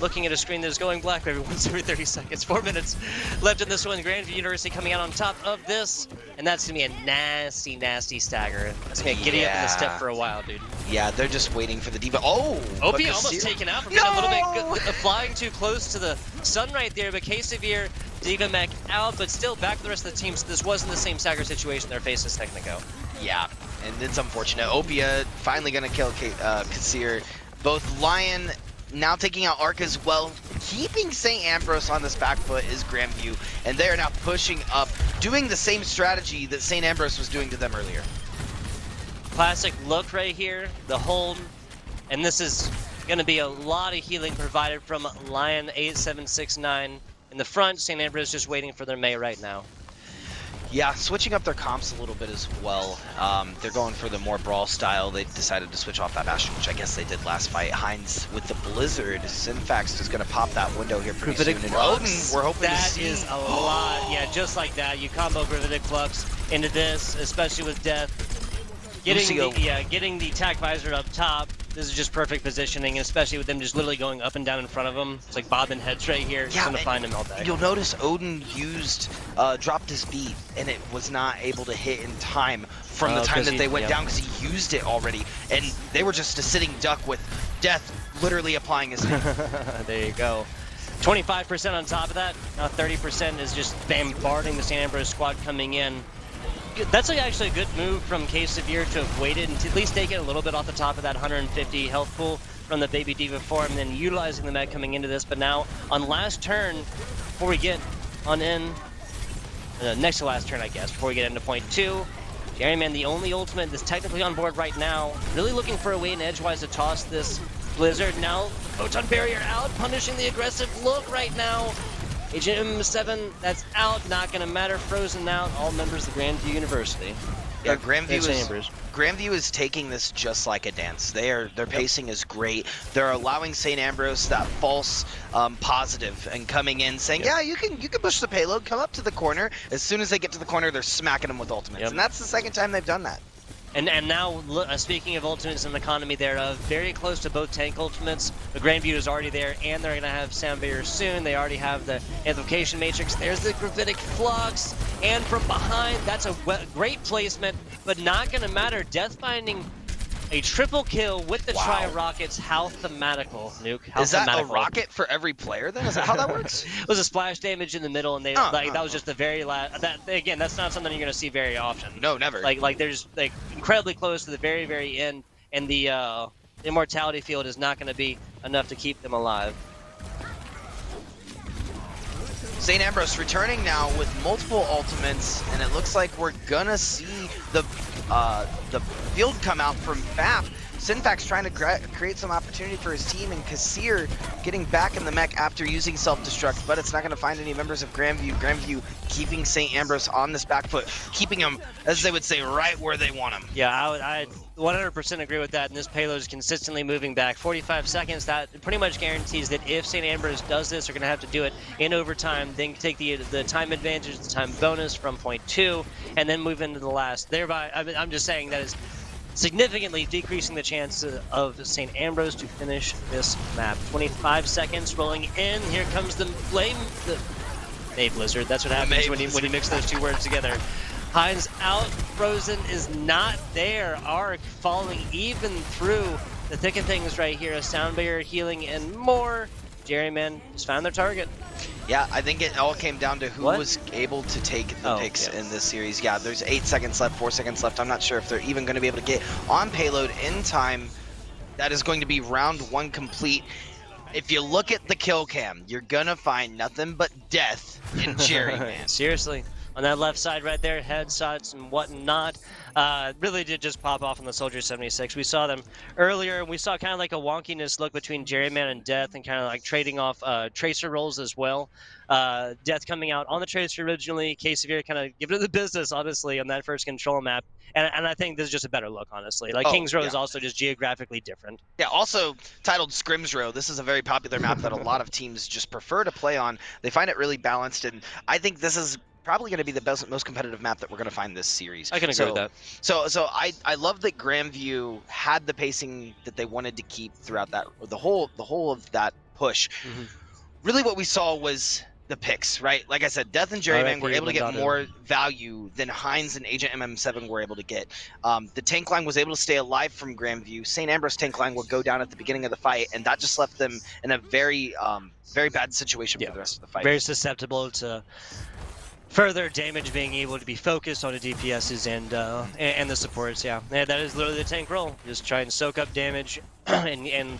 looking at a screen that is going black once every 30 seconds. 4 minutes left in this one. Grandview University coming out on top of this, and that's gonna be a nasty, nasty stagger. That's gonna get you up in the step for a while, dude. Yeah, they're just waiting for the diva. Oh! OP almost taken out from being a little bit flying too close to the sun right there, but K-Severe, Diva Mech out, but still back to the rest of the team, so this wasn't the same stagger situation they're facing a second ago. Yeah, and it's unfortunate. Opia finally gonna kill Kassir. Both Lion now taking out Arc as well. Keeping St. Ambrose on this back foot is Grandview, and they are now pushing up, doing the same strategy that St. Ambrose was doing to them earlier. Classic look right here, the hold, and this is going to be a lot of healing provided from Lion 8769 in the front. St. Ambrose just waiting for their May right now. Yeah, switching up their comps a little bit as well. They're going for the more brawl style. They decided to switch off that Bastion, which I guess they did last fight. Heinz with the Blizzard. Synfax is going to pop that window here pretty soon. And Odin, we're hoping to see. That is a lot. Yeah, just like that. You combo Gravitic Flux into this, especially with Death. Getting the attack visor up top. This is just perfect positioning, especially with them just literally going up and down in front of him. It's like bobbing heads right here. Just gonna find him all day. You'll notice Odin dropped his beat, and it was not able to hit in time from the time that they went down because he used it already. And they were just a sitting duck with Death literally applying his name. There you go. 25% on top of that. Now 30% is just bombarding the St. Ambrose squad coming in. That's actually a good move from K-Severe to have waited and to at least take it a little bit off the top of that 150 health pool from the Baby Diva form, and then utilizing the mech coming into this. But now, on last turn, before we get on in, next to last turn, I guess, before we get into point 2, Jerryman, the only ultimate that's technically on board right now, really looking for a way in edgewise to toss this Blizzard. Now, Photon Barrier out, punishing the aggressive look right now. Agent M7, that's out, not gonna matter, frozen out, all members of the Grandview University. Yeah, Grandview is taking this just like a dance. Their pacing is great. They're allowing St. Ambrose that false positive and coming in saying, yeah, you can push the payload, come up to the corner. As soon as they get to the corner, they're smacking them with ultimates. And that's the second time they've done that. And now, speaking of ultimates and economy thereof, very close to both tank ultimates. The Grandview is already there, and they're going to have Sound Barrier soon. They already have the Amplification Matrix. There's the Gravitic Flux, and from behind, that's a great placement, but not going to matter. Death finding a triple kill with the Tri-Rockets. How thematical, Nuke. How is that thematical. A rocket for every player then? Is that how that works? It was a splash damage in the middle, and that was just the very last. Again, that's not something you're going to see very often. No, never. Like there's incredibly close to the very, very end, and the immortality field is not going to be enough to keep them alive. St. Ambrose returning now with multiple ultimates, and it looks like we're gonna see the field come out from FAP. Synfax trying to create some opportunity for his team, and Kassir getting back in the mech after using self-destruct, but it's not going to find any members of Grandview. Grandview keeping St. Ambrose on this back foot, keeping him, as they would say, right where they want him. Yeah, I 100% agree with that, and this payload is consistently moving back. 45 seconds, that pretty much guarantees that if St. Ambrose does this, they're going to have to do it in overtime, then take the time advantage, the time bonus from point 2, and then move into the last. Thereby, I'm just saying that is significantly decreasing the chance of St. Ambrose to finish this map. 25 seconds rolling in. Here comes the flame. The May Blizzard. That's what happens when you mix those two words together. Heinz out. Frozen is not there. Arc falling even through the thick of things right here. A sound barrier healing and more. Jerryman just found their target. Yeah, I think it all came down to who was able to take the picks in this series. Yeah, there's 8 seconds left, 4 seconds left. I'm not sure if they're even going to be able to get on payload in time. That is going to be round 1 complete. If you look at the kill cam, you're going to find nothing but death in Jerryman. Seriously. on that left side right there, headshots and whatnot. Really did just pop off on the Soldier 76. We saw them earlier, and we saw kind of like a wonkiness look between Jerryman and Death, and kind of like trading off Tracer roles as well. Death coming out on the Tracer originally, K-Severe kind of giving it the business, honestly, on that first control map. And I think this is just a better look, honestly. Like, Oh, Kings Row yeah. is also just geographically different. Yeah, also titled Scrims Row. This is a very popular map that a lot of teams just prefer to play on. They find it really balanced, and I think this is probably going to be the best, most competitive map that we're going to find this series. I can agree with that. So I love that Grandview had the pacing that they wanted to keep throughout the whole of that push. Mhm. Really, what we saw was the picks, right? Like I said, Death and Jerryman were RIP able to get Mandado. more value than Heinz and Agent MM7 were able to get. The tank line was able to stay alive from Grandview. St. Ambrose tank line would go down at the beginning of the fight, and that just left them in a very bad situation Yeah. for the rest of the fight. Very susceptible to further damage being able to be focused on the DPSs and the supports. Yeah, that is literally the tank role. Just try and soak up damage, and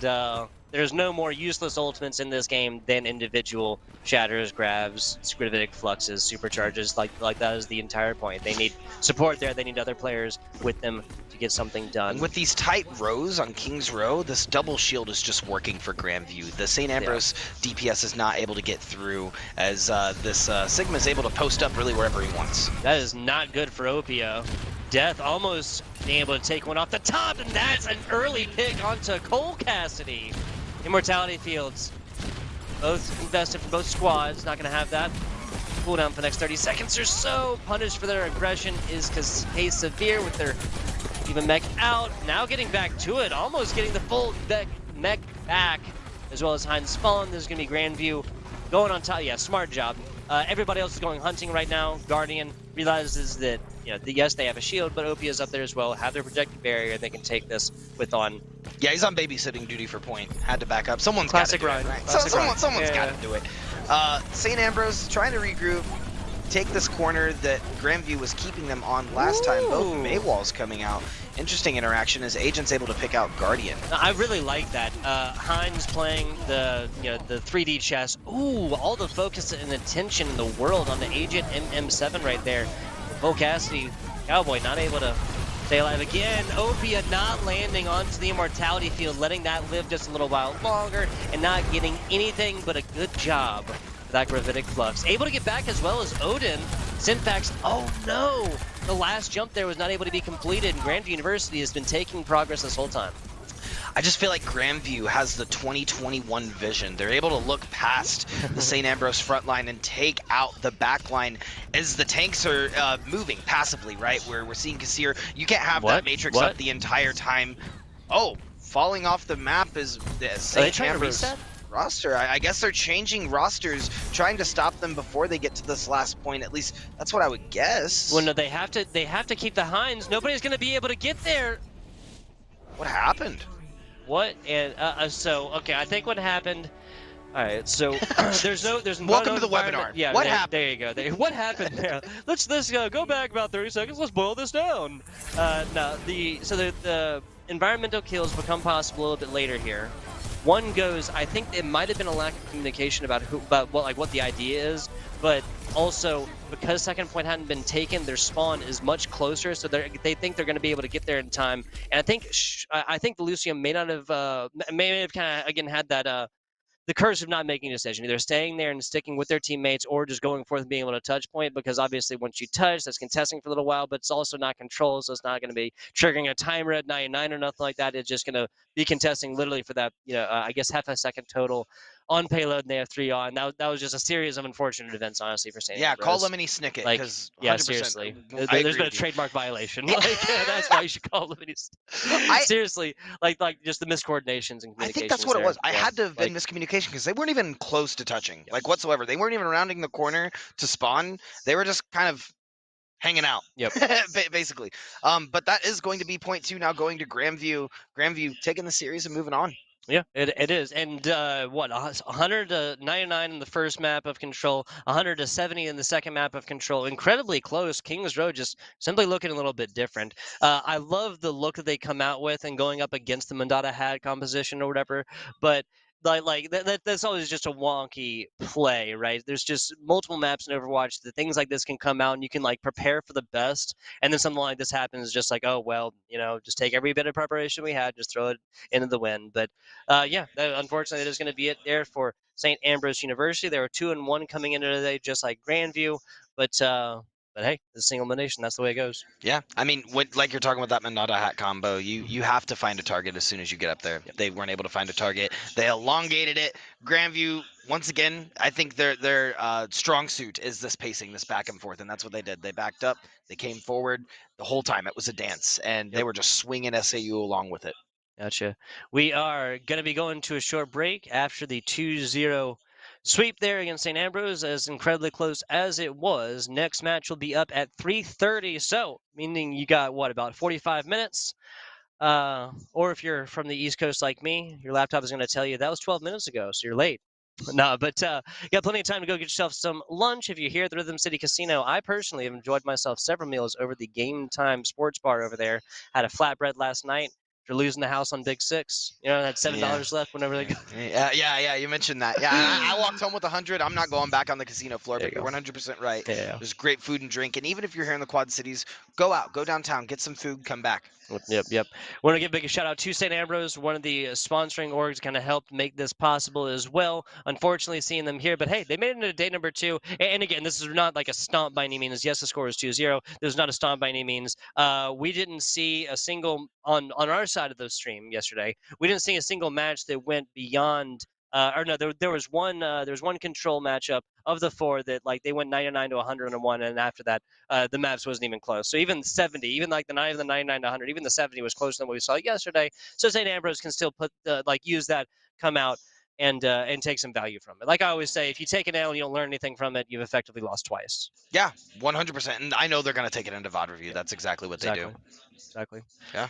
there's no more useless ultimates in this game than individual shatters, grabs, scrivitic fluxes, supercharges. Like that is the entire point. They need support there. They need other players with them to get something done. And with these tight rows on King's Row, this double shield is just working for Grandview. The St. Ambrose DPS is not able to get through, as this Sigma is able to post up really wherever he wants. That is not good for Opia. Death almost being able to take one off the top, and that's an early pick onto Cole Cassidy. Immortality fields, both invested for both squads. Not going to have that cooldown for the next 30 seconds or so. Punished for their aggression is K-Severe with their even mech out. Now getting back to it, almost getting the full mech back, as well as Heinz Spawn. There's going to be Grandview going on top. Yeah, smart job. Everybody else is going hunting right now. Guardian realizes that, yes, they have a shield, but Opia's up there as well, have their protective barrier, and they can take this with on. Yeah, he's on babysitting duty for point. Had to back up. Someone's Classic got to do grind. it, right? Classic grind. Someone's Yeah. got to do it. St. Ambrose trying to regroup, take this corner that Grandview was keeping them on last time. Both Ooh. Maywalls coming out. Interesting interaction as Agent's able to pick out Guardian. I really like that. Heinz playing the 3D chess. Ooh, all the focus and attention in the world on the Agent MM7 right there. Cole Cassidy, Cowboy, not able to stay alive again. Opia not landing onto the immortality field, letting that live just a little while longer, and not getting anything but a good job for that gravitic flux. Able to get back as well as Odin. Syntax, oh no! The last jump there was not able to be completed, and Grandview University has been taking progress this whole time. I just feel like Grandview has the 2021 vision. They're able to look past the St. Ambrose front line and take out the back line as the tanks are moving passively, right? Where we're seeing Kassir. You can't have that Matrix up the entire time. Oh, falling off the map is the Are they St. trying to Ambrose reset? roster. I guess they're changing rosters, trying to stop them before they get to this last point. At least that's what I would guess. Well, no, they have to keep the Heinz. Nobody's going to be able to get there. What happened? What? And okay, I think what happened. All right, so there's Welcome to the environment- webinar. Yeah, What there, happened? There you go. What happened there? Let's go back about 30 seconds. Let's boil this down. No, the environmental kills become possible a little bit later here. One goes, I think it might have been a lack of communication about what the idea is, but also because second point hadn't been taken, their spawn is much closer, so they think they're going to be able to get there in time. And I think the Lucium may not have may have kind of again had that the curse of not making a decision, either staying there and sticking with their teammates or just going forth and being able to touch point, because obviously once you touch, that's contesting for a little while, but it's also not control, so it's not going to be triggering a timer at 99 or nothing like that. It's just going to be contesting literally for that, I guess half a second total on payload, and they have 3 on. That was just a series of unfortunate events, honestly, for St. Yeah, Ambrose. call Lemony Snicket, Like, because yeah, seriously. There's been a trademark violation. That's why you should call Lemony Snicket. Seriously, like just the miscoordinations and communications. I think that's what it was. I Yeah. had to have been miscommunication because they weren't even close to touching, like whatsoever. They weren't even rounding the corner to spawn. They were just kind of hanging out. Yep. Basically. But that is going to be point 2 now, going to Grandview. Grandview taking the series and moving on. Yeah, it is. And 100 to 99 in the first map of Control, 100 to 70 in the second map of Control. Incredibly close. Kings Row just simply looking a little bit different. I love the look that they come out with and going up against the Mandata hat composition or whatever, but that's always just a wonky play, right? There's just multiple maps in Overwatch that things like this can come out and you can like prepare for the best, and then something like this happens, just like, oh well, just take every bit of preparation we had, just throw it into the wind. But yeah, unfortunately, that is going to be it there for St. Ambrose University. They were 2-1 coming into today, just like Grandview, but hey, the single elimination, that's the way it goes. Yeah, I mean, like you're talking about that Monada hat combo, you have to find a target as soon as you get up there. Yep. They weren't able to find a target. They elongated it. Grandview, once again, I think their strong suit is this pacing, this back and forth, and that's what they did. They backed up, they came forward the whole time. It was a dance, and they Yep. were just swinging SAU along with it. Gotcha. We are going to be going to a short break after the 2-0 sweep there against St. Ambrose, as incredibly close as it was. Next match will be up at 3:30, so meaning you got what, about 45 minutes? Or if you're from the East Coast like me, your laptop is going to tell you that was 12 minutes ago, so you're late. No, but you got plenty of time to go get yourself some lunch if you're here at the Rhythm City Casino. I personally have enjoyed myself several meals over the Game Time Sports Bar over there. Had a flatbread last night. If you're losing the house on Big Six, had $7 left whenever they go. Yeah. You mentioned that. Yeah, I walked home with 100. I'm not going back on the casino floor, There but you you're go. 100% right. Yeah. There's great food and drink, and even if you're here in the Quad Cities, go out, go downtown, get some food, come back. Yep. Want to give a big shout out to St. Ambrose, one of the sponsoring orgs, kind of helped make this possible as well. Unfortunately, seeing them here, but hey, they made it into day number 2. And again, this is not like a stomp by any means. Yes, the score is 2-0. This is not a stomp by any means. We didn't see a single on our side of the stream yesterday. We didn't see a single match that went beyond. Or no, there was one. There was one control matchup of the 4 that like they went 99 to 101, and after that, the maps wasn't even close. So even 70, even like the 9 of the 99 to 100, even the 70 was closer than what we saw yesterday. So St. Ambrose can still put use that, come out and take some value from it. Like I always say, if you take an L and you don't learn anything from it, you've effectively lost twice. Yeah, 100%. And I know they're going to take it into VOD review. Yeah, That's exactly what they do. Exactly. Yeah.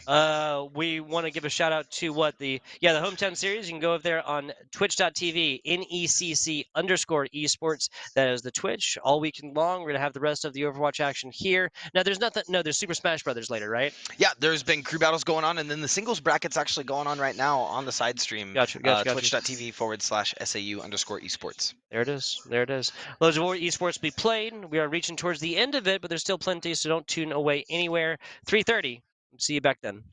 We want to give a shout out to the hometown series. You can go over there on twitch.tv, NECC_esports. That is the Twitch all weekend long. We're going to have the rest of the Overwatch action here. Now, there's Super Smash Brothers later, right? Yeah, there's been crew battles going on, and then the singles bracket's actually going on right now on the side stream. Gotcha. Twitch.tv/SAU_esports. There it is. Loads of more esports be played. We are reaching towards the end of it, but there's still plenty, so don't tune away anywhere. 3:30. See you back then.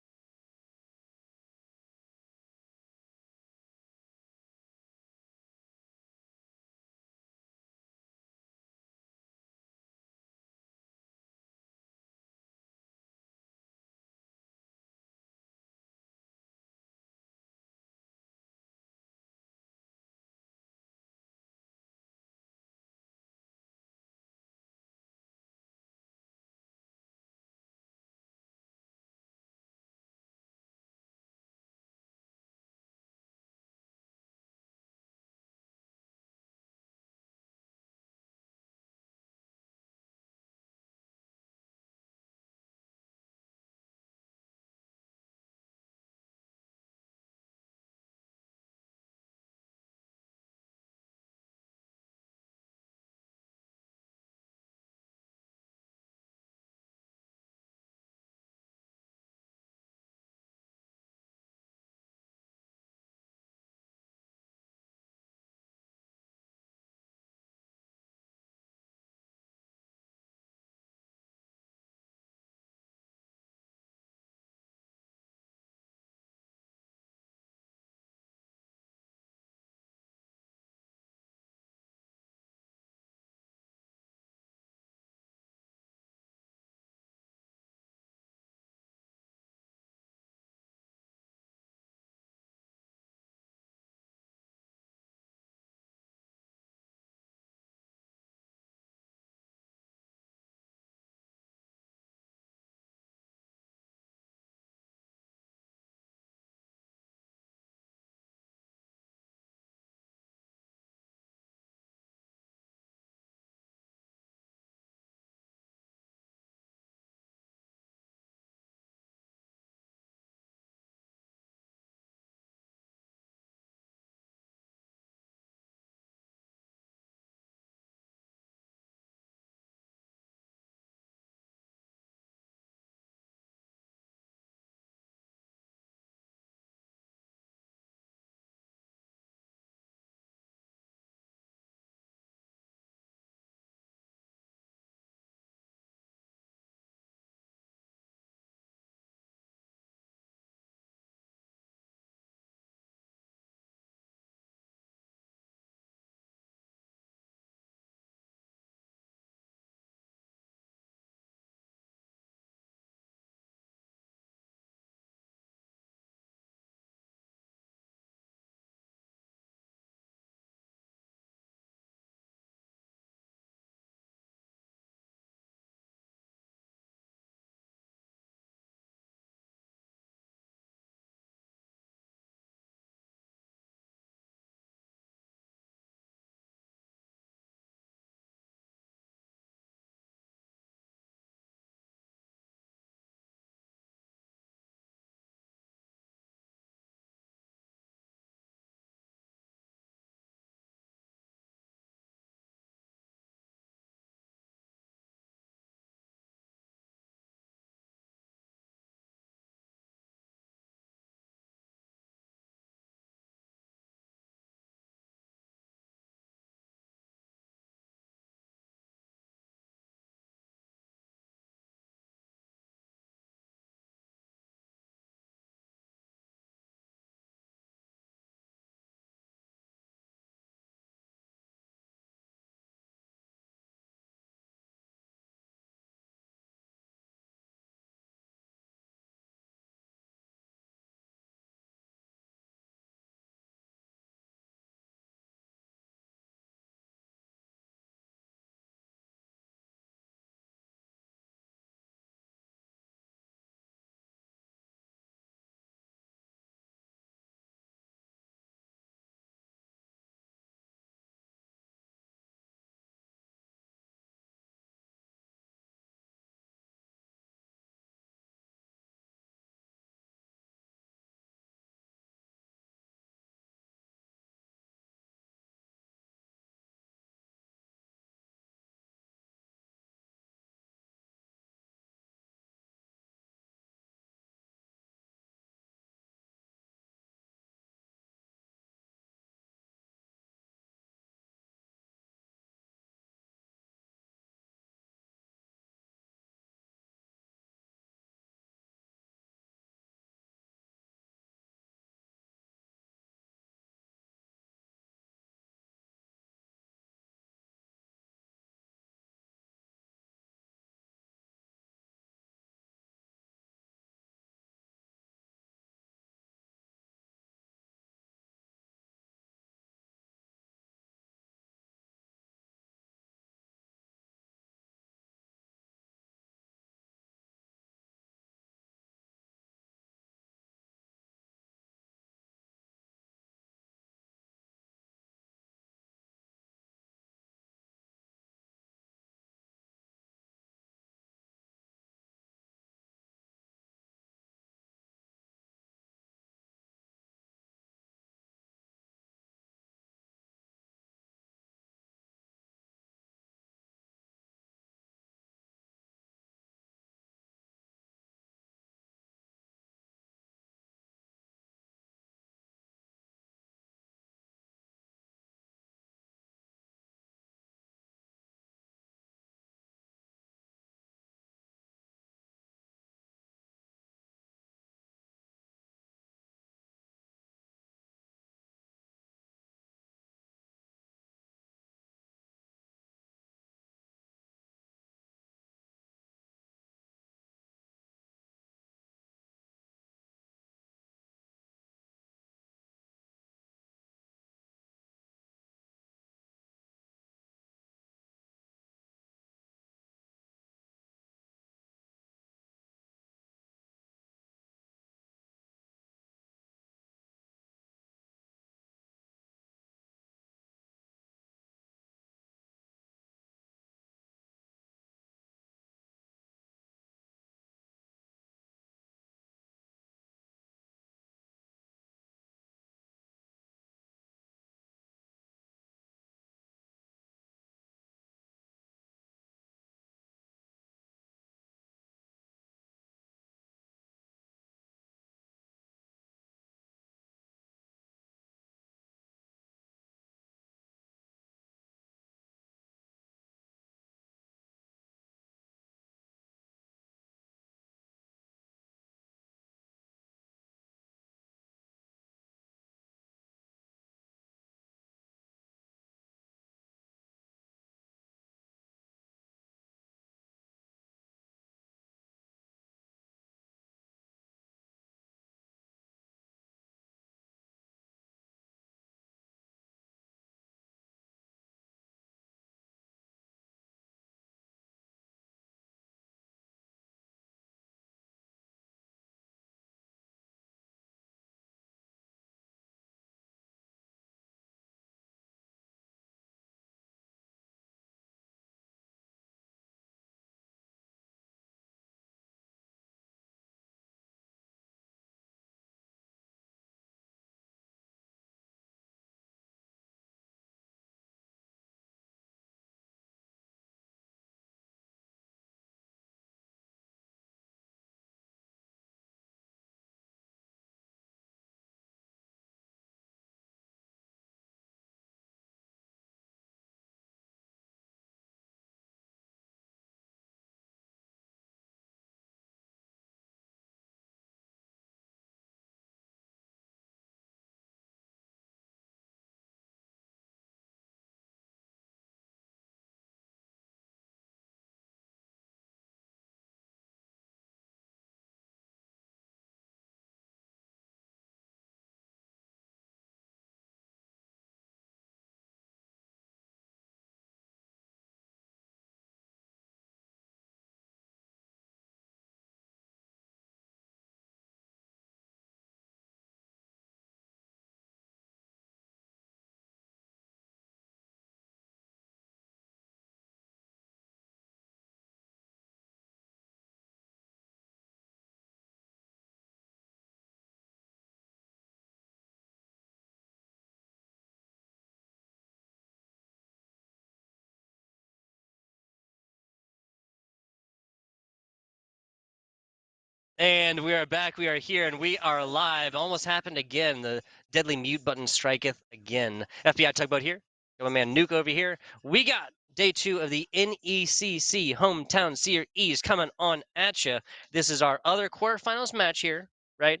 And we are back, we are here, and we are live. Almost happened again. The deadly mute button striketh again. FBI Tugboat here. Got my man Nuke over here. We got day 2 of the NECC Hometown Series coming on at you. This is our other quarterfinals match here, right?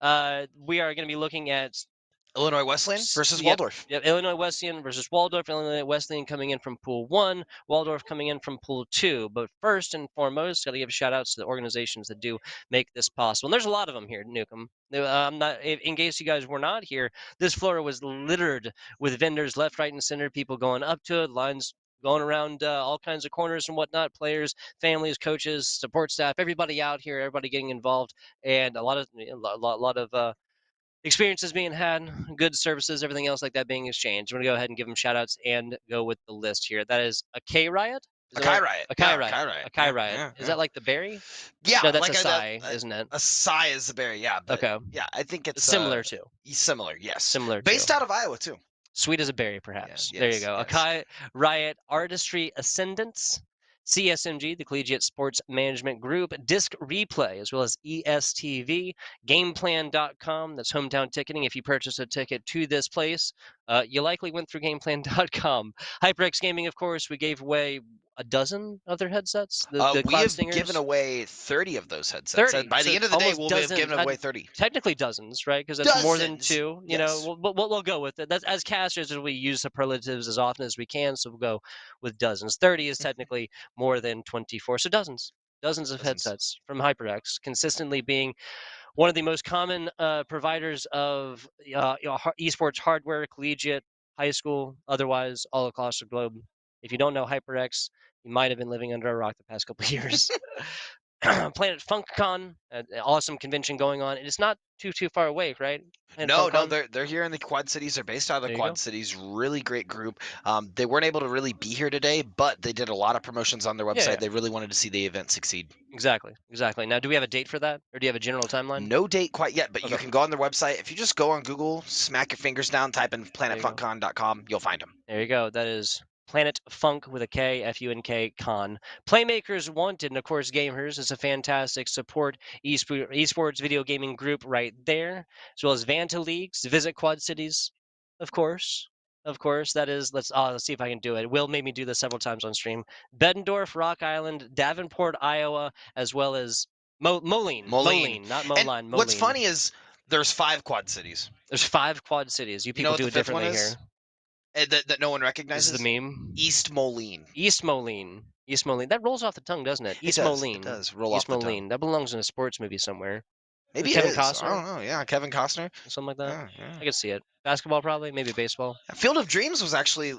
Yeah. We are going to be looking at Illinois Wesleyan versus Yep. Waldorf. Yep, Illinois Wesleyan versus Waldorf. Illinois Wesleyan coming in from Pool 1, Waldorf coming in from Pool 2. But first and foremost, got to give shout outs to the organizations that do make this possible. And there's a lot of them here, Nukem. I'm not, in case you guys were not here, this floor was littered with vendors left, right, and center, people going up to it, lines going around all kinds of corners and whatnot, players, families, coaches, support staff, everybody out here, everybody getting involved, and a lot of experiences being had, good services, everything else like that being exchanged. I'm going to go ahead and give them shout outs and go with the list here. That is a K Riot? Is A that Kai right? Riot. A Kai Yeah, Riot. Kai Riot. A Kai Yeah, Riot. yeah, Is yeah. that like the berry? Yeah, No, that's like a Psy, isn't it? A Psy is the berry, yeah. But Okay. yeah, I think it's Similar to. similar, yes. Similar Based to. out of Iowa too. Sweet as a berry, perhaps. Yeah, There you yes, go. yes. Akai Riot Artistry Ascendance, CSMG, the Collegiate Sports Management Group, Disc Replay, as well as ESTV, GamePlan.com, that's hometown ticketing. If you purchase a ticket to this place, you likely went through GamePlan.com. HyperX Gaming, of course, we gave away a dozen of their headsets. The We Cloud have Stingers. given away 30 of those headsets. 30. By So the end of the day, almost we'll have dozens. given away 30. Technically dozens, right? Because that's more than Dozens. 2. You Yes. know, we'll go with it. That's as casters, we use superlatives as often as we can, so we'll go with dozens. 30 is technically more than 24, so dozens of Dozens. headsets from HyperX, consistently being one of the most common providers of esports hardware, collegiate, high school, otherwise, all across the globe. If you don't know HyperX, you might have been living under a rock the past couple of years. Planet FunkCon, an awesome convention going on. It's not too far away, right? Planet No, FunkCon? they're here in the Quad Cities. They're based out of the There you Quad go. Cities. Really great group. They weren't able to really be here today, but they did a lot of promotions on their website. Yeah. They really wanted to see the event succeed. Exactly. Now, do we have a date for that, or do you have a general timeline? No date quite yet, but you Okay. can go on their website. If you just go on Google, smack your fingers down, type in planetfunkcon.com, you'll find them. There you go. That is Planet Funk with a K, F-U-N-K, Con. Playmakers Wanted, and of course Gamers is a fantastic support esports video gaming group right there, as well as Vanta Leagues, Visit Quad Cities, of course. Of course, that is, let's see if I can do it. Will made me do this several times on stream. Bettendorf, Rock Island, Davenport, Iowa, as well as Moline, not Moline, And what's Moline. funny is there's 5 Quad Cities. There's 5 Quad Cities. You You people know what do the it 5th one differently is? here. That no one This recognizes? is the meme. East Moline. East Moline. East Moline. That rolls off the tongue, doesn't it? East It Moline. does roll East off the tongue. Moline. That belongs in a sports movie somewhere. Maybe Kevin it is. Costner? I don't know. Yeah, Kevin Costner. Something like that. Yeah. I could see it. Basketball, probably. Maybe baseball. Field of Dreams was actually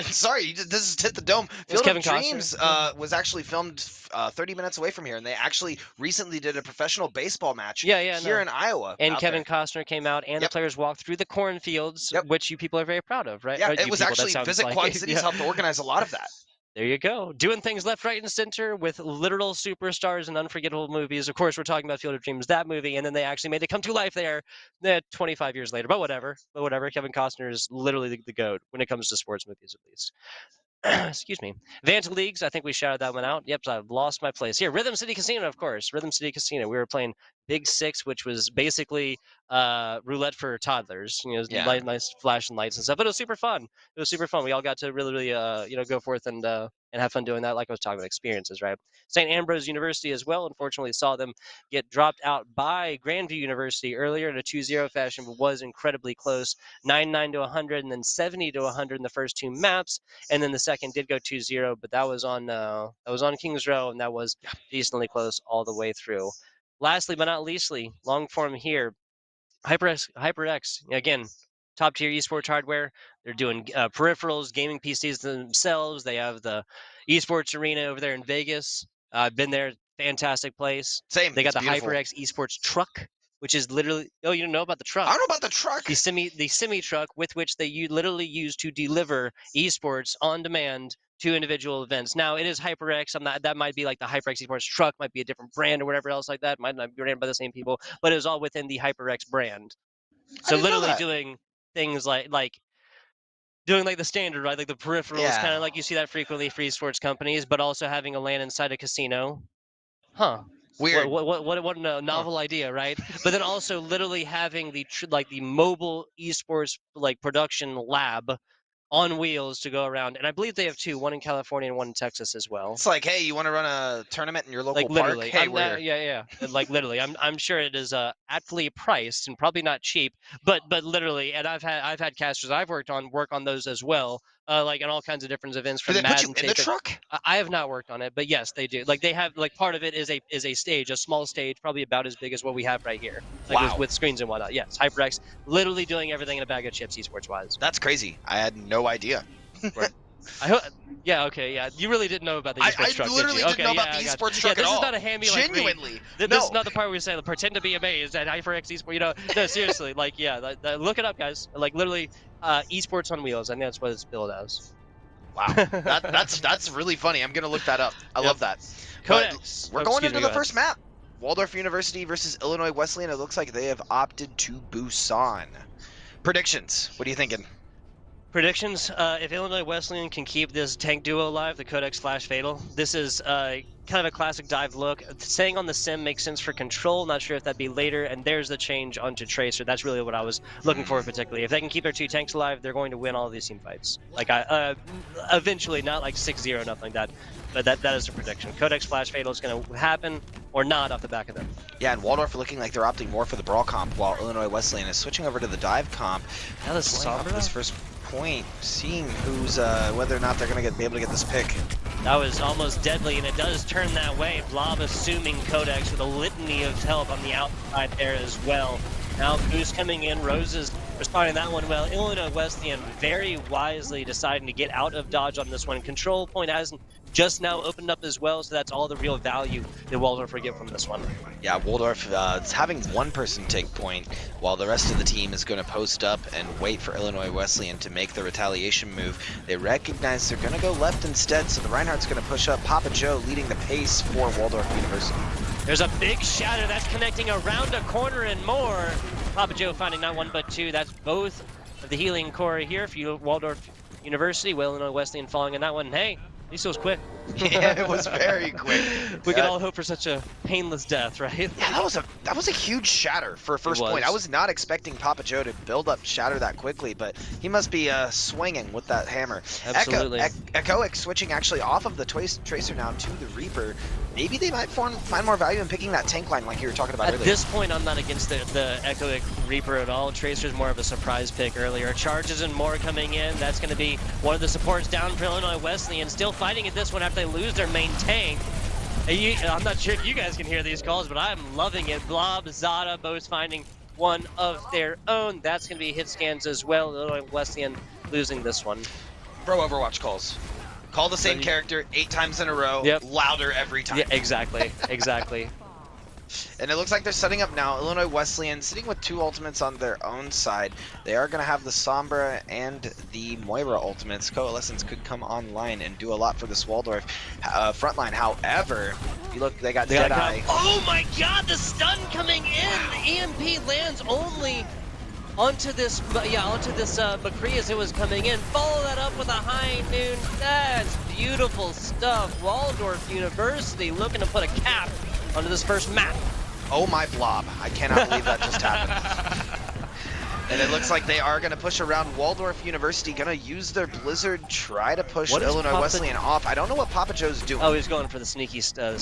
sorry, this is hit the dome. Field Kevin of Dreams Costner. was actually filmed 30 minutes away from here, and they actually recently did a professional baseball match here in Iowa. And out Kevin there. Costner came out, and the Yep. players walked through the cornfields, Yep. which you people are very proud of, right? Yeah, Or it you was people, that actually sounds Visit like- Quad Cities Yeah. helped organize a lot of that. There you go. Doing things left, right, and center with literal superstars and unforgettable movies. Of course, we're talking about Field of Dreams, that movie, and then they actually made it come to life there 25 years later. But whatever. Kevin Costner is literally the GOAT when it comes to sports movies, at least. Excuse me. Vanta Leagues, I think we shouted that one out. Yep, I've lost my place. Here, Rhythm City Casino, of course. Rhythm City Casino. We were playing Big Six, which was basically roulette for toddlers. You know, Yeah. nice flashing lights and stuff. But it was super fun. It was super fun. We all got to really go forth and have fun doing that. Like I was talking about experiences, right? St. Ambrose University as well. Unfortunately, saw them get dropped out by Grandview University earlier in a 2-0 fashion, but was incredibly close. 9-9 to 100, and then 70 to 100 in the first 2 maps, and then the second did go 2-0, but that was on Kings Row, and that was decently close all the way through. Lastly, but not leastly, long form here, HyperX again, top tier esports hardware. They're doing peripherals, gaming PCs themselves. They have the esports arena over there in Vegas. I've been there, fantastic place. Same. They got it's the beautiful. HyperX esports truck, which is literally, oh, you don't know about the truck? I don't know about the truck. The semi truck with which they literally use to deliver esports on demand to individual events. Now it is HyperX. That might be like the HyperX esports truck, might be a different brand or whatever else like that. Might not be ran by the same people, but it was all within the HyperX brand. So didn't know literally that. doing things like doing like the standard, right? Like the peripherals, Yeah. kind of like you see that frequently for esports companies, but also having a LAN inside a casino. Huh. Weird. What a novel idea, right? But then also literally having the the mobile esports like production lab on wheels to go around, and I believe they have two, one in California and one in Texas as well. It's like, hey, you want to run a tournament in your local Like park? literally, Hey, I'm we're not, here. like literally, I'm sure it is aptly priced and probably not cheap, but literally, and I've had casters I've worked on work on those as well, like in all kinds of different events Do from they put you Madden in the to truck? I have not worked on it, but yes, they do. Like they have like part of it is a stage, a small stage, probably about as big as what we have right here, like Wow. with screens and whatnot. Yes, HyperX, literally doing everything in a bag of chips, esports wise. That's crazy. I had no idea. I hope. Yeah. Okay. Yeah. You really didn't know about the esports I truck, did literally you? didn't Okay. know Yeah. about the I got esports you. truck Yeah. at This is all. not a hammy like me. Genuinely. This No. is not the part where we say, pretend to be amazed at HyperX esports. You know, no, seriously. Like, yeah. Look it up, guys. Like, literally, esports on wheels. I think that's what it's billed as. Wow. That's really funny. I'm gonna look that up. I Yep. love that. Codex. But we're Oh, going excuse into me, the go ahead. first map. Waldorf University versus Illinois Wesleyan. It looks like they have opted to Busan. Predictions. What are you thinking? Predictions: if Illinois Wesleyan can keep this tank duo alive, the Codex Flash Fatal, this is kind of a classic dive look. Staying on the sim makes sense for Control. Not sure if that'd be later. And there's the change onto Tracer. That's really what I was looking for particularly. If they can keep their two tanks alive, they're going to win all of these team fights. Like eventually, not like 6-0, nothing like that. But that is the prediction. Codex Flash Fatal is going to happen or not off the back of them. Yeah, and Waldorf are looking like they're opting more for the brawl comp, while Illinois Wesleyan is switching over to the dive comp. Now this Playing off this first point, seeing who's whether or not they're gonna be able to get this pick. That was almost deadly, and it does turn that way. Blob assuming Codex with a litany of help on the outside there as well. Now Goose coming in, Rose is responding that one well. Illinois Wesleyan very wisely deciding to get out of dodge on this one. Control point hasn't just now opened up as well, so that's all the real value that Waldorf will get from this one. Yeah, Waldorf is having one person take point, while the rest of the team is going to post up and wait for Illinois Wesleyan to make the retaliation move. They recognize they're going to go left instead, so the Reinhardt's going to push up. Papa Joe leading the pace for Waldorf University. There's a big shatter that's connecting around a corner and more. Papa Joe finding not one but two. That's both of the healing core here for Waldorf University. Illinois Wesleyan falling in that one. Hey, at least it was quick. Yeah, it was very quick. We could all hope for such a painless death, right? Yeah, that was a huge shatter for a first point. I was not expecting Papa Joe to build up shatter that quickly, but he must be swinging with that hammer. Absolutely. Echoic switching actually off of the Tracer now to the Reaper. Maybe they might find more value in picking that tank line like you were talking about earlier. At this point, I'm not against the Echoic Reaper at all. Tracer's more of a surprise pick earlier. Charges and more coming in. That's going to be one of the supports down for Illinois Wesleyan. Still fighting at this one after they lose their main tank. I'm not sure if you guys can hear these calls, but I'm loving it. Blob, Zada, both finding one of their own. That's going to be hit scans as well. Illinois Wesleyan losing this one. Bro, Overwatch calls. Call the same character 8 times in a row, louder every time. Yeah, exactly, exactly. And it looks like they're setting up now. Illinois Wesleyan sitting with 2 ultimates on their own side. They are going to have the Sombra and the Moira ultimates. Coalescence could come online and do a lot for this Waldorf frontline. However, if you look, they got Deadeye. Oh my god, the stun coming in! The EMP lands only onto this, McCree as it was coming in. Follow that up with a high noon. That's beautiful stuff. Waldorf University looking to put a cap onto this first map. Oh my blob. I cannot believe that just happened. And it looks like they are going to push around. Waldorf University going to use their Blizzard, try to push Illinois Wesleyan off. I don't know what Papa Joe's doing. Oh, he's going for the sneaky shatter. The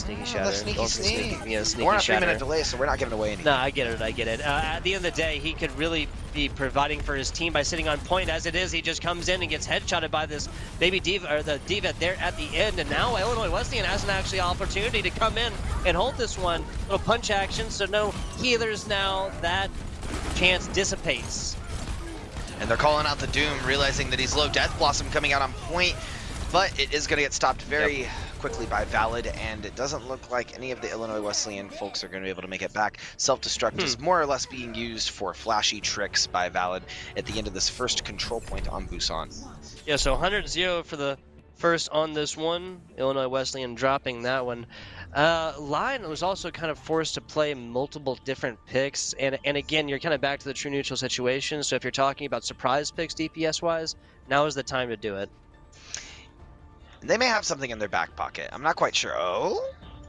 sneaky sneak. Yeah, sneaky We're on a shatter. 3-minute delay, so we're not giving away anything. No, I get it. At the end of the day, he could really be providing for his team by sitting on point. As it is, he just comes in and gets headshotted by this baby diva, or the diva there at the end. And now Illinois Wesleyan has an actually opportunity to come in and hold this one. Little punch action, so no healers now. That chance dissipates. And they're calling out the Doom, realizing that he's low. Death Blossom coming out on point, but it is going to get stopped very quickly by Valid, and it doesn't look like any of the Illinois Wesleyan folks are going to be able to make it back. Self-destruct is more or less being used for flashy tricks by Valid at the end of this first control point on Busan. Yeah, so 100-0 for the first on this one. Illinois Wesleyan dropping that one. Lion was also kind of forced to play multiple different picks, and again, you're kind of back to the true neutral situation. So if you're talking about surprise picks DPS-wise, now is the time to do it. They may have something in their back pocket. I'm not quite sure. Oh?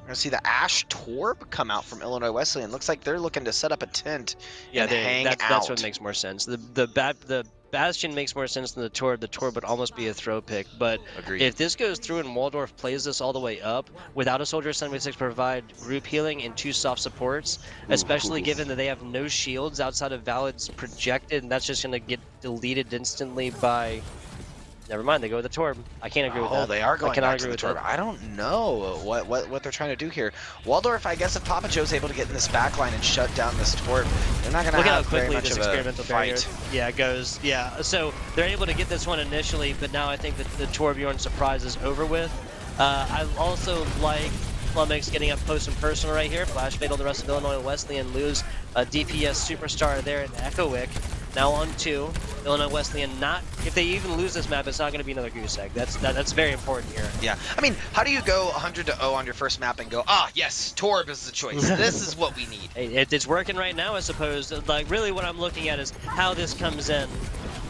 We're gonna see the Ash Torb come out from Illinois Wesleyan. Looks like they're looking to set up a tent and hang out. That's what makes more sense. The Bastion makes more sense than the Torb. The Torb would almost be a throw pick, but Agreed. if this goes through and Waldorf plays this all the way up without a Soldier 76 provide group healing and 2 soft supports, especially given that they have no shields outside of Valid's projected, and that's just going to get deleted instantly by... Never mind, they go with the Torb. I can't agree with that. Oh, they are going back to the Torb. that. I don't know what they're trying to do here. Waldorf, I guess if Papa Joe's able to get in this back line and shut down this Torb, they're not going to have very much of a fight. Yeah, goes. Yeah, so they're able to get this one initially, but now I think that the Torbjorn surprise is over with. I also like Flummox getting up close and personal right here. Flash Fatal the rest of Illinois Wesleyan lose a DPS superstar there in Echoic. Now on 2. Illinois Wesleyan not, if they even lose this map, it's not going to be another goose egg. That's very important here. Yeah, I mean, how do you go 100-0 on your first map and go, yes, Torb is the choice. This is what we need. It's working right now, I suppose. Like, really what I'm looking at is how this comes in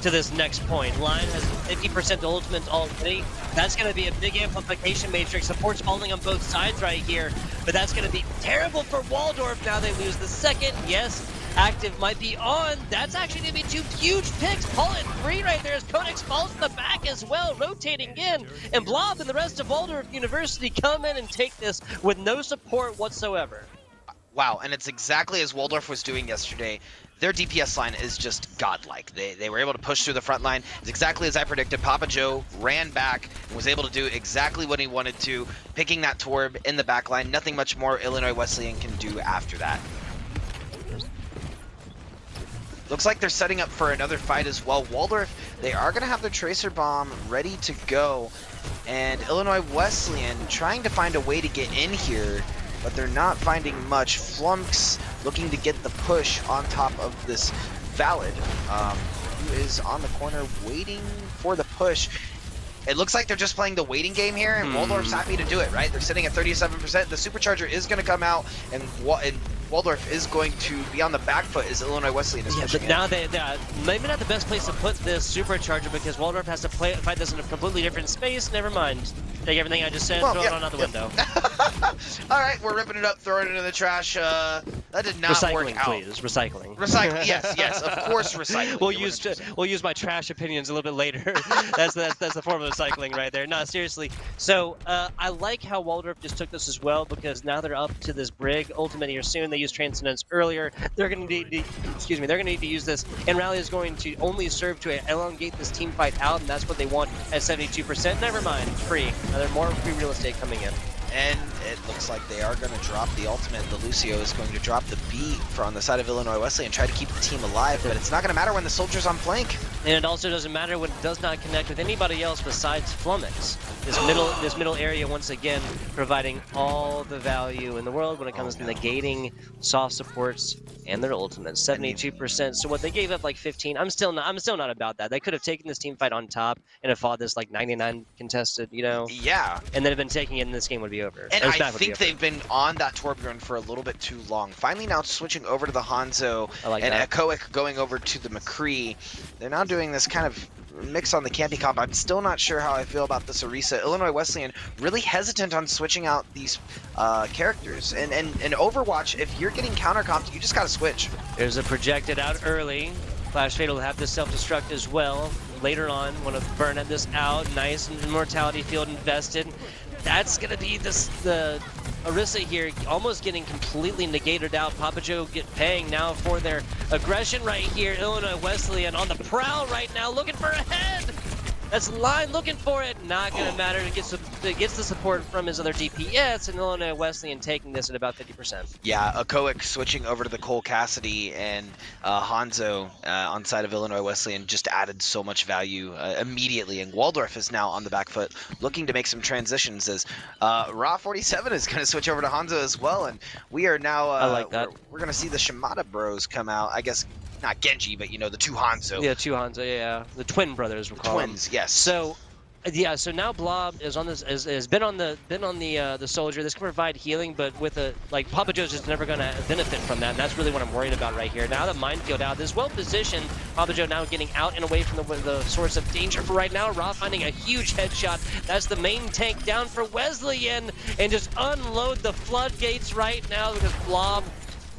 to this next point. Lion has 50% ultimate already. That's going to be a big amplification matrix. Support's falling on both sides right here, but that's going to be terrible for Waldorf. Now they lose the second. Yes, active might be on. That's actually going to be 2 huge picks. Pull it 3 right there as Codex falls in the back as well, rotating in. And Blob and the rest of Waldorf University come in and take this with no support whatsoever. Wow, and it's exactly as Waldorf was doing yesterday. Their DPS line is just godlike. They were able to push through the front line. It's exactly as I predicted. Papa Joe ran back and was able to do exactly what he wanted to, picking that Torb in the back line. Nothing much more Illinois Wesleyan can do after that. Looks like they're setting up for another fight as well. Waldorf, they are going to have their Tracer Bomb ready to go. And Illinois Wesleyan trying to find a way to get in here, but they're not finding much. Flummox looking to get the push on top of this Valid, who is on the corner waiting for the push. It looks like they're just playing the waiting game here, and Waldorf's happy to do it, right? They're sitting at 37%. The Supercharger is going to come out, and Waldorf is going to be on the back foot as Illinois Wesleyan is pushing but now they're maybe not the best place to put this Supercharger because Waldorf has to fight this in a completely different space. Never mind. Take everything I just said, throw it on out the window. All right, we're ripping it up, throwing it into the trash. That did not work out. Please. Recycling. Recycling. Yes, of course, recycling. We'll use my trash opinions a little bit later. that's the form of recycling right there. No, seriously. So I like how Waldorf just took this as well because now they're up to this Brig ultimate here soon. They used Transcendence earlier. They're going to need they're going to need to use this, and Rally is going to only serve to elongate this team fight out, and that's what they want at 72%. Never mind, free. There's more free real estate coming in. And it looks like they are going to drop the ultimate. The Lucio is going to drop the B on the side of Illinois Wesleyan and try to keep the team alive, but it's not going to matter when the soldier's on flank. And it also doesn't matter when it does not connect with anybody else besides Flummox. This middle area, once again, providing all the value in the world when it comes to negating soft supports and their ultimates. 72%. So what they gave up like 15. I'm still not about that. They could have taken this team fight on top and have fought this like 99 contested, you know. Yeah. And then have been taking it, and this game would be over. And I think they've been on that Torbjorn for a little bit too long. Finally now switching over to the Hanzo and Echoic going over to the McCree. They're now doing this kind of mix on the Campy comp. I'm still not sure how I feel about this Orisa. Illinois Wesleyan really hesitant on switching out these characters. And Overwatch, if you're getting counter comped, you just gotta switch. There's a projected out early. Flash Fatal will have this self-destruct as well. Later on, want to burn this out. Nice Immortality Field invested. That's going to be the Orisa here almost getting completely negated out. Papa Joe paying now for their aggression right here. Illinois Wesleyan on the prowl right now, looking for a head. That's Line looking for it. Not going to matter. It gets the support from his other DPS, and Illinois Wesleyan taking this at about 50%. Yeah, Echoic switching over to the Cole Cassidy, and Hanzo on side of Illinois Wesleyan just added so much value immediately. And Waldorf is now on the back foot, looking to make some transitions as Raw 47 is going to switch over to Hanzo as well. And we are now, I like that. We're going to see the Shimada Bros come out. I guess not Genji, but you know, the two Hanzo. Yeah, two Hanzo, yeah. The twin brothers, we'll call Twins, them. yes. So, Yeah, so now Blob is on this has been on the soldier. This can provide healing, but with a like Papa Joe's just never gonna benefit from that, and that's really what I'm worried about right here. Now the minefield out, this well positioned. Papa Joe now getting out and away from the source of danger for right now. Ra finding a huge headshot. That's the main tank down for Wesleyan, and just unload the floodgates right now because Blob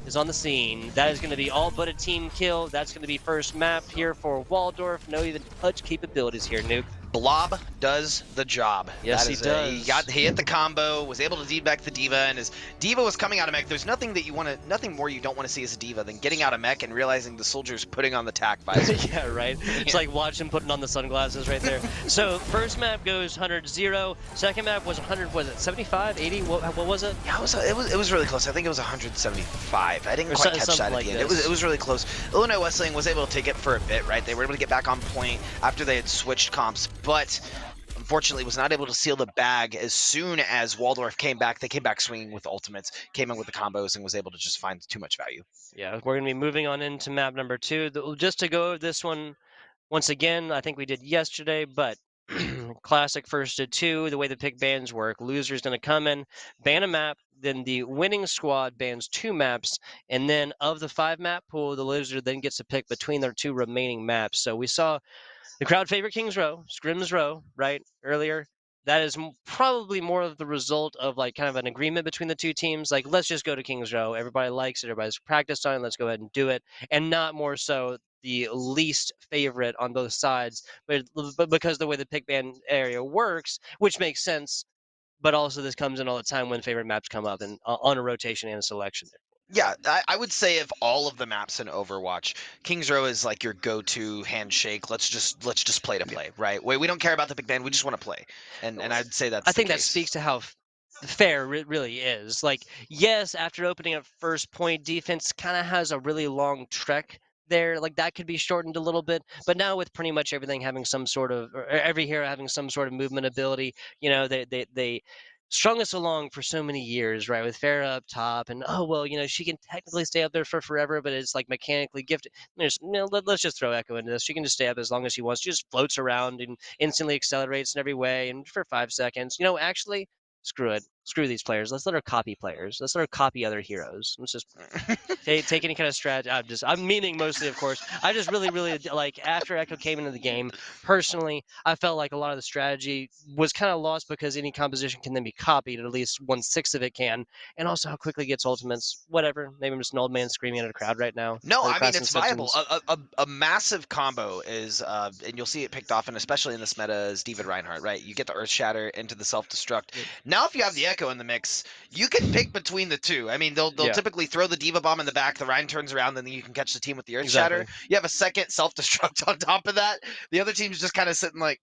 is on the scene. That is going to be all but a team kill. That's going to be first map here for Waldorf. No even touch capabilities here, Nuke. Blob does the job. Yes, That he is does. he hit the combo, was able to deed back the D.Va, and as D.Va was coming out of mech, there's nothing more you don't want to see as a D.Va than getting out of mech and realizing the soldier's putting on the tack visor. Yeah, right. It's like watching putting on the sunglasses right there. So first map goes 100-0. Second map was 100. Was it 75, 80? What was it? Yeah, it was really close. I think it was 175. I didn't Or quite catch something that at like the end. this. It was really close. Illinois Wesleyan was able to take it for a bit, right? They were able to get back on point after they had switched comps, but unfortunately was not able to seal the bag as soon as Waldorf came back. They came back swinging with ultimates, came in with the combos, and was able to just find too much value. Yeah, we're going to be moving on into map number 2. Just to go over this one once again, I think we did yesterday, but classic first to 2, the way the pick bans work. Loser's going to come in, ban a map, then the winning squad bans 2 maps, and then of the 5 map pool, the loser then gets to pick between their 2 remaining maps. So we saw the crowd favorite Kings Row, Scrims Row, right, earlier. That is probably more of the result of like kind of an agreement between the 2 teams. Like, let's just go to Kings Row. Everybody likes it. Everybody's practiced on it. Let's go ahead and do it. And not more so the least favorite on both sides. But because the way the pick ban area works, which makes sense, but also this comes in all the time when favorite maps come up and on a rotation and a selection. Yeah, I would say of all of the maps in Overwatch, Kings Row is like your go-to handshake. Let's just play to play, right? We don't care about the big band. We just want to play, and I'd say that's I the think that case. speaks to how fair it really is. Like, yes, after opening up first point, defense kind of has a really long trek there. Like, that could be shortened a little bit. But now with pretty much everything having some sort of, or every hero having some sort of movement ability, they strung us along for so many years, right? With Farah up top, and oh well, she can technically stay up there for forever, but it's like mechanically gifted. Let's just throw Echo into this. She can just stay up as long as she wants. She just floats around and instantly accelerates in every way, and for 5 seconds. Actually, screw it. Screw these players. Let's let her copy players. Let's let her copy other heroes. Let's just take any kind of strategy. I'm meaning mostly, of course. I just really like after Echo came into the game. Personally, I felt like a lot of the strategy was kind of lost because any composition can then be copied. At least 1/6 of it can, and also how quickly it gets ultimates. Whatever. Maybe I'm just an old man screaming at a crowd right now. No, Or I mean classing it's viable. symptoms. A massive combo is, and you'll see it picked off, and especially in this meta, is David Reinhardt, right? You get the Earth Shatter into the self-destruct. Yeah. Now, if you have the Echo in the mix, you can pick between the two. I mean, they'll Yeah. typically throw the Diva Bomb in the back, the Rein turns around, and then you can catch the team with the Earth Exactly. Shatter. You have a second self-destruct on top of that. The other team's just kind of sitting like,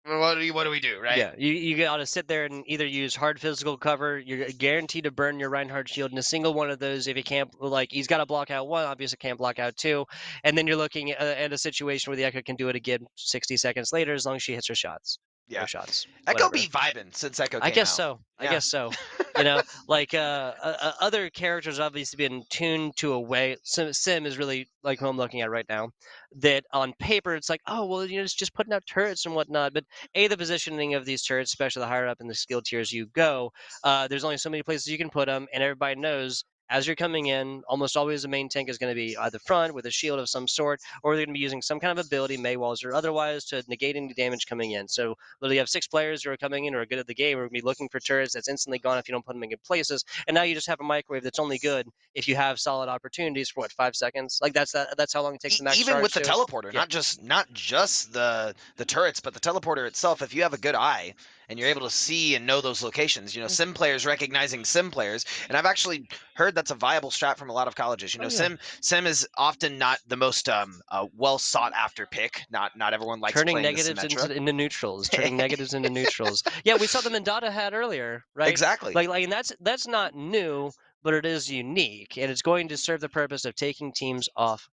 well, what do we do, right? Yeah, you got to sit there and either use hard physical cover. You're guaranteed to burn your Reinhardt shield in a single one of those. If he can't, like, he's got to block out one, obviously can't block out two. And then you're looking at a situation where the Echo can do it again 60 seconds later as long as she hits her shots. Yeah. Her shots. Echo whatever. be vibing since Echo came I guess out. so. I Yeah. guess so. Like other characters obviously been tuned to a way. Sim is really like who I'm looking at right now. That on paper it's like, oh well, it's just putting out turrets and whatnot. But the positioning of these turrets, especially the higher up in the skill tiers you go, there's only so many places you can put them, and everybody knows. As you're coming in, almost always the main tank is going to be either front with a shield of some sort, or they're going to be using some kind of ability, Maywalls or otherwise, to negate any damage coming in. So literally, you have 6 players who are coming in or are good at the game. We're going to be looking for turrets that's instantly gone if you don't put them in good places. And now you just have a microwave that's only good if you have solid opportunities for 5 seconds. Like that's how long it takes the max Even charge with the too. teleporter, Yeah. not just the turrets, but the teleporter itself. If you have a good eye and you're able to see and know those locations, sim players recognizing sim players, and I've actually heard that's a viable strat from a lot of colleges. Oh, yeah. Sim is often not the most well sought after pick. Not everyone likes Turning playing negatives the Symmetra. into neutrals. Turning negatives into neutrals. Yeah, we saw the Mendata hat earlier, right? Exactly. Like, and that's not new, but it is unique, and it's going to serve the purpose of taking teams off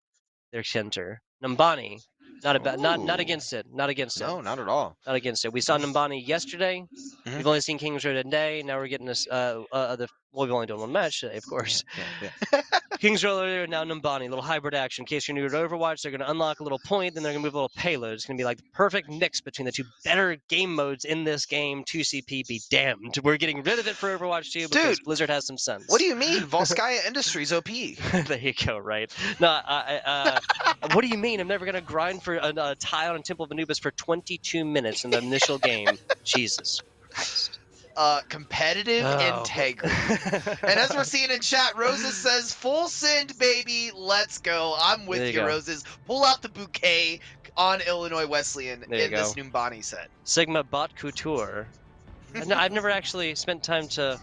their center. Nambani, not Ooh. against it. Not against it. No, not at all. Not against it. We saw Nambani yesterday. Mhm. We've only seen Kings Row today. Now we're getting this the Well, we've only done one match today, of course. Yeah. King's Roller, now Numbani, little hybrid action. In case you're new to Overwatch, they're going to unlock a little point, then they're going to move a little payload. It's going to be like the perfect mix between the two better game modes in this game. 2CP be damned. We're getting rid of it for Overwatch 2 because Dude, Blizzard has some sense. What do you mean? Volskaya Industries OP. There you go, right? No, what do you mean? I'm never going to grind for a tile on Temple of Anubis for 22 minutes in the initial game. Jesus Christ. Competitive Oh. integrity. And as we're seeing in chat, Roses says, full send, baby. Let's go. I'm There with you you, go. Roses. Pull out the bouquet on Illinois Wesleyan There you in this go. Numbani set. Sigma Bot Couture. I've never actually spent time to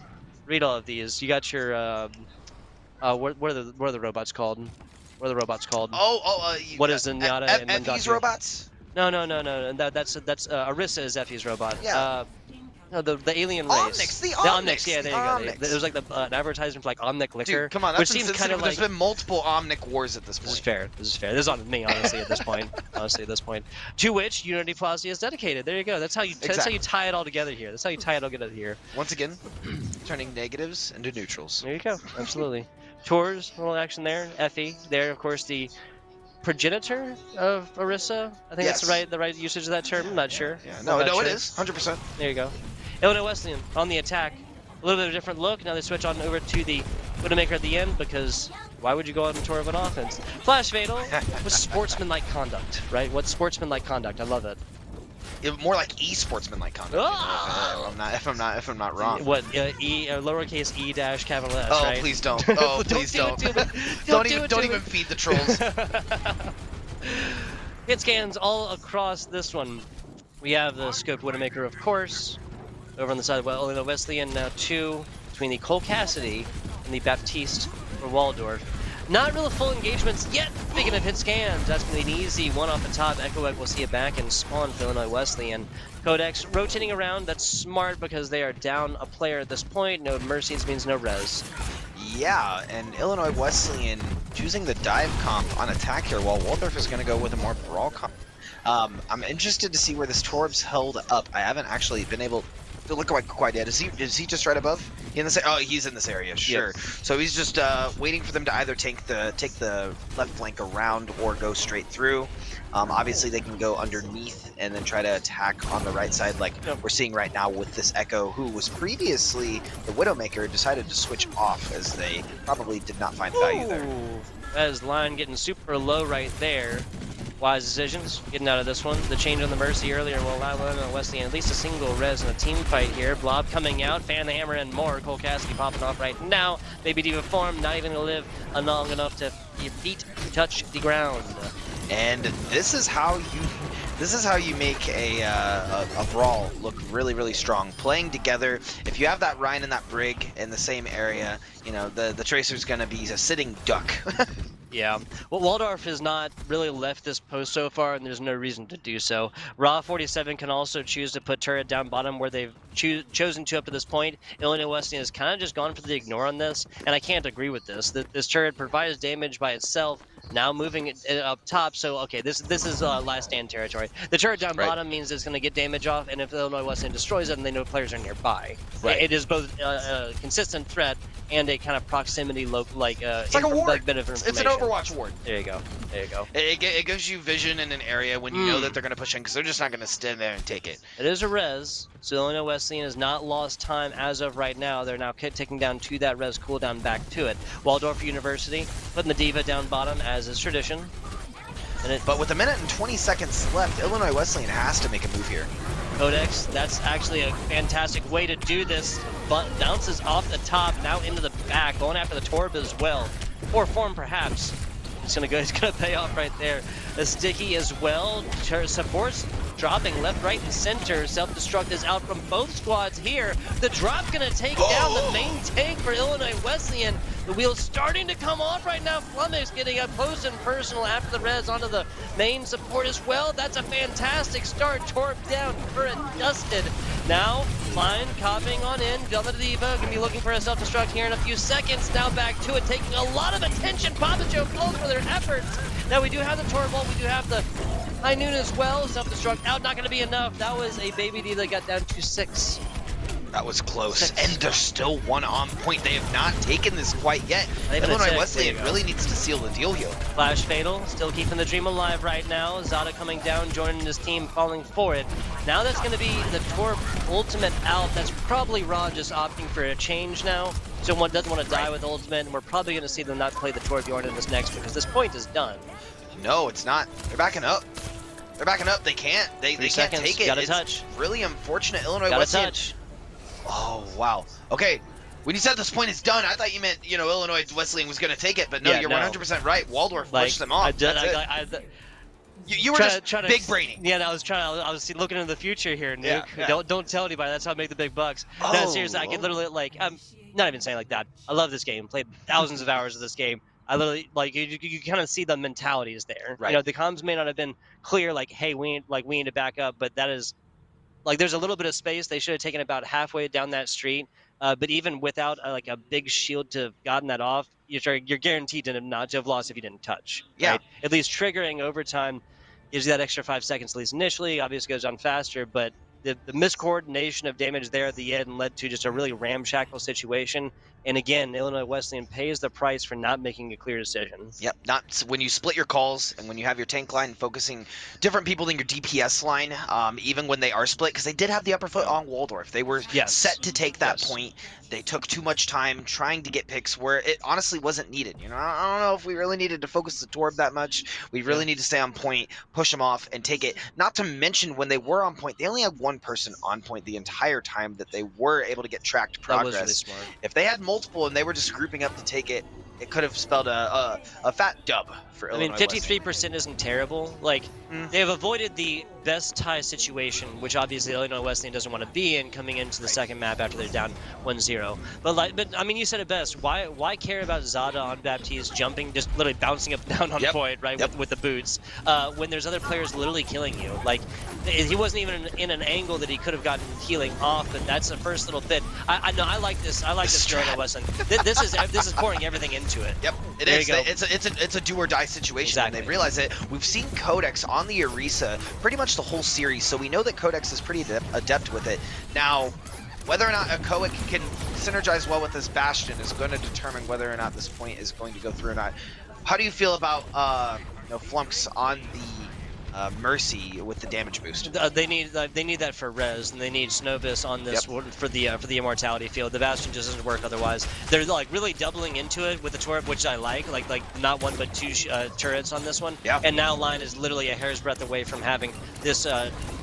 read all of these. You got your what are the robots called? What are the robots called? What is Zenyatta and Effie's Mandaku? robots? No. That's Arissa is Effie's robot. Yeah. No, the alien race. Omnics, the Omnics. Yeah, there you go. Omnics. It was like an advertisement for like Omnic liquor. Dude, come on. which That's seems kind of like. There's been multiple Omnic wars at this This is point. fair. This is fair. This is on me, honestly, at this point. To which Unity Plaza is dedicated. There you go. That's how you. That's how you tie it all together here. That's how you tie it all together here. Once again, turning negatives into neutrals. There you go. Absolutely. Tours, a little action there. Effie, there, of course, the progenitor of Arissa. I think that's the right usage of that term. I'm not sure. Yeah, I'm no, not sure. it is 100%. There you go. Illinois Wesleyan on the attack. A little bit of a different look. Now they switch on over to the Widowmaker at the end because why would you go on a tour of an offense? Flash Fatal with sportsmanlike conduct, right? What sportsmanlike conduct? I love it. More like esportsman-like conduct. If I'm not wrong. What? Lowercase e dash capital S. Oh, right? please don't. Oh, please don't. Don't even feed the trolls. Hit scans all across this one. We have the scoped Widowmaker, of course. Over on the side of Illinois Wesleyan, now 2 between the Cole Cassidy and the Baptiste for Waldorf. Not real full engagements yet. Speaking of hit scans, that's going to be an easy one off the top. Echo Egg will see it back and spawn for Illinois Wesleyan. Codex rotating around. That's smart because they are down a player at this point. No mercies means no res. Yeah, and Illinois Wesleyan choosing the dive comp on attack here, while Waldorf is going to go with a more brawl comp. I'm interested to see where this Torb's held up. I haven't actually been able to look quite yet. Is he just right above? In this? Oh, he's in this area. Sure. Yep. So he's just waiting for them to either take the left flank around or go straight through. Obviously, they can go underneath and then try to attack on the right side, like we're seeing right now with this Echo, who was previously the Widowmaker, decided to switch off as they probably did not find value there. Ooh, that is line getting super low right there. Wise decisions, getting out of this one. The change on the Mercy earlier will allow Illinois Wesleyan at least a single res in a team fight here. Blob coming out, Fan the Hammer and more. Cole Cassidy popping off right now. Baby Diva form, not even gonna live long enough to your feet touch the ground. And this is how you make a brawl look really, really strong. Playing together. If you have that Ryan and that Brig in the same area, you know the Tracer's gonna be a sitting duck. Yeah, well, Waldorf has not really left this post so far, and there's no reason to do so. Raw 47 can also choose to put turret down bottom where they've chosen to up to this point. Illinois Wesleyan has kind of just gone for the ignore on this, and I can't agree with this. This turret provides damage by itself, now moving it up top, so okay, this is last stand territory. The turret down bottom means it's going to get damage off, and if Illinois Wesleyan destroys it, then they know players are nearby. Right. It is both a consistent threat and a kind of proximity, it's like a ward. bit of It's an Overwatch ward. There you go. There you go. It gives you vision in an area when you know that they're going to push in, because they're just not going to stand there and take it. It is a res, so Illinois Wesleyan has not lost time as of right now. They're now taking down to that res cooldown back to it. Waldorf University putting the Diva down bottom as is tradition. But with a minute and 20 seconds left, Illinois Wesleyan has to make a move here. Codex, that's actually a fantastic way to do this. But bounces off the top, now into the back, going after the Torb as well. Or form perhaps. It's gonna pay off right there. A sticky as well. Supports dropping left, right, and center. Self-destruct is out from both squads here. The drop gonna take down the main tank for Illinois Wesleyan. The wheel's starting to come off right now. Flummox getting up close and personal after the res onto the main support as well. That's a fantastic start. Torp down, turret dusted. Now, Line copying on in. Delta Diva gonna be looking for a self-destruct here in a few seconds. Now back to it, taking a lot of attention. Papa Joe calls for their efforts. Now we do have the Torb Bolt, we do have the High Noon as well. Self-destruct out, not gonna be enough. That was a Baby D that got down to 6. That was close. 6. And there's still one on point. They have not taken this quite yet. Even Illinois a 6, Wesleyan there you go. really needs to seal the deal here. Flash Fatal, still keeping the dream alive right now. Zada coming down, joining his team, falling for it. Now that's going to be the Torb ultimate out. That's probably Raw just opting for a change now. Someone doesn't want to die with ultimate, and we're probably going to see them not play the Torbjorn in this next one, because this point is done. No, it's not. They're backing up. They're backing up. They can't. They can't seconds. take it. Gotta It's touch. really unfortunate. Illinois Gotta Wesleyan. touch. Oh, wow. Okay. When you said this point is done, I thought you meant, Illinois Wesleyan was going to take it, but no, Yeah, you're no. 100% right. Waldorf Like, pushed them off. That's it. You were just big braining. Yeah, I was looking into the future here, Nuke. Yeah, yeah. Don't tell anybody. That's how I make the big bucks. Oh, No, seriously, I can literally I'm not even saying like that. I love this game. Played thousands of hours of this game. I literally you kind of see the mentality is there. Right. The comms may not have been clear. Like, hey, we need to back up, but that is there's a little bit of space. They should have taken about halfway down that street. But even without a big shield to have gotten that off, you're guaranteed to not to have lost if you didn't touch. Yeah. Right? At least triggering overtime gives you that extra 5 seconds at least initially. Obviously goes on faster, but the miscoordination of damage there at the end led to just a really ramshackle situation. And again, Illinois Wesleyan pays the price for not making a clear decision. Yep, not when you split your calls and when you have your tank line focusing different people than your DPS line, even when they are split, because they did have the upper foot on Waldorf. They were set to take that point. They took too much time trying to get picks where it honestly wasn't needed. I don't know if we really needed to focus the Torb that much. We really need to stay on point, push them off, and take it. Not to mention when they were on point, they only had one person on point the entire time that they were able to get tracked progress. That was really smart. If they had multiple and they were just grouping up to take it, it could have spelled a fat dub for Illinois. I mean, 53% isn't terrible. They have avoided the best tie situation, which obviously Illinois Wesleyan doesn't want to be in coming into the second map after they're down 1-0. But I mean, you said it best. Why care about Zada on Baptiste jumping, just literally bouncing up and down on point, right, with the boots, when there's other players literally killing you? He wasn't even in an angle that he could have gotten healing off, but that's the first little bit. I know, I like this. I like this Illinois Wesleyan. This is pouring everything into it. Yep, it is. It's a do or die situation. Exactly. And they realize it. We've seen Codex on the Orisa pretty much the whole series, so we know that Codex is pretty adept with it. Now, whether or not a Coic can synergize well with this Bastion is going to determine whether or not this point is going to go through or not. How do you feel about Flumps on the Mercy with the damage boost? They need that for res, and they need Snowbiss on this one for the immortality field. The Bastion just doesn't work otherwise. They're really doubling into it with the turret, which I like not one but two turrets on this one. Yeah. And now Line is literally a hair's breadth away from having this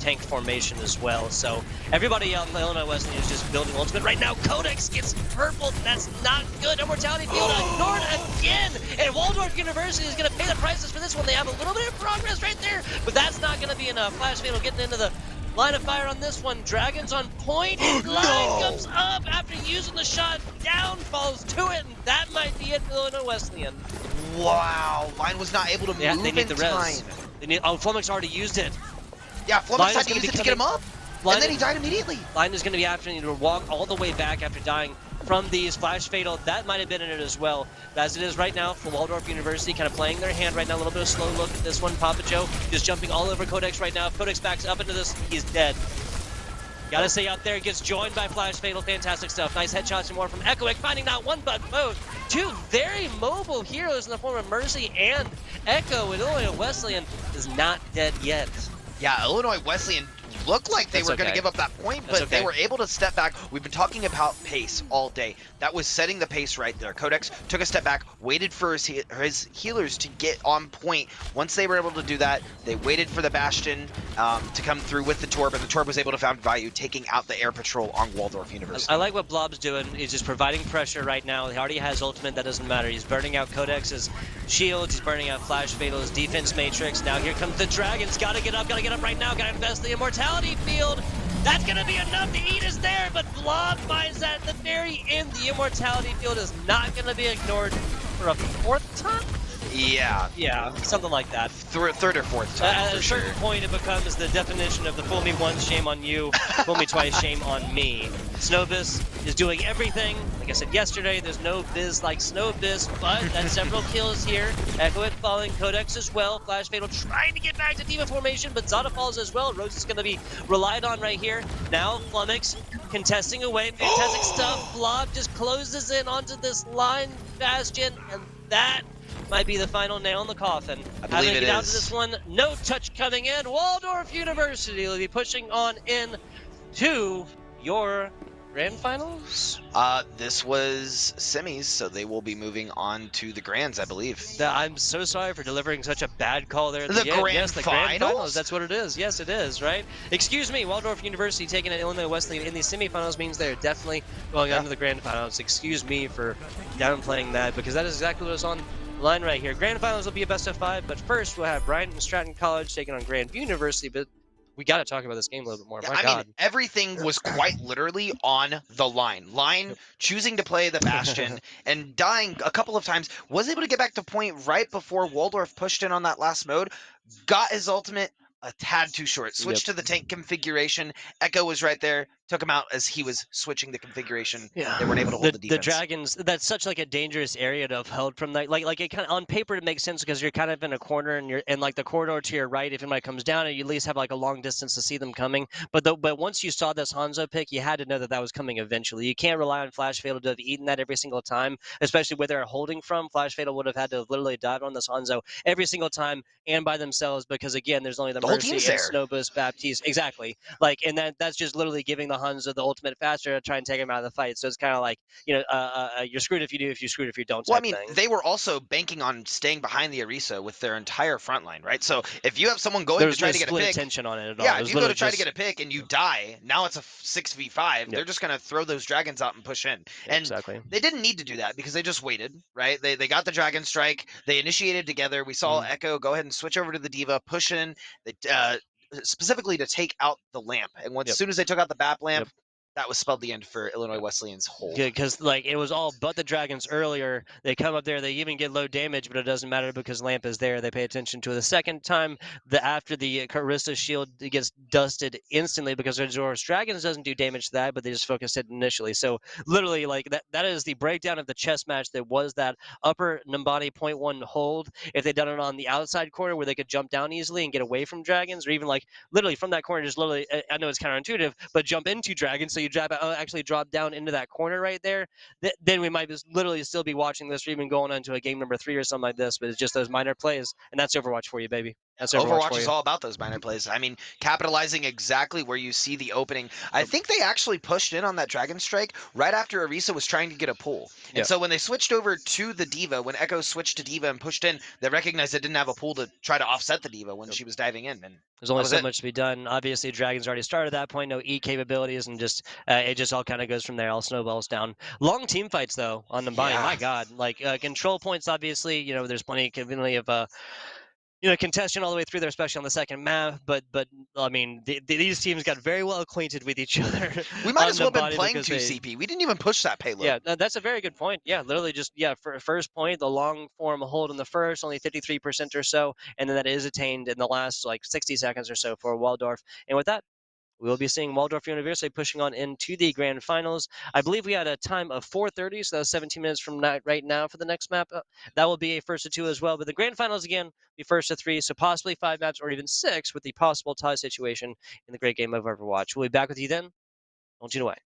tank formation as well. So everybody on Illinois Wesleyan is just building ultimate right now. Codex gets purple. That's not good. Immortality field ignored again, and Waldorf University is going to pay the prices for this one. They have a little bit of progress right there, but that's not going to be enough. Flash Fatal getting into the line of fire on this one. Dragon's on point. Line comes up after using the shot. Down falls to it, and that might be it for Illinois Wesleyan. Wow, Line was not able to move They need the in time. res. Flummox already used it. Yeah, Flummox had to use it to get him up, Line and then he died immediately. Line is going to be after him to walk all the way back after dying from these. Flash Fatal, that might have been in it as well. But as it is right now for Waldorf University, kind of playing their hand right now. A little bit of slow look at this one. Papa Joe just jumping all over Codex right now. If Codex backs up into this, he's dead. Gotta stay out there. Gets joined by Flash Fatal. Fantastic stuff. Nice headshots and more from Echoic, finding not one but both. Two very mobile heroes in the form of Mercy and Echo. And Illinois Wesleyan is not dead yet. Yeah, Illinois Wesleyan looked like they were going to give up that point, but they were able to step back. We've been talking about pace all day. That was setting the pace right there. Codex took a step back, waited for his healers to get on point. Once they were able to do that, they waited for the Bastion to come through with the Torb, and the Torb was able to found value, taking out the air patrol on Waldorf University. I like what Blob's doing. He's just providing pressure right now. He already has ultimate. That doesn't matter. He's burning out Codex's shields. He's burning out Flash Fatal's defense matrix. Now here comes the Dragons. Gotta get up right now. Gotta invest the immortality field. That's gonna be enough to eat us there, but Blob finds that at the very end. The immortality field is not gonna be ignored for a fourth time. Yeah, Yeah, something like that. third or fourth time At for a sure. certain point, it becomes the definition of the fool me once, shame on you, fool me twice, shame on me. Snowbiz is doing everything. Like I said yesterday, there's no Biz like Snowbiz, but that's several kills here. Echo it falling, Codex as well. Flash Fatal trying to get back to Diva formation, but Zada falls as well. Rose is going to be relied on right here. Now, Flummox contesting away. Fantastic stuff. Blob just closes in onto this line, Bastion, and that might be the final nail in the coffin. I Having believe to it get out to is. this one, no touch coming in. Waldorf University will be pushing on in to your grand finals. This was semis, so they will be moving on to the grands, I believe. I'm so sorry for delivering such a bad call there at the, The end. grand Yes, the grand finals? finals. That's what it is. Yes, it is, right? Excuse me, Waldorf University taking an Illinois Wesleyan in the semifinals means they're definitely going on to the grand finals. Excuse me for downplaying that, because that is exactly what's on the line right here. Grand finals will be a best of 5, but first we'll have Bryant and Stratton College taking on Grandview University, but we got to talk about this game a little bit more. Yeah, My I God. mean, everything was quite literally on the line. Line choosing to play the Bastion and dying a couple of times. Was able to get back to point right before Waldorf pushed in on that last mode. Got his ultimate a tad too short. Switched to the tank configuration. Echo was right there. Took him out as he was switching the configuration. Yeah, They weren't able to hold the the defense. dragons. That's such like a dangerous area to have held from that. Like it kind of on paper it makes sense because you're kind of in a corner and you're in like the corridor to your right. If anybody comes down, you at least have like a long distance to see them coming. But once you saw this Hanzo pick, you had to know that that was coming eventually. You can't rely on Flash Fatal to have eaten that every single time, especially where they're holding from. Flash Fatal would have had to have literally dive on this Hanzo every single time and by themselves because again, there's only the The whole Mercy team's and there. Snowboost Baptiste. Exactly. Like, and that's just literally giving the Hanzo the ultimate faster to try and take him out of the fight. So it's kind of like, you're screwed if you do, if you screwed if you don't Well, I type mean, thing. they were also banking on staying behind the Arisa with their entire front line, right? So if you have someone going There to was try no to get a split pick, attention on it at all. yeah, It if was you go to literally try to just get a pick and you die, now it's a 6v5. They're just going to throw those dragons out and push in. And exactly. they didn't need to do that because they just waited, right? They got the dragon strike. They initiated together. We saw Echo go ahead and switch over to the Diva, push in, specifically to take out the lamp. And as soon as they took out the BAP lamp, that was spelled the end for Illinois Wesleyan's hold. Good, because like it was all but the dragons earlier. They come up there, they even get low damage, but it doesn't matter because Lamp is there. They pay attention to it. The second time, after the Karista shield gets dusted instantly because Azor's dragons doesn't do damage to that, but they just focus it initially. So literally, like that is the breakdown of the chess match. That was that upper Numbani .1 hold. If they'd done it on the outside corner where they could jump down easily and get away from dragons, or even like literally from that corner, just literally, I know it's counterintuitive, but jump into dragons so you actually drop down into that corner right there, then we might just literally still be watching this or even going into a game number 3 or something like this. But it's just those minor plays, and that's Overwatch for you, baby. That's Overwatch for Overwatch is you. all about those minor plays. I mean, capitalizing exactly where you see the opening. I think they actually pushed in on that Dragon Strike right after Arisa was trying to get a pull. And so when they switched over to the Diva, when Echo switched to Diva and pushed in, they recognized they didn't have a pull to try to offset the Diva when she was diving in. And There's only was so it. much to be done. Obviously, Dragons already started at that point. No E capabilities, and just it just all kind of goes from there. All snowballs down. Long team fights though on the body. Yeah. My God, like control points. Obviously, there's plenty conveniently of contention all the way through there, especially on the second map. But I mean, these teams got very well acquainted with each other. We might on as well have been Numbani playing because 2CP. We didn't even push that payload. Yeah, that's a very good point. Yeah, literally just for first point, the long form hold in the first, only 53% or so, and then that is attained in the last like 60 seconds or so for Waldorf. And with that, we will be seeing Waldorf University pushing on into the grand finals. I believe we had a time of 4:30, so that's 17 minutes from right now for the next map. That will be a first to 2 as well. But the grand finals again be first to 3, so possibly 5 maps or even 6 with the possible tie situation in the great game of Overwatch. We'll be back with you then. Don't tune away.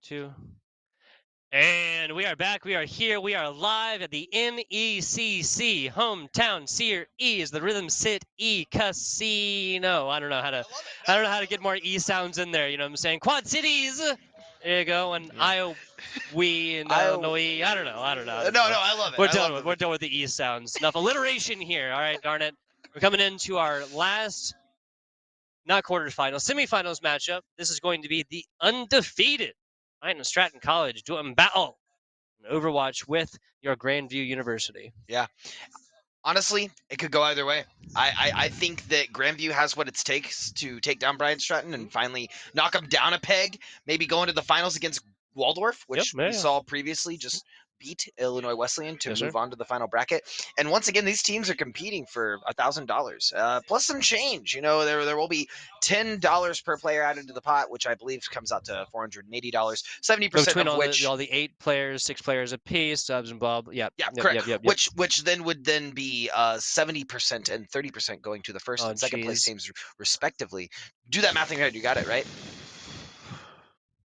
2. And we are back. We are here. We are live at the NECC Hometown Series, the Rhythm City Casino. I don't know how to get more E sounds in there. You know what I'm saying? Quad Cities. There you go. And we and Illinois. I don't know. No, I love it. We're done with the E sounds. Enough alliteration here. All right, darn it. We're coming into our last, not quarterfinals, semifinals matchup. This is going to be the undefeated Cyan and Stratton College doing battle in Overwatch with your Grandview University. Yeah. Honestly, it could go either way. I think that Grandview has what it takes to take down Brian Stratton and finally knock him down a peg, maybe go into the finals against Waldorf, which we saw previously just beat Illinois Wesleyan to move on to the final bracket. And once again, these teams are competing for $1,000 plus some change. You know, there will be $10 per player added to the pot, which I believe comes out to $480. 70% of which all the 8 players, 6 players apiece, subs and Bob. Yep, correct. Yep. Which then would be 70% and 30% going to the first and second place teams respectively. Do that math in your head. You got it right.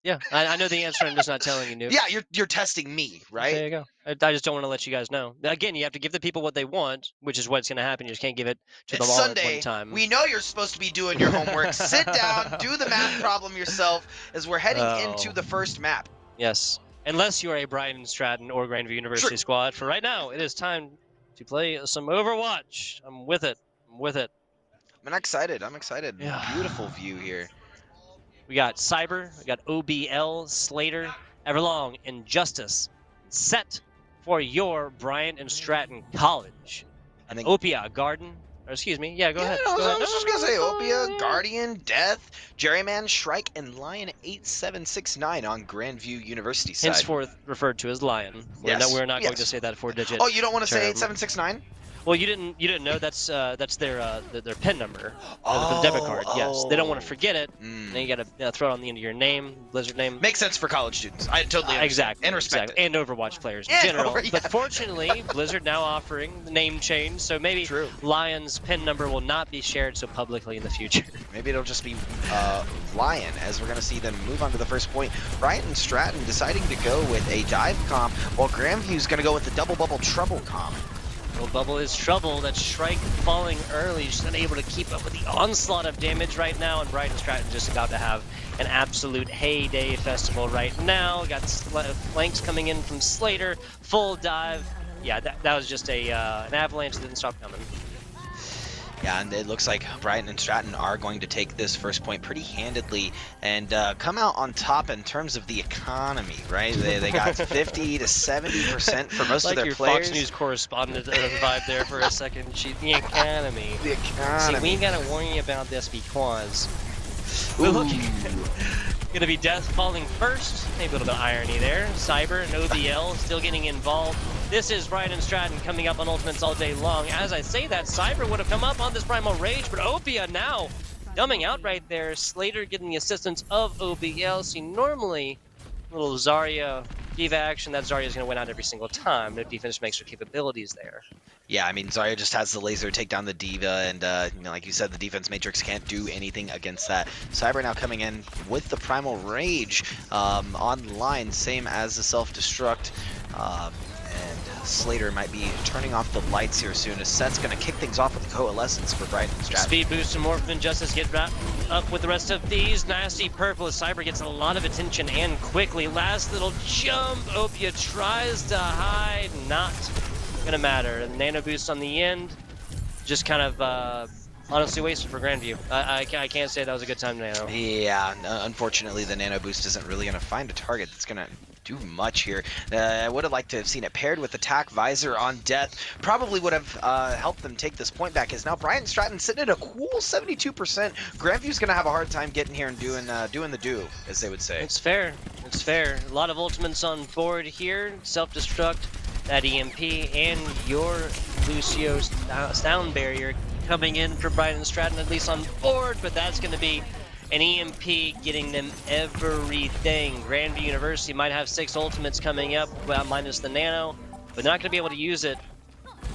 Yeah, I know the answer. I'm just not telling you, Noob. Yeah, you're testing me, right? There you go. I just don't want to let you guys know. Again, you have to give the people what they want, which is what's going to happen. You just can't give it to them all at one time. We know you're supposed to be doing your homework. Sit down, do the math problem yourself, as we're heading into the first map. Yes, unless you are a Brian Stratton or Grandview University squad. For right now, it is time to play some Overwatch. I'm with it. I'm excited. Yeah. Beautiful view here. We got Cyber, we got OBL, Slater, Everlong, Injustice, set for your Bryant and Stratton College. And Opia, Garden, or excuse me, go ahead. I was just going to say Opia, Guardian, Death, Jerryman, Shrike, and Lion 8769 on Grandview University side. Henceforth referred to as Lion. We're not going to say that 4-digit. Oh, you don't want to say 8769? Well, you didn't know that's their PIN number for the debit card. Yes, they don't want to forget it. And then you gotta throw it on the end of your name, Blizzard name. Makes sense for college students. I totally understand. Exactly, and respect it. And Overwatch players in general. But fortunately, Blizzard now offering the name change, so maybe Lion's PIN number will not be shared so publicly in the future. Maybe it'll just be Lion, as we're gonna see them move on to the first point. Bryant and Stratton deciding to go with a dive comp, while Grandview's gonna go with the double bubble trouble comp. Bubble is trouble. That Shrike falling early, just unable to keep up with the onslaught of damage right now, and Brighton Stratton just about to have an absolute heyday festival right now. Got flanks coming in from Slater, full dive. Yeah, that was just an avalanche that didn't stop coming. Yeah, and it looks like Brighton and Stratton are going to take this first point pretty handedly and come out on top in terms of the economy, right? They got 50 to 70% for most of their players. Like your Fox News correspondent vibe there for a second. The economy. The economy. See, we gotta warn you about this because we're looking gonna be Death falling first. Maybe a little bit of irony there. Cyber and OBL still getting involved. This is Brian and Stratton coming up on Ultimates all day long. As I say that, Cyber would have come up on this Primal Rage, but Opia now dumbing out right there. Slater getting the assistance of OBL. See, normally, little Zarya Diva action, that Zarya's going to win out every single time. No defense makes her capabilities there. Yeah, I mean, Zarya just has the laser take down the Diva, and like you said, the defense matrix can't do anything against that. Cyber now coming in with the Primal Rage online, same as the self-destruct. And Slater might be turning off the lights here soon, as Seth's going to kick things off with the Coalescence for Brighton and Stratton. Speed boost and more from Injustice get wrapped up with the rest of these. Nasty purple as Cyber gets a lot of attention and quickly. Last little jump. Opia tries to hide. Not going to matter. And nano boost on the end. Just kind of honestly wasted for Grandview. I can't say that was a good time nano. Yeah, unfortunately the nano boost isn't really going to find a target that's going to do much here. I would have liked to have seen it paired with Attack Visor on Death. Probably would have helped them take this point back, as now Brian Stratton sitting at a cool 72%. Grandview's going to have a hard time getting here and doing the do, as they would say. It's fair. It's fair. A lot of ultimates on board here. Self-destruct, that EMP, and your Lucio sound barrier coming in for Brian Stratton, at least on board, but that's going to be an EMP getting them everything. Grandview University might have 6 ultimates coming up, well, minus the nano, but not going to be able to use it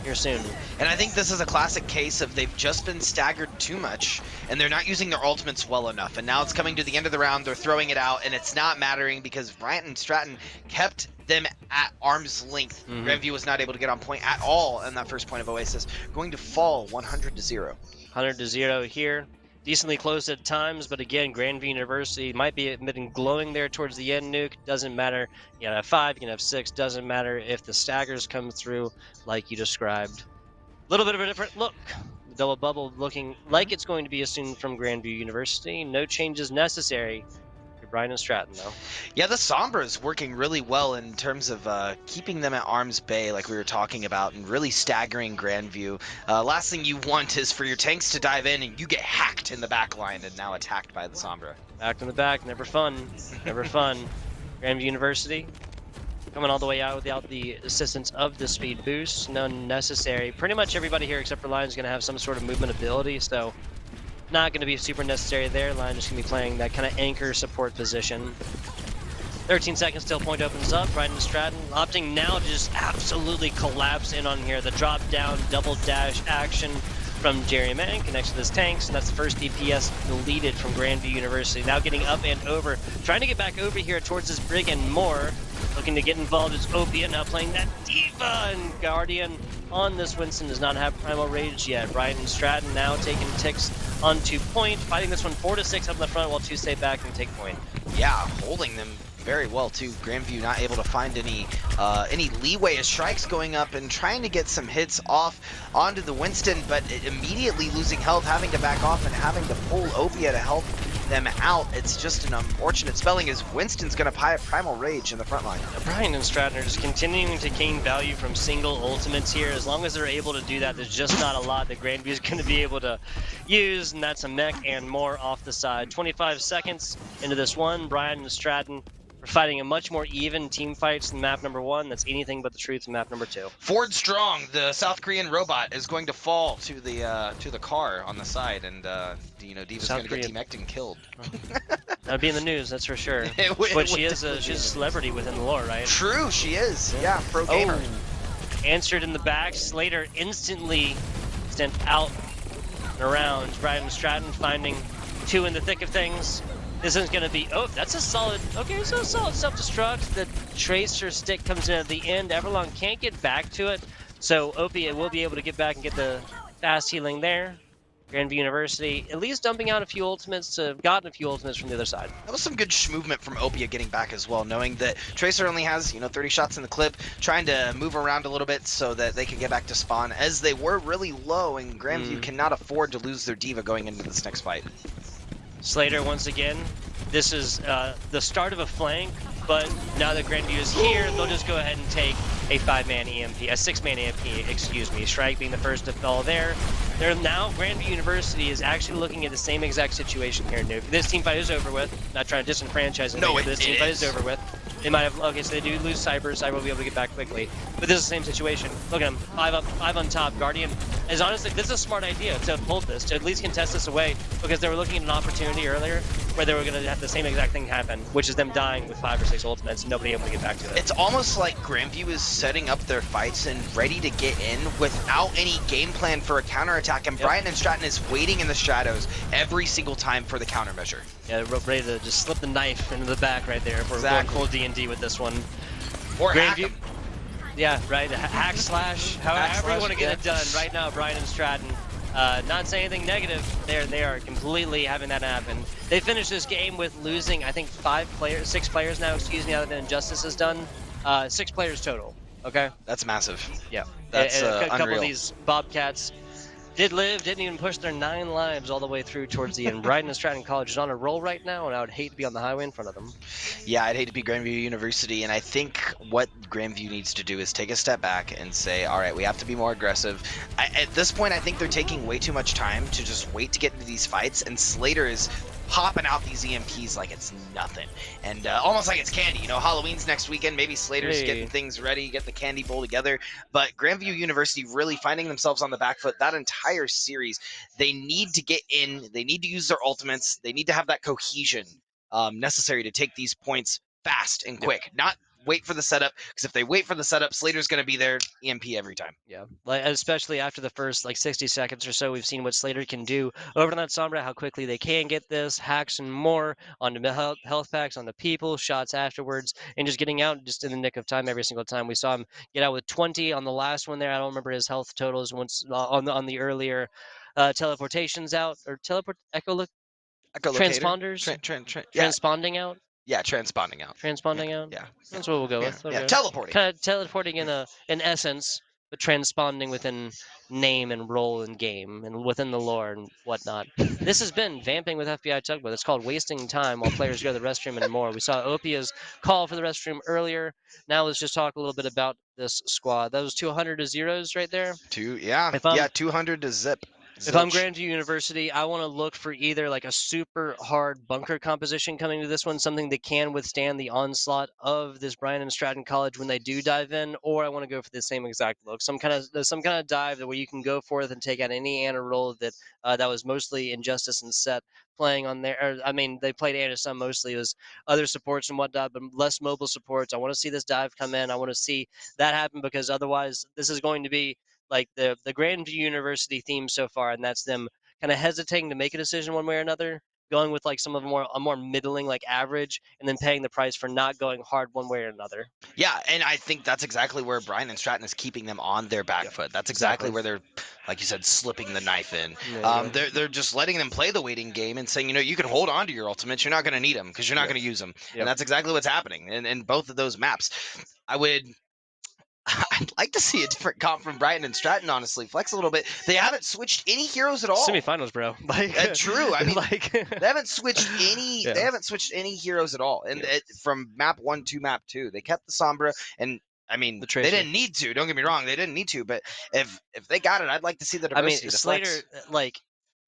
here soon. And I think this is a classic case of they've just been staggered too much, and they're not using their ultimates well enough. And now it's coming to the end of the round, they're throwing it out, and it's not mattering because Bryant and Stratton kept them at arm's length. Grandview was not able to get on point at all in that first point of Oasis, going to fall 100-0. 100-0 here. Decently close at times, but again, Grandview University might be admitting glowing there towards the end. Nuke doesn't matter. You can have 5, you can have 6. Doesn't matter if the staggers come through like you described. A little bit of a different look. The double bubble looking like it's going to be assumed from Grandview University. No changes necessary for Brian and Stratton, though. Yeah, the Sombra is working really well in terms of keeping them at arm's bay, like we were talking about, and really staggering Grandview. Last thing you want is for your tanks to dive in and you get hacked in the back line and now attacked by the Sombra. Back in the back, never fun. Never fun. Grandview University coming all the way out without the assistance of the speed boost. None necessary. Pretty much everybody here except for Lion is going to have some sort of movement ability, so not going to be super necessary there. Lion just going to be playing that kind of anchor support position. 13 seconds till point opens up. Brian and Stratton opting now to just absolutely collapse in on here. The drop down double dash action from Jerry Mann connects to his tanks, and that's the first DPS deleted from Grandview University. Now getting up and over, trying to get back over here towards this Brig and more. Looking to get involved is Opia, now playing that Diva, and Guardian on this Winston does not have Primal Rage yet. Brian and Stratton now taking ticks onto point, fighting this one 4-6 up in the front while 2 stay back and take point. Yeah, holding them very well too. Grandview not able to find any leeway as Shrike's going up and trying to get some hits off onto the Winston, but immediately losing health, having to back off and having to pull Opia to help them out. It's just an unfortunate spelling as Winston's going to Primal Rage in the front line. Brian and Stratton are just continuing to gain value from single ultimates here. As long as they're able to do that, there's just not a lot that Grandview is going to be able to use, and that's a mech and more off the side. 25 seconds into this one, Brian and Stratton are fighting a much more even team fights than map number 1. That's anything but the truth in map number 2. Ford Strong, the South Korean robot, is going to fall to the car on the side, and Diva's going to get team-ected and killed. That'd be in the news, that's for sure. But she's a celebrity within the lore, right? True, she is. Yeah, pro gamer. Answered in the back. Slater instantly sent out and around. Brian and Stratton finding 2 in the thick of things. This is going to be, oh, that's a solid, okay, so a solid self-destruct. The Tracer stick comes in at the end. Everlong can't get back to it, so Opia will be able to get back and get the fast healing there. Grandview University at least dumping out a few ultimates to have gotten a few ultimates from the other side. That was some good movement from Opia getting back as well, knowing that Tracer only has 30 shots in the clip, trying to move around a little bit so that they can get back to spawn, as they were really low, and Grandview cannot afford to lose their Diva going into this next fight. Slater once again. This is the start of a flank, but now that Grandview is here, they'll just go ahead and take a 5-man EMP, a 6-man EMP, excuse me. Shrike being the first to fall there. They're now, Grandview University is actually looking at the same exact situation here. Nuke. This team fight is over with. Not trying to disenfranchise them, but this team fight is over with. They might have, okay, so they do lose Cyber. Cyber will be able to get back quickly. But this is the same situation. Look at him, 5 up, 5 on top. Guardian is honestly, this is a smart idea to hold this, to at least contest this away, because they were looking at an opportunity earlier where they were going to have the same exact thing happen, which is them dying with 5 or 6 ultimates and nobody able to get back to it. It's almost like Grandview is setting up their fights and ready to get in without any game plan for a counterattack, and Brian and Stratton is waiting in the shadows every single time for the countermeasure. Yeah, they're ready to just slip the knife into the back right there. We're going full D&D with this one. Or hack him. Yeah, right. Hack slash, however you want to get it done. Right now, Brian and Stratton, not saying anything negative. They are completely having that happen. They finished this game with losing, I think, 6 players now. Excuse me, other than Injustice has done. 6 players total. Okay. That's massive. Yeah. That's a couple unreal. of these Bobcats did live, didn't even push their 9 lives all the way through towards the end. Brighton and Stratton College is on a roll right now, and I would hate to be on the highway in front of them. Yeah, I'd hate to be Grandview University, and I think what Grandview needs to do is take a step back and say, all right, we have to be more aggressive. At this point, I think they're taking way too much time to just wait to get into these fights, and Slater is popping out these EMPs like it's nothing, and almost like it's candy. Halloween's next weekend. Maybe Slater's getting things ready, get the candy bowl together. But Grandview University really finding themselves on the back foot that entire series. They need to get in. They need to use their ultimates. They need to have that cohesion necessary to take these points fast and quick. Not wait for the setup, because if they wait for the setup, Slater's going to be there EMP every time. Yeah, like especially after the first like 60 seconds or so, we've seen what Slater can do over on that Sombra, how quickly they can get this, hacks and more on the health packs, on the people, shots afterwards, and just getting out just in the nick of time every single time. We saw him get out with 20 on the last one there. I don't remember his health totals once on the earlier teleportations out or teleport Echolocator? transponders, Yeah, transponding out. yeah, transponding out. Transponding out? Yeah. That's what we'll go Yeah, with. yeah, Okay. teleporting. Kind of teleporting in essence, but transponding within name and role and game and within the lore and whatnot. This has been Vamping with FBI Tugboat. It's called Wasting Time While Players Go to the Restroom and More. We saw Opia's call for the restroom earlier. Now let's just talk a little bit about this squad. That was 200 to zeros right there. If I'm 200 to zip. If I'm Zilch. Grandview University, I want to look for either like a super hard bunker composition coming to this one, something that can withstand the onslaught of this Bryan and Stratton College when they do dive in, or I want to go for the same exact look, some kind of dive that where you can go forth and take out any Anna role that was mostly Injustice and Set playing on there. Or, I mean, they played Anna some mostly. It was other supports and whatnot, but less mobile supports. I want to see this dive come in. I want to see that happen because otherwise, this is going to be like the Grandview University theme so far, and that's them kind of hesitating to make a decision one way or another, going with like some of a more middling, like average, and then paying the price for not going hard one way or another. Yeah, and I think that's exactly where Bryan and Stratton is keeping them on their back foot. That's exactly where they're, like you said, slipping the knife in. They're just letting them play the waiting game and saying, you can hold on to your ultimates. You're not going to need them because you're not going to use them. And that's exactly what's happening in both of those maps. I'd like to see a different comp from Brighton and Stratton, honestly. Flex a little bit. They haven't switched any heroes at all. Semifinals, bro. Like, true. I mean, like they haven't switched any. They haven't switched any heroes at all. And from map 1 to map 2, they kept the Sombra. And I mean, they didn't need to. Don't get me wrong. They didn't need to. But if they got it, I'd like to see the diversity. I mean, Slater, like.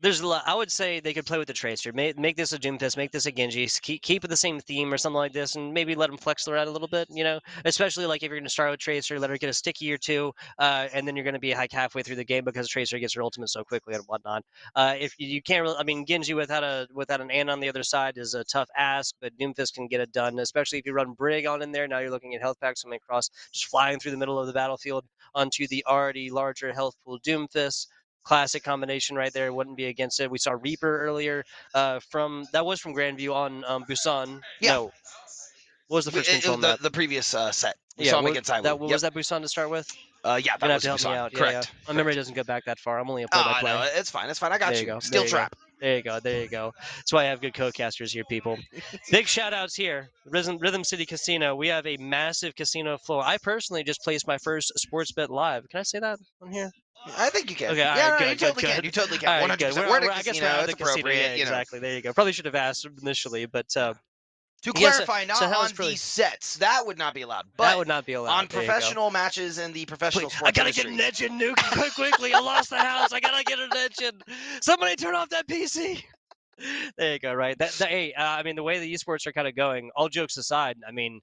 There's a lot. I would say they could play with the Tracer. Make this a Doomfist, make this a Genji. Keep it the same theme or something like this, and maybe let them flex around a little bit. Especially like if you're going to start with Tracer, let her get a sticky or two, and then you're going to be like halfway through the game because Tracer gets her ultimate so quickly and whatnot. If you can't really, I mean, Genji without an Ana on the other side is a tough ask, but Doomfist can get it done. Especially if you run Brig on in there. Now you're looking at health packs coming across, just flying through the middle of the battlefield onto the already larger health pool Doomfist. Classic combination right there. Wouldn't be against it. We saw Reaper earlier from Grandview on Busan. Yeah. No. What was the first control map? The previous set. We saw him against Iwo. Was that Busan to start with? Yeah, You're that have was to help Busan. me out. Correct. Yeah. My memory doesn't go back that far. I'm only a play-by-play. No, it's fine. It's fine. I got There you. you go. Steel trap. There you go. That's why I have good co-casters here, people. Big shout-outs here. Rhythm City Casino. We have a massive casino floor. I personally just placed my first sports bet live. Can I say that on here? I think you can. Okay, all yeah, right, no, good, you totally can. good. You totally can. All right, 100%. good. We're at a I guess casino. we're It's at the casino. appropriate. Yeah, exactly. There you go. Probably should have asked initially, but to yes, clarify, so not on these sets. That would not be allowed. But that would not be allowed. on professional matches in the professional sports I gotta industry. get an engine, Nuke, quickly. I lost the house. I gotta get an engine. Somebody turn off that PC. There you go. Right. Hey, I mean, the way the esports are kind of going. All jokes aside, I mean,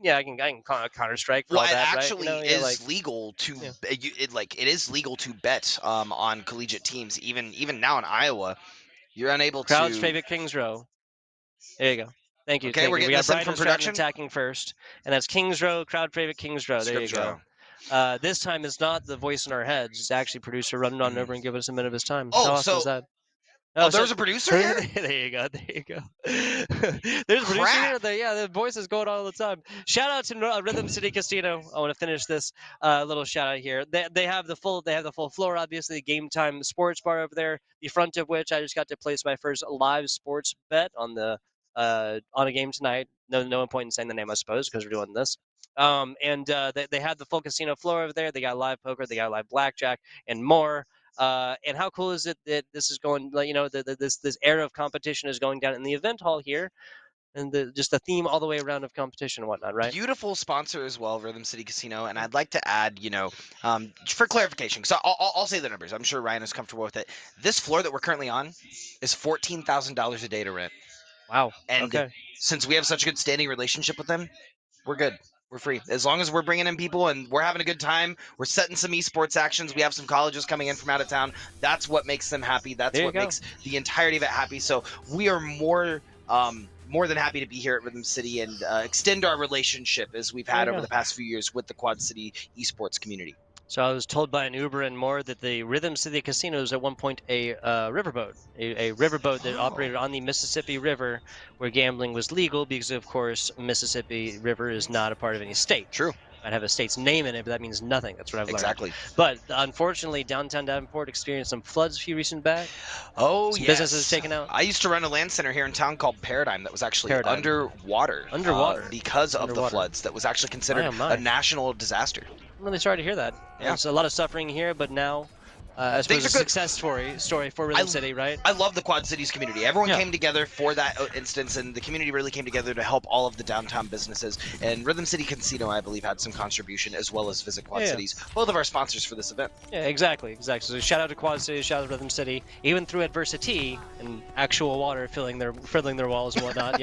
yeah, I can Counter Strike for all that. It actually right? is legal to it is legal to bet on collegiate teams. Even now in Iowa, you're unable Crowd's to. favorite Kings Row. There you go. Thank you. Okay, thank we're you. getting We got this in Brian from and Stratton production. attacking first, and that's Kings Row. Crowd favorite Kings Row. There you go. This time it's not the voice in our heads. It's actually producer running on over and giving us a minute of his time. Oh, How awesome so is that? there's a producer here? There you go. There's a producer here. The voice is going on all the time. Shout out to Rhythm City Casino. I want to finish this little shout out here. They have the full floor, obviously, the Game Time Sports Bar over there. The front of which I just got to place my first live sports bet on a game tonight. No point in saying the name, I suppose, because we're doing this. They had the full casino floor over there. They got live poker, they got live blackjack, and more. And how cool is it that this is going, this era of competition is going down in the event hall here, and just the theme all the way around of competition and whatnot, right? Beautiful sponsor as well, Rhythm City Casino. And I'd like to add, for clarification, because I'll say the numbers. I'm sure Ryan is comfortable with it. This floor that we're currently on is $14,000 a day to rent. Wow. And since we have such a good standing relationship with them, we're good. We're free. As long as we're bringing in people and we're having a good time, we're setting some esports actions. We have some colleges coming in from out of town. That's what makes them happy. That's what makes the entirety of it happy. So we are more more than happy to be here at Rhythm City and extend our relationship as we've had over the past few years with the Quad City esports community. So I was told by an Uber and more that the Rhythm City Casino was at one point a riverboat, a riverboat that operated on the Mississippi River, where gambling was legal because, of course, Mississippi River is not a part of any state. True. Might have a state's name in it, but that means nothing. That's what I've learned. Exactly. But unfortunately, downtown Davenport experienced some floods a few recent back. Oh, Some yes. businesses taken out. I used to run a land center here in town called Paradigm that was actually underwater. Underwater. Because of the Underwater. floods. That was actually considered My. a national disaster. I'm really sorry to hear that. Yeah. There's a lot of suffering here, but now, I suppose, Things a are good. success story for Rhythm City, right? I love the Quad Cities community. Everyone Yeah. came together for that instance, and the community really came together to help all of the downtown businesses. And Rhythm City Casino, I believe, had some contribution, as well as Visit Quad Yeah. Cities, both of our sponsors for this event. Yeah, exactly. So shout out to Quad City, shout out to Rhythm City, even through adversity and actual water filling their walls and whatnot,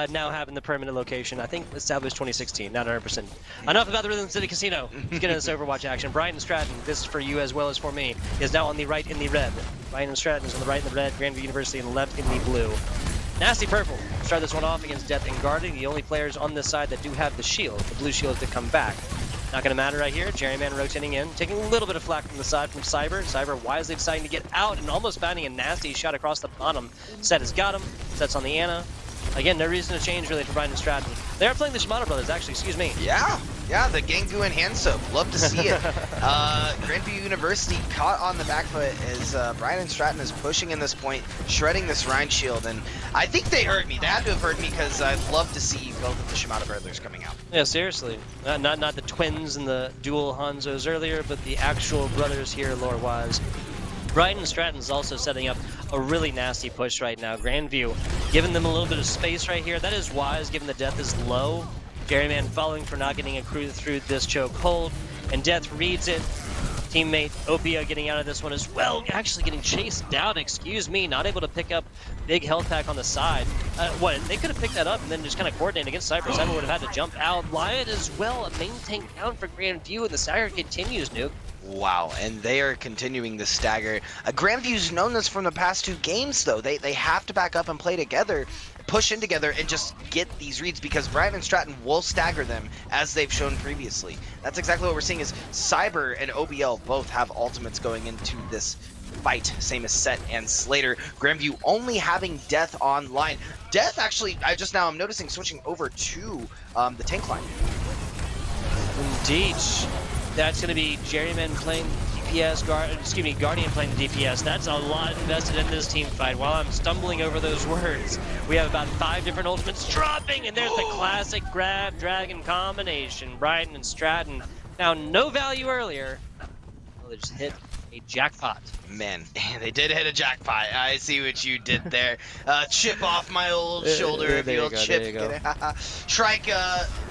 now having the permanent location, I think established 2016, not 100%. Enough about the Rhythm City Casino. Let's get into this Overwatch action. Brian Stratton, this is for you as well as for me, is now on the right in the red. Brian Stratton is on the right in the red, Grandview University on the left in the blue. Nasty Purple start this one off against Death and Guarding, the only players on this side that do have the shield, the blue shield to come back. Not going to matter right here. Jerryman rotating in, taking a little bit of flack from the side from Cyber. Cyber wisely deciding to get out and almost finding a nasty shot across the bottom. Set has got him. Set's on the Ana. Again, no reason to change really for Brian and Stratton. They are playing the Shimano brothers, actually, excuse me. Yeah, the Gangu and hand soap. Love to see it. Grandview University caught on the back foot as Brian and Stratton is pushing in this point, shredding this Rhine shield, and I think they heard me. They had to have heard me because I'd love to see both of the Shimano brothers coming out. Yeah, seriously. Not the twins and the dual Hanzos earlier, but the actual brothers here lore-wise. Brian and Stratton's also setting up a really nasty push right now. Grandview giving them a little bit of space right here. That is wise, given the Death is low. Jerryman following for not getting a crew through this choke hold, and Death reads it. Teammate Opia getting out of this one as well, actually getting chased down, excuse me, not able to pick up big health pack on the side. They could have picked that up and then just kind of coordinated against Cyber. Cyber would have had to jump out. Lion as well, a main tank down for Grandview, and the stagger continues, Nuke. Wow, and they are continuing the stagger. Grandview's known this from the past 2 games, though. They have to back up and play together, push in together, and just get these reads, because Brian and Stratton will stagger them, as they've shown previously. That's exactly what we're seeing, is Cyber and OBL both have ultimates going into this fight, same as Set and Slater. Grandview only having Death online. Death, actually, I'm noticing switching over to the tank line. Indeed. That's going to be Jerryman playing DPS, Guardian playing the DPS. That's a lot invested in this team fight. While I'm stumbling over those words, we have about 5 different ultimates dropping, and there's the classic grab dragon combination. Brian and Stratton. Now, no value earlier. Well, they just hit a jackpot. Man, they did hit a jackpot. I see what you did there. Chip off my old shoulder. There you go, chip. there you go. Shrike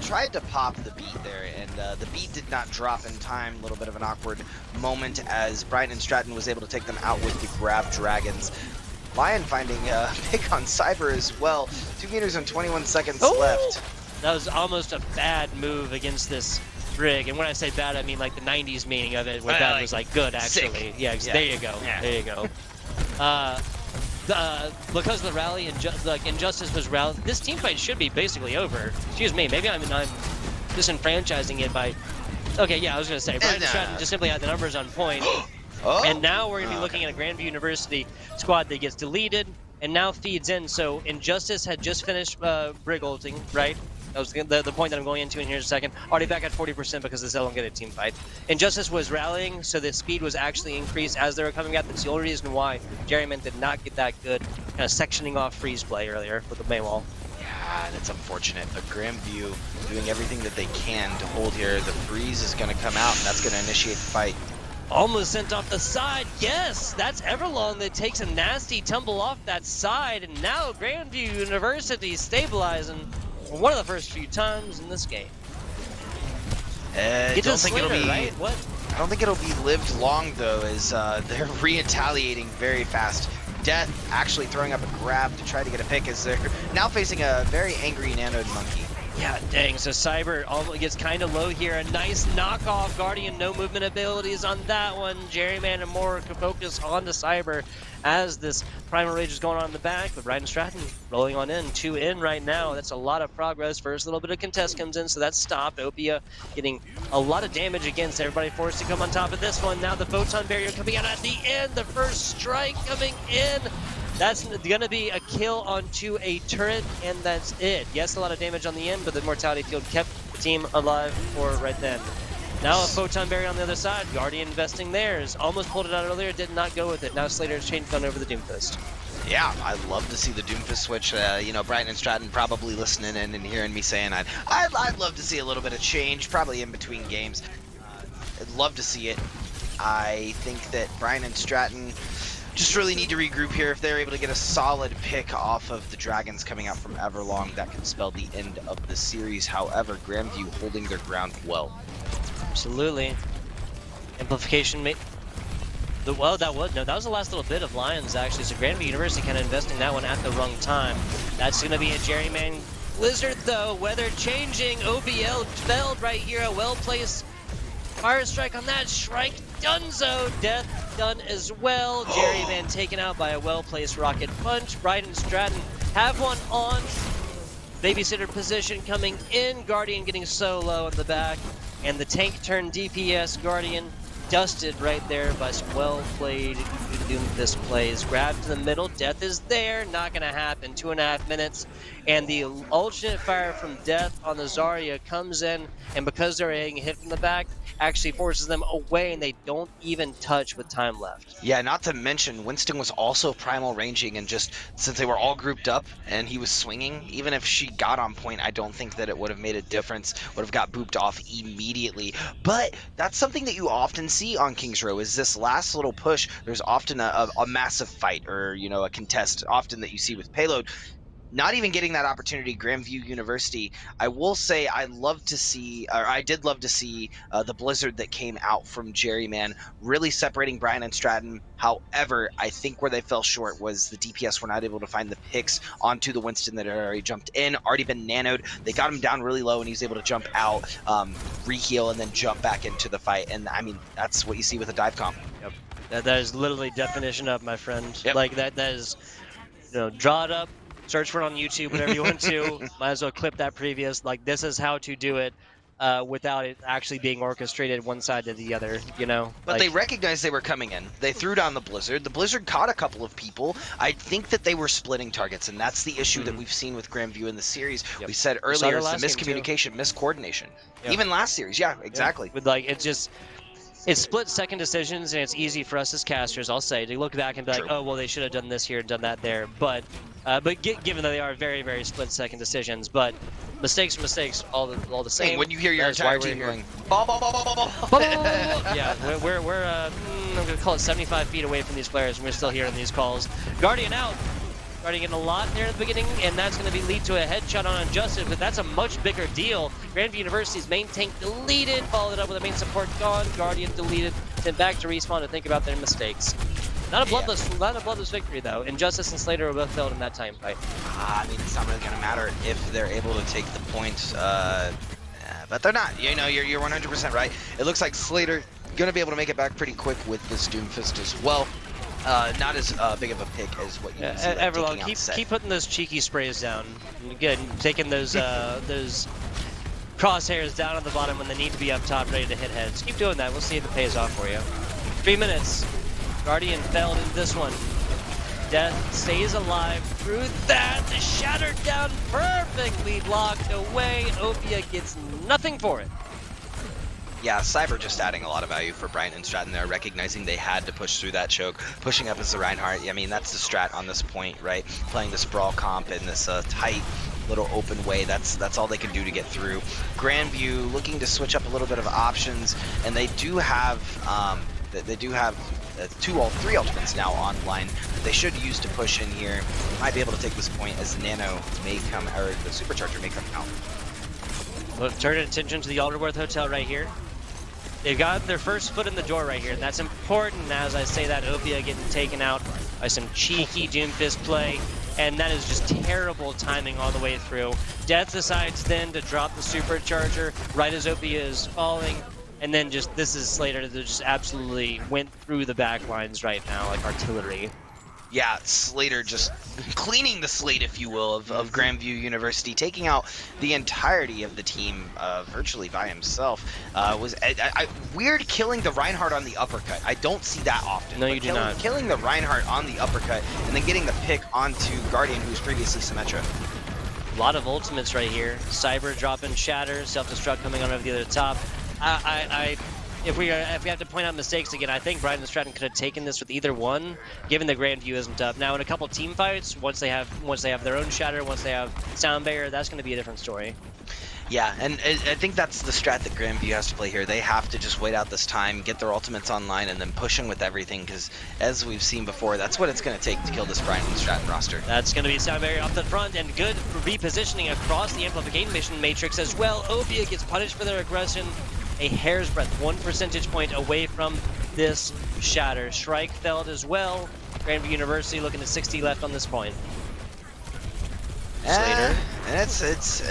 tried to pop the beat there, and the beat did not drop in time. A little bit of an awkward moment as Brian and Stratton was able to take them out with the grab dragons. Lion finding a pick on Cyber as well. 2 meters and 21 seconds left. That was almost a bad move against this Brig, and when I say bad, I mean like the 90s meaning of it, where bad was like good, actually. Sick. Yeah, there you go. Yeah. There you go. Because of the rally, Injustice was rallied, this team fight should be basically over. Excuse me, maybe I'm disenfranchising it by... Okay, yeah, I was going to say, Brian Stratton just simply had the numbers on point. And now we're going to be looking at a Grandview University squad that gets deleted and now feeds in. So Injustice had just finished Brig ulting, right? That was the point that I'm going into in here in a second. Already back at 40% because this elongated team fight. Injustice was rallying, so the speed was actually increased as they were coming out. That's the only reason why Jerryman did not get that good kind of sectioning off freeze play earlier with the main wall. Yeah, that's unfortunate. But Grandview doing everything that they can to hold here. The freeze is going to come out, and that's going to initiate the fight. Almost sent off the side. Yes, that's Everlong that takes a nasty tumble off that side, and now Grandview University stabilizing for one of the first few times in this game. I don't think it'll be right? What? I don't think it'll be lived long though, as they're retaliating very fast. Death actually throwing up a grab to try to get a pick, as they're now facing a very angry nanoed monkey. Yeah, dang. So Cyber almost gets kind of low here. A nice knockoff. Guardian, no movement abilities on that one. Jerryman and more can focus on the Cyber as this Primal Rage is going on in the back. But Ryden Stratton rolling on in. 2 in right now. That's a lot of progress. First little bit of contest comes in, so that's stopped. Opia getting a lot of damage against everybody, forced to come on top of this one. Now the Photon Barrier coming out at the end. The first strike coming in. That's going to be a kill onto a turret, and that's it. Yes, a lot of damage on the end, but the Mortality Field kept the team alive for right then. Now a Photon Barrier on the other side. Guardian investing theirs. Almost pulled it out earlier, did not go with it. Now Slater's changed on over the Doomfist. Yeah, I'd love to see the Doomfist switch. You know, Brighton and Stratton probably listening in and hearing me saying I'd love to see a little bit of change, probably in between games. I'd love to see it. I think that Brian and Stratton just really need to regroup here. If they're able to get a solid pick off of the Dragons coming out from Everlong, that could spell the end of the series. However, Grandview holding their ground well. Absolutely. Amplification well, that was the last little bit of Lions actually. So Grandview University kind of investing that one at the wrong time. That's going to be a Jerryman Blizzard though. Weather changing. OBL felled right here. A well-placed fire strike on that. Shrike Dunzo. Death done as well. Jerryman taken out by a well-placed rocket punch. Brighton Stratton have one on. Babysitter position coming in. Guardian getting so low in the back. And the tank turn DPS. Guardian dusted right there by some well-played Doomfist plays. Grab to the middle. Death is there. Not going to happen. 2.5 minutes. And the alternate fire from Death on the Zarya comes in. And because they're getting hit from the back, actually forces them away, and they don't even touch with time left. Yeah, not to mention, Winston was also primal ranging, and just since they were all grouped up and he was swinging, even if she got on point, I don't think that it would have made a difference, would have got booped off immediately. But that's something that you often see on Kings Row, is this last little push. There's often a massive fight, or, you know, a contest, often that you see with payload. Not even getting that opportunity, Grandview University. I will say I did love to see the Blizzard that came out from Jerryman, really separating Brian and Stratton. However, I think where they fell short was the DPS were not able to find the picks onto the Winston that had already jumped in, already been nanoed. They got him down really low, and he's able to jump out, reheal, and then jump back into the fight. And I mean, that's what you see with a dive comp. Yep. That is literally definition of, my friend. Yep. Like that is, you know, draw it up. Search for it on YouTube, whatever you want to. Might as well clip that previous. Like, this is how to do it without it actually being orchestrated one side to the other, you know? But like, they recognized they were coming in. They threw down the Blizzard. The Blizzard caught a couple of people. I think that they were splitting targets, and that's the issue that we've seen with Grandview in the series. Yep. We said earlier, it's the miscommunication, miscoordination. Yep. Even last series, yeah, exactly. With, like, it's split second decisions, and it's easy for us as casters, I'll say, to look back and be like, oh, well, they should have done this here and done that there. But given that they are very, very split second decisions, but mistakes are mistakes all the same. Hey, when you hear your entire team going, ball, ball, ball, ball, ball, ball. Yeah, we're I'm going to call it 75 feet away from these players, and we're still hearing these calls. Guardian out. Guardian getting a lot there at the beginning, and that's going to lead to a headshot on Injustice, but that's a much bigger deal. Grandview University's main tank deleted, followed up with a main support gone, Guardian deleted, then back to respawn to think about their mistakes. Not a bloodless victory though. Injustice and Slater were both failed in that time fight. I mean, it's not really going to matter if they're able to take the points, but they're not. You know, you're 100% right. It looks like Slater going to be able to make it back pretty quick with this Doomfist as well. Not as big of a pick as what you can see. Everlong, keep putting those cheeky sprays down. Good, taking those crosshairs down on the bottom when they need to be up top, ready to hit heads. Keep doing that. We'll see if it pays off for you. 3 minutes. Guardian failed in this one. Death stays alive through that. Shattered down, perfectly blocked away. Opia gets nothing for it. Yeah, Cyber just adding a lot of value for Brian and Stratton there, recognizing they had to push through that choke, pushing up as the Reinhardt. I mean, that's the strat on this point, right? Playing this brawl comp in this tight little open way, that's all they can do to get through. Grandview looking to switch up a little bit of options, and they do have three ultimates now online that they should use to push in here. They might be able to take this point as the Nano may come, or the Supercharger may come out. Well, turn attention to the Alderworth Hotel right here. They've got their first foot in the door right here, and that's important as I say that. Opia getting taken out by some cheeky Doomfist play. and that is just terrible timing all the way through. Death decides then to drop the supercharger right as Opie is falling, and then just this is Slater that just absolutely went through the back lines right now like artillery. Yeah, Slater just cleaning the slate, if you will, of Grandview University, taking out the entirety of the team virtually by himself. Was weird killing the Reinhardt on the uppercut. I don't see that often. No, but you do not. Killing the Reinhardt on the uppercut and then getting the pick onto Guardian, who was previously Symmetra. A lot of ultimates right here. Cyber dropping Shatter, self-destruct coming on over the other top. If we have to point out mistakes again, I think Brian and Stratton could have taken this with either one, given the Grandview isn't up. Now in a couple team fights, once they have their own Shatter, once they have Sound Barrier, that's going to be a different story. Yeah, and I think that's the strat that Grandview has to play here. They have to just wait out this time, get their ultimates online, and then push in with everything, because as we've seen before, that's what it's going to take to kill this Brian and Stratton roster. That's going to be Sound Barrier off the front, and good repositioning across the amplification matrix as well. Opia gets punished for their aggression. A hair's breadth, 1 percentage point away from this Shatter. Shrike felled as well. Grandview University looking at 60 left on this point. Slater. It's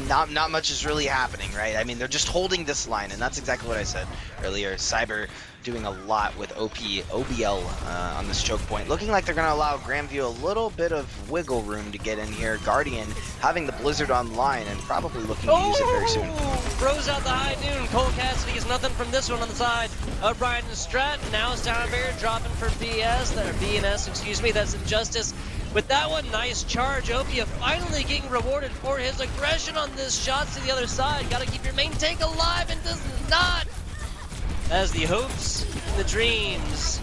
not much is really happening, right? I mean, they're just holding this line, and that's exactly what I said earlier. Cyber doing a lot with OBL on this choke point. Looking like they're going to allow Grandview a little bit of wiggle room to get in here. Guardian having the Blizzard online and probably looking to use it very soon. Throws out the high noon. Cole Cassidy gets nothing from this one on the side of Brian and Stratton. Now Sound Barrier dropping for BNS, excuse me. That's Injustice. With that one, nice charge. Opia finally getting rewarded for his aggression on this. Shots to the other side. Got to keep your main tank alive and does not. As the hopes and the dreams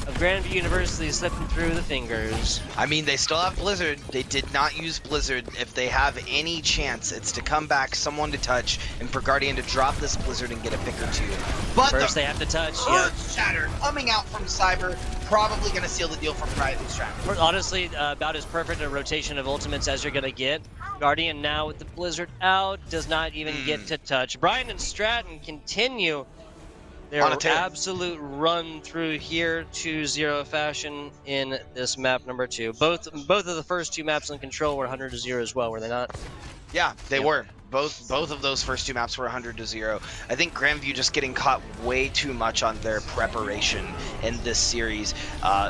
of Grandview University slipping through the fingers. I mean, they still have Blizzard. They did not use Blizzard. If they have any chance, it's to come back, someone to touch, and for Guardian to drop this Blizzard and get a pick or two. But First they have to touch, Shatter coming out from Cyber, probably going to seal the deal for Brian and Stratton. Honestly, about as perfect a rotation of ultimates as you're going to get. Guardian now with the Blizzard out, does not even get to touch. Brian and Stratton continue their absolute run through here 2-0 fashion in this map number 2. Both of the first two maps in Control were 100-0 as well, were they not? Yeah, they were. Both of those first two maps were 100-0. I think Grandview just getting caught way too much on their preparation in this series.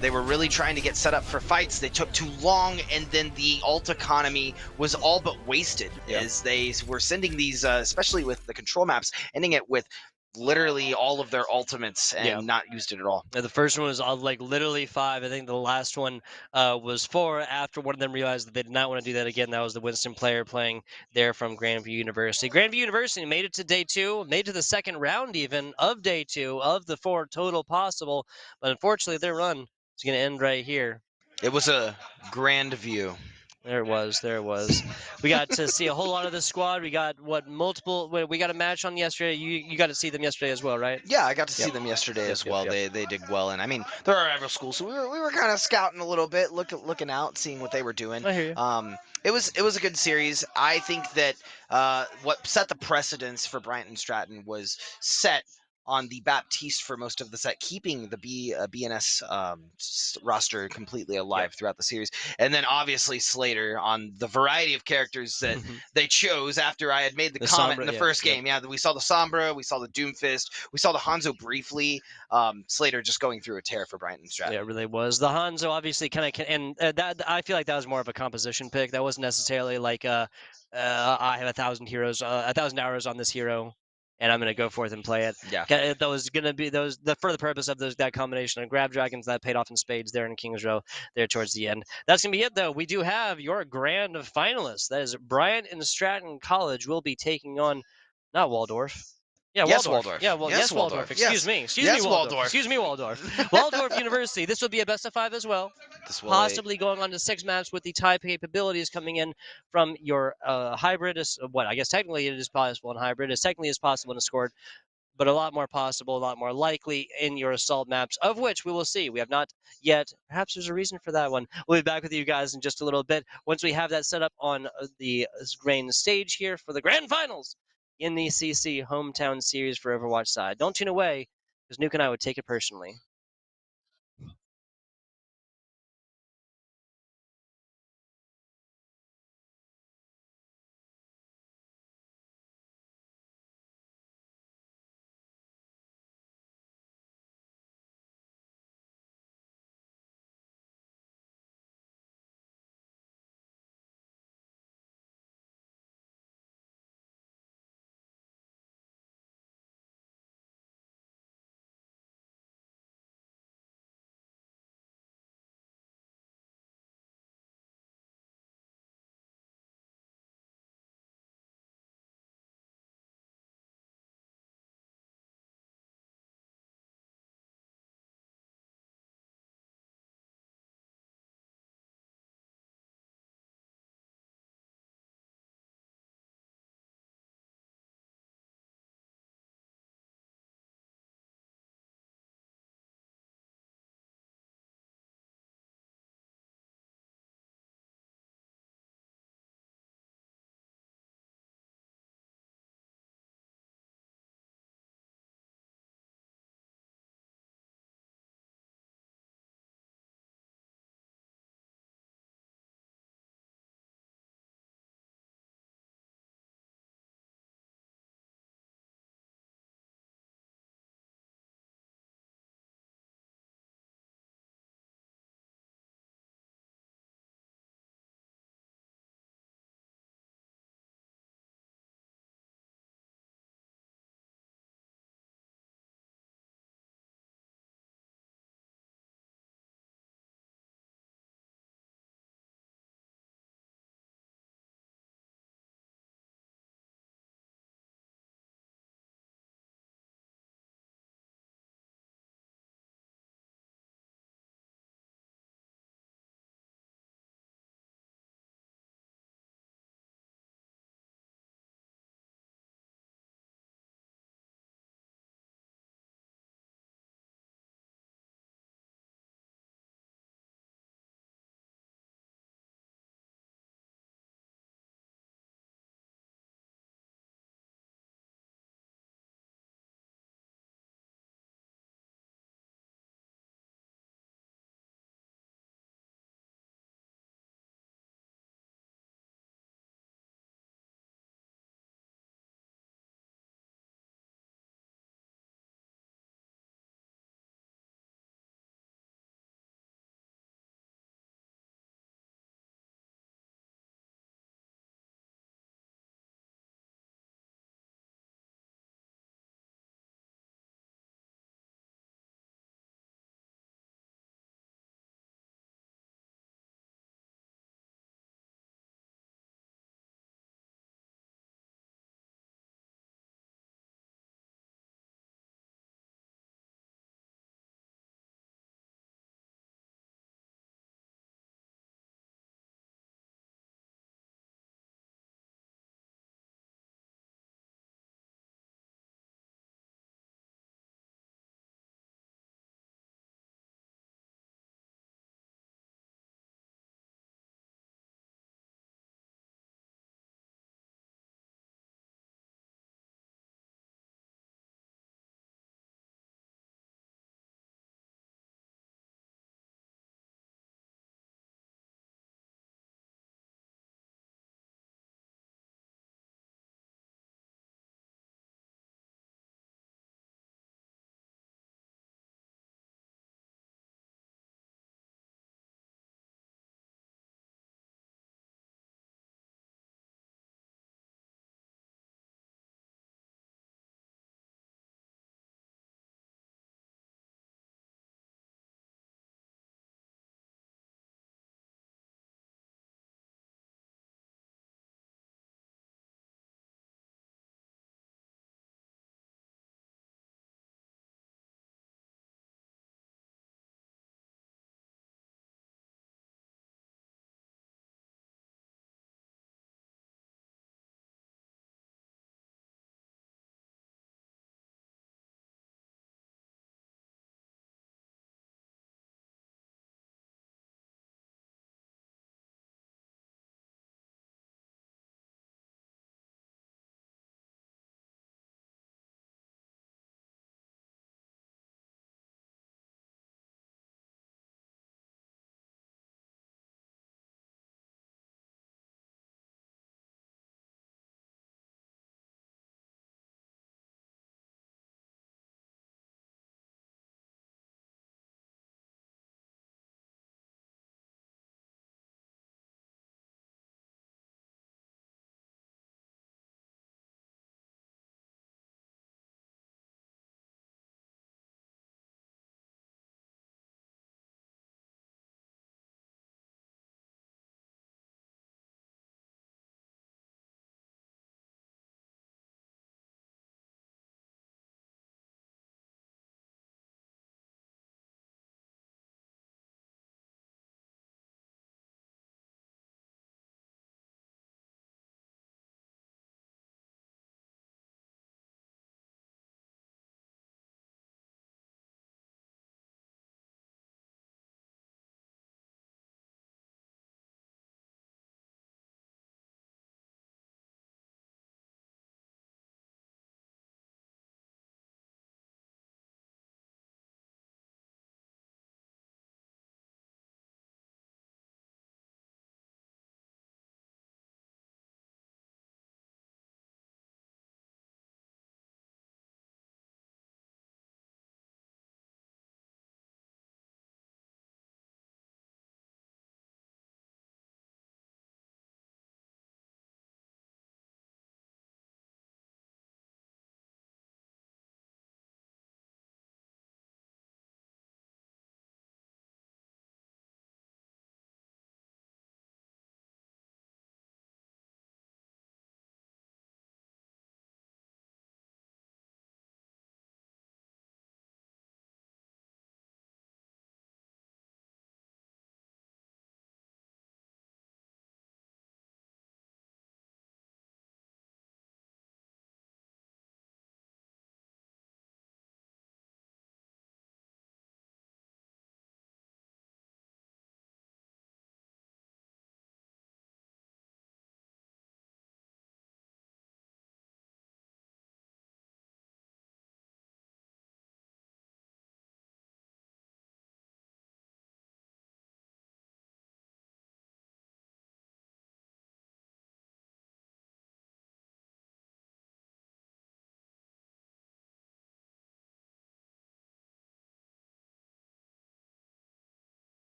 They were really trying to get set up for fights. They took too long, and then the ult economy was all but wasted as they were sending these, especially with the Control maps, ending it with literally all of their ultimates and not used it at all. The first one was like literally 5. I think the last one was 4 after one of them realized that they did not want to do that again. That was the Winston player playing there from Grandview University. Grandview University made it to day 2, made it to the second round even of day 2 of the 4 total possible, but unfortunately their run is going to end right here. It was a grand view. There it was. We got to see a whole lot of this squad. We got we got a match on yesterday. You got to see them yesterday as well, right? Yeah, I got to see them yesterday as well. They did well, and I mean, they're our rival school, so we were kind of scouting a little bit, looking out, seeing what they were doing. I hear you. It was a good series. I think that what set the precedence for Bryant and Stratton was set on the Baptiste for most of the set, keeping the BNS roster completely alive throughout the series. And then obviously Slater on the variety of characters that they chose after I had made the comment Sombra, in the first game. Yeah, we saw the Sombra, we saw the Doomfist, we saw the Hanzo briefly. Slater just going through a tear for Bryant and Stratton. Yeah, it really was. The Hanzo obviously kind of, and that I feel like that was more of a composition pick. That wasn't necessarily like I have 1,000 heroes, 1,000 arrows on this hero, and I'm gonna go forth and play it. Yeah, that was gonna be for the purpose of that combination of grab dragons that paid off in spades there in King's Row there towards the end. That's gonna be it though. We do have your grand finalists. That is Bryant and Stratton College will be taking on not Waldorf. Yeah, yes, Waldorf. Yeah, well, yes, Waldorf. Excuse me, Waldorf. Excuse me, Waldorf. Waldorf University. This will be a best of 5 as well. Possibly going on to 6 maps with the type capabilities coming in from your hybrid. I guess technically it is possible in hybrid. As technically as possible in a scored, but a lot more possible, a lot more likely in your assault maps, of which we will see. We have not yet. Perhaps there's a reason for that one. We'll be back with you guys in just a little bit once we have that set up on the main stage here for the grand finals in the NECC hometown series for Overwatch side. Don't tune away, because Nuke and I would take it personally.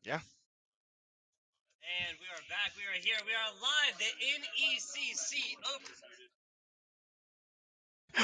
Yeah. And we are back. We are here. We are live. The NECC Open.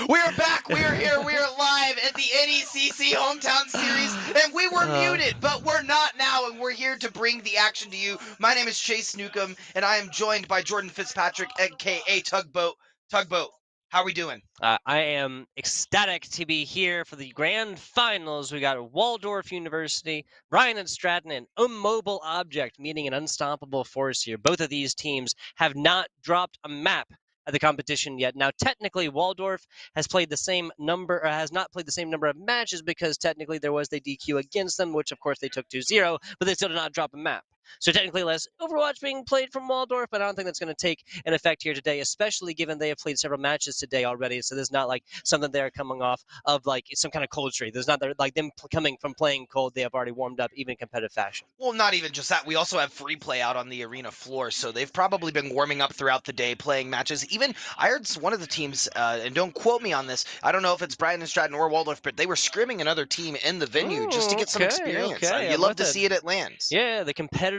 We are back. We are here. We are live at the NECC Hometown Series, and we were muted, but we're not now, and we're here to bring the action to you. My name is Chase Newcomb, and I am joined by Jordan Fitzpatrick, aka Tugboat. Tugboat, how are we doing? I am ecstatic to be here for the grand finals. We got Waldorf University, Bryan and Stratton, and Immobile Object meeting an unstoppable force here. Both of these teams have not dropped a map at the competition yet. Now, technically, Waldorf has played the same number, or has not played the same number of matches because technically there was the DQ against them, which of course they took 2-0, but they still did not drop a map. So technically less Overwatch being played from Waldorf, but I don't think that's going to take an effect here today, especially given they have played several matches today already. So there's not like something they're coming off of like some kind of cold streak. There's not like them coming from playing cold. They have already warmed up even in competitive fashion. Well, not even just that. We also have free play out on the arena floor, so they've probably been warming up throughout the day, playing matches. Even I heard one of the teams, and don't quote me on this. I don't know if it's Bryan and Stratton or Waldorf, but they were scrimming another team in the venue just to get some experience. Okay, You I'm love with to it. see it at lands. Yeah, the competitive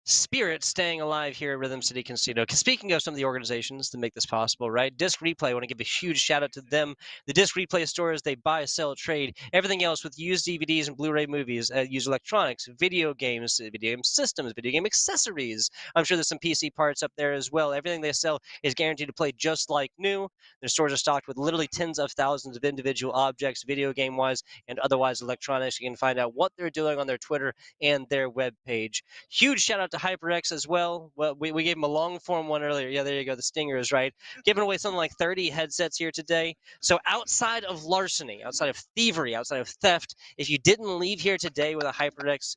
spirit staying alive here at Rhythm City Casino. Speaking of some of the organizations that make this possible, right? Disc Replay, I want to give a huge shout out to them. The Disc Replay stores, they buy, sell, trade, everything else with used DVDs and Blu-ray movies, used electronics, video games, video game systems, video game accessories. I'm sure there's some PC parts up there as well. Everything they sell is guaranteed to play just like new. Their stores are stocked with literally tens of thousands of individual objects, video game-wise and otherwise electronics. You can find out what they're doing on their Twitter and their webpage. Huge shout out to HyperX as well. Well, we gave him a long form one earlier. Yeah, there you go. The Stingers, right? Giving away something like 30 headsets here today. So outside of larceny, outside of thievery, outside of theft, if you didn't leave here today with a HyperX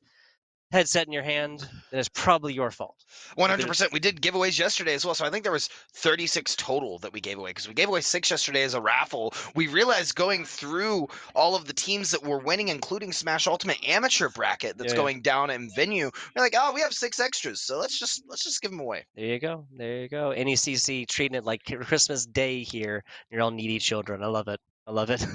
headset in your hand, then it's probably your fault. 100%. We did giveaways yesterday as well, so I think there was 36 total that we gave away because we gave away 6 yesterday as a raffle. We realized going through all of the teams that were winning, including Smash Ultimate Amateur bracket that's going down in venue, we're like, oh, we have 6 extras, so let's just give them away. There you go. There you go. NECC treating it like Christmas Day here. You're all needy children. I love it. I love it.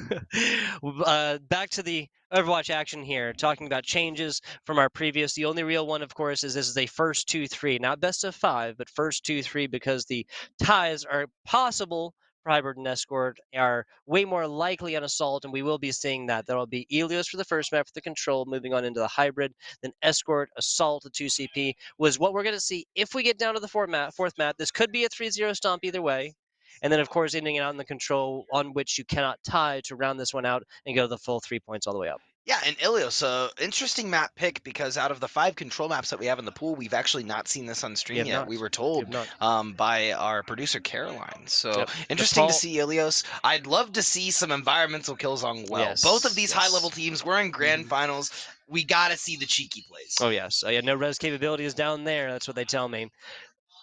Back to the Overwatch action here, talking about changes from our previous. The only real one, of course, is this is a first 2-3, not best of 5, but first 2-3 because the ties are possible for Hybrid and Escort are way more likely on Assault, and we will be seeing that. That'll be Elios for the first map for the Control, moving on into the Hybrid, then Escort, Assault, the 2CP, was what we're going to see if we get down to the fourth map. This could be a 3-0 stomp either way. And then, of course, ending it out in the Control, on which you cannot tie to round this one out and go the full 3 points all the way up. Yeah, and Ilios, interesting map pick because out of the 5 control maps that we have in the pool, we've actually not seen this on stream yet. Not. We were told by our producer Caroline. So interesting to see Ilios. I'd love to see some environmental kills on well. Yes, Both of these yes. high-level teams, we're in grand finals. We got to see the cheeky plays. Oh, yes. Yeah, no res capabilities down there. That's what they tell me.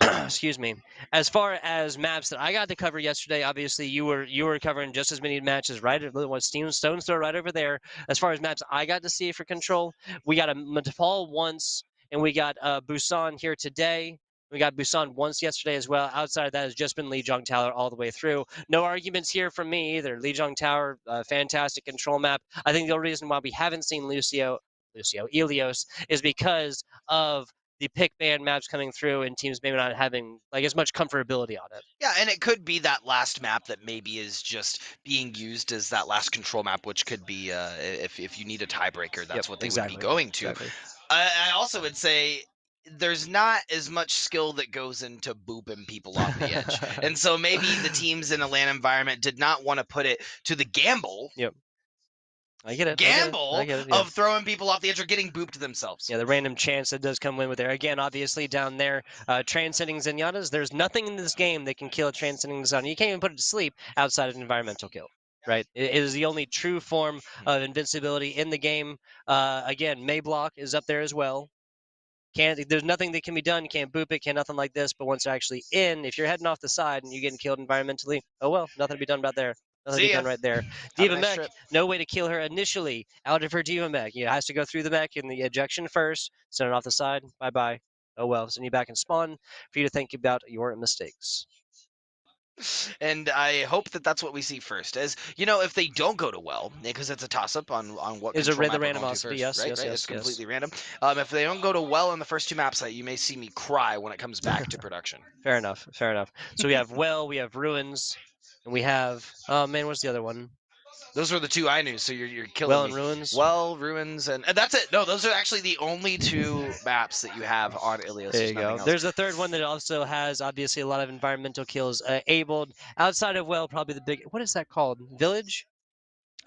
Excuse me. As far as maps that I got to cover yesterday, obviously you were covering just as many matches, right? Stone's Throw right over there. As far as maps I got to see for Control, we got a Matapal once, and we got Busan here today. We got Busan once yesterday as well. Outside of that has just been Lijiang Tower all the way through. No arguments here from me either. Lijiang Tower, fantastic control map. I think the only reason why we haven't seen Elios is because of the pick band maps coming through and teams maybe not having like as much comfortability on it. Yeah, and it could be that last map that maybe is just being used as that last control map, which could be if you need a tiebreaker, that's what they would be going to. Exactly. I also would say there's not as much skill that goes into booping people off the edge. And so maybe the teams in a LAN environment did not want to put it to the gamble. Yep. I get it. I get it, of throwing people off the edge or getting booped themselves. Yeah, the random chance that does come in with there. Again, obviously down there, transcending Zenyatta's, there's nothing in this game that can kill a transcending Zenyatta. You can't even put it to sleep outside of an environmental kill. Right, it is the only true form of invincibility in the game. Again, Mayblock is up there as well. There's nothing that can be done. You can't boop it, can't nothing like this. But once they're actually in, if you're heading off the side and you're getting killed environmentally, oh well, nothing to be done about there. Nothing to be done right there. Diva Mech, no way to kill her initially out of her Diva Mech. It has to go through the mech in the ejection first, send it off the side, bye-bye. Oh well, send you back and spawn for you to think about your mistakes. And I hope that that's what we see first. As you know, if they don't go to well, because it's a toss-up on what Is a control the map we're going to randomosity? first, Yes, right? yes, Right? yes, It's yes. completely random. If they don't go to well in the first 2 maps, you may see me cry when it comes back to production. Fair enough. Fair enough. So we have well, we have ruins, and we have. Oh man, what's the other one? Those were the 2 I knew, so you're killing Well me. and ruins. Well, ruins, and that's it. No, those are actually the only 2 maps that you have on Ilios. There There's you nothing go. else. There's a third one that also has obviously a lot of environmental kills abled. Outside of well, probably the big. What is that called? Village?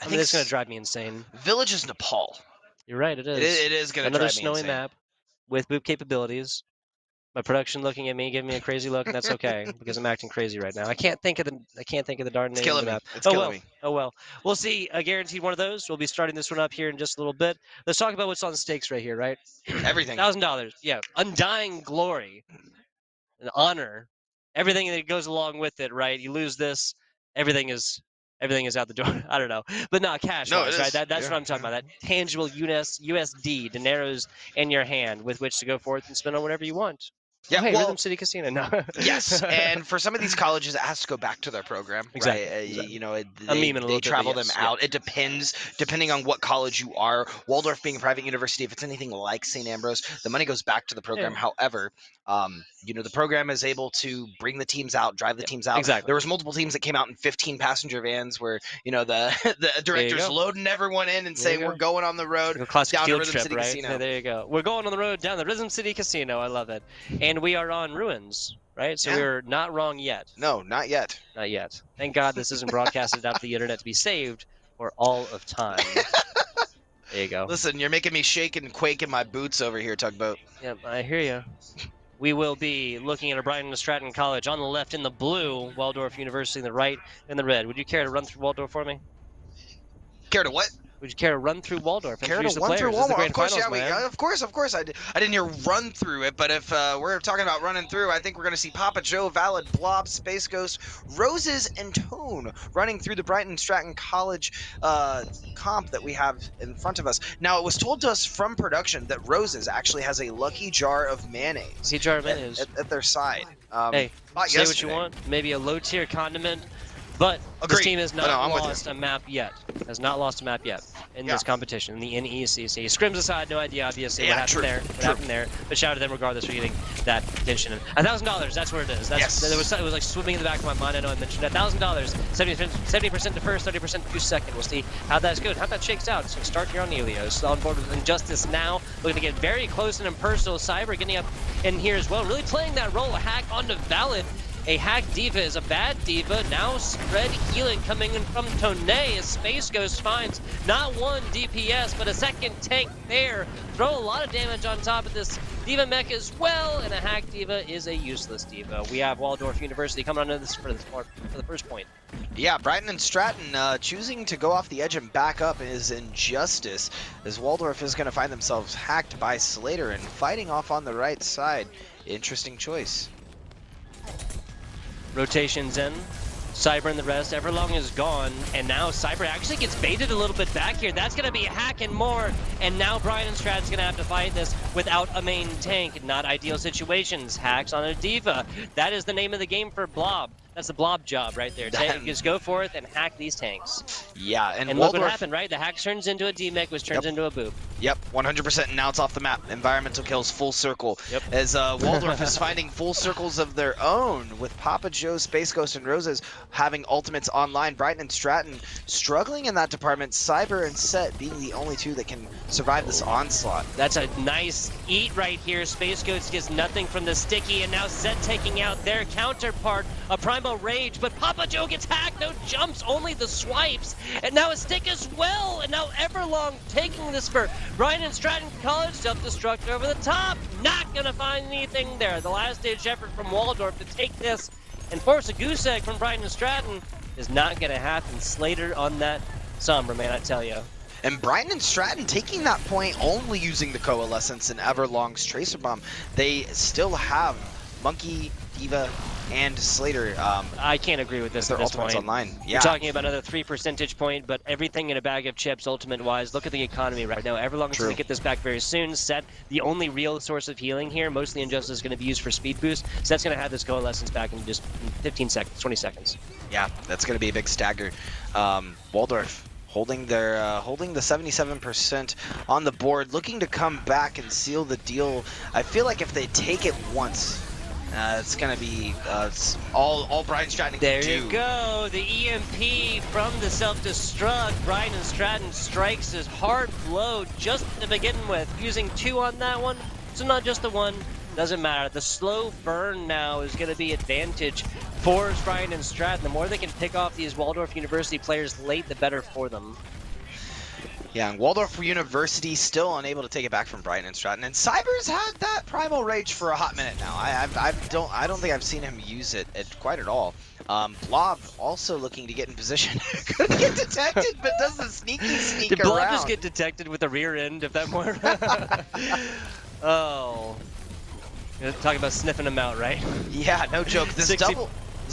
I I mean, think that's gonna drive me insane. Village is Nepal. You're right. It is. It is going to Another drive me snowy insane. map with boop capabilities. My production looking at me, giving me a crazy look, and that's okay because I'm acting crazy right now. I can't think of the darn It's name of killing the me. map. It's Oh killing well. me. Oh well. We'll see. A guaranteed one of those. We'll be starting this one up here in just a little bit. Let's talk about what's on stakes right here, right? Everything. $1,000. Yeah. Undying glory, an honor, everything that goes along with it, right? You lose this, everything is out the door. I don't know, but not cash No, wise, it right? is. That's Yeah. what I'm talking about. That tangible USD, dineros in your hand with which to go forth and spend on whatever you want. Yeah, Oh, hey, well, Rhythm City Casino. No. yes, and for some of these colleges, it has to go back to their program, Exactly, right? exactly. You know, I'm they memeing a little they bit, but travel them yes, yeah. out. It depends, depending on what college you are. Waldorf being a private university, if it's anything like St. Ambrose, the money goes back to the program. Yeah. However, you know, the program is able to bring the teams out, drive the Yeah, teams out. exactly. There was multiple teams that came out in 15 passenger vans, where you know the the directors go. loading everyone in and There you saying go. we're going on the road A classic down to field Rhythm trip, City right? Casino. There you go. We're going on the road down the Rhythm City Casino. I love it. And we are on ruins, right? So Yeah. we're not wrong yet. No, not yet. Not yet. Thank God this isn't broadcasted out to the internet to be saved for all of time. There you go. Listen, you're making me shake and quake in my boots over here, Tugboat. Yep, I hear you. We will be looking at a Brighton and Stratton College on the left in the blue, Waldorf University in the right in the red. Would you care to run through Waldorf for me? Care to what? Would you care to run through Waldorf and Care introduce to the run through players? This is the Walmart? grand Of course, finals, yeah. man. Of course. I didn't hear run through it, but if we're talking about running through, I think we're going to see Papa Joe, Valid, Blob, Space Ghost, Roses, and Tone running through the Brighton Stratton College comp that we have in front of us. Now, it was told to us from production that Roses actually has a lucky jar of mayonnaise. Lucky jar of mayonnaise. At their side. Hey, not say what yesterday. you want. Maybe a low-tier condiment, but this Agreed. team has No, not I'm with you. lost a map yet. Has not lost a map yet in Yeah. this competition, in the NECC. Scrims aside, no idea, obviously, Yeah, what happened true, there. What true. happened there. But shout out to them regardless for getting that attention. $1,000, that's what it is. That's, Yes. it was like swimming in the back of my mind. I know I mentioned that. $1,000, 70% to first, 30% to second. We'll see how that's good, how that shakes out. So start here on Helios. On board with Injustice now, looking to get very close and impersonal. Cyber getting up in here as well, really playing that role. A hack onto Valid. A hack diva is a bad diva. Now spread healing coming in from Tone as Space Ghost finds not one DPS, but a second tank there. Throw a lot of damage on top of this diva mech as well, and a hack diva is a useless diva. We have Waldorf University coming onto this for the first point. Yeah, Brighton and Stratton choosing to go off the edge and back up is Injustice, as Waldorf is going to find themselves hacked by Slater and fighting off on the right side. Interesting choice. Rotations in. Cyber and the rest. Everlong is gone, and now Cyber actually gets baited a little bit back here. That's going to be a hack and more, and now Brian and Strat's going to have to fight this without a main tank. Not ideal situations. Hacks on a diva. That is the name of the game for Blob. That's the Blob job right there. Just go forth and hack these tanks. Yeah, and look Waldorf, what happened, right? The hack turns into a D-mech, which turns into a boop. Yep, 100%, and now it's off the map. Environmental kills full circle. Yep. As Waldorf is finding full circles of their own, with Papa Joe, Space Ghost, and Roses having ultimates online. Brighton and Stratton struggling in that department. Cyber and Set being the only two that can survive this onslaught. That's a nice eat right here. Space Ghost gets nothing from the sticky, and now Zed taking out their counterpart, a Primal Rage, but Papa Joe gets hacked. No jumps, only the swipes, and now a stick as well, and now Everlong taking this for Brian and Stratton College. Self-destruct over the top, not gonna find anything there. The last-ditch effort from Waldorf to take this and force a goose egg from Brian and Stratton is not gonna happen. Slater on that Sombra, man, I tell you. And Brighton and Stratton taking that point only using the Coalescence and Everlong's Tracer Bomb. They still have Monkey, Diva, and Slater. I can't agree with this Their at this ultimates point. online. Yeah. You're talking about another 3 percentage point, but everything in a bag of chips, ultimate-wise. Look at the economy right now. Everlong's going to get this back very soon. Set, the only real source of healing here, mostly Injustice is going to be used for speed boost. Set's going to have this Coalescence back in just 15 seconds, 20 seconds. Yeah, that's going to be a big stagger. Waldorf holding their holding the 77% on the board, looking to come back and seal the deal. I feel like if they take it once, it's gonna be all Brian Stratton can do. There you go, the EMP from the self-destruct. Brian and Stratton strikes his hard blow just to begin with, using 2 on that one, so not just the 1. Doesn't matter. The slow burn now is going to be advantage for Brian and Stratton. The more they can pick off these Waldorf University players late, the better for them. Yeah, and Waldorf University still unable to take it back from Brian and Stratton. And Cyber's had that Primal Rage for a hot minute now. I don't think I've seen him use it quite at all. Blob also looking to get in position. Could get detected, but does the sneak Did Blob around. just get detected with the rear end of that more? Oh. Talking about sniffing him out, right? Yeah, no joke. This 60...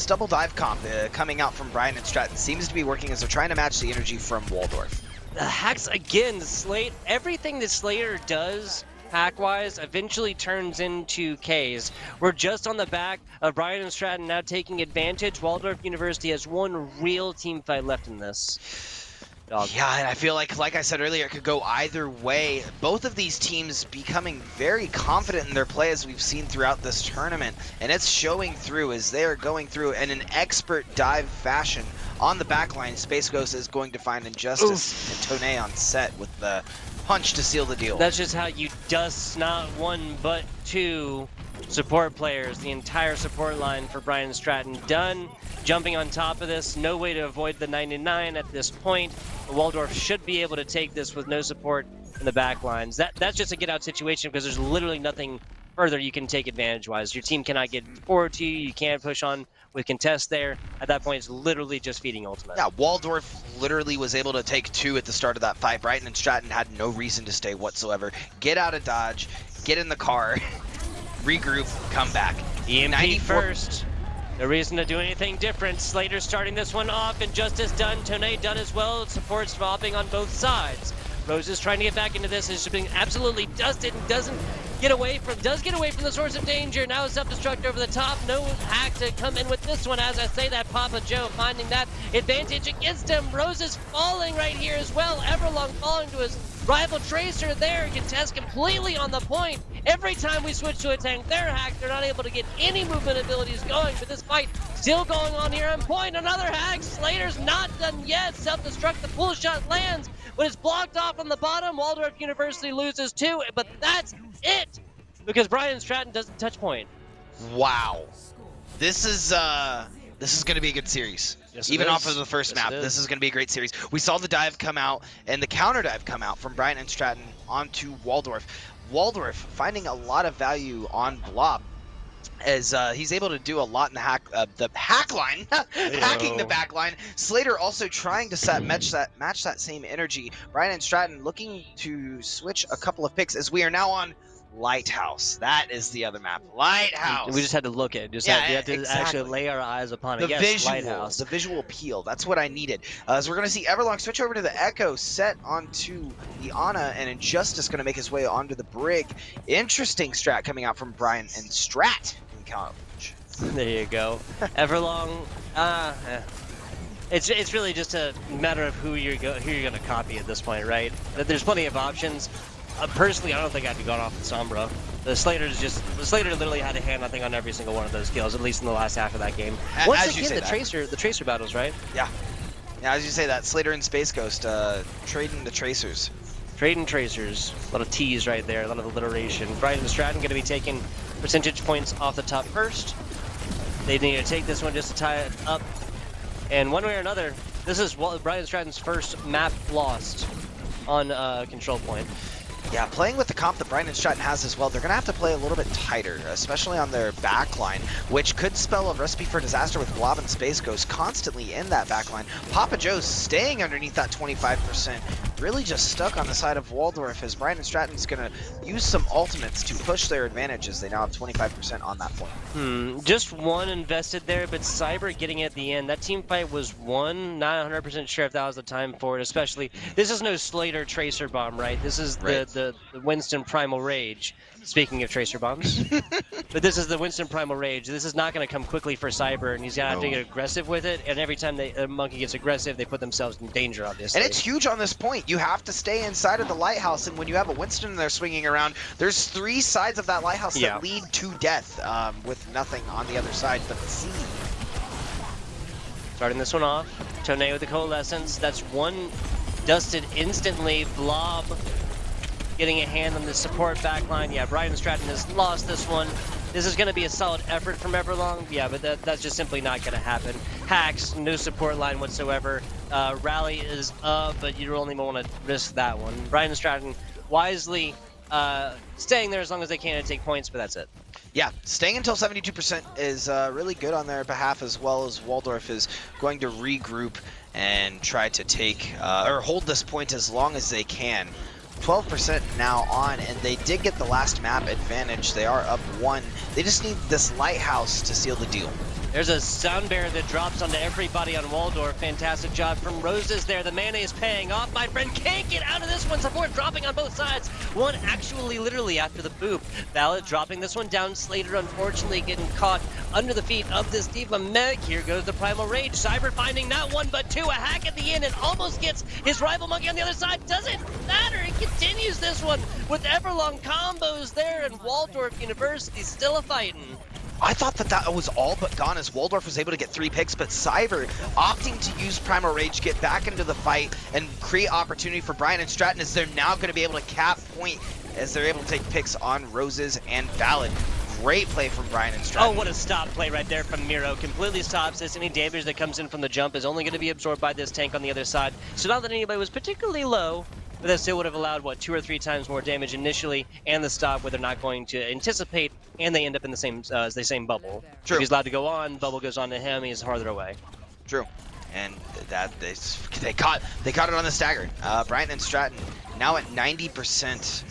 double dive comp coming out from Brian and Stratton seems to be working as they're trying to match the energy from Waldorf. The hacks again, Slate, everything that Slater does hack-wise eventually turns into Ks. We're just on the back of Brian and Stratton now taking advantage. Waldorf University has one real team fight left in this. Yeah, and I feel like I said earlier, it could go either way. Both of these teams becoming very confident in their play as we've seen throughout this tournament, and it's showing through as they are going through in an expert dive fashion. On the backline, Space Ghost is going to find Injustice and Tone on set with the punch to seal the deal. That's just how you dust not 1 but 2 support players. The entire support line for Brian Stratton done. Jumping on top of this, no way to avoid the 99 at this point. Waldorf should be able to take this with no support in the back lines. That's just a get-out situation because there's literally nothing further you can take advantage-wise. Your team cannot get forward to you. You can't push on with contest there. At that point, it's literally just feeding ultimate. Yeah, Waldorf literally was able to take 2 at the start of that fight. Brighton and Stratton had no reason to stay whatsoever. Get out of dodge, get in the car, regroup, come back. EMP first. No reason to do anything different. Slater starting this one off. Injustice done. Tone done as well. Support swapping on both sides. Rose is trying to get back into this. Is being absolutely dusted and does get away from the source of danger. Now self-destruct over the top. No hack to come in with this one. As I say that, Papa Joe finding that advantage against him. Rose is falling right here as well. Everlong falling to his rival Tracer there. Contest completely on the point. Every time we switch to a tank, they're hacked. They're not able to get any movement abilities going, but this fight still going on here on point. Another hack. Slater's not done yet. Self-destruct. The pull shot lands, but it's blocked off on the bottom. Waldorf University loses 2, but that's it because Brian Stratton doesn't touch point. Wow, this is going to be a good series. Yes, Even it off is. of the first Yes, map, it this is. is going to be a great series. We saw the dive come out and the counter dive come out from Brian and Stratton onto Waldorf. Waldorf finding a lot of value on Blob as he's able to do a lot in the hack line, hacking the back line. Slater also trying to match that same energy. Brian and Stratton looking to switch a couple of picks as we are now on Lighthouse. That is the other map. Lighthouse. We just had to look at it. We had to actually lay our eyes upon it. The Yes, visual, Lighthouse. the visual appeal. That's what I needed. So we're going to see Everlong switch over to the Echo, set onto the Ana, and Injustice going to make his way onto the Brig. Interesting strat coming out from Brian and Strat in college. There you go. Everlong. It's really just a matter of who you're going to copy at this point, right? There's plenty of options. Personally, I don't think I'd be going off with Sombra. The Slater literally had a hand, I think, on every single one of those kills, at least in the last half of that game. Once As you again, say the Tracer battles, right? Yeah, as you say that, Slater and Space Ghost trading the Tracers. Trading Tracers. A lot of T's right there, a lot of alliteration. Brian and Stratton going to be taking percentage points off the top first. They need to take this one just to tie it up. And one way or another, this is Brian Stratton's first map lost on control point. Yeah, playing with the comp that Brian and Stratton has as well, they're going to have to play a little bit tighter, especially on their backline, which could spell a recipe for disaster with Blob and Space Ghost constantly in that backline. Papa Joe's staying underneath that 25%, really just stuck on the side of Waldorf as Brian and Stratton's going to use some ultimates to push their advantages. They now have 25% on that point. Just one invested there, but Cyber getting it at the end. That team fight was won. Not 100% sure if that was the time for it, especially. This is no Slater Tracer Bomb, right? This is the Winston Primal Rage. Speaking of Tracer Bombs. But this is the Winston Primal Rage. This is not going to come quickly for Cyber, and he's going to have to get aggressive with it. And every time a monkey gets aggressive, they put themselves in danger, obviously. And it's huge on this point. You have to stay inside of the lighthouse, and when you have a Winston there swinging around, there's 3 sides of that lighthouse that lead to death, with nothing on the other side but the sea. Starting this one off, Tone with the Coalescence. That's one dusted instantly. Blob getting a hand on the support backline. Yeah, Brian Stratton has lost this one. This is going to be a solid effort from Everlong. Yeah, but that's just simply not going to happen. Hacks, no support line whatsoever. Rally is up, but you only want to risk that one. Brian Stratton wisely staying there as long as they can and take points, but that's it. Yeah, staying until 72% is really good on their behalf, as well as Waldorf is going to regroup and try to take or hold this point as long as they can. 12% now on, and they did get the last map advantage. They are up 1. They just need this lighthouse to seal the deal. There's a sound barrier that drops onto everybody on Waldorf. Fantastic job from Roses there. The mayonnaise paying off. My friend can't get out of this one. Support dropping on both sides. One actually literally after the boop. Valid dropping this one down. Slater unfortunately getting caught under the feet of this Diva Mech. Here goes the Primal Rage. Cyber finding not 1 but 2. A hack at the end and almost gets his rival monkey on the other side. Doesn't matter. He continues this one with Everlong combos there, and Waldorf University still a fighting. I thought that was all but gone as Waldorf was able to get 3 picks, but Cyber opting to use Primal Rage, get back into the fight, and create opportunity for Brian and Stratton as they're now going to be able to cap point as they're able to take picks on Roses and Valid. Great play from Brian and Stratton. Oh, what a stop play right there from Miro. Completely stops this. Any damage that comes in from the jump is only going to be absorbed by this tank on the other side. So not that anybody was particularly low, but that still would have allowed, what, 2 or 3 times more damage initially, and the stop where they're not going to anticipate, and they end up in the same bubble. True. If he's allowed to go on, bubble goes on to him, he's farther away. True. And that they caught it on the stagger. Brian and Stratton now at 90%.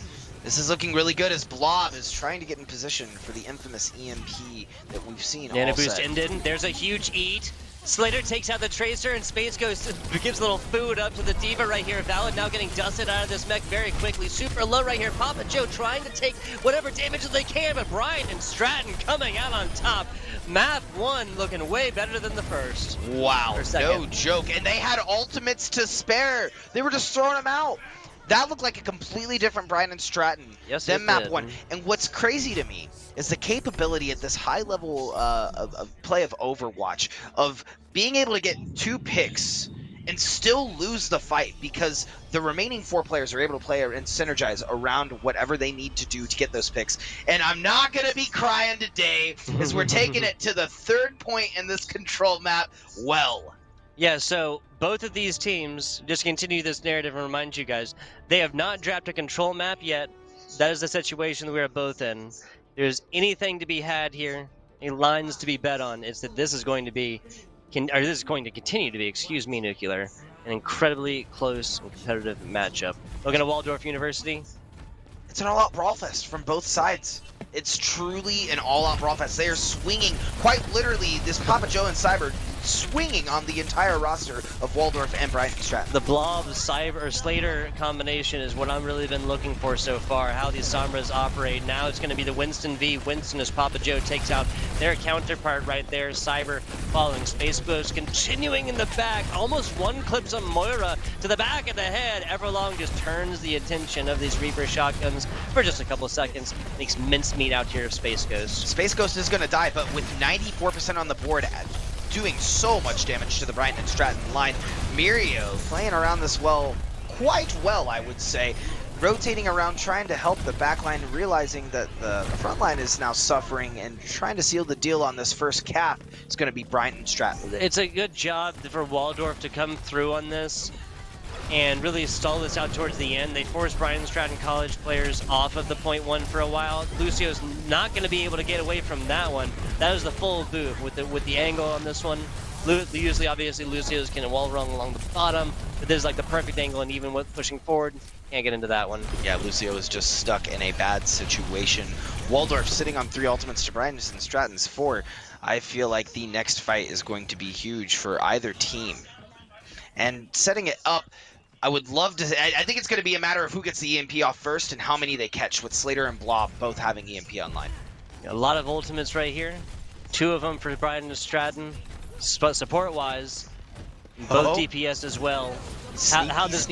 This is looking really good as Blob is trying to get in position for the infamous EMP that we've seen And all a boost set. ended. There's a huge eat. Slater takes out the Tracer, and Space Ghost gives a little food up to the Diva right here. Valid now getting dusted out of this mech very quickly. Super low right here. Papa Joe trying to take whatever damage they can, but Brian and Stratton coming out on top. Map 1 looking way better than the first. Wow, no joke. And they had ultimates to spare. They were just throwing them out. That looked like a completely different Brian and Stratton than map 1. And what's crazy to me is the capability at this high level of play of Overwatch of being able to get 2 picks and still lose the fight because the remaining 4 players are able to play and synergize around whatever they need to do to get those picks. And I'm not going to be crying today as we're taking it to the 3rd point in this control map. Well. Yeah, so both of these teams, just continue this narrative and remind you guys, they have not dropped a control map yet. That is the situation that we are both in. There's anything to be had here, any lines to be bet on, it's that this is going to be, this is going to continue to be, excuse me, Nuclear, an incredibly close and competitive matchup. Looking at Waldorf University. It's an all-out brawl fest from both sides. It's truly an all-out brawl fest. They are swinging, quite literally, this Papa Joe and Cyber swinging on the entire roster of Waldorf and Brian Stratton. The Blob, Cyber, or Slater combination is what I've really been looking for so far, how these Sombras operate. Now it's going to be the Winston v. Winston as Papa Joe takes out their counterpart right there. Cyber following Space Ghost, continuing in the back, almost one clips on Moira to the back of the head. Everlong just turns the attention of these Reaper shotguns for just a couple of seconds, makes mincemeat out here of Space Ghost. Space Ghost is going to die, but with 94% on the board, doing so much damage to the Brian and Stratton line. Mirio playing around this quite well, I would say. Rotating around, trying to help the backline, realizing that the front line is now suffering and trying to seal the deal on this first cap. It's going to be Brian and Stratton. It's a good job for Waldorf to come through on this and really stall this out towards the end. They forced Brian Stratton College players off of the .1 for a while. Lucio's not going to be able to get away from that one. That was the full boot with the angle on this one. Usually, obviously, Lucio's can wall run along the bottom, but this is like the perfect angle, and even with pushing forward, can't get into that one. Yeah, Lucio is just stuck in a bad situation. Waldorf sitting on 3 ultimates to Brandon's and Stratton's 4. I feel like the next fight is going to be huge for either team. And setting it up, I would love to. I think it's going to be a matter of who gets the EMP off first and how many they catch, with Slater and Blob both having EMP online. A lot of ultimates right here. 2 of them for Brandon and Stratton. Support-wise, both DPS as well. How this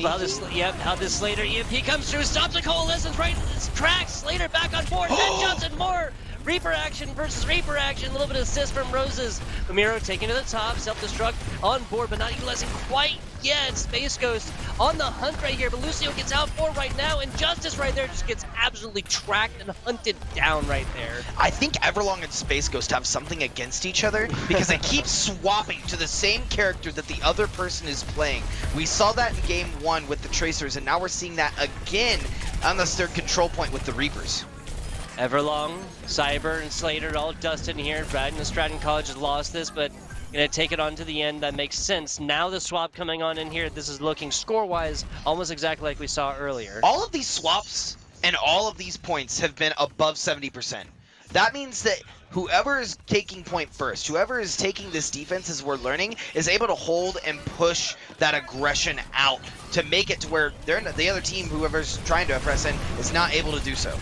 Slater EMP comes through, stops the Coalescence right in its tracks. Slater back on board, headshots and more. Reaper action versus Reaper action. A little bit of assist from Roses. Ramiro taking to the top, self-destruct on board, but not utilizing quite yet. Space Ghost on the hunt right here, but Lucio gets out for right now, and Justice right there just gets absolutely tracked and hunted down right there. I think Everlong and Space Ghost have something against each other because they keep swapping to the same character that the other person is playing. We saw that in game 1 with the Tracers, and now we're seeing that again on this third control point with the Reapers. Everlong, Cyber, and Slater all dusted in here. Brandon and Stratton College has lost this, but gonna take it on to the end. That makes sense. Now the swap coming on in here. This is looking score-wise almost exactly like we saw earlier. All of these swaps and all of these points have been above 70%. That means that whoever is taking point first, whoever is taking this defense, as we're learning, is able to hold and push that aggression out to make it to where the other team, whoever's trying to press in, is not able to do so.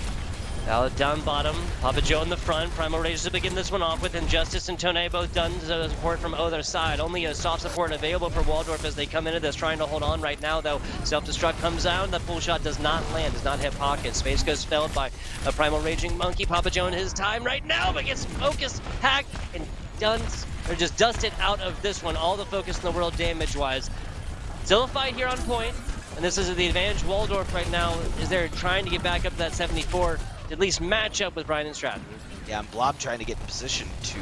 Valid down bottom, Papa Joe in the front, Primal Rage to begin this one off with, Injustice and Tone both done to support from other side. Only a soft support available for Waldorf as they come into this, trying to hold on right now though. Self-destruct comes down, the pull shot does not land, does not hit pocket. Space goes felled by a Primal Raging Monkey. Papa Joe in his time right now, but gets focused, hacked, and just dusted out of this one. All the focus in the world damage-wise. Still a fight here on point, and this is the advantage Waldorf right now, is they're trying to get back up to that 74. At least match up with Brian and Stratton. Yeah, and Blob trying to get in position to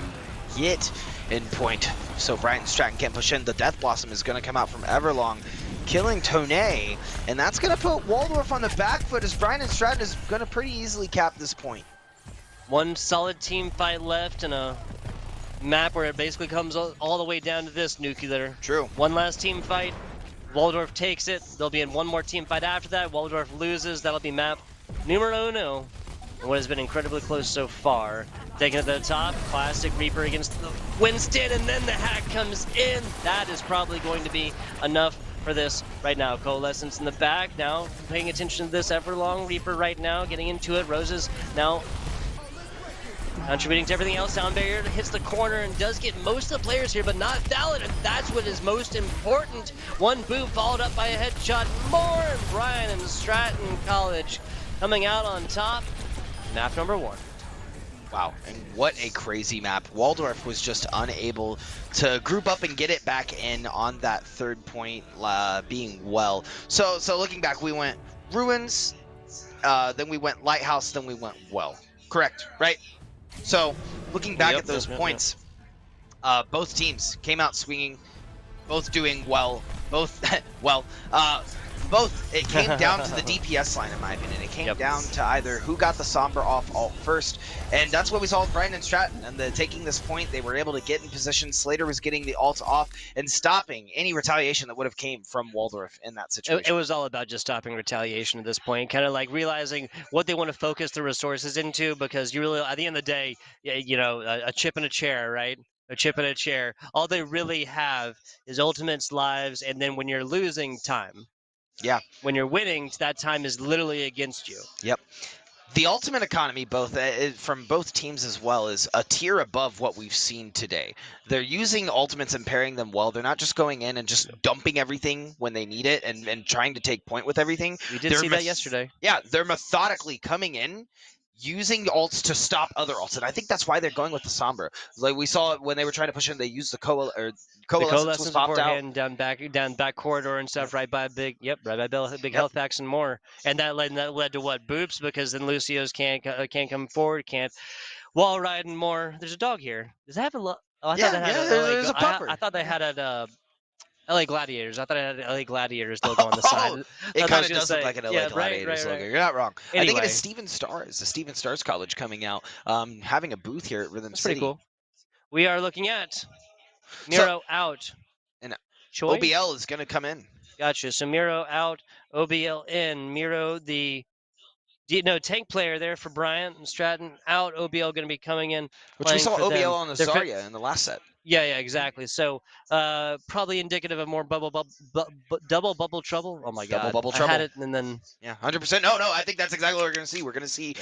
get in point, so Brian and Stratton can't push in. The Death Blossom is going to come out from Everlong, killing Tone, and that's going to put Waldorf on the back foot, as Brian and Stratton is going to pretty easily cap this point. One solid team fight left and a map where it basically comes all the way down to this nuclear. True. One last team fight. Waldorf takes it. They'll be in one more team fight after that. Waldorf loses. That'll be map numero uno. What has been incredibly close so far. Taking it to the top, classic Reaper against the Winston, and then the hack comes in. That is probably going to be enough for this right now. Coalescence in the back, now paying attention to this Everlong Reaper right now, getting into it. Roses now contributing to everything else. Sound barrier hits the corner and does get most of the players here, but not Valid, and that's what is most important. One boom followed up by a headshot. More Brian and Stratton College coming out on top. Map number 1. Wow, and what a crazy map. Waldorf was just unable to group up and get it back in on that third point, being well. So looking back, we went Ruins, then we went Lighthouse, then we went Well. Correct, right? So looking back at those points, both teams came out swinging, both doing well, both it came down to the DPS line, in my opinion. It came down to either who got the Sombra off ult first, and that's what we saw with Brian and Stratton. And taking this point, they were able to get in position. Slater was getting the ult off and stopping any retaliation that would have came from Waldorf in that situation. It was all about just stopping retaliation at this point, kind of like realizing what they want to focus the resources into, because you really, at the end of the day, you know, a chip in a chair, right? A chip in a chair. All they really have is ultimates, lives, and then when you're losing, time. Yeah. When you're winning, that time is literally against you. Yep. The ultimate economy, both from both teams as well, is a tier above what we've seen today. They're using ultimates and pairing them well. They're not just going in and just dumping everything when they need it and trying to take point with everything. We did see that yesterday. Yeah, they're methodically coming in, using ults to stop other ults, and I think that's why they're going with the Sombra. Like we saw it when they were trying to push in, they used the Coalescence was popped out. down back corridor and stuff, right by big health packs and more, and that led to what, boops, because then Lucio's can't come forward, can't wall ride and more. There's a dog here. Does that have a I thought there's a pupper. I thought they had a LA Gladiators. I thought I had an LA Gladiators logo on the side. It kind of does look like an LA Gladiators logo. Right. You're not wrong. Anyway. I think it is Steven Stars, the Steven Stars College coming out, having a booth here at Rhythm City. Pretty cool. We are looking at Miro out. And Choi? OBL is going to come in. Gotcha. So Miro out, OBL in. Miro, tank player there for Bryant and Stratton out. OBL going to be coming in, Which we playing saw for them. OBL on the Zarya in the last set. Yeah, exactly. So probably indicative of more double bubble trouble. Oh my Double god, bubble I had trouble. it and then Yeah, 100%. No, I think that's exactly what we're going to see. We're going to see,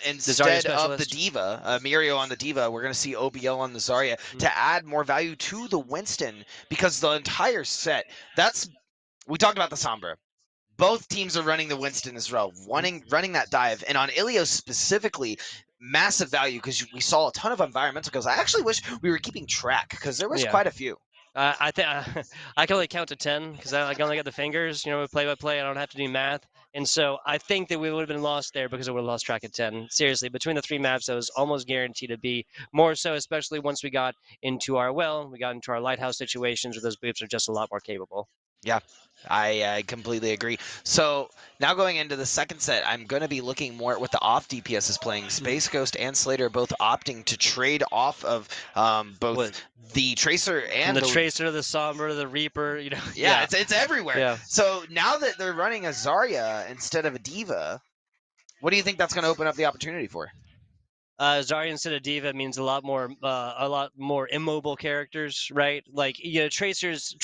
instead of the Diva, Mirio on the Diva, we're going to see OBL on the Zarya to add more value to the Winston, because the entire set, we talked about the Sombra. Both teams are running the Winston as well, running that dive. And on Ilios specifically, massive value, because we saw a ton of environmental kills. I actually wish we were keeping track, because there was quite a few. I think I can only count to 10 because I only got the fingers. You know, play by play. I don't have to do math, and so I think that we would have been lost there because we would have lost track of 10. Seriously, between the 3 maps, that was almost guaranteed to be more so, especially once we got into our lighthouse situations where those boots are just a lot more capable. Yeah, I completely agree. So now going into the second set, I'm going to be looking more at what the off DPS is playing. Space Ghost and Slater both opting to trade off of both the Tracer and the Tracer, the Sombra, the Reaper. You know, yeah. It's everywhere. Yeah. So now that they're running a Zarya instead of a Diva, what do you think that's going to open up the opportunity for? Zarya instead of Diva means a lot more immobile characters, right? Like, you know, Tracers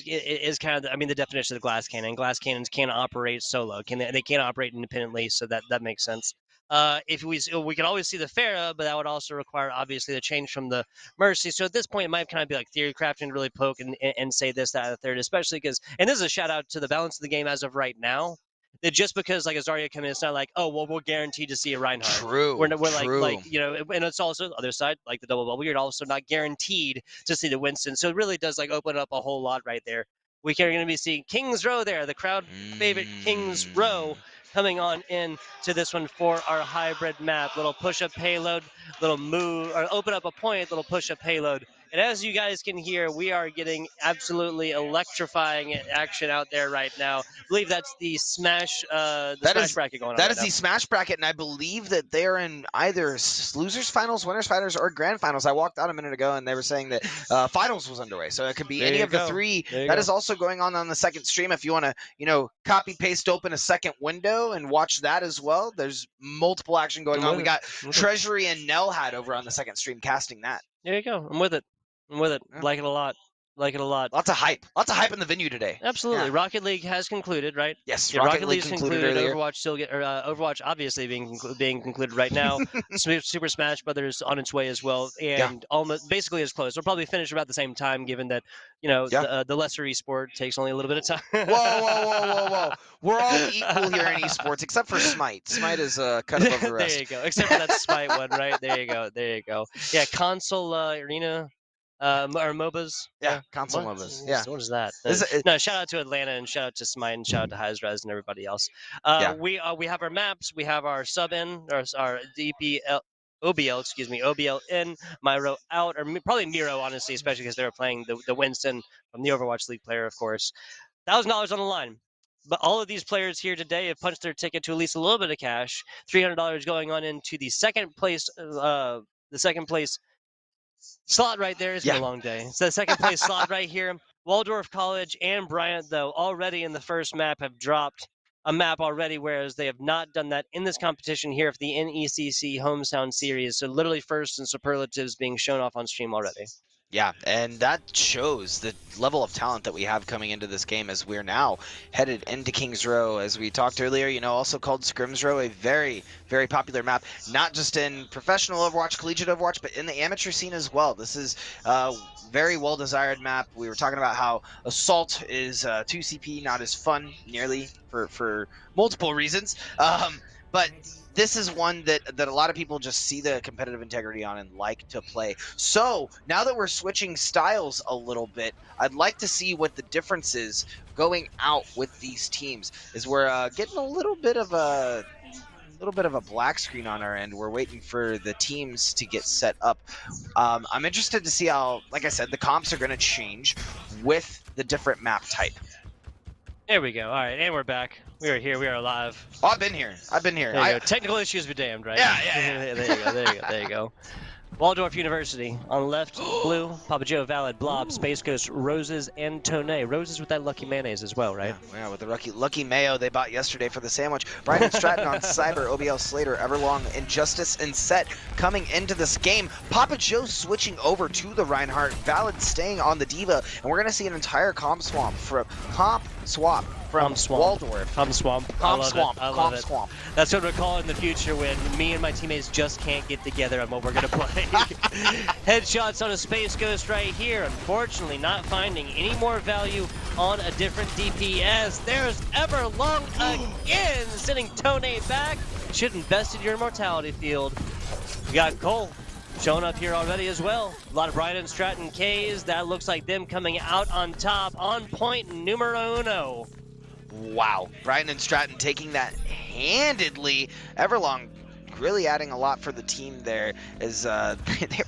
is kind of the definition of the glass cannon. Glass cannons can't operate solo. They can't operate independently, so that makes sense. If we can always see the Pharah, but that would also require obviously the change from the Mercy. So at this point, it might kind of be like theory crafting to really poke and say this, that, and the third, especially because, and this is a shout out to the balance of the game as of right now. That just because like a Zarya come in, it's not like, oh well, we're guaranteed to see a Reinhardt. True. We're true. like you know, and it's also the other side, like the double bubble. You're also not guaranteed to see the Winston. So it really does like open up a whole lot right there. We are going to be seeing King's Row there, the crowd favorite King's Row, coming on in to this one for our hybrid map. Little push-up payload, little move, or open up a point, little push-up payload. And as you guys can hear, we are getting absolutely electrifying action out there right now. I believe that's the Smash bracket going on. That is the Smash bracket, and I believe that they're in either losers finals, winners finals, or grand finals. I walked out a minute ago, and they were saying that finals was underway, so it could be any of the 3. That is also going on the second stream. If you want to, copy paste open a second window and watch that as well, there's multiple action going on. We got Treasury and Nelhad over on the second stream casting that. There you go. I'm with it. Yeah. Like it a lot. Lots of hype. Lots of hype in the venue today. Absolutely. Yeah. Rocket League has concluded, right? Yes, yeah, Rocket League concluded earlier. Overwatch obviously being concluded right now. Super Smash Brothers on its way as well, and almost basically as close. We'll probably finish about the same time, given that the lesser esport takes only a little bit of time. Whoa! We're all equal here in esports, except for Smite. Smite is cut above the rest. There you go. Except for that Smite one, right? There you go. Yeah, console arena. Or MOBAs. Yeah, console MOBAs. Yeah. What is that? No, shout out to Atlanta and shout out to Smite and shout out to Hyzrez and everybody else. We have our maps. We have our sub in, or our OBL in, Myro out, or probably Miro, honestly, especially because they were playing the Winston from the Overwatch League player, of course. $1,000 on the line. But all of these players here today have punched their ticket to at least a little bit of cash. $300 going on into the second place. Slot right there. It's been a long day. It's the second place slot right here. Waldorf College and Bryant, though, already in the first map have dropped a map already, whereas they have not done that in this competition here for the NECC Hometown Series. So literally first and superlatives being shown off on stream already. Yeah, and that shows the level of talent that we have coming into this game as we're now headed into King's Row, as we talked earlier, also called Scrims Row, a very, very popular map, not just in professional Overwatch, collegiate Overwatch, but in the amateur scene as well. This is a very well-desired map. We were talking about how Assault is 2CP, not as fun, nearly, for multiple reasons. But this is one that a lot of people just see the competitive integrity on and like to play. So now that we're switching styles a little bit, I'd like to see what the difference is going out with these teams. Is we're getting a little bit of a black screen on our end. We're waiting for the teams to get set up. I'm interested to see how, like I said, the comps are going to change with the different map type. There we go. All right, and we're back. We are here. We are live. Oh, I've been here. There you go. Technical issues be damned, right? Yeah. There you go. Waldorf University on left, blue, Papa Joe, Valid, Blob, Space Ghost, Roses, and Tone. Roses with that lucky mayonnaise as well, right? Yeah, with the lucky mayo they bought yesterday for the sandwich. Brian and Stratton on Cyber, OBL Slater, Everlong, Injustice, and Set coming into this game. Papa Joe switching over to the Reinhardt, Valid staying on the Diva, and we're going to see an entire comp swap from Waldorf. Comp swamp. Comp swamp. I love Comp it. swamp. That's what we're calling in the future when me and my teammates just can't get together on what we're gonna play. Headshots on a Space Ghost right here. Unfortunately, not finding any more value on a different DPS. There's Everlong again, sending Tone back. Should invest in your immortality field. We got Cole showing up here already as well. A lot of Brian and Stratton Ks. That looks like them coming out on top. On point, numero uno. Wow, Brian and Stratton taking that handedly. Everlong really adding a lot for the team there as they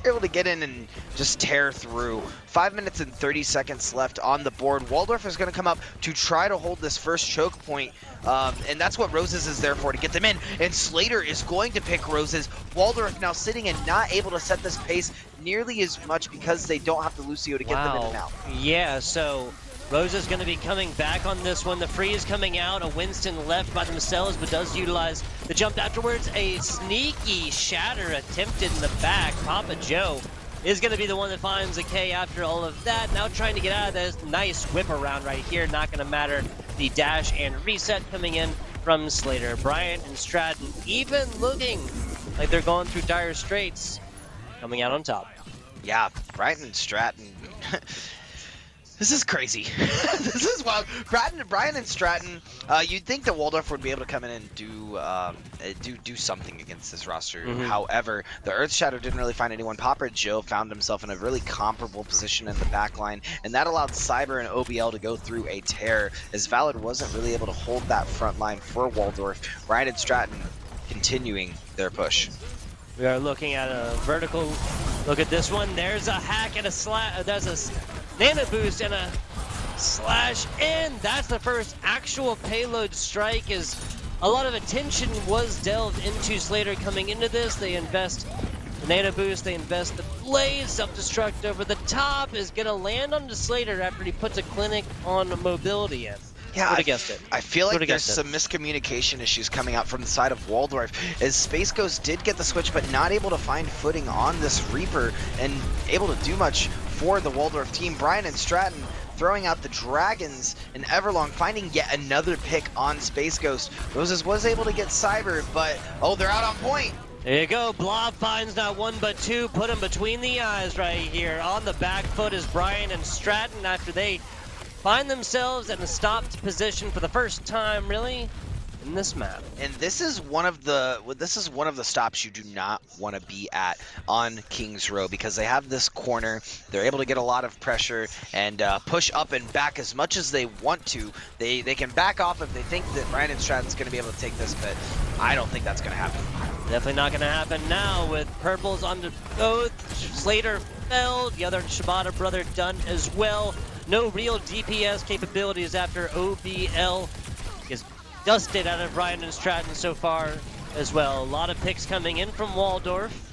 were able to get in and just tear through. 5 minutes and 30 seconds left on the board. Waldorf is going to come up to try to hold this first choke point, and that's what Roses is there for, to get them in. And Slater is going to pick Roses. Waldorf now sitting and not able to set this pace nearly as much because they don't have the Lucio to get them in and out. Yeah, so Rose is going to be coming back on this one. The free is coming out. A Winston left by themselves, but does utilize the jump afterwards. A sneaky shatter attempted in the back. Papa Joe is going to be the one that finds a K after all of that. Now trying to get out of this nice whip around right here. Not going to matter. The dash and reset coming in from Slater. Bryant and Stratton even looking like they're going through dire straits. Coming out on top. Yeah, Brian and Stratton. This is crazy. This is wild. Brian and Stratton, you'd think that Waldorf would be able to come in and do something against this roster. However, the Earth Shatter didn't really find anyone. Papa Joe found himself in a really comparable position in the backline, and that allowed Cyber and OBL to go through a tear, as Valid wasn't really able to hold that front line for Waldorf. Brian and Stratton continuing their push. We are looking at a vertical look at this one. There's a hack and a slash. There's a nano boost and a slash in. That's the first actual payload strike, as a lot of attention was delved into Slater coming into this. They invest the nano boost, they invest the blaze. Self-destruct over the top is gonna land on the Slater after he puts a clinic on mobility in. Yeah, Would've guessed it. I feel like Would've there's guessed some miscommunication issues coming out from the side of Waldorf, as Space Ghost did get the switch, but not able to find footing on this Reaper and able to do much for the Waldorf team. Brian and Stratton throwing out the Dragons, and Everlong finding yet another pick on Space Ghost. Roses was able to get Cyber, but oh, they're out on point. There you go. Blob finds not one but two. Put him between the eyes right here. On the back foot is Brian and Stratton after they find themselves in a stopped position for the first time, really, in this map. And this is one of the stops you do not want to be at on Kings Row, because they have this corner. They're able to get a lot of pressure and push up and back as much as they want to. They can back off if they think that Brian and Stratton's going to be able to take this, but I don't think that's going to happen. Definitely not going to happen now with purples on the both. Slater fell. The other Shibata brother done as well. No real DPS capabilities after OBL is dusted out of Brian and Stratton so far as well. A lot of picks coming in from Waldorf.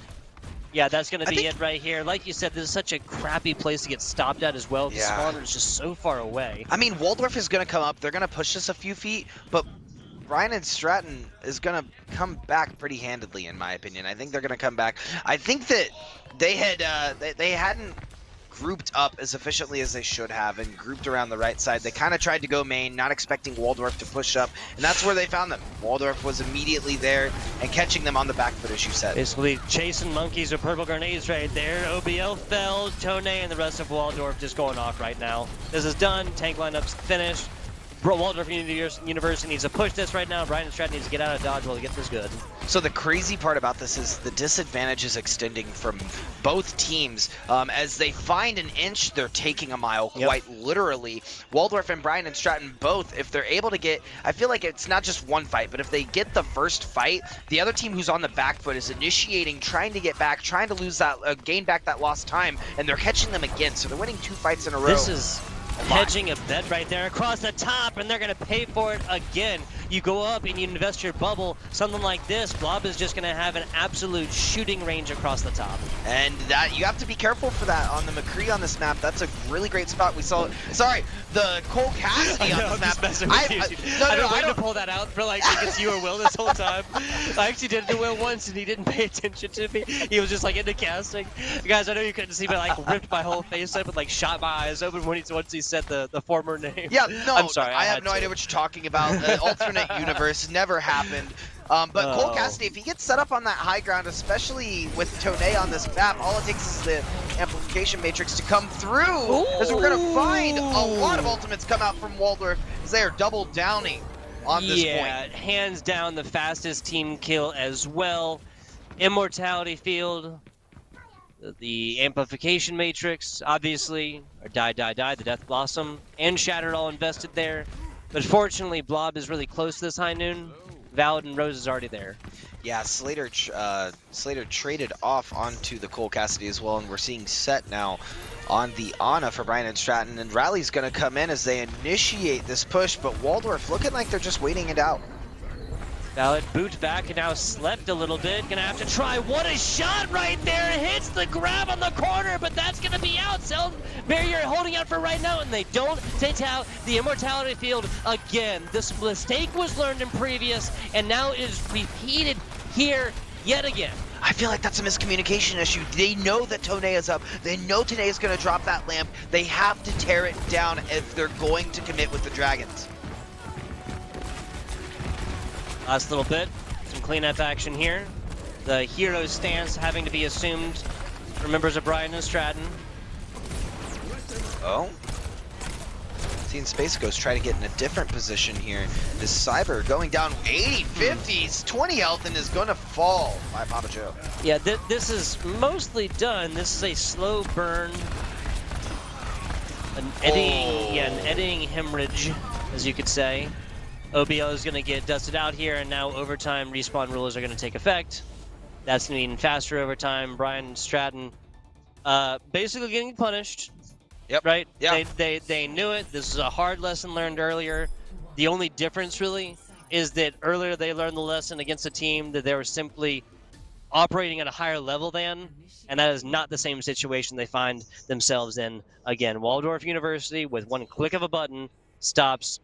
Yeah, that's going to be it right here. Like you said, this is such a crappy place to get stopped at as well. The spawner is just so far away. I mean, Waldorf is going to come up. They're going to push this a few feet, but Brian and Stratton is going to come back pretty handedly, in my opinion. I think they're going to come back. I think that they hadn't grouped up as efficiently as they should have and grouped around the right side. They kind of tried to go main, not expecting Waldorf to push up, and that's where they found them. Waldorf was immediately there and catching them on the back foot, as you said. Basically chasing monkeys with purple grenades right there. OBL fell, Tone and the rest of Waldorf just going off right now. This is done, tank lineup's finished. Waldorf University needs to push this right now. Brian and Stratton needs to get out of dodge while he gets this good. So the crazy part about this is the disadvantage is extending from both teams. As they find an inch, they're taking a mile, quite literally. Waldorf and Brian and Stratton both, if they're able to get, I feel like it's not just one fight, but if they get the first fight, the other team who's on the back foot is initiating, trying to get back, trying to lose that, gain back that lost time, and they're catching them again. So they're winning 2 fights in a row. This is hedging a bet right there across the top, and they're going to pay for it again. you go up and you invest your bubble, something like this, Blob is just going to have an absolute shooting range across the top. And that you have to be careful for that on the McCree on this map. That's a really great spot. We saw, sorry, the Cole Cassidy on this map. I've been waiting to pull that out for like it's you or Will this whole time. I actually did it to Will once and he didn't pay attention to me. He was just like into casting. Guys, I know you couldn't see, but I like ripped my whole face up and like shot my eyes open when once he said the former name. Yeah, no, I'm sorry. I have no idea what you're talking about. Alternate universe never happened. But Cole Cassidy, if he gets set up on that high ground, especially with Tone on this map, all it takes is the amplification matrix to come through. As we're going to find a lot of ultimates come out from Waldorf as they are double downing on this point. Yeah, hands down the fastest team kill as well. Immortality Field, the amplification matrix, obviously, or die, the Death Blossom, and Shattered all invested there. But fortunately, Blob is really close to this high noon. Valid and Rose is already there. Yeah, Slater traded off onto the Cole Cassidy as well, and we're seeing set now on the Ana for Brian and Stratton, and Rally's going to come in as they initiate this push, but Waldorf looking like they're just waiting it out. Valid boot back and now slept a little bit. Gonna have to try. What a shot right there! Hits the grab on the corner, but that's gonna be out. Barrier holding out for right now, and they don't take out the Immortality Field again. This mistake was learned in previous, and now it is repeated here yet again. I feel like that's a miscommunication issue. They know that Tone is up. They know Tone is going to drop that lamp. They have to tear it down if they're going to commit with the Dragons. Last little bit, some cleanup action here. The hero stance having to be assumed for members of Brian and Stratton. Oh. Seeing Space Ghost try to get in a different position here. This Cyber going down 80, 50s, 20 health and is going to fall by Papa Joe. Yeah, this is mostly done. This is a slow burn. An eddying hemorrhage, as you could say. OBL is going to get dusted out here, and now overtime respawn rules are going to take effect. That's going to mean faster overtime. Brian and Stratton basically getting punished. Yep. Right? Yeah. They knew it. This is a hard lesson learned earlier. The only difference, really, is that earlier they learned the lesson against a team that they were simply operating at a higher level than, and that is not the same situation they find themselves in again. Waldorf University, with one click of a button, stops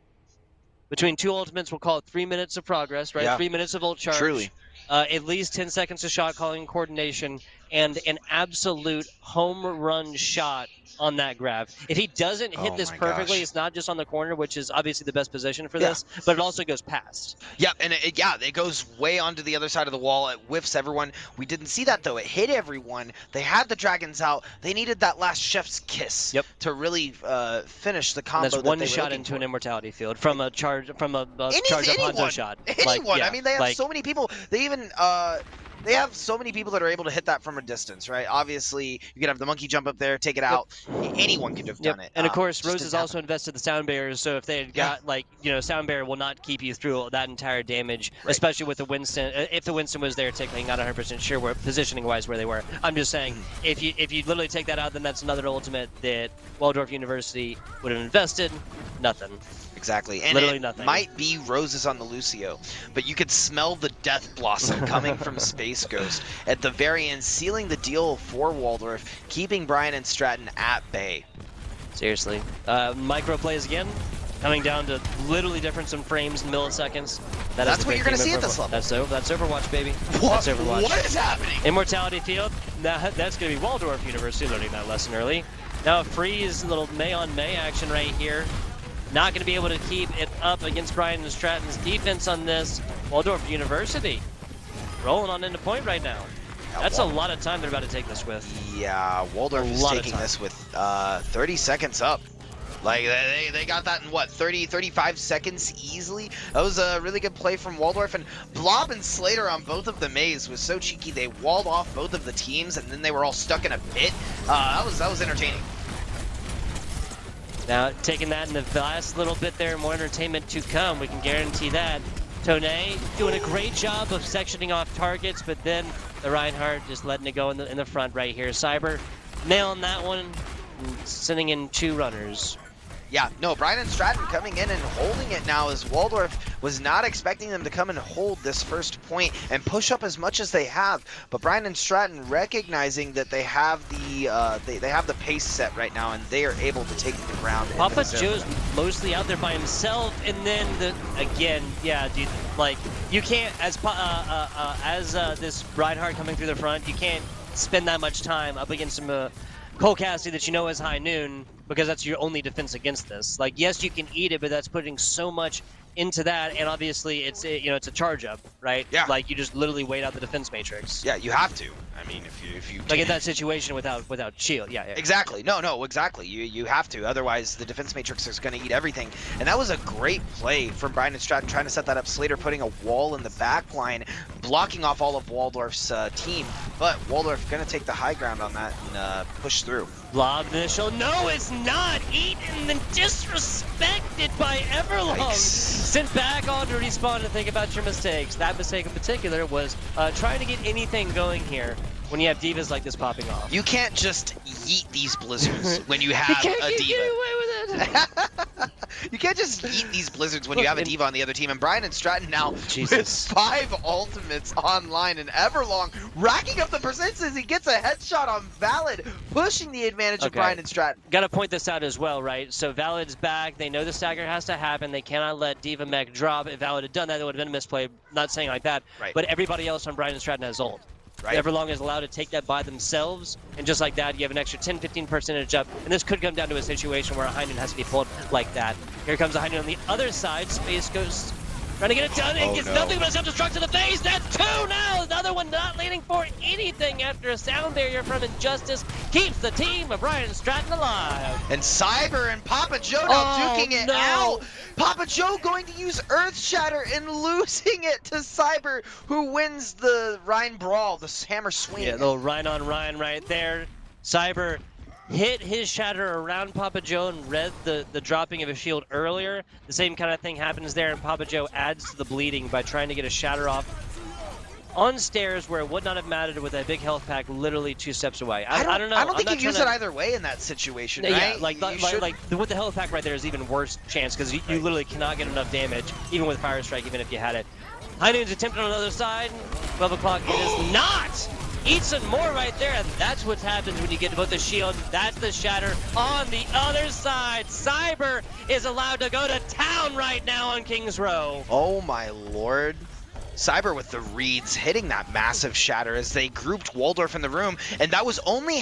between two ultimates. We'll call it 3 minutes of progress, right? Yeah. 3 minutes of ult charge. Truly. At least 10 seconds of shot calling coordination, and an absolute home run shot on that grab. If he doesn't hit this perfectly, it's not just on the corner, which is obviously the best position for this, but it also goes past. Yep, and it goes way onto the other side of the wall. It whiffs everyone. We didn't see that, though. It hit everyone. They had the Dragons out. They needed that last chef's kiss to really finish the combo. And that's one shot into an Immortality Field from a charge up Hanzo shot. Anyone. I mean, they have so many people. They even they have so many people that are able to hit that from a distance, right? Obviously, you can have the monkey jump up there, take it out. Anyone could have done it. And of course, Rose has also invested the sound barriers, so if they had got, sound barrier will not keep you through that entire damage, especially with the Winston. If the Winston was there, technically not 100% sure where positioning-wise where they were. I'm just saying, if you literally take that out, then that's another ultimate that Waldorf University would have invested. Nothing. Exactly, and literally it nothing. Might be Roses on the Lucio, but you could smell the Death Blossom coming from Space Ghost at the very end, sealing the deal for Waldorf, keeping Brian and Stratton at bay. Seriously. Micro plays again, coming down to literally difference in frames and milliseconds. That's what you're going to see at this level. That's Overwatch, baby. What? That's Overwatch. What is happening? Immortality Field. That's going to be Waldorf University learning that lesson early. Now a freeze, little May on May action right here. Not going to be able to keep it up against Brian and Stratton's defense on this. Waldorf University rolling on into point right now. That's a lot of time they're about to take this with. Yeah, Waldorf is taking this with 30 seconds up. Like, they got that in, what, 30, 35 seconds easily? That was a really good play from Waldorf, and Blob and Slater on both of the Maze was so cheeky. They walled off both of the teams, and then they were all stuck in a pit. That was entertaining. Now, taking that in the last little bit there, more entertainment to come. We can guarantee that. Tone doing a great job of sectioning off targets, but then the Reinhardt just letting it go in the front right here. Cyber nailing that one, and sending in 2 runners. Yeah, no, Brian and Stratton coming in and holding it now as Waldorf was not expecting them to come and hold this first point and push up as much as they have. But Brian and Stratton recognizing that they have the they have the pace set right now and they are able to take the ground. Papa Joe's mostly out there by himself, and then again, yeah, dude, like you can't as this Reinhardt coming through the front, you can't spend that much time up against some Cole Cassidy that you know is high noon, because that's your only defense against this. Like, yes, you can eat it, but that's putting so much into that, and obviously it's it's a charge up, right? Yeah. Like you just literally wait out the defense matrix. Yeah, you have to. I mean, if you Like in that situation without shield, yeah. Exactly. No, exactly. You have to. Otherwise, the defense matrix is going to eat everything. And that was a great play from Brian and Stratton trying to set that up. Slater putting a wall in the back line, blocking off all of Waldorf's team. But Waldorf going to take the high ground on that and push through. Lob initial. No, it's not. Eaten and disrespected by Everlong. Yikes. Sent back on to respawn and think about your mistakes. That mistake in particular was trying to get anything going here when you have divas like this popping off. You can't just yeet these blizzards when you have you can't a get diva. away with it. You can't just eat these blizzards when you have a diva on the other team. And Brian and Stratton now Jesus. with 5 ultimates online, and Everlong racking up the percents as he gets a headshot on Valid, pushing the advantage of Brian and Stratton. Got to point this out as well, right? So Valid's back. They know the stagger has to happen. They cannot let Diva Mech drop. If Valid had done that, it would have been a misplay. Not saying like that. Right. But everybody else on Brian and Stratton has ult. Right. Everlong is allowed to take that by themselves, and just like that, you have an extra 10-15% up, and this could come down to a situation where a Heinen has to be pulled like that. Here comes a Heinen on the other side. Space Ghost trying to get it done, and gets nothing but a self-destruct to the face. That's 2 now. The other one not leading for anything after a sound barrier from Injustice keeps the team of Brian Stratton alive. And Cyber and Papa Joe now duking it no. out. Papa Joe going to use Earth Shatter and losing it to Cyber, who wins the Rhine Brawl, the hammer swing. Yeah, little Rhine on Rhine right there. Cyber hit his shatter around Papa Joe and read the dropping of a shield earlier. The same kind of thing happens there, and Papa Joe adds to the bleeding by trying to get a shatter off on stairs where it would not have mattered with a big health pack literally 2 steps away. I don't know. I don't think I'm you not use trying it either way in that situation, to, right? Yeah, like with the health pack right there is even worse chance, because you literally cannot get enough damage, even with Fire Strike, even if you had it. Heinen's attempting on the other side. 12 o'clock, it is not! Eat some more right there, and that's what happens when you get both the shield. That's the shatter on the other side. Cyber is allowed to go to town right now on King's Row. Oh my lord. Cyber with the reads hitting that massive shatter as they grouped Waldorf in the room, and that was only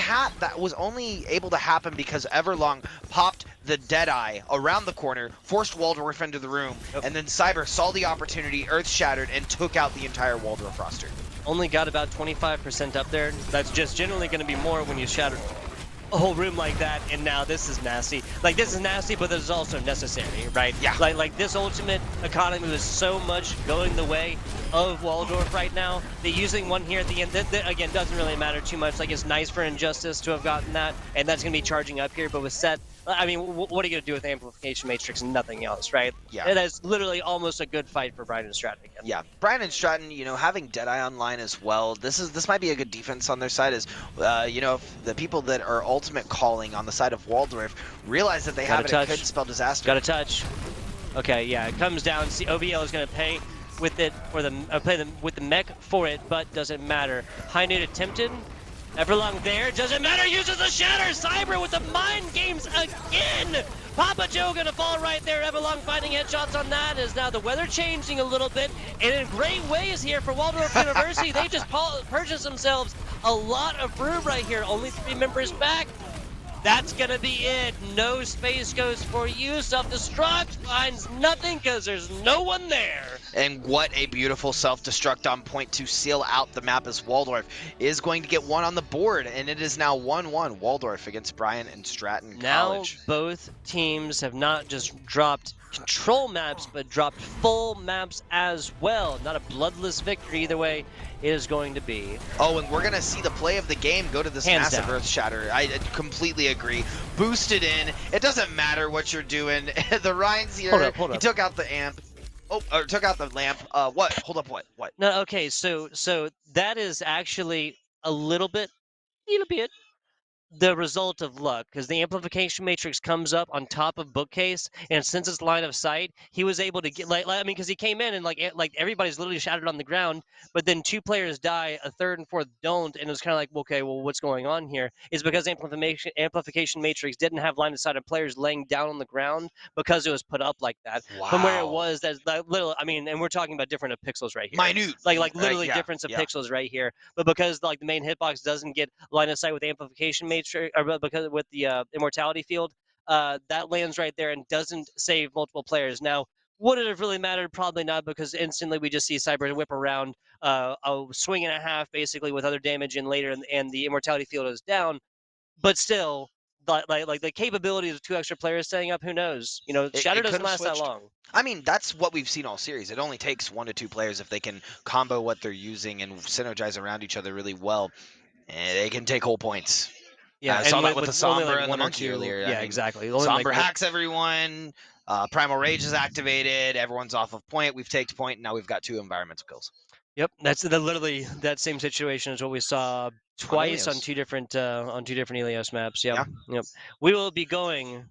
able to happen because Everlong popped the Deadeye around the corner, forced Waldorf into the room, and then Cyber saw the opportunity, Earth Shattered, and took out the entire Waldorf roster. Only got about 25% up there. That's just generally going to be more when you shatter a whole room like that, and now this is nasty. Like, this is nasty, but this is also necessary, right? Yeah. Like this ultimate economy was so much going the way of Waldorf right now. They're using one here at the end. That again, doesn't really matter too much. Like, it's nice for Injustice to have gotten that, and that's going to be charging up here, but with Set, I mean, what are you going to do with the Amplification Matrix and nothing else, right? Yeah. It is literally almost a good fight for Brian and Stratton again. Yeah, Brian and Stratton, having Deadeye online as well, this might be a good defense on their side, as if the people that are ultimate calling on the side of Waldorf realize that they have it, it could spell disaster. Got a touch. Okay, yeah, it comes down. See, OBL is going to pay with it for with the mech for it, but doesn't matter. High Noon attempted. Everlong there, doesn't matter, uses the shatter. Cyber with the mind games again. Papa Joe gonna fall right there. Everlong finding headshots on that. Is now the weather changing a little bit, and in great ways here for Waldorf University. They just purchased themselves a lot of room right here. Only 3 members back. That's gonna be it. No Space Ghost for you. Self-destruct finds nothing because there's no one there. And what a beautiful self-destruct on point to seal out the map, as Waldorf is going to get 1 on the board, and it is now 1-1 Waldorf against Brian and Stratton College. Now both teams have not just dropped control maps, but dropped full maps as well. Not a bloodless victory either way it is going to be. Oh, and we're going to see the play of the game go to this Hands massive down. Earth Shatter. I completely agree. Boosted in. It doesn't matter what you're doing. The Ryan's here. Hold up. He took out the amp. Oh, or took out the lamp. What? Hold up, what? No, okay, so that is actually a little bit the result of luck, because the amplification matrix comes up on top of bookcase, and since it's line of sight, he was able to get I mean, because he came in and like everybody's literally shattered on the ground, but then two players die, a third and fourth don't, and it was kind of like, okay, well, what's going on here? Is because amplification matrix didn't have line of sight of players laying down on the ground because it was put up like that. From where it Wow. was, that's that little. I mean, and we're talking about different of pixels right here. Minute. Like literally Yeah, difference of yeah. pixels right here, but because like the main hitbox doesn't get line of sight with amplification matrix, or because with the immortality field, that lands right there and doesn't save multiple players. Now, would it have really mattered? Probably not, because instantly we just see Cyber whip around a swing and a half, basically with other damage in later, and the immortality field is down. But still, like the capabilities of two extra players staying up, who knows? You know, Shatter It could doesn't have last that switched. long. I mean, that's what we've seen all series. It only takes 1 to 2 players if they can combo what they're using and synergize around each other really well. And they can take whole points. Yeah, I and saw that with the with only Sombra like and the one or Monkey two. earlier. I Yeah, mean, exactly. Only like Sombra hacks everyone. Primal Rage is activated. Everyone's off of point. We've taken point. And now we've got 2 environmental kills. Yep, that's literally that same situation as what we saw twice on Ilios. two different Ilios maps. Yep, Yeah. yep. We will be going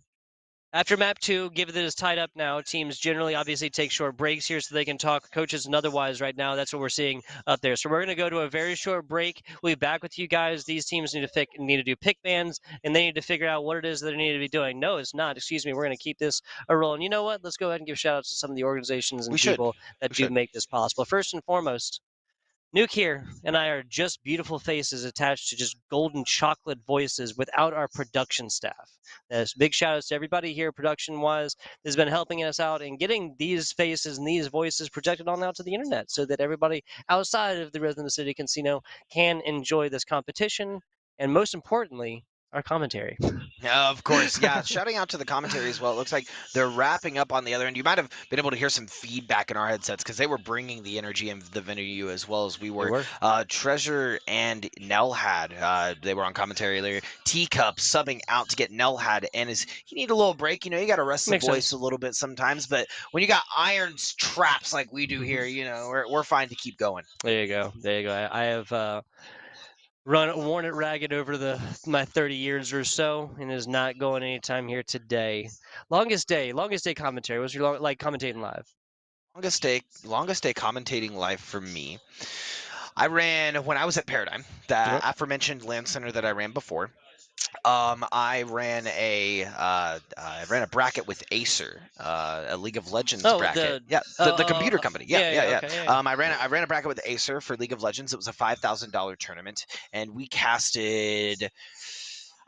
after map 2. Given that it's tied up now, teams generally obviously take short breaks here so they can talk coaches and otherwise. Right now, that's what we're seeing up there. So we're going to go to a very short break. We'll be back with you guys. These teams need to do pick bans, and they need to figure out what it is that they need to be doing. No, it's not. Excuse me. We're going to keep this a rolling. You know what? Let's go ahead and give shout outs to some of the organizations and We should. people that We do should. make this possible. First and foremost, Nuke here and I are just beautiful faces attached to just golden chocolate voices without our production staff. Yes, big shout outs to everybody here, production wise, that's been helping us out and getting these faces and these voices projected on out to the internet so that everybody outside of the Rhythm City Casino can enjoy this competition and, most importantly, our commentary. Of course, yeah. Shouting out to the commentary as well. It looks like they're wrapping up on the other end. You might have been able to hear some feedback in our headsets because they were bringing the energy in the venue as well as we were. Treasure and Nell had they were on commentary earlier. Teacup subbing out to get Nell had, and you need a little break. You know, you got to rest the Makes voice sense. a little bit sometimes. But when you got irons traps like we do here, you know, we're fine to keep going. There you go. There you go. I have worn it ragged over my 30 years or so, and is not going anytime here today. Longest day commentary. Was your like commentating live? Longest day commentating live for me. I ran when I was at Paradigm, the aforementioned land center that I ran before. I ran a bracket with Acer, a League of Legends bracket. The computer company. Yeah. Okay, I ran a bracket with Acer for League of Legends. It was a $5,000 tournament, and we casted.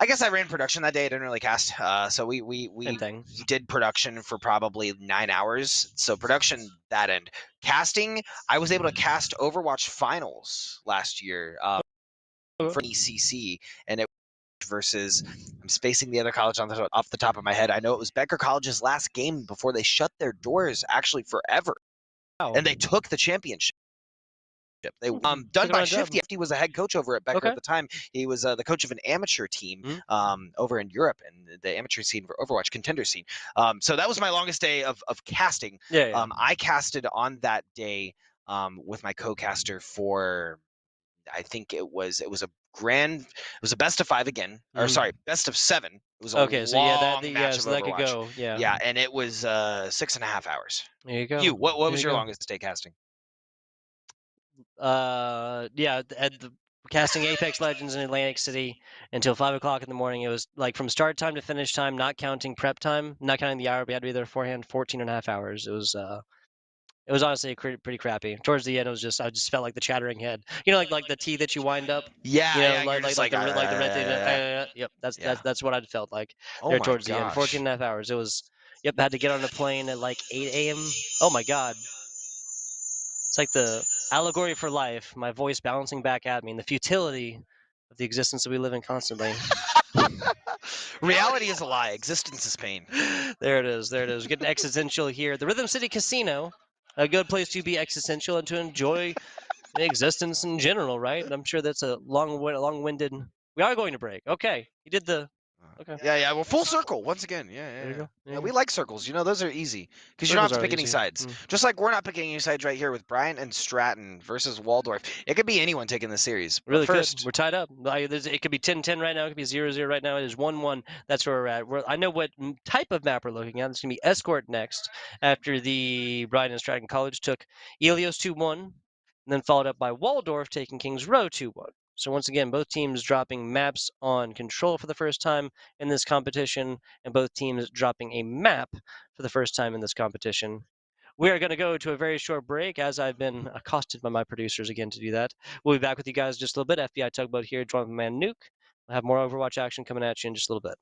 I guess I ran production that day. I didn't really cast. So we Same thing. did production for probably 9 hours. So production that end. Casting, I was able to cast Overwatch Finals last year for NECC, and it versus I'm spacing the other college off the top of my head. I know it was Becker College's last game before they shut their doors actually forever, and they took the championship. They done by Shifty. Shifty was a head coach over at Becker at the time. He was the coach of an amateur team over in Europe and the amateur scene for Overwatch contender scene. So that was my longest day of casting. I casted on that day with my co-caster for I think it was a best of 5 again, or sorry, best of 7. It was a long match of that Overwatch. could go. Yeah, and it was 6.5 hours. There you go. What was your longest day casting? At the casting Apex Legends in Atlantic City until 5 o'clock in the morning. It was like from start time to finish time, not counting prep time, not counting the hour we had to be there beforehand, 14 and a half hours. It was honestly pretty crappy. Towards the end, I just felt like the chattering head. You know, like the T that you wind up. Yeah, you know, yeah, like the red thing. Yep, that's what I felt like there towards the end. 14 and a half hours. It was. Yep, had to get on a plane at like 8 a.m. Oh my god. It's like the allegory for life, my voice bouncing back at me, and the futility of the existence that we live in constantly. Reality is a lie. Existence is pain. There it is. Getting existential here. The Rhythm City Casino, a good place to be existential and to enjoy existence in general, right? I'm sure that's a long-winded. We are going to break. Okay, you did the Okay. Yeah. Well, full circle once again. Yeah. There you go. Yeah, we like circles. You know, those are easy because you don't have Circles to are pick any easy. sides. Just like we're not picking any sides right here with Bryant and Stratton versus Waldorf. It could be anyone taking the series. But Really first, could. We're tied up. It could be 10-10 right now. It could be 0-0 right now. It is 1-1. That's where we're at. I know what type of map we're looking at. It's going to be Escort next after the Brian and Stratton College took Elios 2-1, and then followed up by Waldorf taking Kings Row 2-1. So once again, both teams dropping maps on Control for the first time in this competition, and both teams dropping a map for the first time in this competition. We are going to go to a very short break as I've been accosted by my producers again to do that. We'll be back with you guys in just a little bit. FBI Tugboat here, joined with my man Nuke. We'll have more Overwatch action coming at you in just a little bit.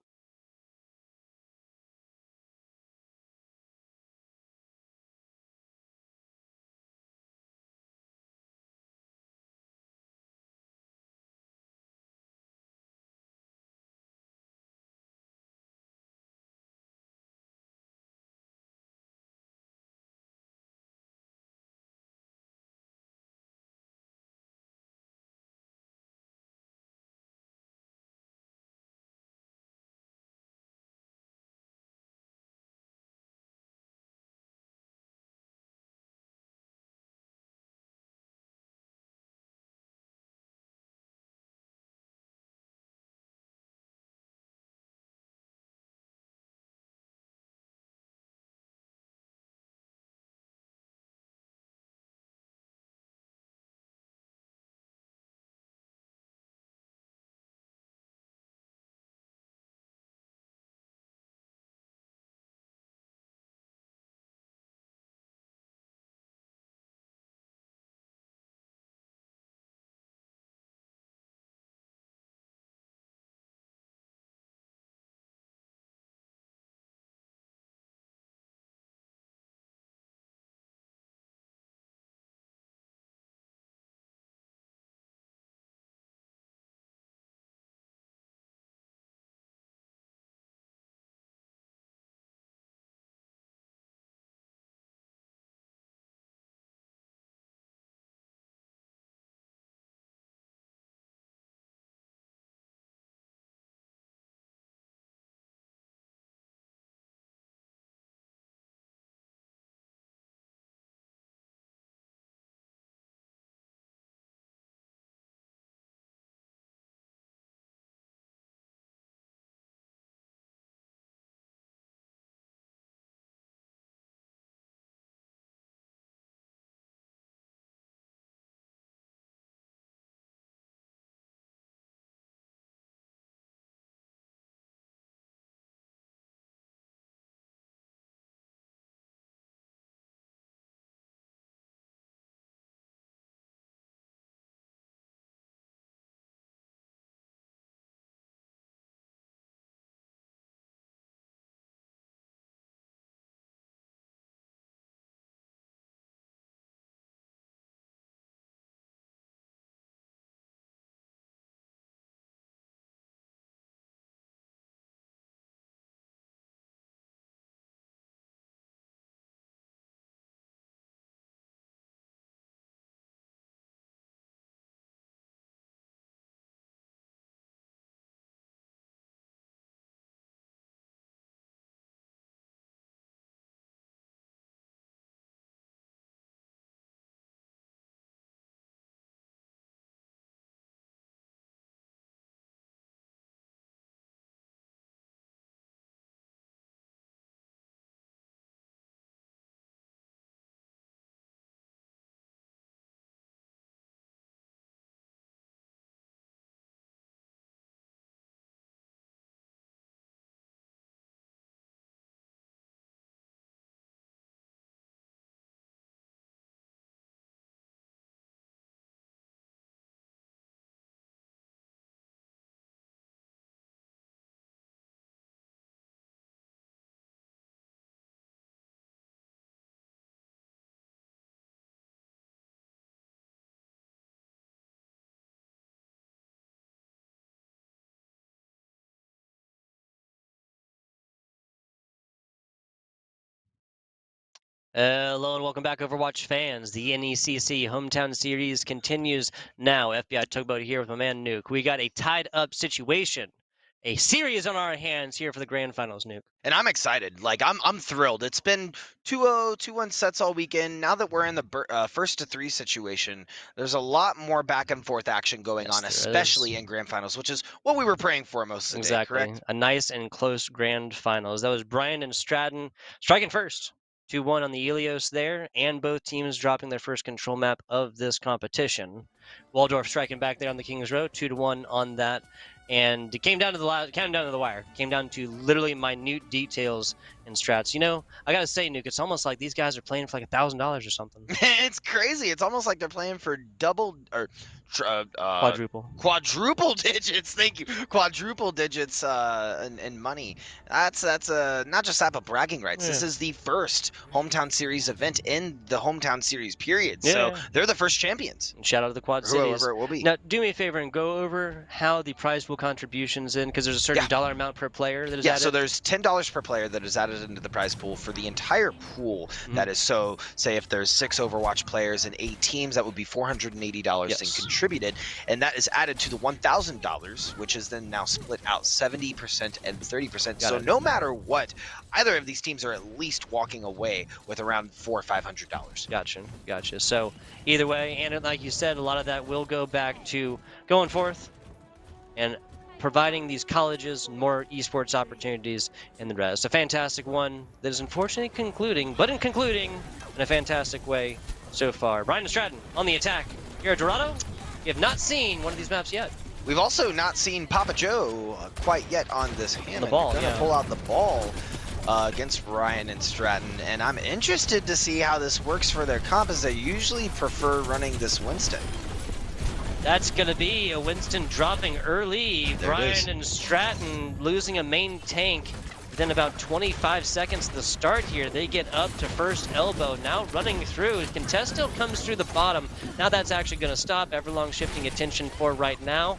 Hello and welcome back, Overwatch fans. The NECC Hometown Series continues now. FBI Tugboat here with my man Nuke. We got a tied up situation a series on our hands here for the grand finals, Nuke. And I'm excited. Like I'm thrilled. It's been 2-0, 2-1 sets all weekend. Now that we're in the first to 3 situation, there's a lot more back and forth action going Yes, on, there especially is. in grand finals, which is what we were praying for most of the day, Exactly. correct? A nice and close grand finals. That was Brian and Stratton striking first. 2-1 on the Helios there, and both teams dropping their first control map of this competition. Waldorf striking back there on the King's Row, 2-1 on that, and it came down to the wire. Came down to literally minute details and strats. You know, I gotta say, Nuke, it's almost like these guys are playing for like $1,000 or something. It's crazy. It's almost like they're playing for double or Quadruple. quadruple digits. Thank you, quadruple digits in money. That's not just that, but bragging rights. This Yeah. is the first hometown series event in the hometown series period. So Yeah. they're the first champions. And shout out to the Quad Cities. Whoever it will be. Now, do me a favor and go over how the prize pool contributions in, because there's a certain dollar amount per player that is Yeah, added. so there's $10 per player that is added into the prize pool for the entire pool. That is, so say if there's 6 Overwatch players and 8 teams, that would be $480 Yes. and contributed, and that is added to the $1,000, which is then now split out 70% and 30%. Got So it. no matter what, either of these teams are at least walking away with around $400 or $500. Gotcha. So either way, and like you said, a lot of that will go back to going forth and providing these colleges more esports opportunities and the rest. A fantastic one that is unfortunately concluding, but in a fantastic way so far. Brian and Stratton on the attack here at Dorado. You have not seen one of these maps yet. We've also not seen Papa Joe quite yet on this Hammond. ball, Gonna yeah. pull out the ball against Ryan and Stratton, and I'm interested to see how this works for their comp, as they usually prefer running this Winston. That's going to be a Winston dropping early. There it is. Brian and Stratton losing a main tank. Within about 25 seconds of the start here, they get up to first elbow. Now running through. Contest still comes through the bottom. Now that's actually going to stop. Everlong shifting attention for right now.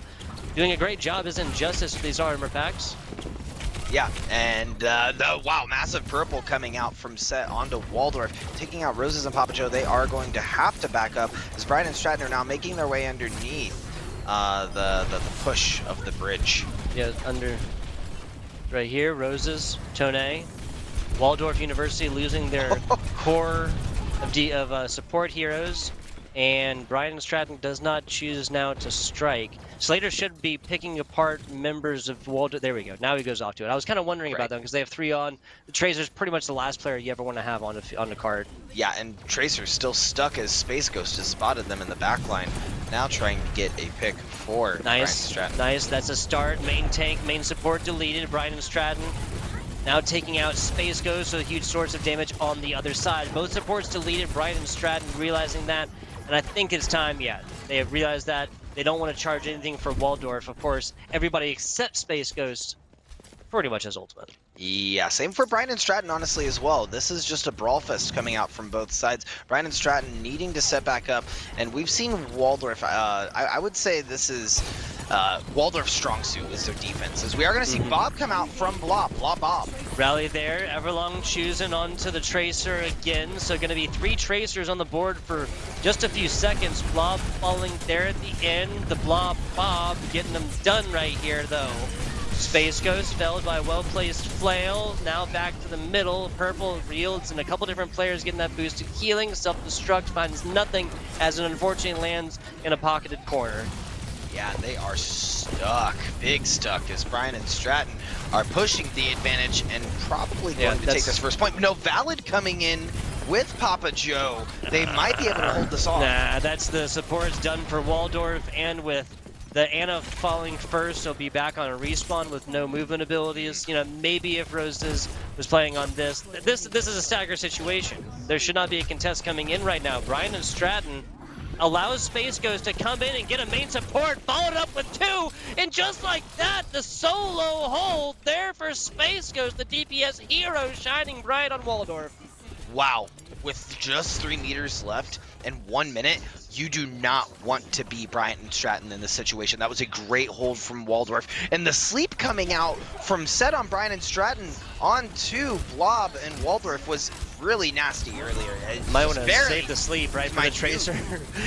Doing a great job as Injustice with these armor packs. Yeah, and wow, massive purple coming out from set onto Waldorf, taking out Roses and Papa Joe. They are going to have to back up, as Brian and Stratton are now making their way underneath the push of the bridge. Yeah, under right here, Roses, Tone, Waldorf University losing their core of support heroes, and Brian and Stratton does not choose now to strike. Slater should be picking apart members of Waldorf. There we go. Now he goes off to it. I was kind of wondering about them because they have 3 on. The Tracer's pretty much the last player you ever want to have on the card. Yeah, and Tracer's still stuck as Space Ghost has spotted them in the back line. Now trying to get a pick for Brian and Stratton. Nice. That's a start. Main tank, main support deleted. Brian and Stratton now taking out Space Ghost, so a huge source of damage on the other side. Both supports deleted. Brian and Stratton realizing that, and I think it's time. Yeah, they have realized that. They don't want to charge anything for Waldorf. Of course, everybody except Space Ghost pretty much has ultimate. Yeah, same for Brian and Stratton, honestly, as well. This is just a brawl fest coming out from both sides. Brian and Stratton needing to set back up, and we've seen Waldorf. I would say this is Waldorf's strong suit is their defense. As we are going to see Bob come out from Bob. Rally there. Everlong choosing onto the Tracer again. So going to be 3 Tracers on the board for just a few seconds. Blob falling there at the end. The Blob Bob getting them done right here, though. Space Ghost felled by a well-placed flail. Now back to the middle. Purple yields and a couple different players getting that boosted healing. Self-destruct finds nothing as it unfortunately lands in a pocketed corner. Yeah, they are stuck, big stuck, as Brian and Stratton are pushing the advantage and probably going to take this first point. No, Valid coming in with Papa Joe. They might be able to hold this off. Nah, that's the support's done for Waldorf, and with the Anna falling first, he'll be back on a respawn with no movement abilities. You know, maybe if Roses was playing on this is a stagger situation. There should not be a contest coming in right now. Brian and Stratton allows Space Ghost to come in and get a main support, followed up with 2, and just like that, the solo hold there for Space Ghost, the DPS hero shining bright on Waldorf. Wow, with just 3 meters left and 1 minute, you do not want to be Bryant and Stratton in this situation. That was a great hold from Waldorf. And the sleep coming out from set on Bryant and Stratton onto Blob and Waldorf was really nasty earlier. Might want to save the sleep, right, for the Tracer.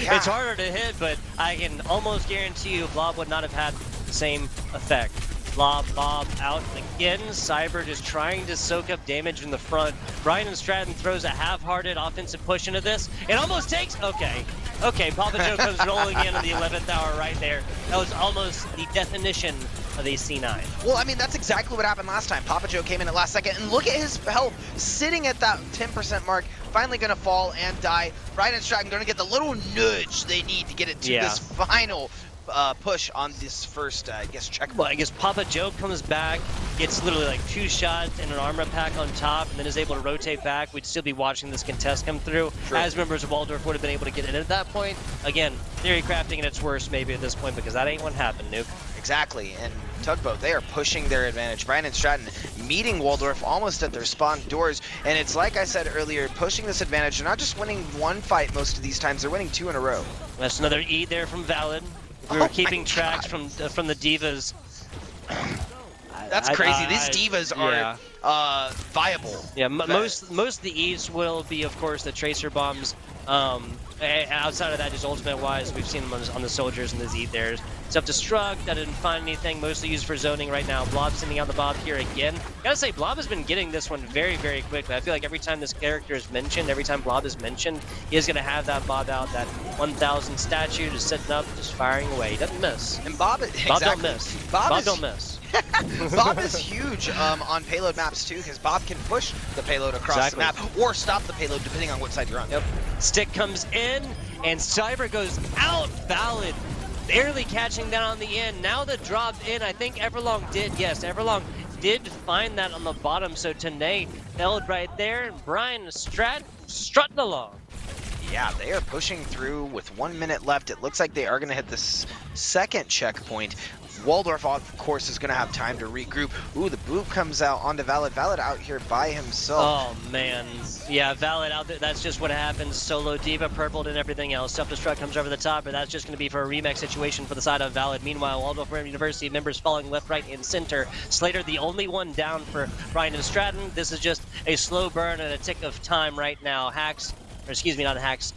Yeah. It's harder to hit, but I can almost guarantee you Blob would not have had the same effect. Lob Bob out again. Cyber just trying to soak up damage in the front. Brian and Stratton throws a half-hearted offensive push into this. It almost takes... Okay. Okay, Papa Joe comes rolling in the 11th hour right there. That was almost the definition of a C9. Well, I mean, that's exactly what happened last time. Papa Joe came in at last second, and look at his health sitting at that 10% mark, finally going to fall and die. Brian and Stratton going to get the little nudge they need to get it to this final push on this first, I guess, checkpoint. Well, I guess Papa Joe comes back, gets literally like 2 shots and an armor pack on top, and then is able to rotate back. We'd still be watching this contest come through. True. As members of Waldorf would have been able to get in at that point. Again, theory crafting at its worst maybe at this point, because that ain't what happened, Nuke. Exactly, and Tugboat, they are pushing their advantage. Brian and Stratton meeting Waldorf almost at their spawn doors, and it's like I said earlier, pushing this advantage. They're not just winning one fight most of these times, they're winning 2 in a row. That's another E there from Valid. We were keeping tracks from the divas. That's crazy. These divas are viable. Yeah, most of the E's will be, of course, the tracer bombs. Outside of that, just ultimate-wise, we've seen them on the soldiers and the Z theirs. Self-destruct, that didn't find anything, mostly used for zoning right now. Blob sending out the Bob here again. Gotta say, Blob has been getting this one very, very quickly. I feel like every time this character is mentioned, every time Blob is mentioned, he is gonna have that Bob out, that 1000 statue just sitting up, just firing away. He doesn't miss. And Bob don't miss. Bob don't miss. Bob is huge on payload maps too, because Bob can push the payload across the map or stop the payload depending on what side you're on. Yep. Stick comes in and Cyber goes out. Valid barely catching that on the end. Now the drop in, I think Everlong did. Yes, Everlong did find that on the bottom. So Tanae held right there, and Brian strutting along. Yeah, they are pushing through with 1 minute left. It looks like they are going to hit this second checkpoint. Waldorf, of course, is going to have time to regroup. Ooh, the boot comes out onto Valid. Valid out here by himself. Oh, man. Yeah, Valid out there. That's just what happens. Solo Diva, purpled, and everything else. Self-destruct comes over the top, but that's just going to be for a remix situation for the side of Valid. Meanwhile, Waldorf University members falling left, right, and center. Slater, the only one down for Brian and Stratton. This is just a slow burn and a tick of time right now. Hacks, or excuse me, not Hacks.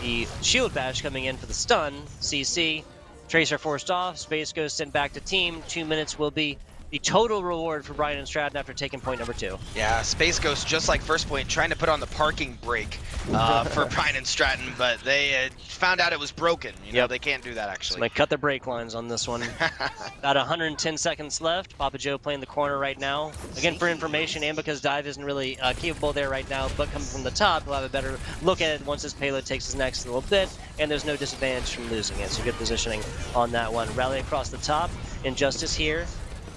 The shield bash coming in for the stun. CC. Tracer forced off, Space Ghost sent back to team. 2 minutes will be the total reward for Brian and Stratton after taking point number 2. Yeah, Space Ghost, just like first point, trying to put on the parking brake for Brian and Stratton, but they found out it was broken. You know, they can't do that actually. So they cut the brake lines on this one. About 110 seconds left. Papa Joe playing the corner right now. Again, for information, and because Dive isn't really capable there right now, but coming from the top, he'll have a better look at it once his payload takes his next little bit, and there's no disadvantage from losing it. So good positioning on that one. Rally across the top. Injustice here.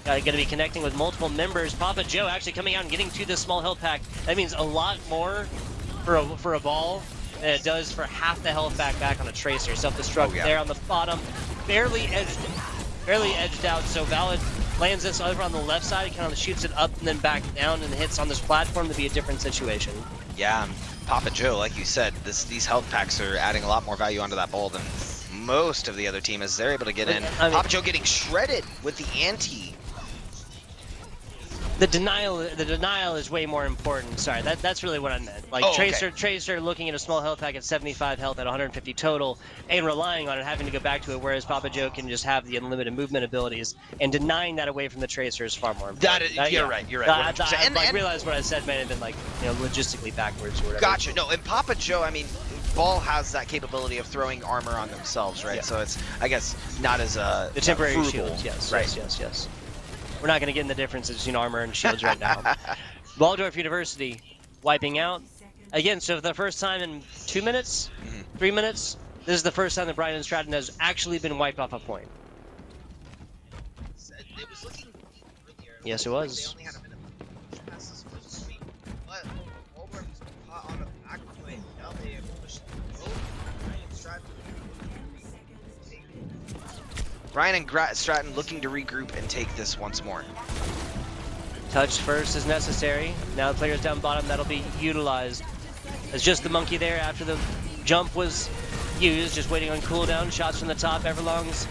Going to be connecting with multiple members. Papa Joe actually coming out and getting to this small health pack. That means a lot more for a ball than it does for half the health back on a tracer. Self-destruct there on the bottom, barely edged out. So Valid lands this over on the left side. He kind of shoots it up and then back down and hits on this platform to be a different situation. Yeah, Papa Joe, like you said, these health packs are adding a lot more value onto that ball than most of the other team as they're able to get in. Papa Joe getting shredded with the anti. The denial is way more important. Sorry, that's really what I meant. Like Tracer looking at a small health pack at 75 health at 150 total and relying on it, having to go back to it, whereas Papa Joe can just have the unlimited movement abilities, and denying that away from the Tracer is far more important. You're right. I realized what I said may have been like, you know, logistically backwards or whatever. Gotcha. No, and Papa Joe, I mean, Ball has that capability of throwing armor on themselves, right? So it's, I guess, not as the temporary frugal. shields. Yes, right. Yes. We're not going to get in the differences between armor and shields right now. Waldorf University wiping out. Again, so for the first time in 2 minutes, 3 minutes, this is the first time that Brian and Stratton has actually been wiped off a point. It was looking earlier. Yes, it was. They only had a minute left. Past this first sweep. But Waldorf is caught on the back foot. Now they have pushed Brian and Stratton. Brian and Stratton looking to regroup and take this once more. Touch first is necessary. Now the players down bottom, that'll be utilized. It's just the monkey there after the jump was used, just waiting on cooldown. Shots from the top. Everlong's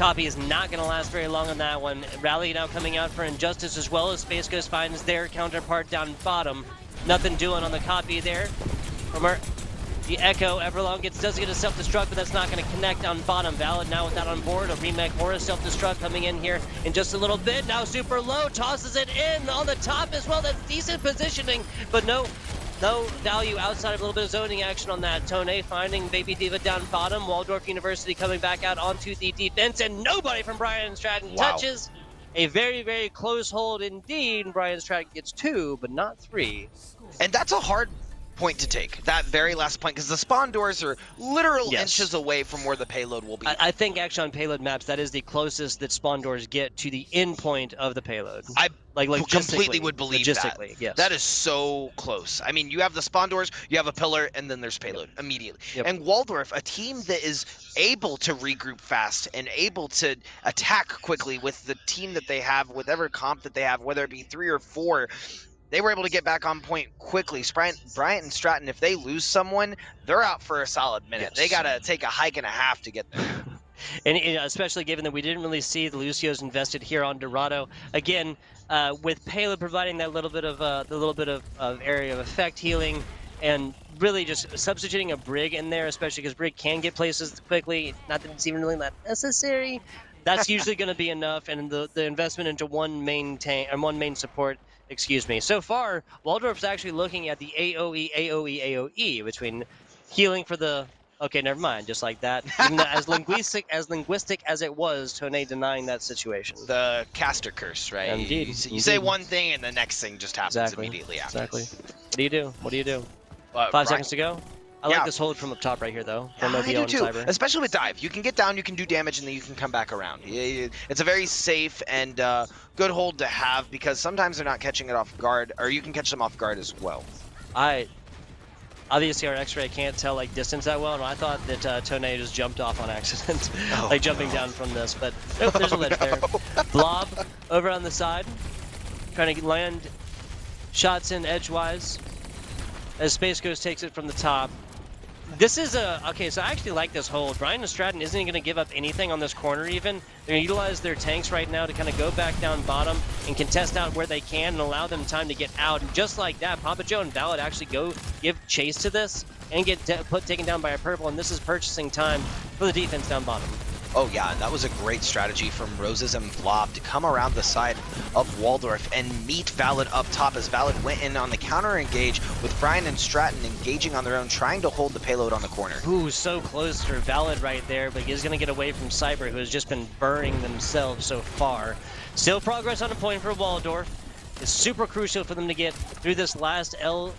copy is not going to last very long on that one. Rally now coming out for Injustice as well as Space Ghost finds their counterpart down bottom. Nothing doing on the copy there. The Echo, Everlong does get a self-destruct, but that's not going to connect on bottom. Valid now with that on board. A remake or a self-destruct coming in here in just a little bit. Now super low, tosses it in on the top as well. That's decent positioning, but no value outside of a little bit of zoning action on that. Tone finding Baby Diva down bottom. Waldorf University coming back out onto the defense, and nobody from Brian Stratton touches. A very, very close hold indeed. Brian Stratton gets 2, but not 3. And that's a hard point to take, that very last point, because the spawn doors are literal inches away from where the payload will be. I think actually on payload maps, that is the closest that spawn doors get to the end point of the payload. I like completely would believe that. Yes. That is so close. I mean, you have the spawn doors, you have a pillar, and then there's payload immediately. Yep. And Waldorf, a team that is able to regroup fast and able to attack quickly with the team that they have, whatever comp that they have, whether it be 3 or 4, they were able to get back on point quickly. Bryant and Stratton, if they lose someone, they're out for a solid minute. Yes. They got to take a hike and a half to get there. And especially given that we didn't really see the Lucio's invested here on Dorado. Again, with payload providing that little bit of area of effect healing, and really just substituting a Brig in there, especially because Brig can get places quickly. Not that it's even really that necessary. That's usually going to be enough, and the investment into one main tank and one main support. Excuse me. So far, Waldorf's actually looking at the AOE between healing for the. Okay, never mind. Just like that. Even as linguistic as it was, Tone denying that situation. The caster curse, right? Indeed. You say one thing, and the next thing just happens immediately after. Exactly. What do you do? 5 Brian, seconds to go. I like this hold from up top right here, though. From I OBL do and too, Cyber. especially with dive. You can get down, you can do damage, and then you can come back around. It's a very safe and good hold to have, because sometimes they're not catching it off guard, or you can catch them off guard as well. Obviously, our X-ray can't tell like distance that well, and I thought that Tone just jumped off on accident, like jumping down from this. But nope, there's a ledge there. Blob over on the side, trying to land shots in edgewise. As Space Ghost takes it from the top. This is okay, so I actually like this hold. Brian and Stratton isn't going to give up anything on this corner even. They're going to utilize their tanks right now to kind of go back down bottom and contest out where they can and allow them time to get out. And just like that, Papa Joe and Valid actually go give chase to this and get taken down by a purple, and this is purchasing time for the defense down bottom. Oh yeah, and that was a great strategy from Roses and Blob to come around the side of Waldorf and meet Valid up top, as Valid went in on the counter engage with Brian and Stratton engaging on their own, trying to hold the payload on the corner. Ooh, so close for Valid right there, but he's going to get away from Cyber, who has just been burning themselves so far. Still progress on a point for Waldorf. It's super crucial for them to get through this last elbow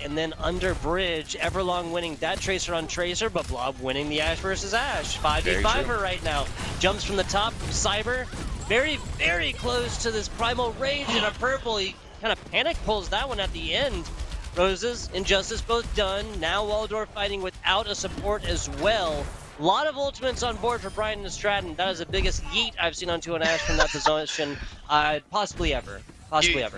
and then under bridge. Everlong winning that Tracer on Tracer, but Blob winning the Ash versus Ash. 5v5er right now. Jumps from the top from Cyber. Very, very close to this Primal Rage and a purple. He kind of panic pulls that one at the end. Roses, Injustice both done. Now Waldorf fighting without a support as well. A lot of ultimates on board for Brian and Stratton. That is the biggest yeet I've seen onto an Ash from that position, possibly ever.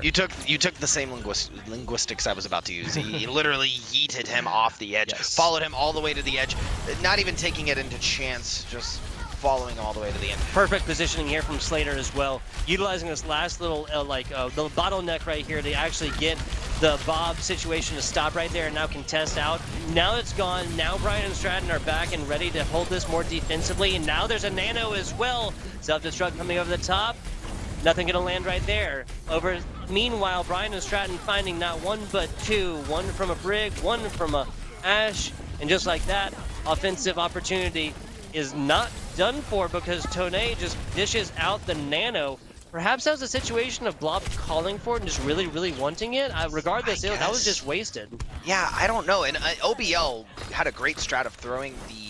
You took the same linguistics I was about to use. He literally yeeted him off the edge, followed him all the way to the edge, not even taking it into chance, just following all the way to the end. Perfect positioning here from Slater as well, utilizing this last little little bottleneck right here to actually get the Bob situation to stop right there and now contest out. Now it's gone. Now Brian and Stratton are back and ready to hold this more defensively, and now there's a nano as well. Self-destruct coming over the top. Nothing gonna land right there. Meanwhile, Brian and Stratton finding not one but two. One from a Brig, one from a Ash, and just like that, offensive opportunity is not done for because Tone just dishes out the nano. Perhaps that was a situation of Blob calling for it and just really, really wanting it. Regardless, that was just wasted. Yeah, I don't know. And OBL had a great strat of throwing the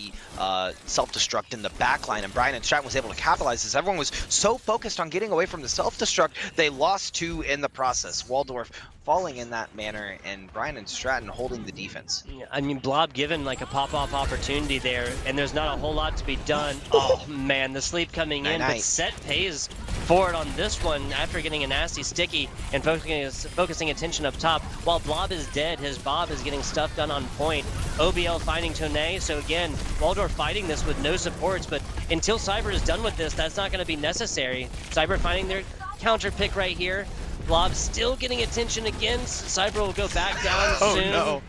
self-destruct in the backline, and Brian and Stratton was able to capitalize this. Everyone was so focused on getting away from the self-destruct, they lost 2 in the process. Waldorf falling in that manner, and Brian and Stratton holding the defense. Yeah, I mean, Blob given like a pop-off opportunity there, and there's not a whole lot to be done. Oh man, the sleep coming in, but Set pays for it on this one after getting a nasty sticky and focusing attention up top. While Blob is dead, his Bob is getting stuff done on point. OBL finding Tone, so again, Waldorf fighting this with no supports, but until Cyber is done with this, that's not going to be necessary. Cyber finding their counter pick right here. Blob still getting attention again. Cyber will go back down soon. No.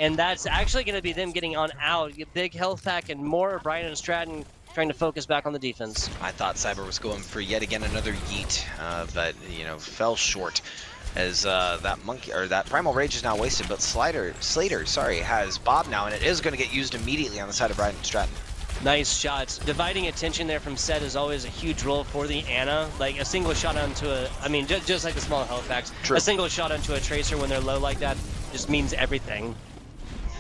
and that's actually going to be them getting on out. Big health pack and more. Brian and Stratton trying to focus back on the defense. I thought Cyber was going for yet again another yeet, but fell short as that monkey or that Primal Rage is now wasted. But Slater, sorry, has Bob now, and it is going to get used immediately on the side of Brian and Stratton. Nice shots. Dividing attention there from Set is always a huge role for the Ana. Like a single shot onto just like the small health packs. True. A single shot onto a Tracer when they're low like that just means everything.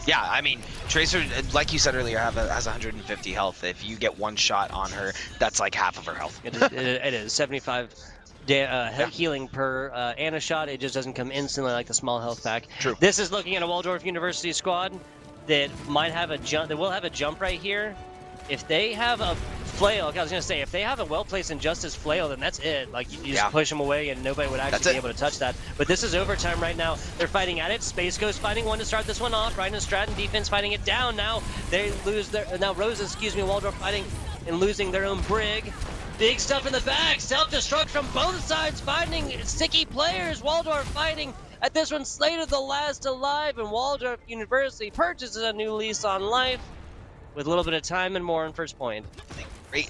Yeah, I mean, Tracer, like you said earlier, has 150 health. If you get one shot on her, that's like half of her health. It is 75 healing per Ana shot. It just doesn't come instantly like the small health pack. True. This is looking at a Waldorf University squad that might have a jump. That will have a jump right here. If they have a flail, like I was gonna say, if they have a well-placed Injustice flail, then that's it. Like you just push them away, and nobody would actually be able to touch that. But this is overtime right now. They're fighting at it. Space Ghost fighting one to start this one off. Ryan and Stratton defense fighting it down. Now they lose their. Now Roses, Waldorf fighting and losing their own brig. Big stuff in the back. Self-destruct from both sides, finding sticky players. Waldorf fighting. At this one, Slater the last alive, and Waldorf University purchases a new lease on life with a little bit of time and more on first point.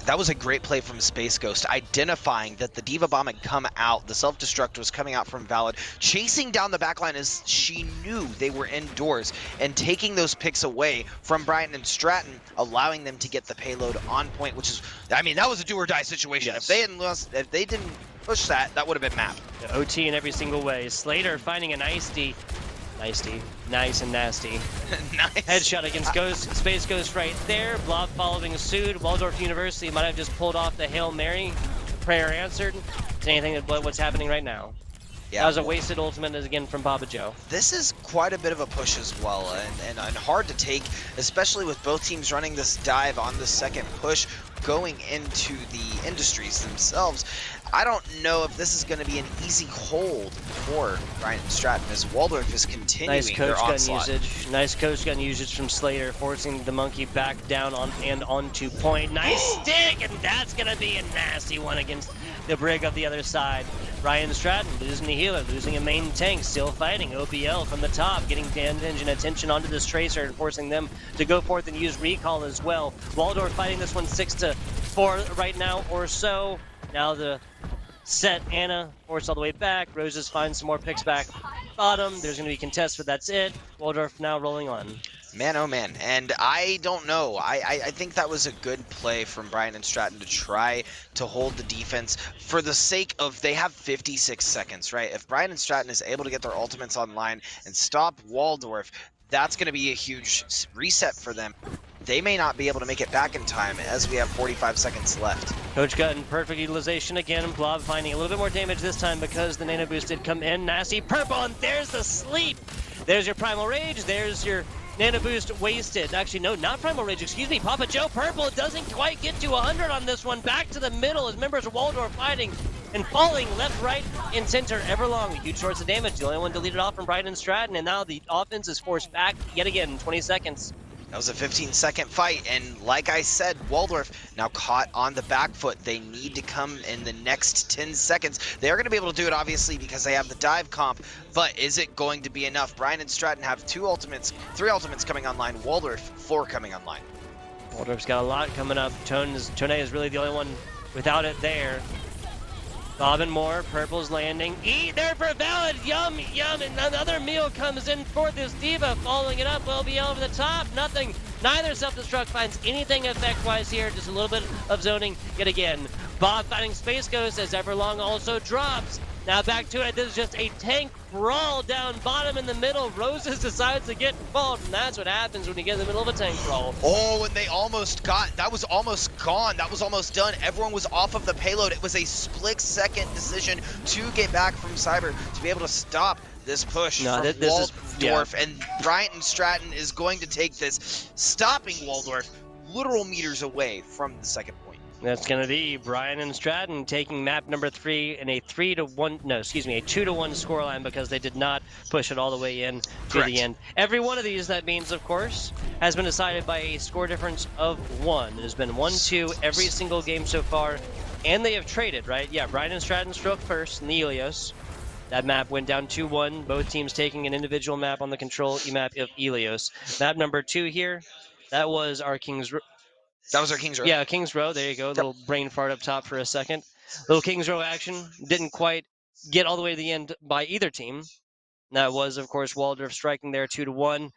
That was a great play from Space Ghost, identifying that the Diva Bomb had come out, the self-destruct was coming out from Valid, chasing down the backline as she knew they were indoors, and taking those picks away from Brian and Stratton, allowing them to get the payload on point, which is, I mean, that was a do-or-die situation. Yes. If they didn't push that, that would have been mapped. The OT in every single way. Slater finding a nice and nasty. Nice. Headshot against Ghost. Space Ghost right there. Blob following suit. Waldorf University might have just pulled off the Hail Mary. Prayer answered. Is anything that what's happening right now? Yeah, That was a wasted ultimate again from Baba Joe. This is quite a bit of a push as well, and hard to take, especially with both teams running this dive on the second push, going into the industries themselves. I don't know if this is going to be an easy hold for Brian and Stratton as Waldorf is continuing Nice their coach gun onslaught. usage. Nice coach gun usage from Slater, forcing the monkey back down on and onto point. Nice stick, and that's gonna be a nasty one against the brig of the other side. Ryan Stratton losing the healer, losing a main tank, still fighting. OBL from the top, getting engine attention onto this Tracer and forcing them to go forth and use recall as well. Waldorf fighting this one 6-4 right now or so. Now the set Ana forced all the way back. Roses finds some more picks back bottom. There's going to be contests, but that's it. Waldorf now rolling on. Man, oh man, and I don't know. I think that was a good play from Brian and Stratton to try to hold the defense for the sake of they have 56 seconds, right? If Brian and Stratton is able to get their ultimates online and stop Waldorf, that's going to be a huge reset for them. They may not be able to make it back in time as we have 45 seconds left. Coach Gutton, perfect utilization again. Blob finding a little bit more damage this time because the nano boost did come in. Nasty purple, and there's the sleep. There's your Primal Rage. There's your nano boost wasted. Actually, no, not Primal Rage. Excuse me. Papa Joe purple doesn't quite get to 100 on this one. Back to the middle as members of Waldorf fighting and falling left, right, and center. Everlong, huge source of damage. The only one deleted off from Brian and Stratton, and now the offense is forced back yet again in 20 seconds. That was a 15-second fight, and like I said, Waldorf now caught on the back foot. They need to come in the next 10 seconds. They're going to be able to do it, obviously, because they have the dive comp, but is it going to be enough? Brian and Stratton have 3 ultimates coming online, Waldorf 4 coming online. Waldorf's got a lot coming up. Tone is really the only one without it there. Bob and Moore, purple's landing. Eat there for Valid, yum, yum, and another meal comes in for this Diva, following it up, LBL over the top, nothing. Neither self-destruct finds anything effect-wise here, just a little bit of zoning yet again. Bob fighting Space Ghost as Everlong also drops. Now back to it, this is just a tank brawl down bottom in the middle. Roses decides to get involved, and that's what happens when you get in the middle of a tank brawl. Oh, and they almost got, that was almost gone. That was almost done. Everyone was off of the payload. It was a split-second decision to get back from Cyber to be able to stop this push from Waldorf. And Brian Stratton is going to take this, stopping Waldorf literal meters away from the second point. That's going to be Brian and Stratton taking map number 3 in a 2-1 scoreline because they did not push it all the way in to the end. Every one of these, that means, of course, has been decided by a score difference of 1. It has been 1-2 every single game so far, and they have traded, right? Yeah, Brian and Stratton struck first in the Helios. That map went down 2-1. Both teams taking an individual map on the control map of Elios. Map number 2 here, that was our King's That was our King's Row. Yeah, King's Row. There you go. Little brain fart up top for a second. Little King's Row action. Didn't quite get all the way to the end by either team. That was, of course, Waldorf striking there 2-1,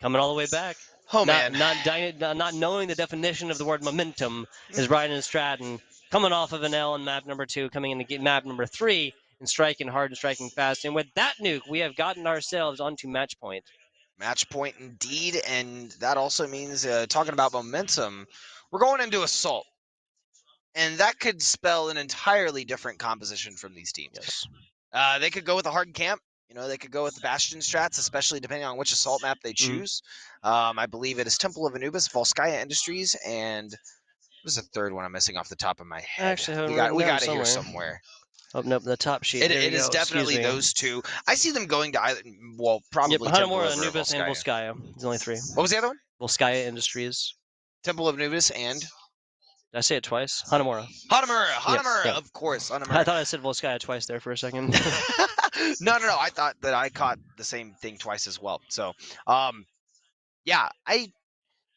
coming all the way back. Oh not, man. not knowing the definition of the word momentum is Ryan and Stratton coming off of an L on map number 2, coming into map number 3, and striking hard and striking fast. And with that nuke, we have gotten ourselves onto match point. Match point indeed, and that also means talking about momentum, we're going into Assault, and that could spell an entirely different composition from these teams. Yes. They could go with a hard camp. You know, they could go with the Bastion strats, especially depending on which Assault map they choose. I believe it is Temple of Anubis, Volskaya Industries, and what is the third one I'm missing off the top of my head? Actually, we got it somewhere. here somewhere. Oh, nope, the top sheet. It There you is go. definitely those two. I see them going to either, well, Yep, probably Temple Hanamura, over Anubis, and Volskaya. Volskaya. There's only 3. What was the other one? Volskaya Industries. Temple of Anubis and Did I say it twice? Hanamura. Hanamura, Yep. of course, I Hanamura. thought I said Volskaya twice there for a second. No. I thought that I caught the same thing twice as well. So, yeah,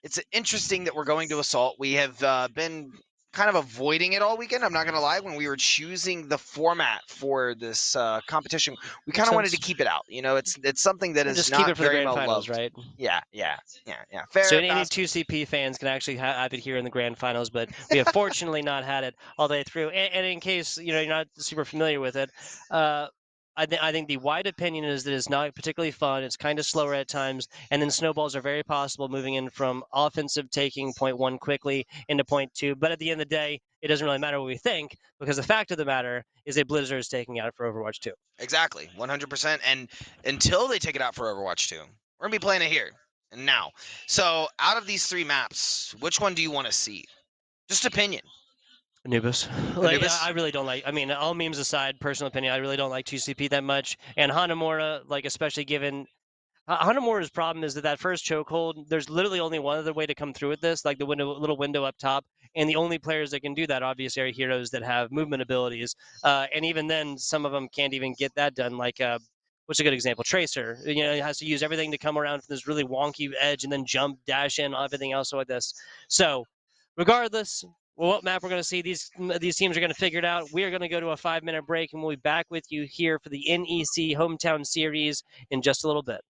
it's interesting that we're going to Assault. We have been kind of avoiding it all weekend. I'm not going to lie. When we were choosing the format for this competition, we kind of wanted to keep it out. You know, it's something that is Just not keep it for the very grand well finals, loved. right? Yeah. Fair. So any fast. 2CP fans can actually have it here in the grand finals, but we have fortunately not had it all the way through. And in case you're not super familiar with it, I think the wide opinion is that it's not particularly fun. It's kind of slower at times, and then snowballs are very possible moving in from offensive taking point 1 quickly into point 2. But at the end of the day, it doesn't really matter what we think, because the fact of the matter is that Blizzard is taking out for Overwatch 2. Exactly, 100%. And until they take it out for Overwatch 2, we're gonna be playing it here and now. So, out of these 3 maps, which one do you want to see? Just opinion. Anubis. Anubis? I really don't like. I mean, all memes aside, personal opinion, I really don't like 2CP that much. And Hanamura, especially given Hanamura's problem is that first chokehold, there's literally only one other way to come through with this, like the little window up top. And the only players that can do that, obviously, are heroes that have movement abilities. And even then, some of them can't even get that done. What's a good example? Tracer. It has to use everything to come around from this really wonky edge and then jump, dash in, everything else like this. So, regardless, what map we're going to see, these teams are going to figure it out. We are going to go to a 5-minute break, and we'll be back with you here for the NEC Hometown Series in just a little bit.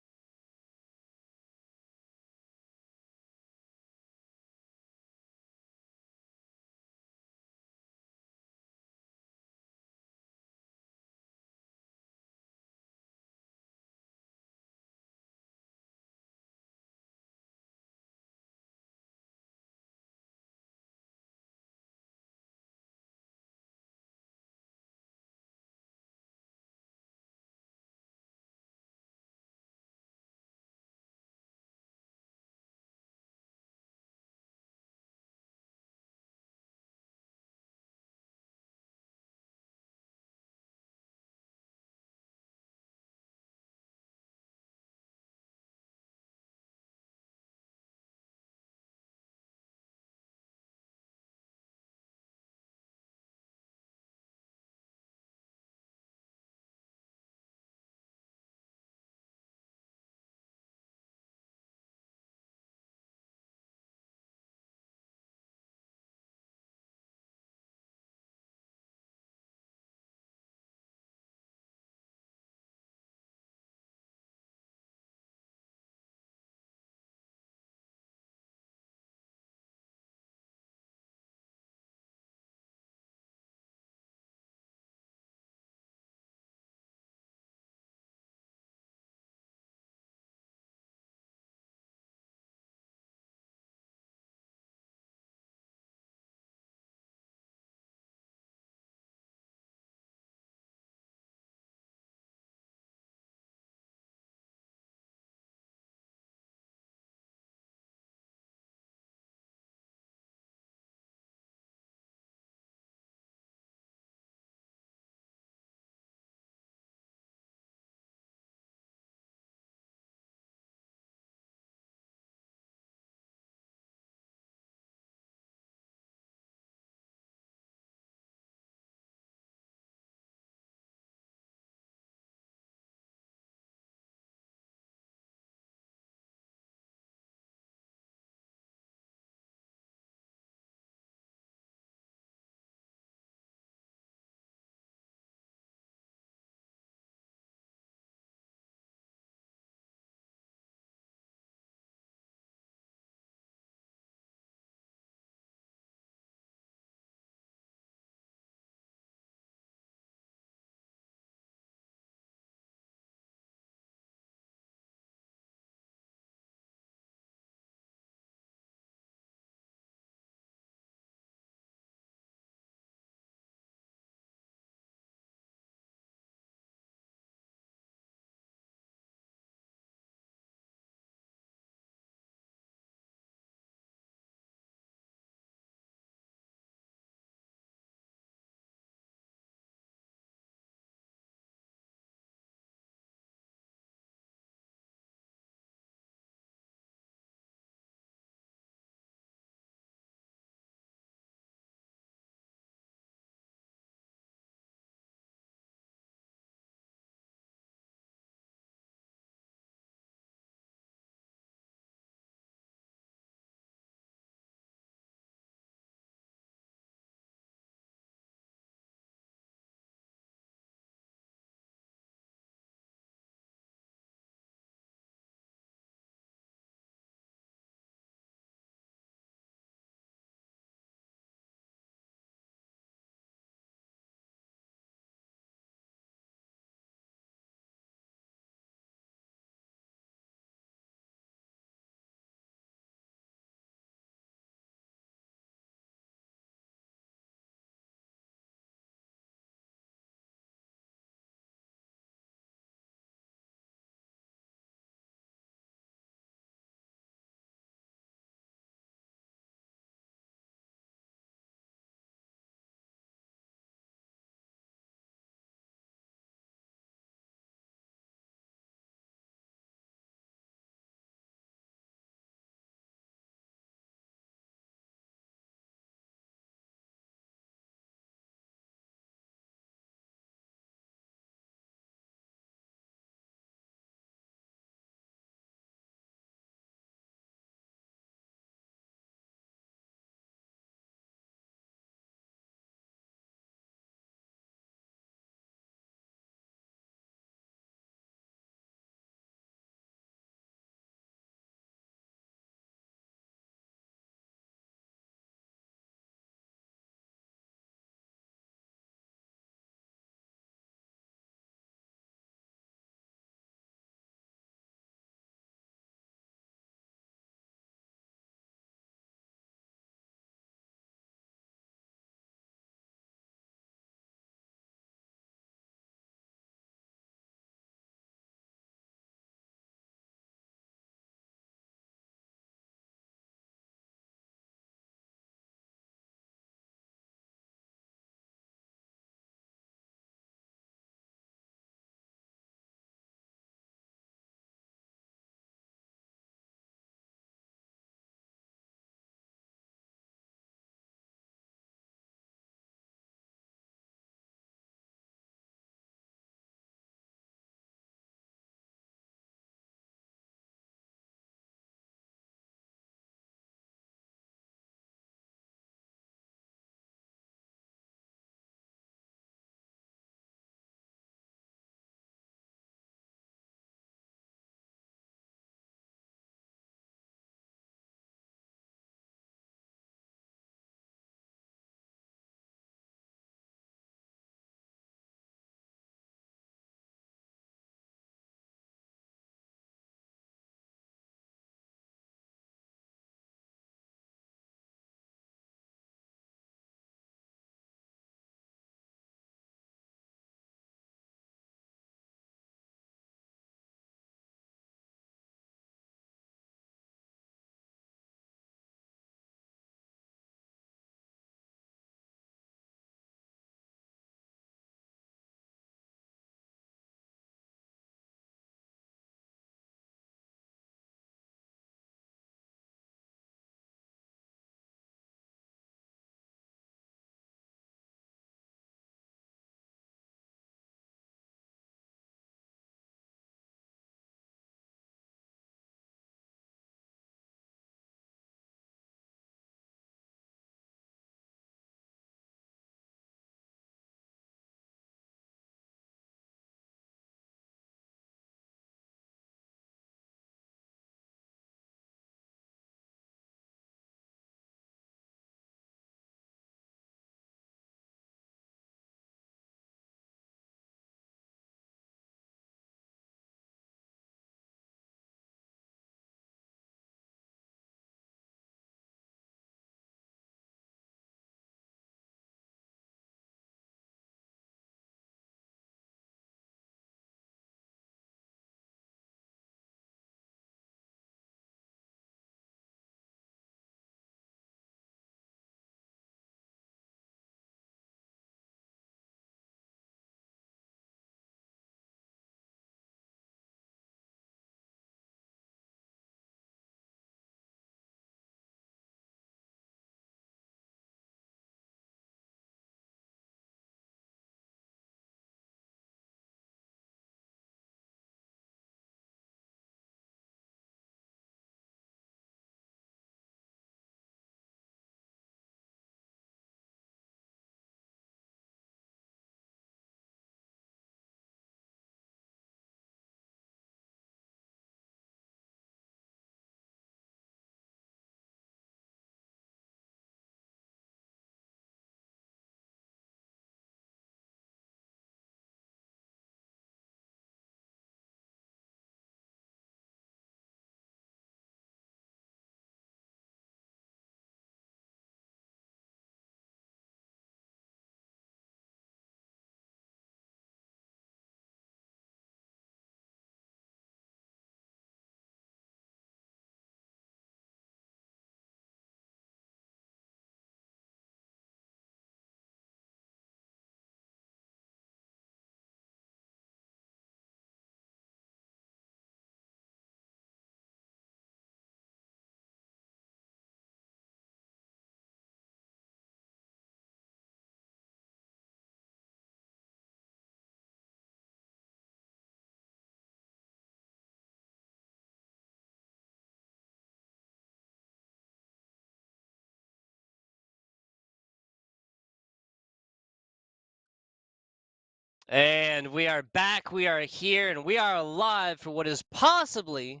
And we are back, we are here, and we are alive for what is possibly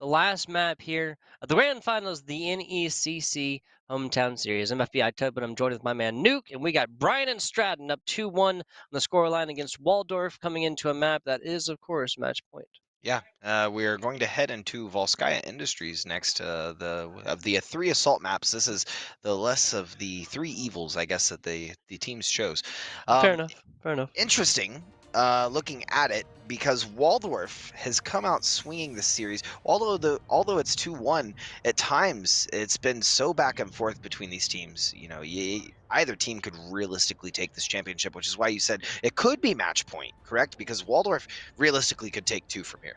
the last map here of the Grand Finals of the NECC Hometown Series. I'm FBI Tub, but I'm joined with my man Nuke, and we got Brian and Stratton up 2-1 on the scoreline against Waldorf, coming into a map that is, of course, match point. Yeah, we are going to head into Volskaya Industries next. Of the three assault maps, this is the less of the three evils, I guess, that the teams chose. Fair enough, fair enough. Interesting, looking at it, because Waldorf has come out swinging this series. Although it's 2-1, at times it's been so back and forth between these teams. You know, either team could realistically take this championship, which is why you said it could be match point, correct? Because Waldorf realistically could take two from here.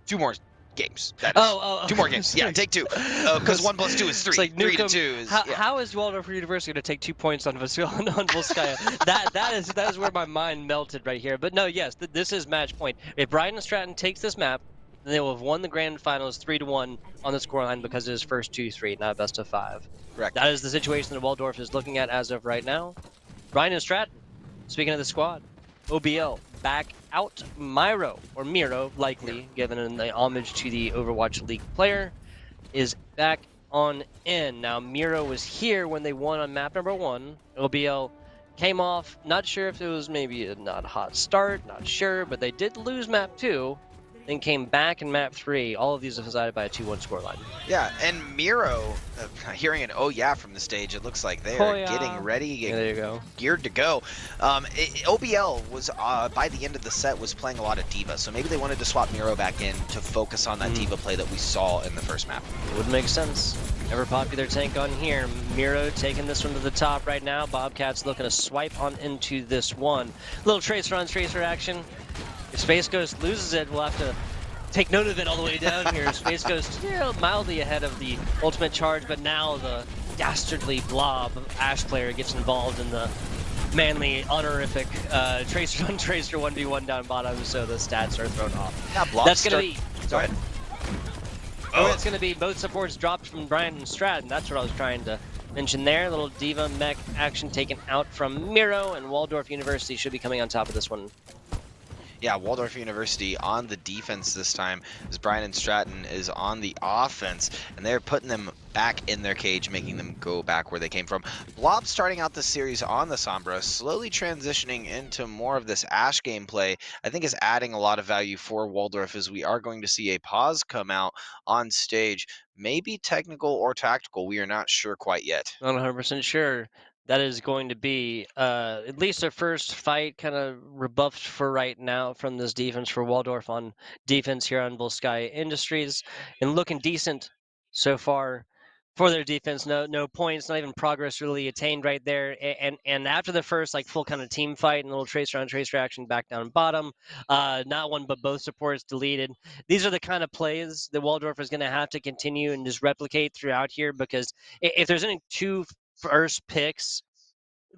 Two more games. That is. Two more games. Yeah, take two. Because 1 + 2 is 3. It's like, 3 to Nukem, 2 is. how is Waldorf University going to take 2 points on Volskaya? that is where my mind melted right here. But no, yes, this is match point. If Brian and Stratton takes this map, then they will have won the grand finals 3-1 on the scoreline because it is first 2-3, not best of 5. Correct. That is the situation that Waldorf is looking at as of right now. Brian and Stratton, speaking of the squad, OBL back out. Miro, likely, given the homage to the Overwatch League player, is back on in. Now, Miro was here when they won on map number 1. OBL came off, not sure if it was maybe a not hot start, not sure, but they did lose map 2, then came back in map 3. All of these are decided by a 2-1 scoreline. Yeah, and Miro, hearing an "oh yeah" from the stage, it looks like they Oh, are yeah. getting ready, Yeah, there you go. geared to go. OBL was by the end of the set was playing a lot of D.Va, so maybe they wanted to swap Miro back in to focus on that D.Va play that we saw in the first map. It would make sense. Ever popular tank on here. Miro taking this one to the top right now. Bobcat's looking to swipe on into this one. Little tracer on tracer action. If Space Ghost loses it, we'll have to take note of it all the way down here. Space Ghost mildly ahead of the ultimate charge, but now the dastardly blob Ash player gets involved in the manly, honorific tracer on tracer 1v1 down bottom, so the stats are thrown off. Yeah, Blob That's going to be... Go ahead. It's going to be both supports dropped from Brian and Stratton. That's what I was trying to mention there. Little D.Va mech action taken out from Miro, and Waldorf University should be coming on top of this one. Yeah, Waldorf University on the defense this time, as Brian and Stratton is on the offense, and they're putting them back in their cage, making them go back where they came from. Blob starting out this series on the Sombra, slowly transitioning into more of this Ash gameplay, I think is adding a lot of value for Waldorf, as we are going to see a pause come out on stage. Maybe technical or tactical, we are not sure quite yet. Not 100% sure. That is going to be at least their first fight, kind of rebuffed for right now from this defense for Waldorf on defense here on Volskaya Industries, and looking decent so far for their defense. No points, not even progress really attained right there. And after the first like full kind of team fight and little tracer on tracer action back down bottom, not one but both supports deleted. These are the kind of plays that Waldorf is going to have to continue and just replicate throughout here, because if there's any two first picks,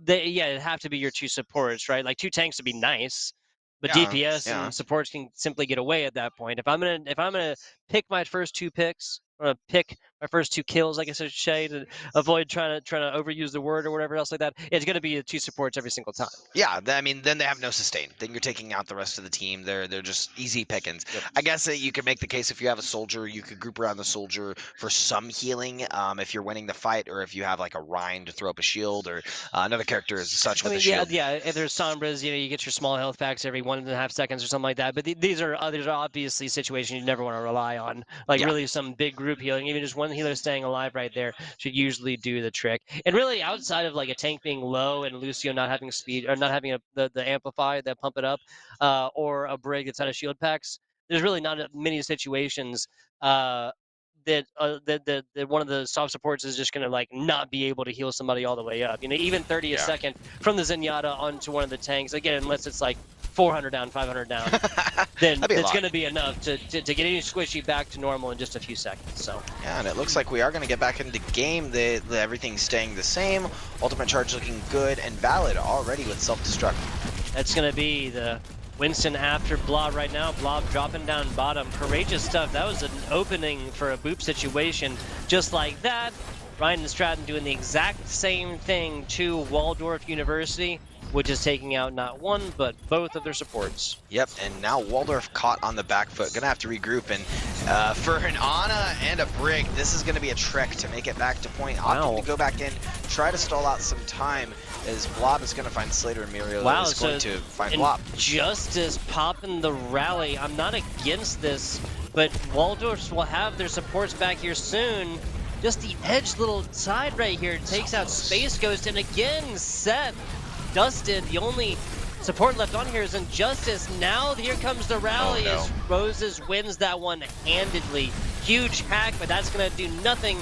it'd have to be your 2 supports, right? Like 2 tanks would be nice, but DPS and supports can simply get away at that point. If I'm gonna pick my first 2 picks, or pick my first 2 kills, I guess I should say, to avoid trying to overuse the word or whatever else like that, it's gonna be the 2 supports every single time. Yeah, I mean, then they have no sustain. Then you're taking out the rest of the team. They're just easy pickings. Yep. I guess that you could make the case if you have a soldier, you could group around the soldier for some healing if you're winning the fight, or if you have like a Rhine to throw up a shield, or another character as such with a shield. Yeah. If there's Sombras, you get your small health packs every 1.5 seconds or something like that. But these are obviously situations you never want to rely on. Like really some big group healing, even just one healer staying alive right there should usually do the trick. And really, outside of like a tank being low and Lucio not having speed or not having the amplify that pump it up, or a Brig that's out of shield packs, there's really not many situations that one of the soft supports is just going to like not be able to heal somebody all the way up. Even 30 a second from the Zenyatta onto one of the tanks, again, unless it's like 400 down, 500 down, then it's going to be enough to get any squishy back to normal in just a few seconds. So yeah, and it looks like we are going to get back into game. Everything's staying the same. Ultimate charge looking good, and Valid already with self-destruct. That's going to be the Winston after Blob right now. Blob dropping down bottom. Courageous stuff. That was an opening for a boop situation just like that. Ryan and Stratton doing the exact same thing to Waldorf University. which is taking out not one, but both of their supports. Yep, and now Waldorf caught on the back foot. Gonna have to regroup, and for an Ana and a Brig, this is gonna be a trek to make it back to point. Opting to go back in, try to stall out some time, as Blob is gonna find Slater, and Muriel is going to find Blob. Justice popping the rally. I'm not against this, but Waldorf will have their supports back here soon. Just the edge little side right here takes out Space Ghost, and again, Seth dusted. The only support left on here is Injustice. Now here comes the rally as Roses wins that one handedly. Huge hack, but that's gonna do nothing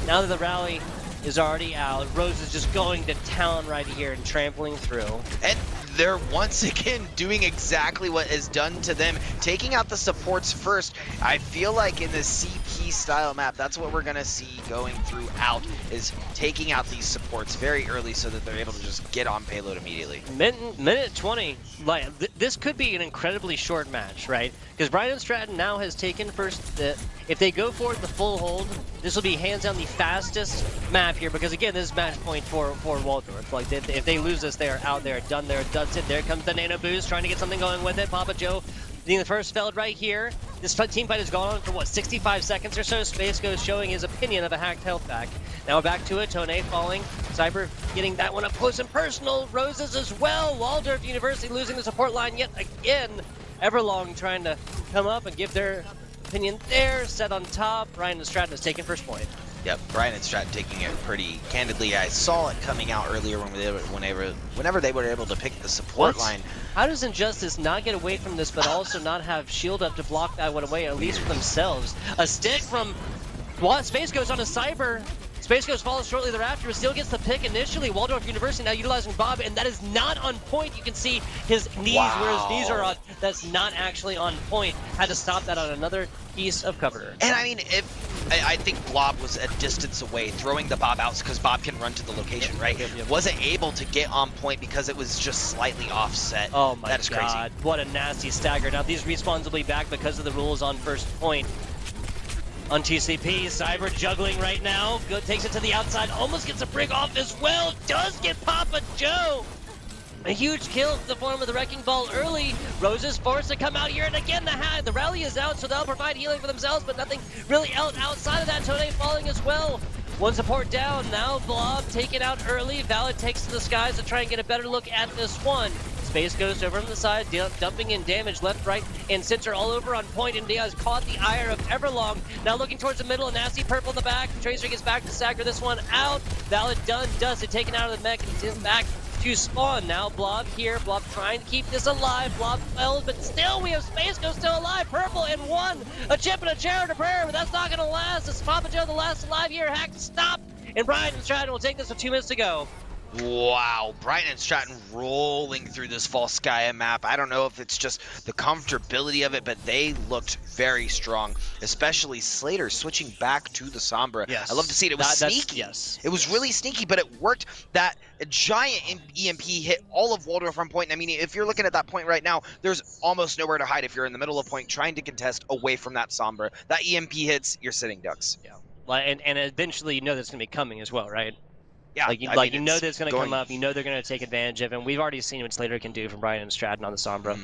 now that the rally is already out. Roses just going to town right here and trampling through. And they're once again doing exactly what is done to them, taking out the supports first. I feel like in the CP style map, that's what we're gonna see going throughout, is taking out these supports very early so that they're able to just get on payload immediately. Minute 20, like this could be an incredibly short match, right? Because Brian Stratton now has taken first. If they go for the full hold, this will be hands down the fastest map here. Because again, this is match point for Waldorf. Like if they lose this, they are out there, done there, that's it. There comes the nano boost, trying to get something going with it. Papa Joe being the first felled right here. This team fight has gone on for what, 65 seconds or so. Space Ghost showing his opinion of a hacked health pack. Now back to it. Tone falling. Cyber getting that one up close and personal. Roses as well. Waldorf University losing the support line yet again. Everlong trying to come up and give their opinion there. Set on top. Ryan and Stratton has taken first point. Yep, Brian and Stratton taking it pretty candidly. I saw it coming out earlier whenever they were able to pick the support line. How does Injustice not get away from this, but also not have shield up to block that one away, at least for themselves? A stick from Space Ghost on a Cyber. Space Ghost follows shortly thereafter, but still gets the pick initially. Waldorf University now utilizing Bob, and that is not on point. You can see his knees, where his knees are on. That's not actually on point. Had to stop that on another piece of cover. And I mean, I think Blob was a distance away, throwing the Bob out because Bob can run to the location, right? Wasn't able to get on point because it was just slightly offset. Oh my that is god, crazy. What a nasty stagger. Now these respawns will be back because of the rules on first point. On TCP, Cyber juggling right now. Good, takes it to the outside, almost gets a Brig off as well. Does get Papa Joe. A huge kill in the form of the Wrecking Ball early. Roses forced to come out here, and again the rally is out, so they'll provide healing for themselves, but nothing really outside of that. Tone falling as well. One support down, now Blob taken out early. Valid takes to the skies to try and get a better look at this one. Space Ghost over on the side, dumping in damage left, right, and center all over on point, and Diaz caught the ire of Everlong. Now looking towards the middle, a nasty purple in the back. Tracer gets back to Sacker this one out. Valid done, does it, taken out of the mech, and is back to spawn. Now Blob here, Blob trying to keep this alive. Blob fails, but still we have Space Ghost still alive. Purple and one, a chip and a chair and a prayer, but that's not gonna last. It's Papa Joe the last alive here, hack to stop, and Brian and Stratton will take this with 2 minutes to go. Wow, Brian and Stratton rolling through this false Cyan map. I don't know if it's just the comfortability of it, but they looked very strong, especially Slater switching back to the Sombra. Yes. I love to see it. It was sneaky. Yes. It was really sneaky, but it worked. That giant EMP hit all of Waldorf on point. I mean, if you're looking at that point right now, there's almost nowhere to hide if you're in the middle of point trying to contest away from that Sombra. That EMP hits, you're sitting ducks. Yeah. And eventually you know that's going to be coming as well, right? Yeah, like you know that's going to come up. You know they're going to take advantage of it. And we've already seen what Slater can do from Brian and Stratton on the Sombra.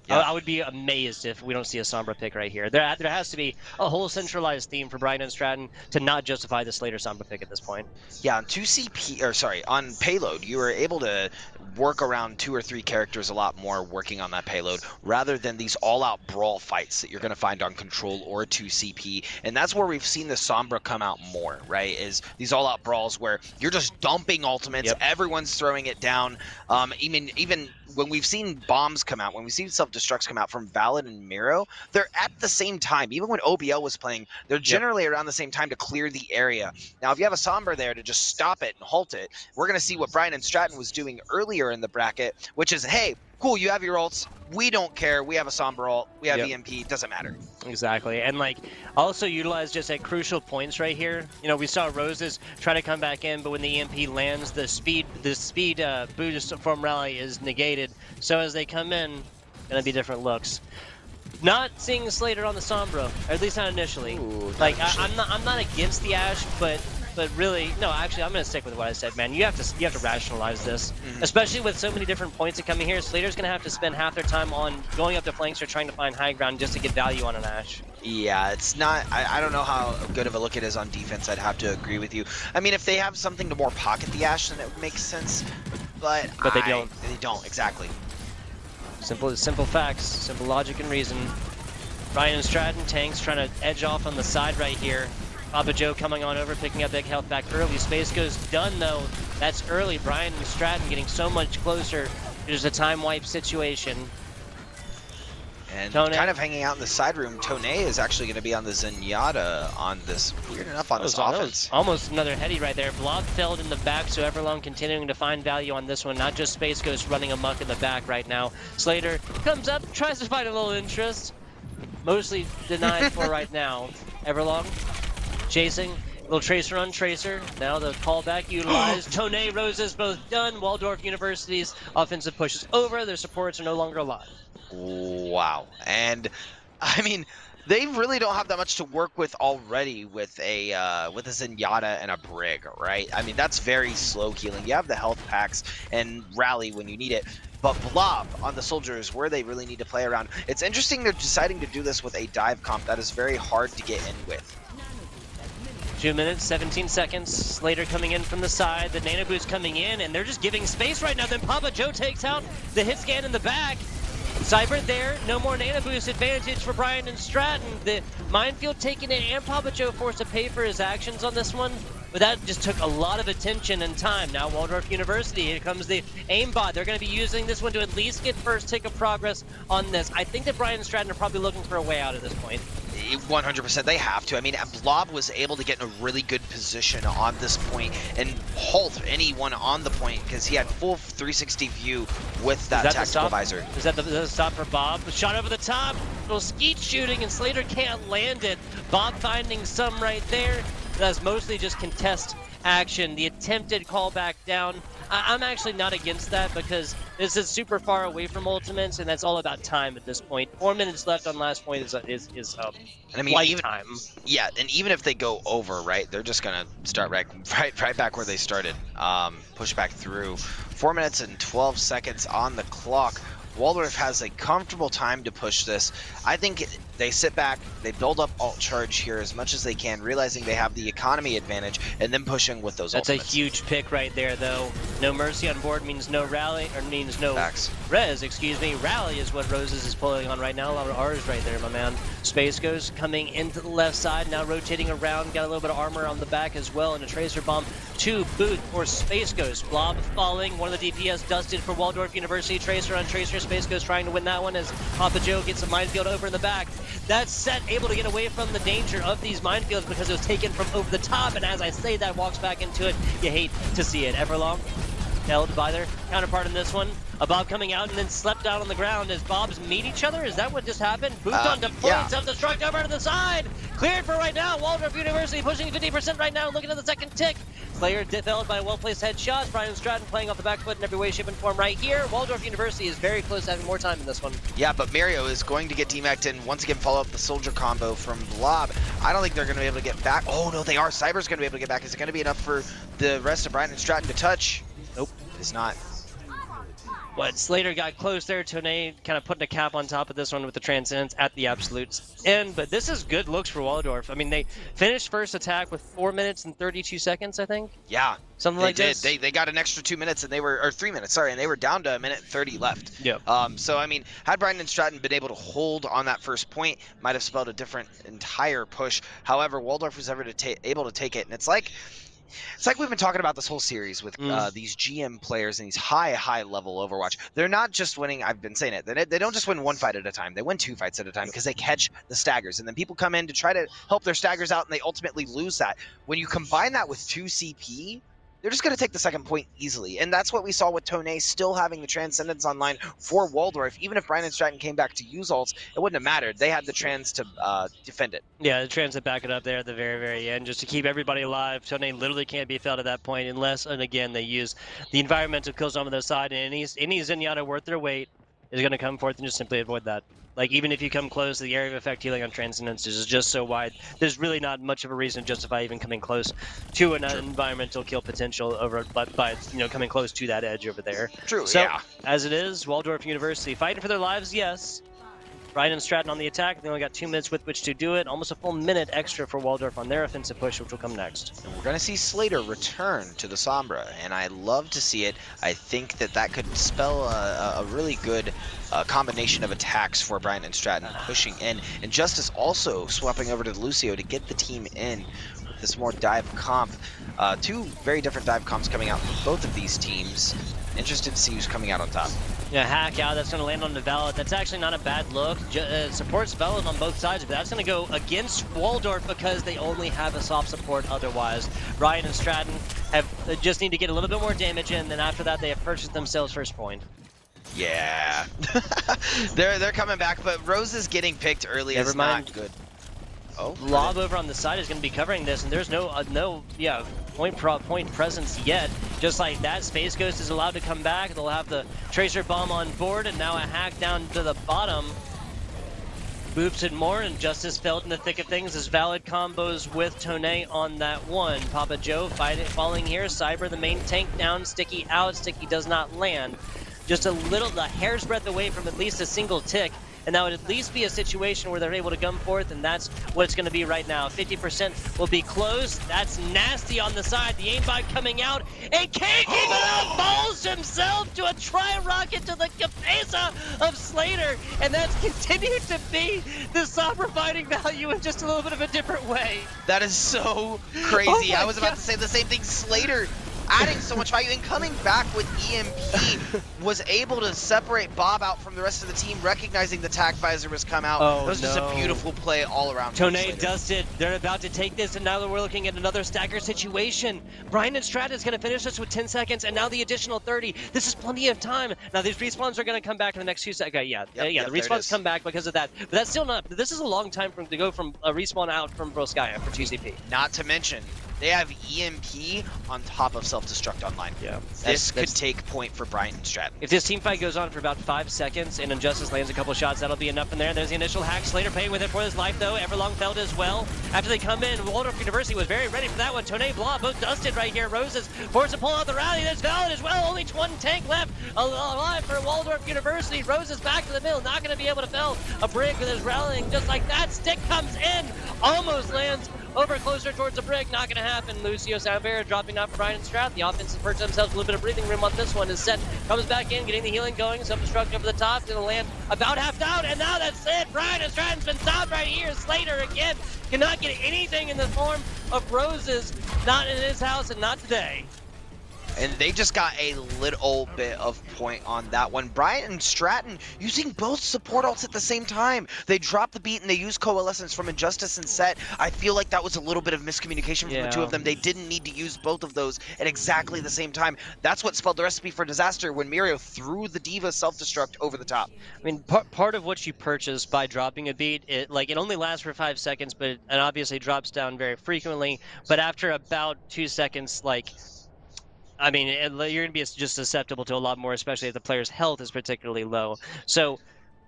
Yeah. I would be amazed if we don't see a Sombra pick right here. There has to be a whole centralized theme for Brian and Stratton to not justify the Slater Sombra pick at this point. Yeah, on on payload, you were able to work around 2 or 3 characters a lot more working on that payload, rather than these all-out brawl fights that you're going to find on Control or 2CP. And that's where we've seen the Sombra come out more, right? Is these all-out brawls where you're just dumping ultimates, everyone's throwing it down. Even when we've seen bombs come out, when we've seen self-destructs come out from Valid and Miro, they're at the same time. Even when OBL was playing, they're generally around the same time to clear the area. Now, if you have a Sombra there to just stop it and halt it, we're going to see what Brian and Stratton was doing earlier in the bracket, which is, hey, cool, you have your ults. We don't care. We have a Sombra ult. We have EMP. Doesn't matter. Exactly. And like also utilize just at crucial points right here. You know, we saw Roses try to come back in, but when the EMP lands, the speed boost from rally is negated. So as they come in, gonna be different looks. Not seeing Slater on the Sombra, or at least not initially. Ooh, like I'm not against the Ashe, but but really, no. Actually, I'm gonna stick with what I said, man. You have to rationalize this, especially with so many different points that coming here. Slater's gonna have to spend half their time on going up to flanks or trying to find high ground just to get value on an Ashe. Yeah, it's not. I don't know how good of a look it is on defense. I'd have to agree with you. I mean, if they have something to more pocket the Ashe, then it would make sense. But they don't. They don't exactly. Simple facts, simple logic and reason. Ryan and Stratton, tanks trying to edge off on the side right here. Papa Joe coming on over, picking up big health back early. Space goes done though. That's early. Brian and Stratton getting so much closer. There's a time wipe situation. And Tone kind of hanging out in the side room, Tone is actually going to be on the Zenyatta on this, weird enough, on this offense. Almost another heady right there. Blob felled in the back, so Everlong continuing to find value on this one. Not just Space Ghost running amok in the back right now. Slater comes up, tries to find a little interest. Mostly denied for right now. Everlong chasing. Little Tracer on Tracer. Now the callback utilized. Tone, Roses both done. Waldorf University's offensive push is over. Their supports are no longer alive. Wow. And I mean, they really don't have that much to work with already with a Zenyatta and a Brig, right? I mean, that's very slow healing. You have the health packs and rally when you need it. But Blob on the soldier is where they really need to play around. It's interesting they're deciding to do this with a dive comp that is very hard to get in with. 2 minutes, 17 seconds. Slater coming in from the side. The Nano Boost coming in, and they're just giving space right now. Then Papa Joe takes out the hit scan in the back. Cyber there, no more Nano Boost advantage for Brian and Stratton. The minefield taken in, and Papa Joe forced to pay for his actions on this one. But that just took a lot of attention and time. Now Waldorf University, here comes the aimbot. They're going to be using this one to at least get first tick of progress on this. I think that Brian and Stratton are probably looking for a way out at this point. 100%, they have to. I mean, Blob was able to get in a really good position on this point and halt anyone on the point because he had full 360 view with that tactical visor. Is that the stop for Bob? Shot over the top, little skeet shooting, and Slater can't land it. Bob finding some right there. That's mostly just contest action. The attempted callback down. I'm actually not against that because this is super far away from ultimates, and that's all about time at this point. 4 minutes left on last point is and I mean, flight time. Yeah, and even if they go over, right, they're just gonna start right back where they started. Push back through. 4 minutes and 12 seconds on the clock. Waldorf has a comfortable time to push this. I think they sit back, they build up alt charge here as much as they can, realizing they have the economy advantage, and then pushing with those ultimates. That's a huge pick right there, though. No Mercy on board means no rally, or means no Facts. res, excuse me. Rally is what Roses is pulling on right now. A lot of R's right there, my man. Space goes coming into the left side, now rotating around, got a little bit of armor on the back as well, and a Tracer Bomb to boot for Space Ghost. Blob falling, one of the DPS dusted for Waldorf University. Tracer on Tracer, Space Ghost trying to win that one as Papa Joe gets a minefield over in the back. That set able to get away from the danger of these minefields because it was taken from over the top, and as I say that, walks back into it. You hate to see it. Everlong held by their counterpart in this one. A Bob coming out and then slept out on the ground as Bobs meet each other. Is that what just happened? Boot on to point, self-destruct over to the side. Cleared for right now. Waldorf University pushing 50% right now, looking at the second tick. Slayer felled by a well-placed headshot. Brian Stratton playing off the back foot in every way, shape, and form right here. Waldorf University is very close to having more time in this one. Yeah, but Mario is going to get DMAC'd in. Once again, follow up the soldier combo from Blob. I don't think they're going to be able to get back. Oh, no, they are. Cyber's going to be able to get back. Is it going to be enough for the rest of Brian and Stratton to touch? Nope. It's not. But Slater got close there. Tone kind of putting a cap on top of this one with the Transcendence at the absolute end. But this is good looks for Waldorf. I mean, they finished first attack with 4 minutes and 32 seconds, I think. Yeah. Something like this. They got an extra 2 minutes, and they were, or 3 minutes, sorry, and they were down to a minute 30 left. Yeah. So, I mean, had Brian and Stratton been able to hold on that first point, might have spelled a different entire push. However, Waldorf was able to take it, and it's like we've been talking about this whole series with these GM players and these high level Overwatch. They're not just winning. I've been saying it. They don't just win one fight at a time. They win 2 fights at a time because they catch the staggers, and then people come in to try to help their staggers out, and they ultimately lose that. When you combine that with 2 CP, they're just going to take the second point easily. And that's what we saw with Tone still having the Transcendence online for Waldorf. Even if Brian and Stratton came back to use ults, it wouldn't have mattered. They had the Trans to defend it. Yeah, the Trans to back it up there at the very end just to keep everybody alive. Tone literally can't be felt at that point unless, and again, they use the environmental kills on the side. And any Zenyatta worth their weight is going to come forth and just simply avoid that. Like, even if you come close, the area of effect healing on Transcendence is just so wide, there's really not much of a reason to justify even coming close to an environmental kill potential over by coming close to that edge over there. True, So, yeah. as it is, Waldorf University fighting for their lives, yes. Ryan and Stratton on the attack. They only got 2 minutes with which to do it. Almost a full minute extra for Waldorf on their offensive push, which will come next. And we're going to see Slater return to the Sombra, and I love to see it. I think that could spell a really good combination of attacks for Bryant and Stratton pushing in. And Justice also swapping over to Lucio to get the team in with this more dive comp. 2 very different dive comps coming out from both of these teams. Interested to see who's coming out on top. Yeah, hack out. That's going to land on the Valid. That's actually not a bad look. Supports Valid on both sides, but that's going to go against Waldorf because they only have a soft support otherwise. Ryan and Stratton just need to get a little bit more damage in, then after that they have purchased themselves first point. Yeah. they're coming back, but Rose is getting picked early. Never is mind. not good. Oh, Lob over on the side is going to be covering this, and there's no point presence yet. Just like that, Space Ghost is allowed to come back. They'll have the Tracer Bomb on board, and now a hack down to the bottom. Boops it more, and Justice fell in the thick of things as Valid combos with Tone on that one. Papa Joe falling here. Cyber, the main tank down. Sticky out. Sticky does not land. Just a hair's breadth away from at least a single tick. And that would at least be a situation where they're able to come forth, and that's what it's going to be right now. 50% will be closed. That's nasty on the side. The aimbot coming out, and can't keep it up. Falls himself to a tri-rocket to the cabeza of Slater, and that's continued to be the Sombra fighting value in just a little bit of a different way. that is so crazy. Oh I was about to say the same thing. Slater adding so much value and coming back with EMP was able to separate Bob out from the rest of the team, recognizing the tac visor was come out. Oh, it was just a beautiful play all around. Tone dusted. They're about to take this, and now we're looking at another stagger situation. Brian and Strat is going to finish this with 10 seconds, and now the additional 30. This is plenty of time. Now these respawns are going to come back in the next few seconds. Okay, the respawns come back because of that. But that's still not. This is a long time to go from a respawn out from Cyan for TCP. Not to mention, they have EMP on top of self-destruct online. Yeah. This could take point for Bryant and Stratton. If this team fight goes on for about 5 seconds and Injustice lands a couple shots, that'll be enough in there. There's the initial hack. Slater paying with it for his life, though. Everlong felt as well. After they come in, Waldorf University was very ready for that one. Tone, Blah, both dusted right here. Roses forced to pull out the rally. That's Valid as well. Only one tank left alive for Waldorf University. Roses back to the middle. Not going to be able to fell a brig with his rallying. Just like that, stick comes in. Almost lands over closer towards the brig. Not going to happen. Lucio Salvera dropping out for Brian and Strat. The offense has purchased themselves a little bit of breathing room on this one. Is set, comes back in, getting the healing going. Self-destruct over the top. Going to land about half down. And now that's it. Brian and Stratton's been stopped right here. Slater again cannot get anything in the form of roses. Not in his house and not today. And they just got a little bit of point on that one. Bryant and Stratton using both support ults at the same time. They dropped the beat and they used Coalescence from Injustice and Set. I feel like that was a little bit of miscommunication from the two of them. They didn't need to use both of those at exactly the same time. That's what spelled the recipe for disaster when Mirio threw the D.Va self-destruct over the top. I mean, part of what you purchase by dropping a beat, it only lasts for 5 seconds, but it obviously drops down very frequently. But after about 2 seconds, I mean, you're going to be just susceptible to a lot more, especially if the player's health is particularly low. So,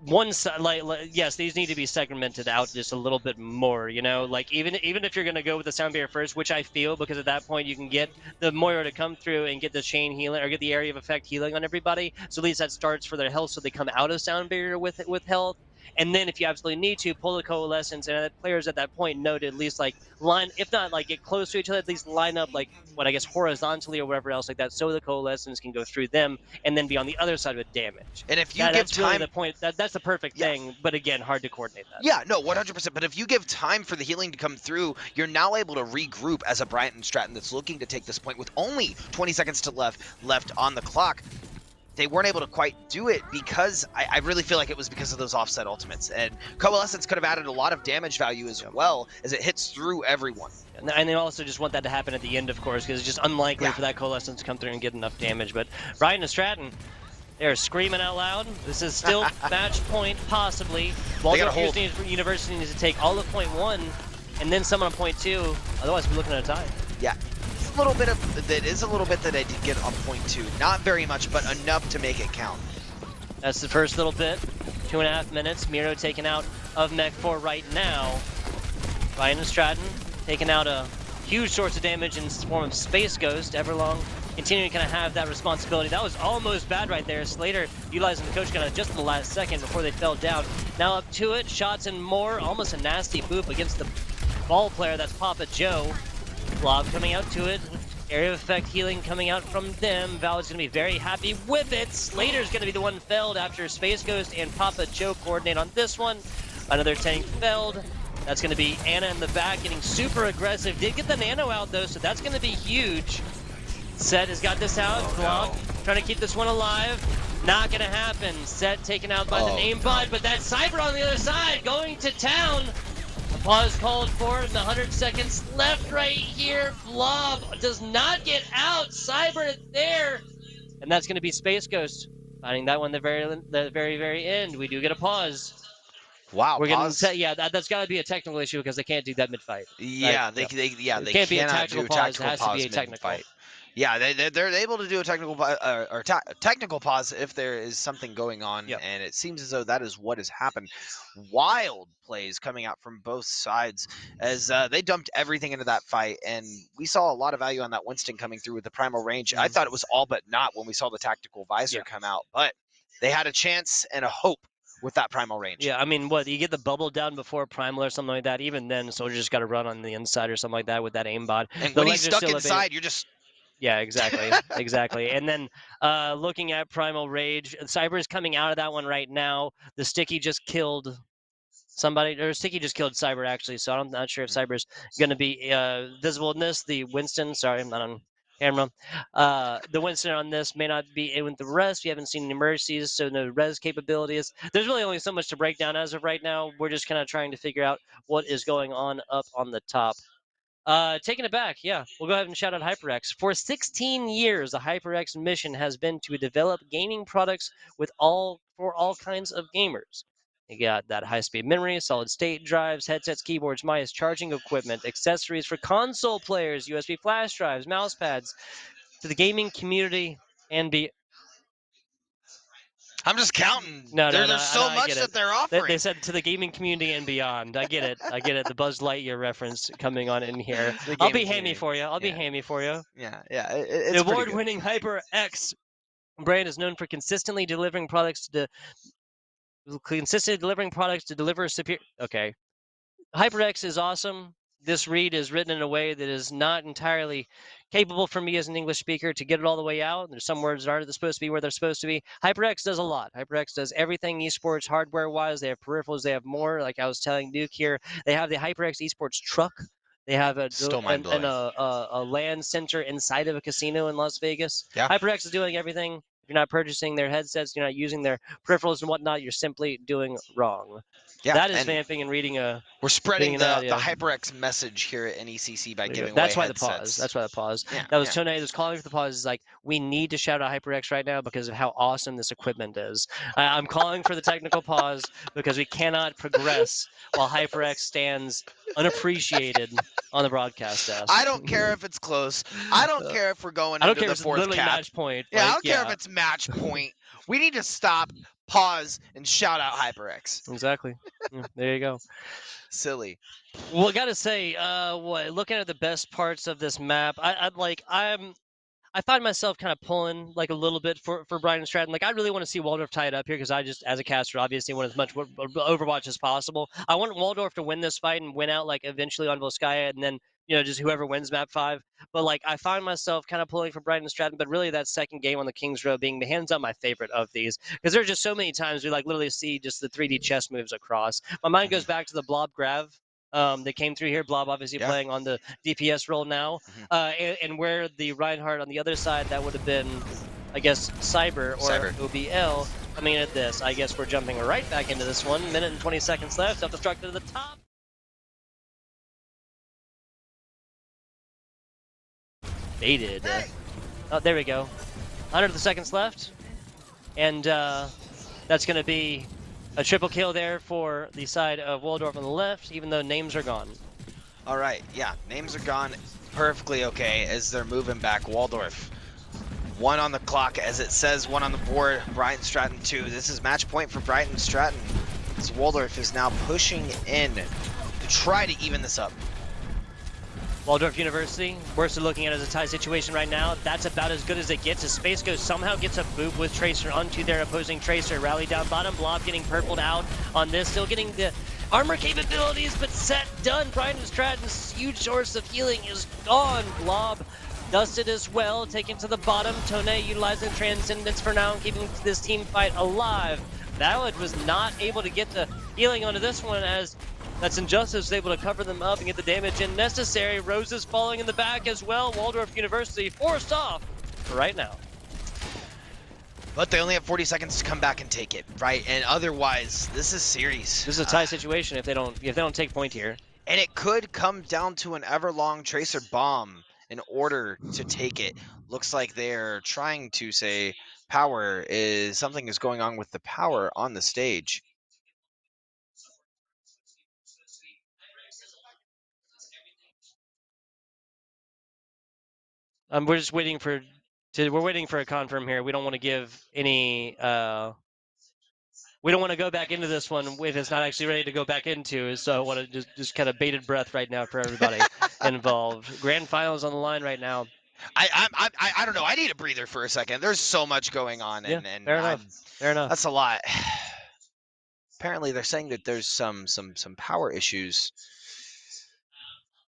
yes, these need to be segmented out just a little bit more, you know? Like, even if you're going to go with the Sound Barrier first, which I feel, because at that point you can get the Moira to come through and get the chain healing, or get the area of effect healing on everybody, so at least that starts for their health, so they come out of Sound Barrier with health. And then if you absolutely need to, pull the Coalescence, and players at that point know to at least line, if not get close to each other, at least line up horizontally or whatever else like that, so the Coalescence can go through them and then be on the other side with damage. And if you give that's time, really the point. That's the perfect thing, but again, hard to coordinate that. Yeah, no, 100%. But if you give time for the healing to come through, you're now able to regroup as a Bryant and Stratton that's looking to take this point with only 20 seconds to left on the clock. They weren't able to quite do it because I really feel like it was because of those offset ultimates. And Coalescence could have added a lot of damage value as well, as it hits through everyone. And they also just want that to happen at the end, of course, because it's just unlikely for that Coalescence to come through and get enough damage. But Ryan and Stratton, they're screaming out loud. This is still match point, possibly. Waldorf University needs to take all of point 1 and then some on point 2. Otherwise, we're looking at a tie. Yeah. A little bit of that is a little bit that I did get on point 2. Not very much, but enough to make it count. That's the first little bit. 2.5 minutes. Miro taken out of Mech 4 right now. Ryan and Stratton taking out a huge source of damage in the form of Space Ghost. Everlong continuing to kind of have that responsibility. That was almost bad right there. Slater utilizing the coach gun just in the last second before they fell down. Now up to it, shots and more. Almost a nasty boop against the ball player. That's Papa Joe. Blob coming out to it. Area of effect healing coming out from them. Valid's going to be very happy with it. Slater's going to be the one felled after Space Ghost and Papa Joe coordinate on this one. Another tank felled. That's going to be Anna in the back getting super aggressive. Did get the nano out though, so that's going to be huge. Set has got this out. Blob trying to keep this one alive. Not going to happen. Set taken out by the aimbot, but that Cyber on the other side going to town. A pause called for in the 100 seconds left right here. Blob does not get out. Cyber there. And that's going to be Space Ghost finding that one the very end. We do get a pause. Wow, We're pause. gonna yeah, that's got to be a technical issue because they can't do that mid-fight. Yeah, Right? they It they can't be a cannot tactical do a pause. tactical It has to pause be a technical. mid-fight. Yeah, they're able to do a technical pause if there is something going on, Yep. and it seems as though that is what has happened. Wild plays coming out from both sides as they dumped everything into that fight, and we saw a lot of value on that Winston coming through with the primal range. I thought it was all but not when we saw the tactical visor come out, but they had a chance and a hope with that primal range. Yeah, I mean, what, you get the bubble down before primal or something like that, even then, Soldier just got to run on the inside or something like that with that aimbot. And The when legs he's are stuck still inside, you're just... Yeah, exactly. Exactly. And then looking at Primal Rage, Cyber is coming out of that one right now. The Sticky just killed somebody, or Sticky just killed Cyber actually, so I'm not sure if Cyber's going to be visible in this. The Winston, sorry, I'm not on camera. The Winston on this may not be in with the rest. We haven't seen any mercies, so no res capabilities. There's really only so much to break down as of right now. We're just kind of trying to figure out what is going on up on the top. Taking it back, yeah. We'll go ahead and shout out HyperX. For 16 years, the HyperX mission has been to develop gaming products for all kinds of gamers. You got that high-speed memory, solid-state drives, headsets, keyboards, mice, charging equipment, accessories for console players, USB flash drives, mouse pads, to the gaming community and be. I'm just counting. No, There's so I much get that it. they're offering. They said to the gaming community and beyond. I get it. I get it. The Buzz Lightyear reference coming on in here. I'll be hammy for you. I'll be hammy for you. Yeah, it's The award-winning HyperX brand is known for consistently delivering products to deliver superior. Okay, HyperX is awesome. This read is written in a way that is not entirely capable for me as an English speaker to get it all the way out. There's some words that aren't supposed to be where they're supposed to be. HyperX does a lot. HyperX does everything esports hardware-wise. They have peripherals. They have more. Like I was telling Duke here, they have the HyperX esports truck. They have a LAN center inside of a casino in Las Vegas. Yeah. HyperX is doing everything. If you're not purchasing their headsets, you're not using their peripherals and whatnot, you're simply doing wrong. Yeah, that is and vamping and reading a. we're spreading reading the that, yeah. HyperX message here at NECC by giving That's away why headsets. the pause. That's why the pause. Yeah, that was Tone was calling for the pause. Is like, we need to shout out HyperX right now because of how awesome this equipment is. I'm calling for the technical pause because we cannot progress while HyperX stands unappreciated on the broadcast desk. I don't care if it's close. I don't care if we're going I don't into care the if it's fourth literally cap. match point. Yeah, like, I don't care if it's match point. We need to stop, pause, and shout out HyperX. Exactly. There you go. Silly. Well, I gotta say, looking at the best parts of this map, I find myself kind of pulling like a little bit for Brian and Stratton. Like, I really want to see Waldorf tie it up here because I just, as a caster, obviously want as much Overwatch as possible. I want Waldorf to win this fight and win out like eventually on Volskaya, and then just whoever wins map 5. But like, I find myself kind of pulling for Brian and Stratton. But really, that second game on the Kings Row being hands down my favorite of these because there's just so many times we like literally see just the 3D chess moves across. My mind goes back to the Blob Grav. That came through here. Blob obviously playing on the DPS role now. And where the Reinhardt on the other side, that would have been, I guess, Cyber or OBL coming in at this. I guess we're jumping right back into this one. Minute and 20 seconds left. Self-destruct to the top. Baited. Oh, there we go. 100 seconds left. And that's going to be a triple kill there for the side of Waldorf on the left, even though names are gone. All right, yeah, names are gone. Perfectly okay as they're moving back. Waldorf 1 on the clock, as it says 1 on the board. Brighton Stratton 2. This is match point for Brighton Stratton. As Waldorf is now pushing in to try to even this up. Waldorf University, worse looking at it as a tie situation right now. That's about as good as it gets. As Space Ghost somehow gets a boop with Tracer onto their opposing Tracer. Rally down bottom, Blob getting purpled out on this, still getting the armor capabilities, but set, done. Brian Stratton's huge source of healing is gone. Blob dusted as well, taken to the bottom. Tone utilizing Transcendence for now, keeping this team fight alive. Valid was not able to get the healing onto this one, as that's Injustice was able to cover them up and get the damage in necessary. Rose is falling in the back as well. Waldorf University forced off right now. But they only have 40 seconds to come back and take it, right? And otherwise, this is serious. This is a tie situation if they don't take point here. And it could come down to an Everlong Tracer bomb in order to take it. Looks like they're trying to say something is going on with the power on the stage. We're just waiting for a confirm here. We don't want to give any we don't want to go back into this one if it's not actually ready to go back into. So I want to just kind of bated breath right now for everybody involved. Grand finals on the line right now. I don't know. I need a breather for a second. There's so much going on, Yeah, and fair enough. Fair enough. That's a lot. Apparently, they're saying that there's some power issues,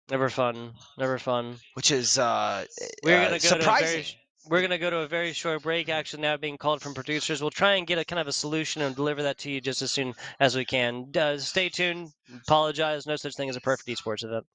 Never fun. Never fun. which is We're gonna go surprising. we're gonna go to a very short break. Action now being called from producers. We'll try and get a kind of a solution and deliver that to you just as soon as we can. Stay tuned. Apologize. No such thing as a perfect esports event.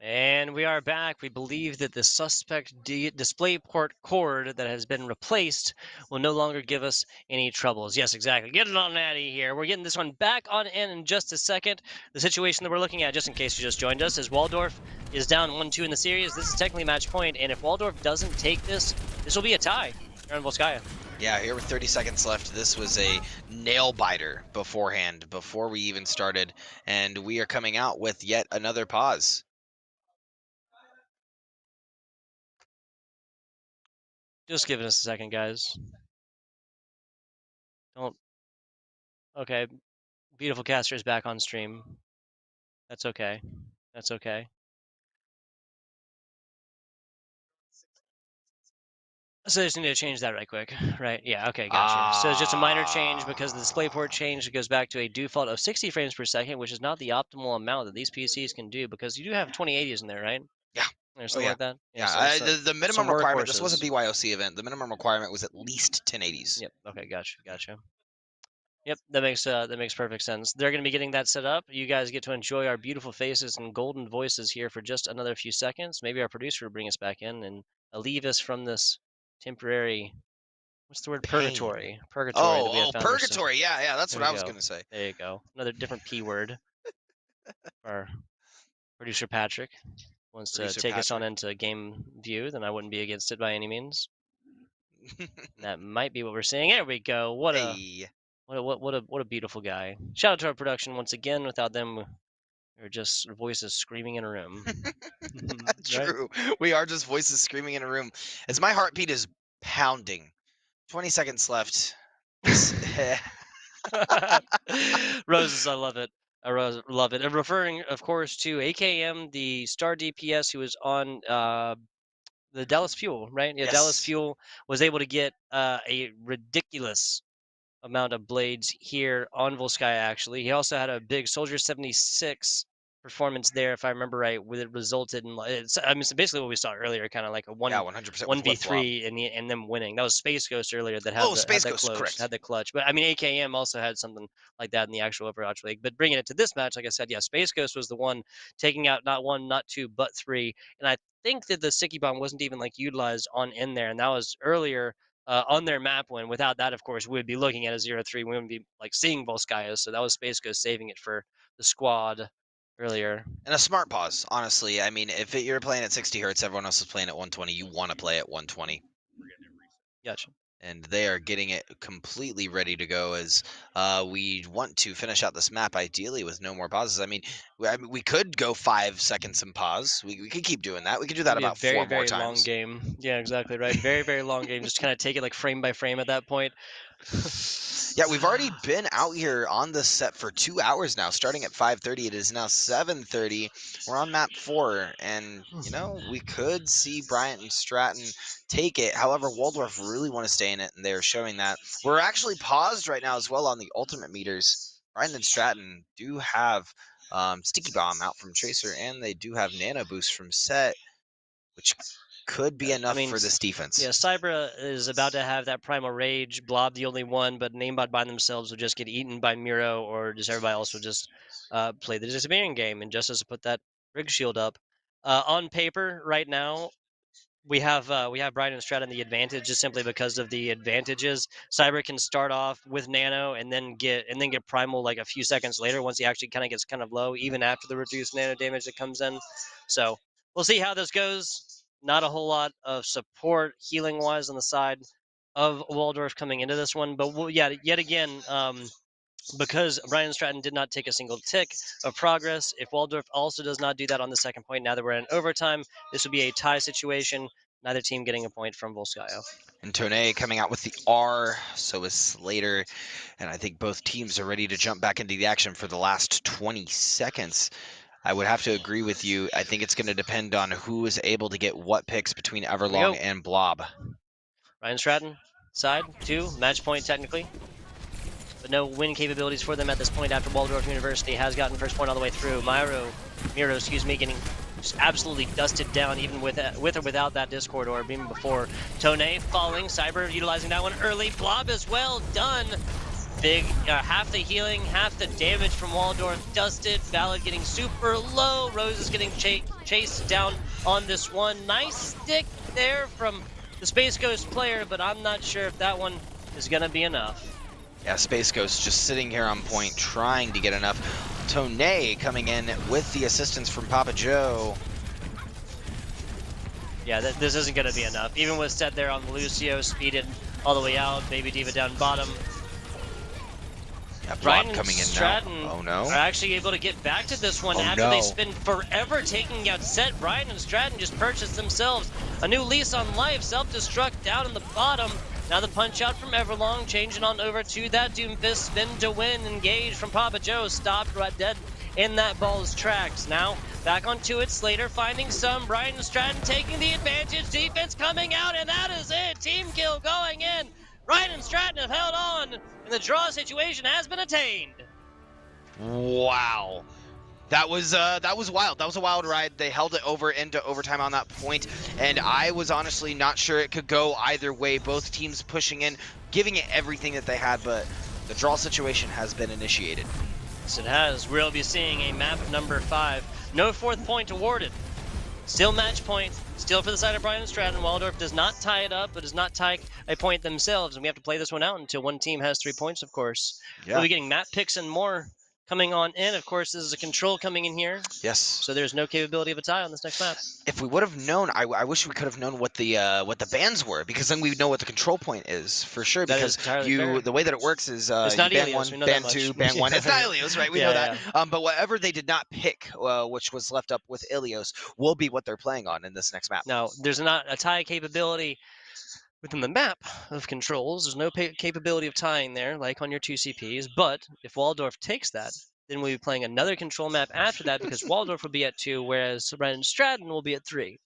And we are back. We believe that the suspect display port cord that has been replaced will no longer give us any troubles. Yes, exactly. Get it on natty here. We're getting this one back on in just a second. The situation that we're looking at, just in case you just joined us, is Waldorf is down 1-2 in the series. This is technically match point, and if Waldorf doesn't take this, this will be a tie here in Volskaya. Yeah, here with 30 seconds left, this was a nail biter beforehand, before we even started, and we are coming out with yet another pause. Just giving us a second, guys. Don't. Okay. Beautiful Caster is back on stream. That's okay. That's okay. So I just need to change that right quick. Right, yeah, okay, gotcha. So it's just a minor change because the display port change. It goes back to a default of 60 frames per second, which is not the optimal amount that these PCs can do, because you do have 2080s in there, right? Yeah. Or something like that? Yeah, the minimum requirement, this was a workhorses. BYOC event, the minimum requirement was at least 1080s. Yep, okay, gotcha. Yep, that makes perfect sense. They're going to be getting that set up. You guys get to enjoy our beautiful faces and golden voices here for just another few seconds. Maybe our producer will bring us back in and alleviate us from this temporary, what's the word? Pain. Purgatory that we have Oh, found purgatory, yeah, that's There what I we was go. going to say. There you go. Another different P word. Our producer Patrick wants to Producer take us on Patrick. into game view, then I wouldn't be against it by any means. And that might be what we're seeing. There we go. What a Hey. what a beautiful guy. Shout out to our production once again. Without them, we're just voices screaming in a room. Right? True. We are just voices screaming in a room. As my heartbeat is pounding. 20 seconds left. Roses, I love it. Love it. And referring, of course, to AKM, the star DPS who was on the Dallas Fuel, right? Yeah, Dallas Yes. Fuel was able to get a ridiculous amount of blades here on Volskaya, actually. He also had a big Soldier 76 performance there, if I remember right, with it resulted in, it's basically what we saw earlier, kind of like a 100% with 1v3 and them winning. That was Space Ghost earlier that Oh, had Space that Ghost, close, correct. had the clutch. But I mean, AKM also had something like that in the actual Overwatch League. But bringing it to this match, like I said, yeah, Space Ghost was the one taking out not one, not two, but three. And I think that the sticky bomb wasn't even like utilized on in there, and that was earlier on their map win. Without that, of course, we would be looking at a 0-3. We wouldn't be like seeing Volskaya. So that was Space Ghost saving it for the squad earlier. And a smart pause, honestly. I mean, if you're playing at 60 hertz, everyone else is playing at 120. You want to play at 120. Gotcha. And they are getting it completely ready to go as we want to finish out this map ideally with no more pauses. I mean, we could go 5 seconds and pause. We could keep doing that. We could do that It'd be about a very, 4 more very times. long game. Yeah, exactly right. Very, very long game. Just kind of take it like frame by frame at that point. Yeah, we've already been out here on this set for 2 hours now, starting at 5:30. It is now 7:30. We're on map 4, and, you know, we could see Bryant and Stratton take it. However, Waldorf really want to stay in it, and they're showing that. We're actually paused right now as well on the ultimate meters. Bryant and Stratton do have Sticky Bomb out from Tracer, and they do have Nano Boost from Set, which could be enough for this defense. Yeah, Cybra is about to have that Primal Rage. Blob the only one, but Namebot by themselves will just get eaten by Miro, or just everybody else will just play the disappearing game. And Justice will put that Rig Shield up. On paper, right now, we have Brian and Stratton the advantage just simply because of the advantages. Cyber can start off with Nano and then get Primal like a few seconds later once he actually kind of gets kind of low, even after the reduced Nano damage that comes in. So we'll see how this goes. Not a whole lot of support healing wise on the side of Waldorf coming into this one, but yet again. Because Brian Stratton did not take a single tick of progress, if Waldorf also does not do that on the second point, now that we're in overtime, this would be a tie situation, neither team getting a point from Volskaya. And Tonei coming out with the R, so is Slater, and I think both teams are ready to jump back into the action for the last 20 seconds. I would have to agree with you. I think it's going to depend on who is able to get what picks between Everlong and Blob. Brian Stratton, side 2, match point technically. But no win capabilities for them at this point after Waldorf University has gotten first point all the way through. Miro, getting just absolutely dusted down even with or without that Discord orb even before. Tonei falling, Cyber utilizing that one early. Blob as well, done. Big, half the healing, half the damage from Waldorf dusted. Ballad getting super low. Rose is getting chased down on this one. Nice stick there from the Space Ghost player, but I'm not sure if that one is going to be enough. Yeah, Space Ghost just sitting here on point, trying to get enough. Tone coming in with the assistance from Papa Joe. Yeah, this isn't going to be enough. Even with set there on Lucio, speeded all the way out. Baby Diva down bottom. Yeah, Blob Brian and coming in Stratton now. Oh no. are actually able to get back to this one Oh, after no. they spend forever taking out set. Brian and Stratton just purchased themselves a new lease on life. Self-destruct down in the bottom. Now the punch out from Everlong, changing on over to that Doomfist. Spin to win, engage from Papa Joe. Stopped right dead in that ball's tracks. Now back onto it, Slater finding some. Brian and Stratton taking the advantage. Defense coming out, and that is it. Team kill going in. Brian and Stratton have held on, and the draw situation has been attained. Wow. That was wild. That was a wild ride. They held it over into overtime on that point, and I was honestly not sure it could go either way. Both teams pushing in, giving it everything that they had, but the draw situation has been initiated. Yes, it has. We'll be seeing a map number 5. No 4th point awarded. Still match point. Still for the side of Brian and Stratton. Waldorf does not tie it up, but does not tie a point themselves, and we have to play this one out until one team has 3 points, of course. Yeah. We'll be getting map picks and more coming on in. Of course, this is a control coming in here, Yes. so there's no capability of a tie on this next map. If we would have known, I wish we could have known what the bans were, because then we would know what the control point is for sure. That Because is entirely fair. the way that it works is It's you not ban Ilios, we one, know ban that two, much. ban one. It's not Ilios, right? We Yeah, know that. But whatever they did not pick, which was left up with Ilios, will be what they're playing on in this next map. Now, there's not a tie capability within the map of controls. There's no capability of tying there, like on your 2 CPs. But if Waldorf takes that, then we'll be playing another control map after that, because Waldorf will be at 2, whereas Brandon Stratton will be at 3.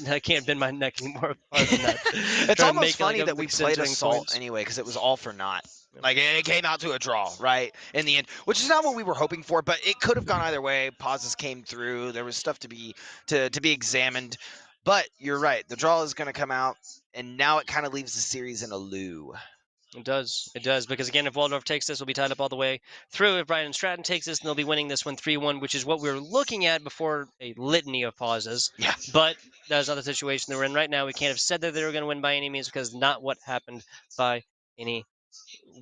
I can't bend my neck anymore farther than that. It's Trying to almost make it like funny a that we big played centering Assault points. anyway, because it was all for naught. Like, it came out to a draw, right, in the end, which is not what we were hoping for, but it could have gone either way. Pauses came through. There was stuff to be examined. But you're right. The draw is going to come out, and now it kind of leaves the series in a loo. It does, because again, if Waldorf takes this, we'll be tied up all the way through. If Brian Stratton takes this, then they'll be winning this one 3-1, which is what we were looking at before a litany of pauses. Yeah. But that is not the situation that we're in right now. We can't have said that they were going to win by any means, because not what happened by any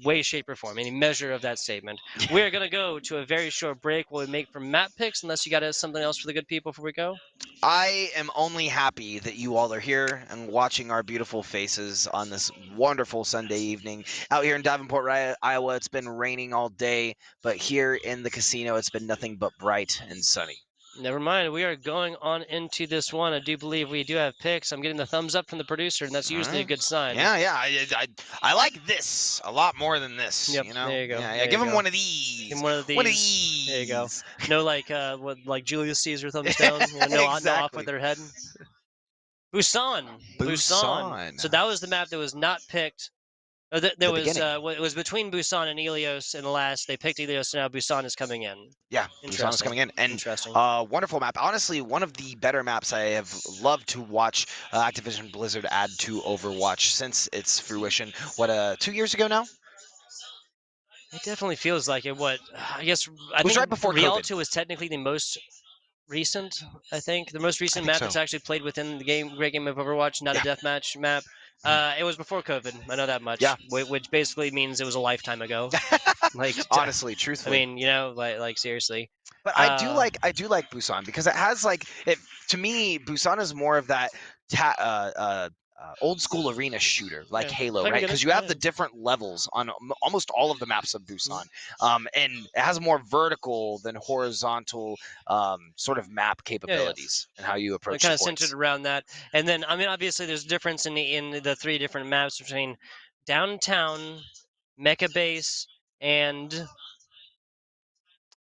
way, shape, or form, any measure of that statement. We're going to go to a very short break while we make for map picks, unless you got something else for the good people before we go. I am only happy that you all are here and watching our beautiful faces on this wonderful Sunday evening. Out here in Davenport, Iowa, it's been raining all day, but here in the casino, it's been nothing but bright and sunny. Never mind. We are going on into this one. I do believe we do have picks. I'm getting the thumbs up from the producer, and that's usually a good sign. Yeah. I like this a lot more than this. Yep, You know? there you go. Yeah, There give you him go. one of these. Give him one of these. One of these. There you go. No, like Julius Caesar thumbs down. You know, no off Exactly. with their head. Busan. So that was the map that was not picked. There was it was between Busan and Ilios in the last. They picked Ilios, and now Busan is coming in. Yeah, Busan is coming in. And Interesting. wonderful map. Honestly, one of the better maps I have loved to watch Activision Blizzard add to Overwatch since its fruition. What, 2 years ago now? It definitely feels like it. I guess I was think right before Rialto is technically the most recent. I think the most recent map so. that's actually played within the great game of Overwatch, not a deathmatch map. It was before COVID. I know that much. Yeah. Which basically means it was a lifetime ago. Like Honestly, I truthfully. mean, you know, like seriously. But I do like Busan, because it has to me, Busan is more of that old school arena shooter, like Halo, I right? get Because it, you have yeah. the different levels on almost all of the maps of Busan, and it has more vertical than horizontal sort of map capabilities and how you approach Kind the of points. centered around that. And then, I mean, obviously, there's a difference in the 3 different maps between downtown, Mecha Base, and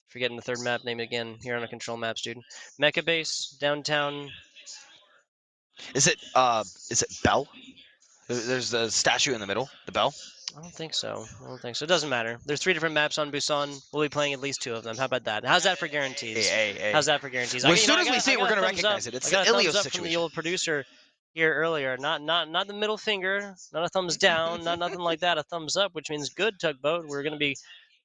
forgetting the third map name again here on a control maps, dude. Mecha Base, downtown. Is it Bell? There's the statue in the middle, the bell. I don't think so. It doesn't matter. There's 3 different maps on Busan. We'll be playing at least 2 of them. How about that? How's that for guarantees? Hey. How's that for guarantees? Well, as soon as we see it, we're going to recognize it. It's the I got a thumbs Ilios up from the situation. old producer. here earlier. Not the middle finger, not a thumbs down, not nothing like that. A thumbs up, which means good, Tugboat. We're going to be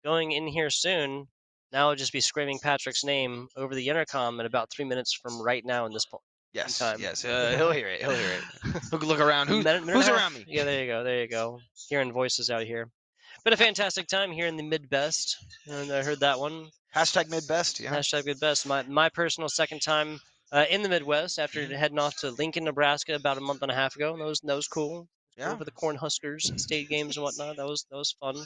going in here soon. Now I'll just be screaming Patrick's name over the intercom in about 3 minutes from right now in this point. Yes, time. yes. He'll hear it. He'll hear it. Look around. Minute and Who's a half. around me? Yeah, there you go. There you go. Hearing voices out here. But a fantastic time here in the Midwest. And I heard that one. Hashtag midbest. Yeah. Hashtag Midwest. My personal second time in the Midwest after heading off to Lincoln, Nebraska about a month and a half ago. That was cool. Yeah. Over the Cornhuskers state games and whatnot. That was fun.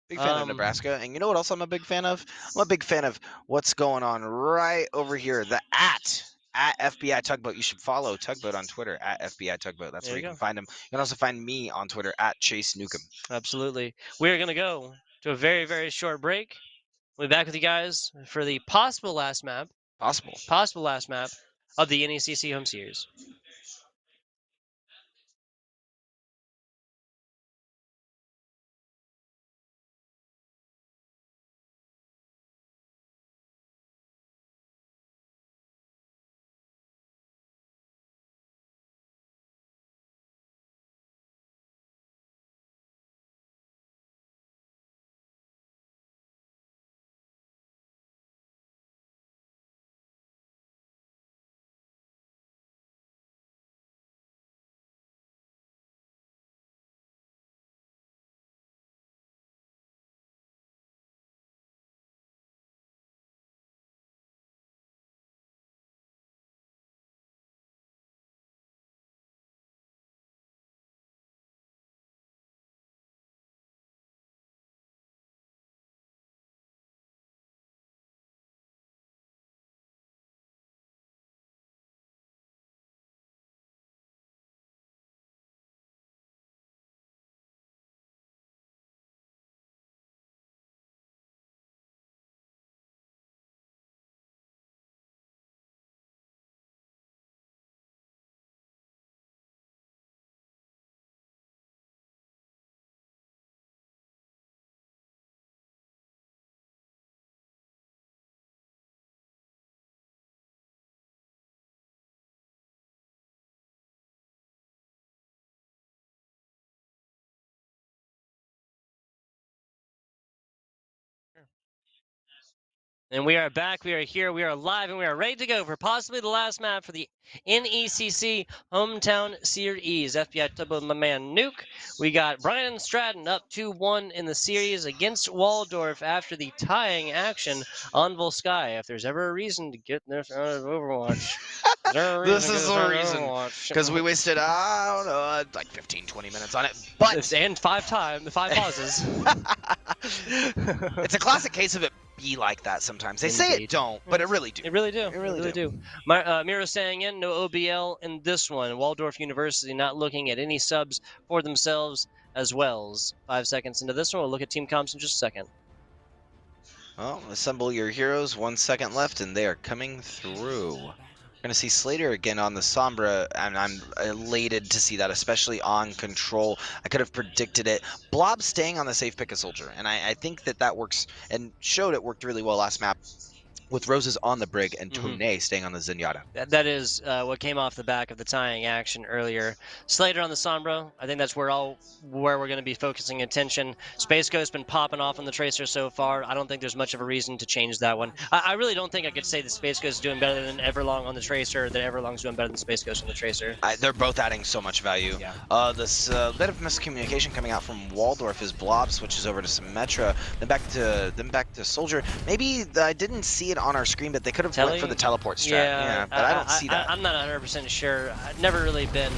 Big fan of Nebraska. And you know what else I'm a big fan of? I'm a big fan of what's going on right over here. The at FBI Tugboat. You should follow Tugboat on Twitter at FBI Tugboat. That's There where you you go. can find him. You can also find me on Twitter at Chase Newcomb. Absolutely. We're gonna go to a very, very short break. We'll be back with you guys for the possible last map of the NECC Home Series. And we are back, we are here, we are live, and we are ready to go for possibly the last map for the NECC Hometown Series. FBI Tugboat, my man Nuke. We got Brian Stratton up 2-1 in the series against Waldorf after the tying action on Volsky. If there's ever a reason to get this out of Overwatch, This is the reason. Because we wasted, I don't know, like 15, 20 minutes on it. But and 5 pauses. it's a classic case of it be like that sometimes. They say Indeed. it don't, but it really do. It really do. It really do. Miro saying in, no OBL in this one. Waldorf University not looking at any subs for themselves as well. 5 seconds into this one, we'll look at team comps in just a second. Well, assemble your heroes. 1 second left, and they are coming through. We're going to see Slater again on the Sombra, and I'm elated to see that, especially on Control. I could have predicted it. Blob staying on the safe pick a soldier, and I think that works, and showed it worked really well last map with Roses on the Brig and Tone staying on the Zenyatta. That is what came off the back of the tying action earlier. Slater on the Sombra, I think that's where we're going to be focusing attention. Space Ghost's been popping off on the Tracer so far. I don't think there's much of a reason to change that one. I really don't think I could say that Space Ghost is doing better than Everlong on the Tracer, or that Everlong's doing better than Space Ghost on the Tracer. They're both adding so much value. Yeah. This bit of miscommunication coming out from Waldorf is Blob switches over to Symmetra, then back to Soldier. Maybe I didn't see it on our screen, but they could have went for the teleport strat. Yeah, but I don't see that. I'm not 100% sure. I've never really been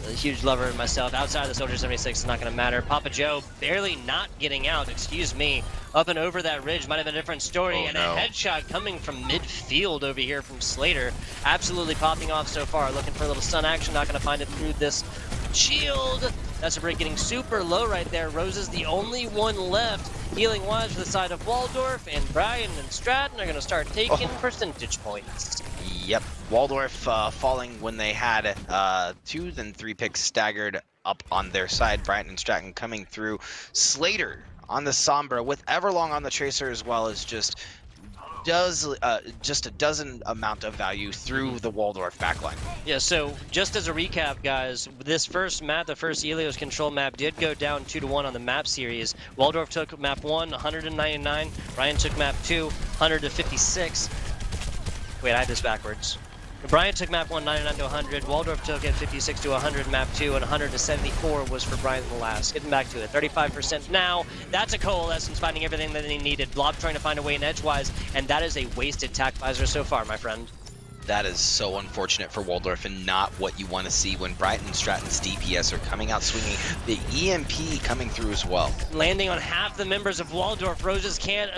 a huge lover of myself. Outside of the Soldier 76, it's not going to matter. Papa Joe barely not getting out, excuse me. Up and over that ridge might have been a different story. Oh, and no. A headshot coming from midfield over here from Slater. Absolutely popping off so far. Looking for a little stun action. Not going to find it through this shield. That's a break getting super low right there. Rose is the only one left. Healing wise for the side of Waldorf, and Brian and Stratton are going to start taking percentage points. Yep, Waldorf falling when they had 2 then 3 picks staggered up on their side. Brian and Stratton coming through. Slater on the Sombra with Everlong on the Tracer, as well as just just a dozen amount of value through the Waldorf backline. Yeah, so just as a recap, guys, this first map, the first Helios control map, did go down 2-1 on the map series. Waldorf took map 1, 199. Ryan took map 2, 100 to 56. Wait, I had this backwards. Brian took map 1, 99 to 100. Waldorf took it 56 to 100, map 2, and 100 to 74 was for Brian the last. Getting back to it, 35% now. That's a Coalescence finding everything that they needed. Blob trying to find a way in edgewise, and that is a wasted tac visor so far, my friend. That is so unfortunate for Waldorf and not what you want to see when Brighton and Stratton's DPS are coming out swinging. The EMP coming through as well. Landing on half the members of Waldorf. Roses can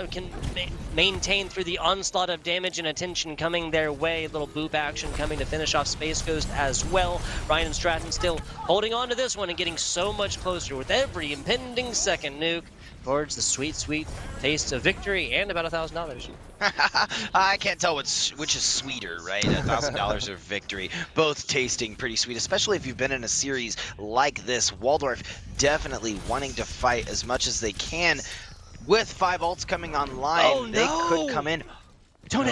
maintain through the onslaught of damage and attention coming their way. Little boop action coming to finish off Space Ghost as well. Ryan and Stratton still holding on to this one and getting so much closer with every impending second nuke towards the sweet, sweet taste of victory and about $1,000. I can't tell which is sweeter, right? $1,000 or victory. Both tasting pretty sweet, especially if you've been in a series like this. Waldorf definitely wanting to fight as much as they can. With 5 ults coming online, they could come in. Tone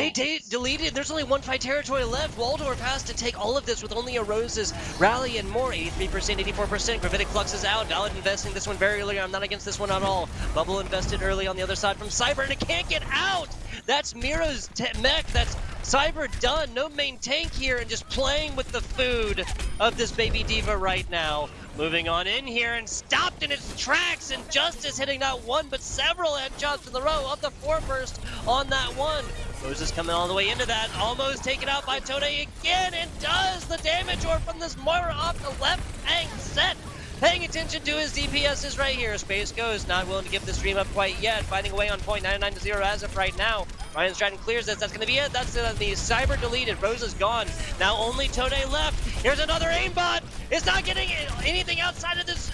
deleted. There's only 1 fight territory left. Waldorf has to take all of this with only a Rose's rally and more. 83%, 84%. Gravitic Flux is out. Valid investing this one very early. I'm not against this one at all. Bubble invested early on the other side from Cyber, and it can't get out. That's Miro's mech. That's Cyber done. No main tank here, and just playing with the food of this baby diva right now. Moving on in here and stopped in its tracks, and Justice hitting not one but several headshots in the row of the 4 burst on that one. Roses coming all the way into that, almost taken out by Tone again, and does the damage or from this Moira off the left flank set. Paying attention to his DPSs right here. Space Ghost not willing to give the stream up quite yet, finding a way on point 99 to 0 as of right now. Ryan Stratton clears this. That's going to be it. That's the Cyber deleted. Rose is gone. Now only Tone left. Here's another aimbot. It's not getting anything outside of this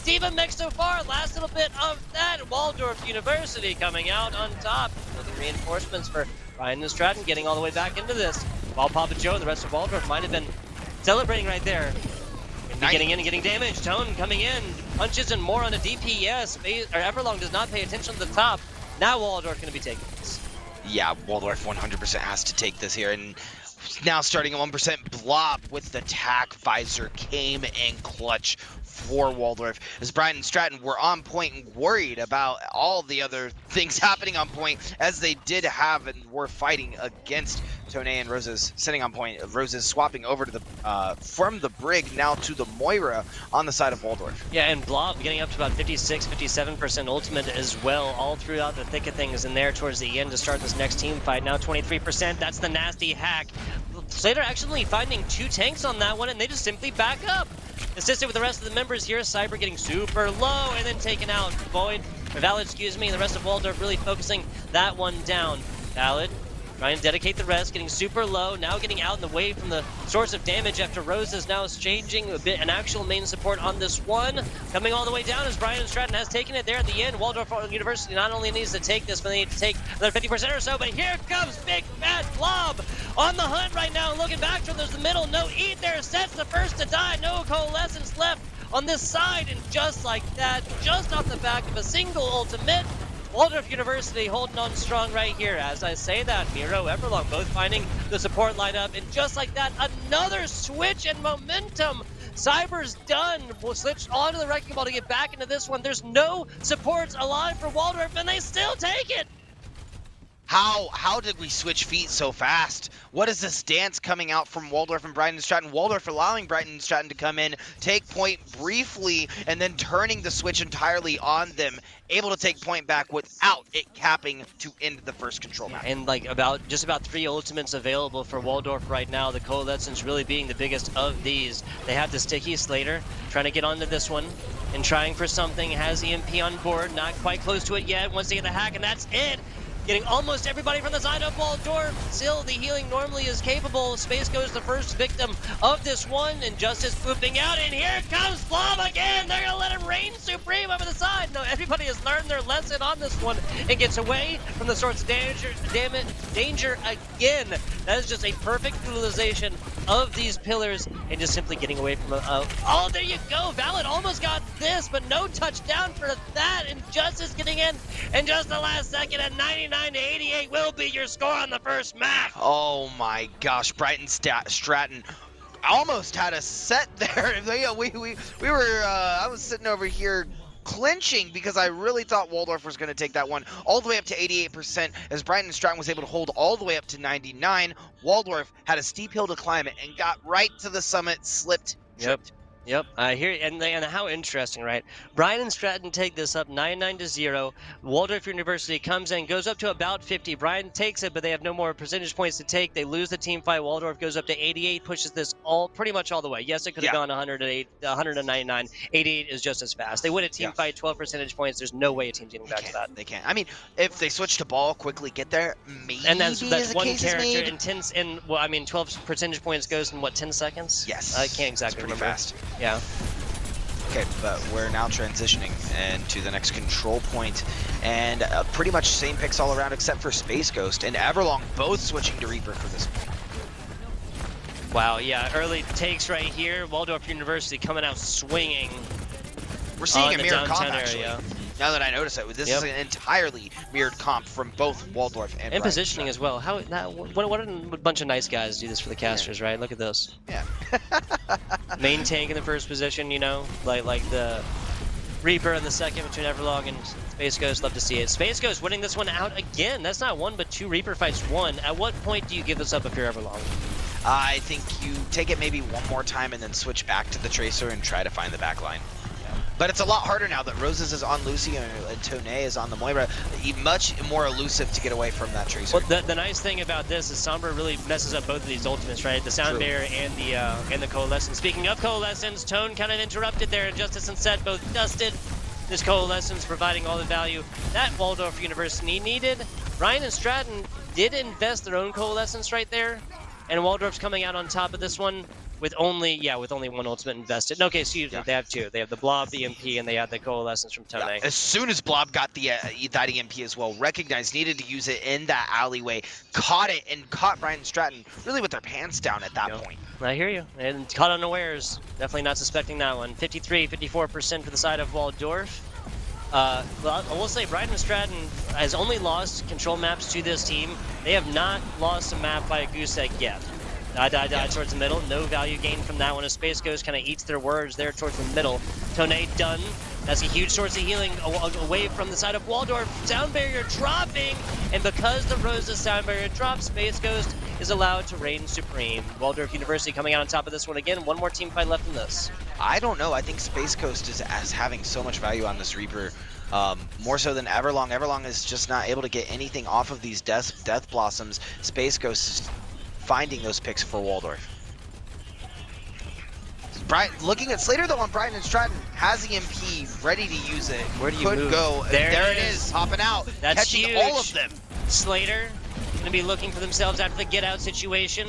Diva mech so far. Last little bit of that. Waldorf University coming out on top. Looking reinforcements for Ryan and Stratton getting all the way back into this. While Papa Joe and the rest of Waldorf might have been celebrating right there. Getting in and getting damage. Tone coming in. Punches and more on the DPS. Everlong does not pay attention to the top. Now Waldorf going to be taking this. Yeah, Waldorf 100% has to take this here. And now starting at 1%, Blob with the tac visor came in clutch for Waldorf. As Brian and Stratton were on point and worried about all the other things happening on point, as they did have and were fighting against Tone and Roses sitting on point. Roses swapping over to the from the Brig now to the Moira on the side of Waldorf. Yeah, and Blob getting up to about 56, 57% ultimate as well, all throughout the thick of things in there towards the end to start this next team fight. Now 23%, that's the nasty hack. Slater actually finding 2 tanks on that one, and they just simply back up. Assisted with the rest of the members here, Cyber getting super low and then taken out. Valid, excuse me, and the rest of Waldorf really focusing that one down. Valid, trying to dedicate the rest, getting super low, now getting out in the way from the source of damage after Rose is now changing a bit, an actual main support on this one. Coming all the way down as Brian and Stratton has taken it there at the end. Waldorf University not only needs to take this, but they need to take another 50% or so, but here comes Big Bad Blob on the hunt right now, looking back from there's the middle, no eat there, sets the first to die, no coalescence left on this side, and just like that, just off the back of a single ultimate, Waldorf University holding on strong right here. As I say that, Miro, Everlong both finding the support light up, and just like that, another switch and momentum. Cyber's done. We'll switch onto the Wrecking Ball to get back into this one. There's no supports alive for Waldorf, and they still take it. How did we switch feet so fast? What is this dance coming out from Waldorf and Brighton and Stratton? Waldorf allowing Brighton and Stratton to come in, take point briefly, and then turning the switch entirely on them, able to take point back without it capping to end the first control map. And like just about 3 ultimates available for Waldorf right now. The Coalescence really being the biggest of these. They have the sticky Slater trying to get onto this one and trying for something. Has EMP on board, not quite close to it yet. Wants to get the hack, and that's it. Getting almost everybody from the side of Waldorf. Still, the healing normally is capable. Space Goes the first victim of this one, and Justice pooping out, and here comes Blob again. They're gonna let him reign supreme over the side. No, everybody has learned their lesson on this one and gets away from the source of danger again. That is just a perfect utilization of these pillars and just simply getting away from oh, there you go. Valid almost got this, but no touchdown for that, and Justice getting in just the last second at 99%. 99 to 88 will be your score on the first map. Oh my gosh, Brighton Stratton almost had us set there. we were, I was sitting over here clinching because I really thought Waldorf was going to take that one all the way up to 88% as Brighton Stratton was able to hold all the way up to 99. Waldorf had a steep hill to climb it and got right to the summit, slipped, tripped. Yep, I hear it, and how interesting, right? Brian and Stratton take this up 99 to 0. Waldorf University comes in, goes up to about 50. Brian takes it, but they have no more percentage points to take. They lose the team fight. Waldorf goes up to 88, pushes this pretty much all the way. Yes, it could have gone 108, 199. 88 is just as fast. They win a team fight, 12 percentage points. There's no way a team's getting back to that. They can't. I mean, if they switch to ball, quickly get there, maybe. And that's one character in 12 percentage points goes in what, 10 seconds? Yes. I can't exactly pretty remember. Fast. Yeah. Okay, but we're now transitioning into the next control point, and pretty much same picks all around except for Space Ghost and Everlong both switching to Reaper for this one. Wow, yeah, early takes right here. Waldorf University coming out swinging. We're seeing a the mirror comp, downtown actually. area. Now that I notice it, this is an entirely mirrored comp from both Waldorf and And Brighton positioning as well. What a bunch of nice guys do this for the casters, right? Look at this. Yeah. Main tank in the first position, you know, like the Reaper in the second between Everlong and Space Ghost. Love to see it. Space Ghost winning this one out again. That's not one, but two Reaper fights won. At what point do you give this up if you're Everlong? I think you take it maybe one more time and then switch back to the Tracer and try to find the back line. But it's a lot harder now that Roses is on Lucy and Tone is on the Moira. Much more elusive to get away from that Tracer. Well, the nice thing about this is Sombra really messes up both of these ultimates, right? The Sound Barrier and the Coalescence. Speaking of Coalescence, Tone kind of interrupted there. Justice and Set both dusted. This Coalescence providing all the value that Waldorf University needed. Ryan and Stratton did invest their own Coalescence right there. And Waldorf's coming out on top of this one with only one ultimate invested. No, okay, excuse me, they have two. They have the Blob, the EMP, and they have the Coalescence from Tone. As soon as Blob got that EMP as well, recognized, needed to use it in that alleyway, caught it, and caught Brian Stratton really with their pants down at that point. I hear you. And caught unawares. Definitely not suspecting that one. 53, 54% for the side of Waldorf. Well, I will say Brian and Stratton has only lost control maps to this team. They have not lost a map by a goose egg yet. Die towards the middle. No value gained from that one. As Space Ghost kind of eats their words there towards the middle. Tone done. That's a huge source of healing away from the side of Waldorf. Sound Barrier dropping. And because the Rose's Sound Barrier drops, Space Ghost is allowed to reign supreme. Waldorf University coming out on top of this one again. One more team fight left in this. I don't know. I think Space Ghost is having so much value on this Reaper. More so than Everlong. Everlong is just not able to get anything off of these Death Blossoms. Space Ghost is finding those picks for Waldorf. Looking at Slater though on Brighton and Stratton, has EMP, ready to use it. Where do you move? Go. There it is, hopping out, That's catching huge. all of them. Slater gonna be looking for themselves after the get out situation.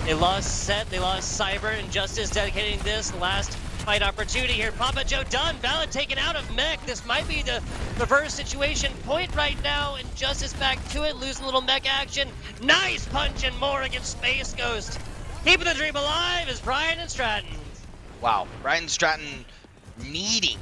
They lost Set, they lost Cyber, and Justice dedicating this last fight opportunity here. Papa Joe done. Valid taken out of mech. This might be the reverse situation point right now, and Justice back to it, losing a little mech action. Nice punch and more against Space Ghost. Keeping the dream alive is Brian and Stratton. Wow, Brian Stratton needing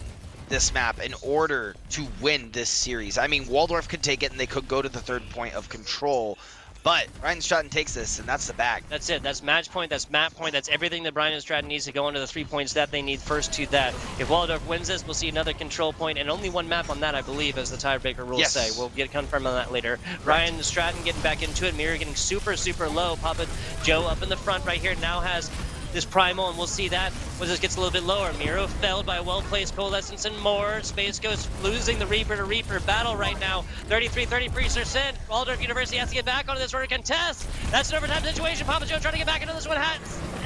this map in order to win this series. I mean, Waldorf could take it and they could go to the third point of control. But Brian Stratton takes this, and that's the bag. That's it. That's match point. That's map point. That's everything that Brian and Stratton needs to go into the 3 points that they need first to that. If Waldorf wins this, we'll see another control point, and only one map on that, I believe, as the tiebreaker rules say. We'll get confirmed on that later. Brian and Stratton getting back into it. Mirror getting super, super low. Papa Joe up in the front right here now has this primal, and we'll see that when this gets a little bit lower. Miro felled by a well-placed Coalescence and more. Space Ghost losing the Reaper to Reaper battle right now. 33%. Waldorf University has to get back onto this order contest. That's an overtime situation. Papa Joe trying to get back into this one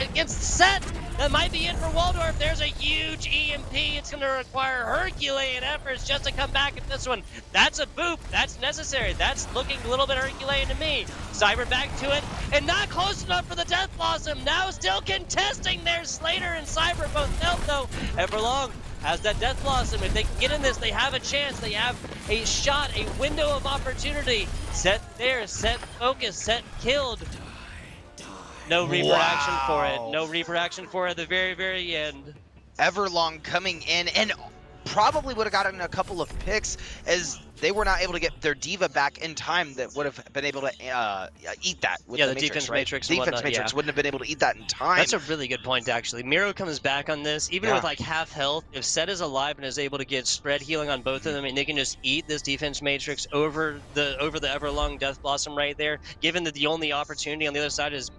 against Set. That might be it for Waldorf. There's a huge EMP. It's going to require Herculean efforts just to come back at this one. That's a boop. That's necessary. That's looking a little bit Herculean to me. Cyber back to it, and not close enough for the Death Blossom. Now still contesting there. Slater and Cyber both felt though. Everlong has that Death Blossom. If they can get in this, they have a chance. They have a shot, a window of opportunity. Set there, Set focus, Set killed. No Reaper action for it. No Reaper action for it at the very, very end. Everlong coming in, and probably would have gotten a couple of picks, as they were not able to get their diva back in time that would have been able to eat that with Yeah, the the matrix, defense right? matrix and Defense whatnot, matrix yeah. wouldn't have been able to eat that in time. That's a really good point, actually. Miro comes back on this, even Yeah. with like half health. If Set is alive and is able to get spread healing on both of them, and they can just eat this defense matrix over the Everlong Death Blossom right there, given that the only opportunity on the other side is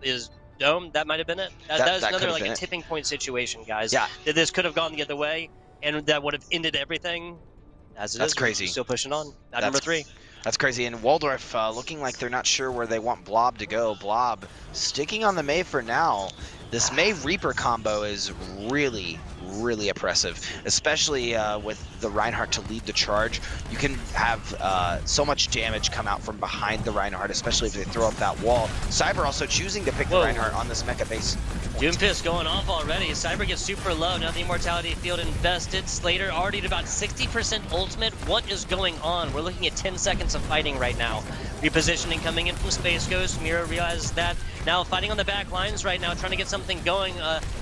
Dome, that might have been it. That was that another could've like been a it. tipping point situation, guys. Yeah. That this could have gone the other way, and that would have ended everything. As it That's is, we're crazy. still pushing on. At number 3. That's crazy. And Waldorf looking like they're not sure where they want Blob to go. Blob sticking on the Mei for now. This Mei Reaper combo is really, really oppressive, especially with the Reinhardt to lead the charge. You can have so much damage come out from behind the Reinhardt, especially if they throw up that wall. Cyber also choosing to pick the Reinhardt on this mecha base. Doomfist going off already. Cyber gets super low. Now the Immortality Field invested. Slater already at about 60% ultimate. What is going on? We're looking at 10 seconds of fighting right now. Repositioning coming in from Space Ghost. Mira realizes that. Now fighting on the back lines right now, trying to get something going.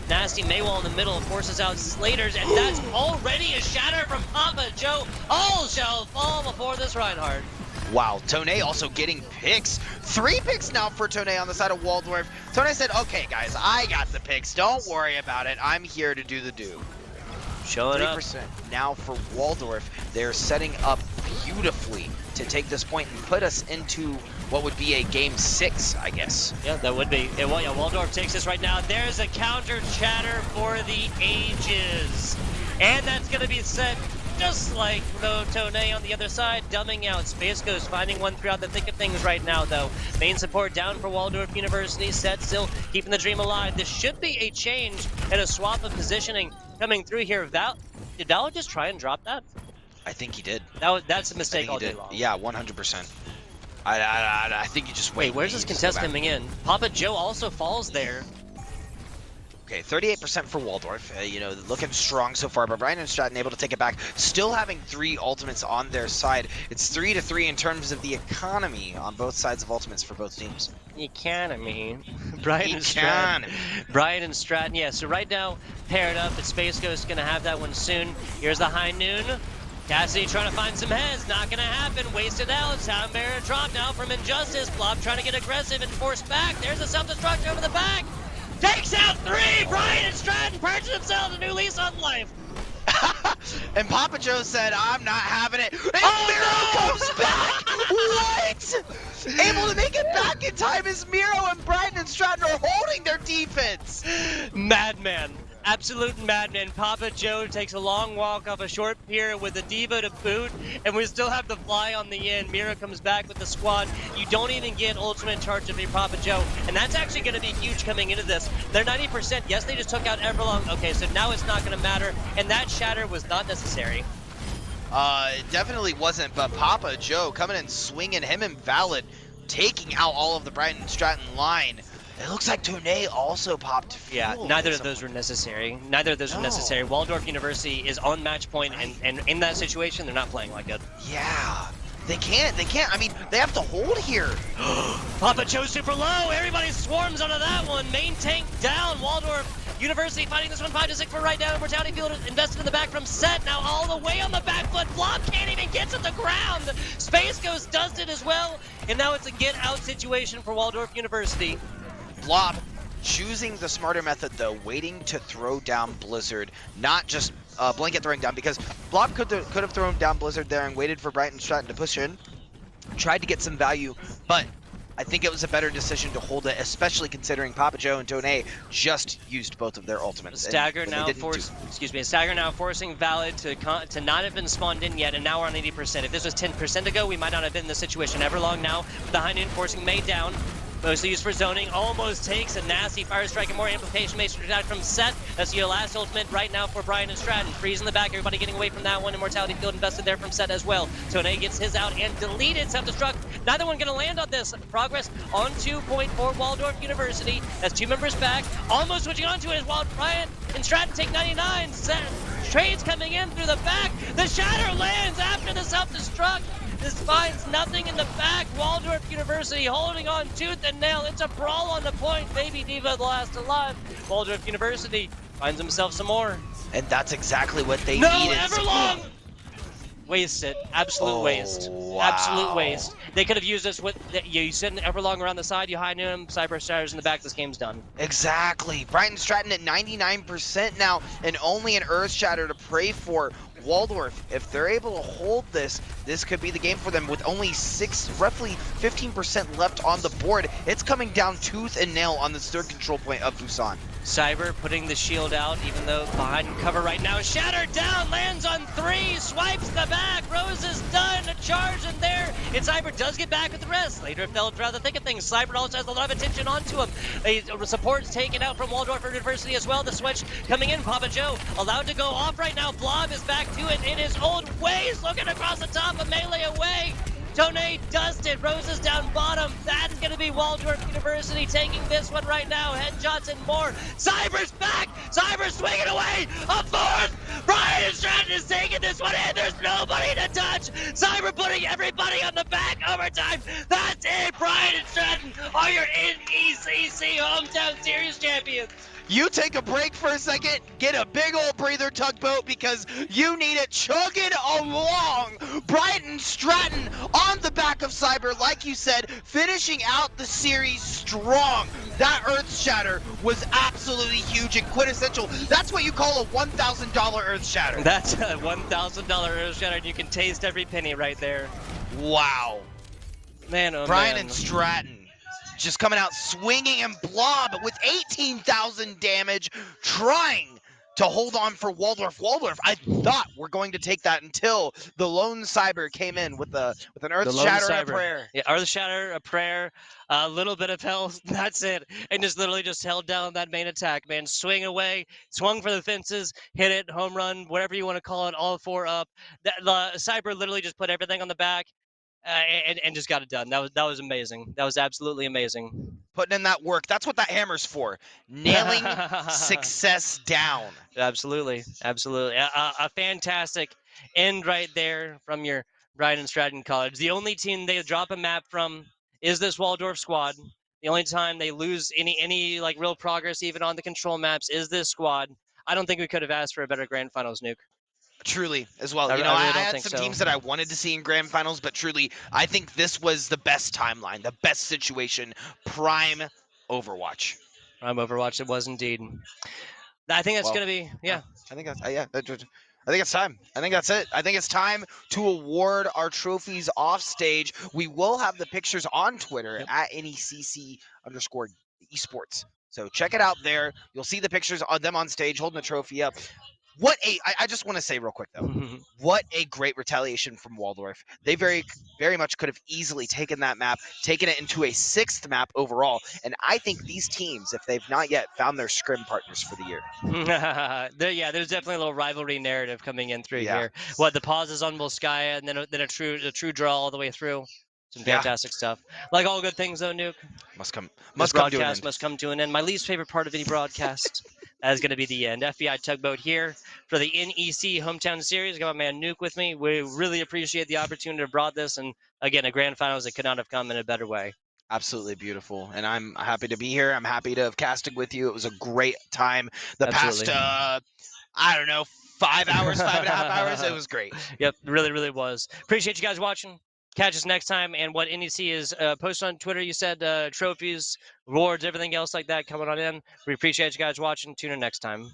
Nasty Maywall in the middle forces out Slaters, and that's already a shatter from Papa Joe. All shall fall before this Reinhardt. Wow, Tone also getting picks. 3 picks now for Tone on the side of Waldorf. Tone said, okay guys, I got the picks. Don't worry about it. I'm here to do the do. Showing up. 3% now for Waldorf. They're setting up beautifully to take this point and put us into what would be a game 6, I guess. Yeah, that would be. Yeah, well, yeah, Waldorf takes this right now. There's a counter chatter for the ages. And that's going to be set just like Tone on the other side, dumbing out. Space Ghost finding one throughout the thick of things right now, though. Main support down for Waldorf University. Set still keeping the dream alive. This should be a change and a swap of positioning coming through here. Did Val just try and drop that? I think he did. That's a mistake all day long. Yeah, 100%. I think you just wait. Wait, where's this contest coming in? Papa Joe also falls there. Okay, 38% for Waldorf. You know, looking strong so far, but Brian and Stratton able to take it back. Still having 3 ultimates on their side. It's 3-3 in terms of the economy on both sides of ultimates for both teams. Economy. Brian and Stratton. Brian and Stratton, yeah. So right now, paired up, but Space Ghost gonna have that one soon. Here's the high noon. Cassidy trying to find some heads, not gonna happen, wasted out. Sound Barrier drop now from Injustice. Blob trying to get aggressive and force back. There's a self-destruct over the back. Takes out 3! Brian and Stratton purchase themselves a new lease on life. And Papa Joe said, I'm not having it. And Oh, Miro comes back! What? Able to make it back in time as Miro and Brian and Stratton are holding their defense. Madman. Absolute madman. Papa Joe takes a long walk off a short pier with a diva to boot, and we still have the fly on the end. Mira comes back with the squad. You don't even get ultimate charge of your Papa Joe, and that's actually going to be huge coming into this. They're 90%. Yes, they just took out Everlong. Okay, so now it's not going to matter, and that shatter was not necessary. It definitely wasn't, but Papa Joe coming in swinging, him and Valid taking out all of the Brighton Stratton line. It looks like Tone also popped fuel. Yeah, neither of those were necessary. Neither of those were necessary. Waldorf University is on match point, and in that situation, they're not playing like it. Yeah, they can't. I mean, they have to hold here. Papa Joe super low. Everybody swarms onto that one. Main tank down. Waldorf University fighting this one 5-6 for right now. Mortality Field invested in the back from Set. Now all the way on the back foot. Blob can't even get to the ground. Space Ghost does it as well. And now it's a get out situation for Waldorf University. Blob choosing the smarter method though, waiting to throw down Blizzard, not just blanket throwing down, because Blob could have thrown down Blizzard there and waited for Brighton Stratton to push in, tried to get some value, but I think it was a better decision to hold it, especially considering Papa Joe and Tone just used both of their ultimates. Stagger now Stagger now forcing Valid to not have been spawned in yet, and now we're on 80%. If this was 10% ago, we might not have been in this situation. Everlong now with the high noon forcing Mei down. Mostly used for zoning, almost takes a nasty fire strike and more amplification matrix attack from Set. That's your last ultimate right now for Brian and Stratton. Freeze in the back, everybody getting away from that one. Immortality Field invested there from Set as well. Tone gets his out and deleted, self-destruct. Neither one gonna land on this. Progress on 2 point for Waldorf University. That's 2 members back. Almost switching onto it as while Brian and Stratton take 99. Set trades coming in through the back. The shatter lands after the self-destruct. This finds nothing in the back. Waldorf University holding on tooth and nail. It's a brawl on the point. Baby Diva the last alive. Waldorf University finds himself some more. And that's exactly what they No, needed. Everlong! Wasted. Absolute waste. Oh, Absolute wow. waste. They could have used this with, you send Everlong around the side, you high noon him, Cyber Stars in the back, this game's done. Exactly. Brighton Stratton at 99% now, and only an Earth Shatter to pray for. Waldorf, if they're able to hold this, this could be the game for them with only roughly 15% left on the board. It's coming down tooth and nail on the third control point of Busan. Cyber putting the shield out, even though behind cover right now. Shattered down, lands on 3, swipes the back. Rose is done, a charge in there. And Cyber does get back with the rest. Later, if they'll try to think of things, Cyber also has a lot of attention onto him. A support's taken out from Waldorf University as well. The switch coming in, Papa Joe allowed to go off right now. Blob is back to it in his old ways, looking across the top of Melee away. Tone dusted, Roses down bottom. That's going to be Waldorf University taking this one right now. Headshots and more. Cyber's back! Cyber's swinging away! A fourth! Brian Stratton is taking this one in. There's nobody to touch. Cyber putting everybody on the back. Overtime. That's it. Brian and Stratton are your NECC Hometown Series champions. You take a break for a second, get a big old breather, Tugboat, because you need it chugging along. Brighton Stratton on the back of Cyber, like you said, finishing out the series strong. That Earth Shatter was absolutely huge and quintessential. That's what you call a $1,000 Earth Shatter. That's a $1,000 Earth Shatter, and you can taste every penny right there. Wow. Man, oh Brian man. and Stratton just coming out swinging and Blob with 18,000 damage, trying to hold on for Waldorf. Waldorf, I thought we're going to take that until the lone Cyber came in with an Earth Shatter and a prayer. Yeah, Earth Shatter, a prayer, a little bit of health, that's it. And just literally just held down that main attack, man. Swing away, swung for the fences, hit it, home run, whatever you want to call it, all 4 up. The Cyber literally just put everything on the back. And just got it done. That was amazing. That was absolutely amazing. Putting in that work. That's what that hammer's for. Nailing success down. Absolutely, absolutely. A fantastic end right there from your Brian and Stratton College. The only team they drop a map from is this Waldorf squad. The only time they lose any like real progress even on the control maps is this squad. I don't think we could have asked for a better grand finals, Nuke. Truly, as well. I You know, really I don't had think some so. teams that I wanted to see in grand finals, but truly, I think this was the best timeline, the best situation. Prime Overwatch. Prime Overwatch, it was indeed. I think that's Well, going to be, yeah. I think that's I think it's time. I think that's it. I think it's time to award our trophies off stage. We will have the pictures on Twitter at NECC_esports. So check it out there. You'll see the pictures of them on stage holding the trophy up. I just want to say real quick though, what a great retaliation from Waldorf. They very much could have easily taken that map, taken it into a 6th map overall. And I think these teams, if they've not yet found their scrim partners for the year. There's definitely a little rivalry narrative coming in through here. What, the pauses on Volskaya and then a true draw all the way through. Some fantastic stuff. Like all good things though, Nuke. Must come to an Broadcast end. must come to an end. My least favorite part of any broadcast. That is going to be the end. FBI Tugboat here for the NEC Hometown Series. Got my man Nuke with me. We really appreciate the opportunity to brought this, and again, a grand finals that could not have come in a better way. Absolutely beautiful, and I'm happy to be here. I'm happy to have casted with you. It was a great time. The past, I don't know, 5 hours, 5.5 hours. It was great. Yep, really was. Appreciate you guys watching. Catch us next time. And what NEC is, post on Twitter. You said trophies, rewards, everything else like that coming on in. We appreciate you guys watching. Tune in next time.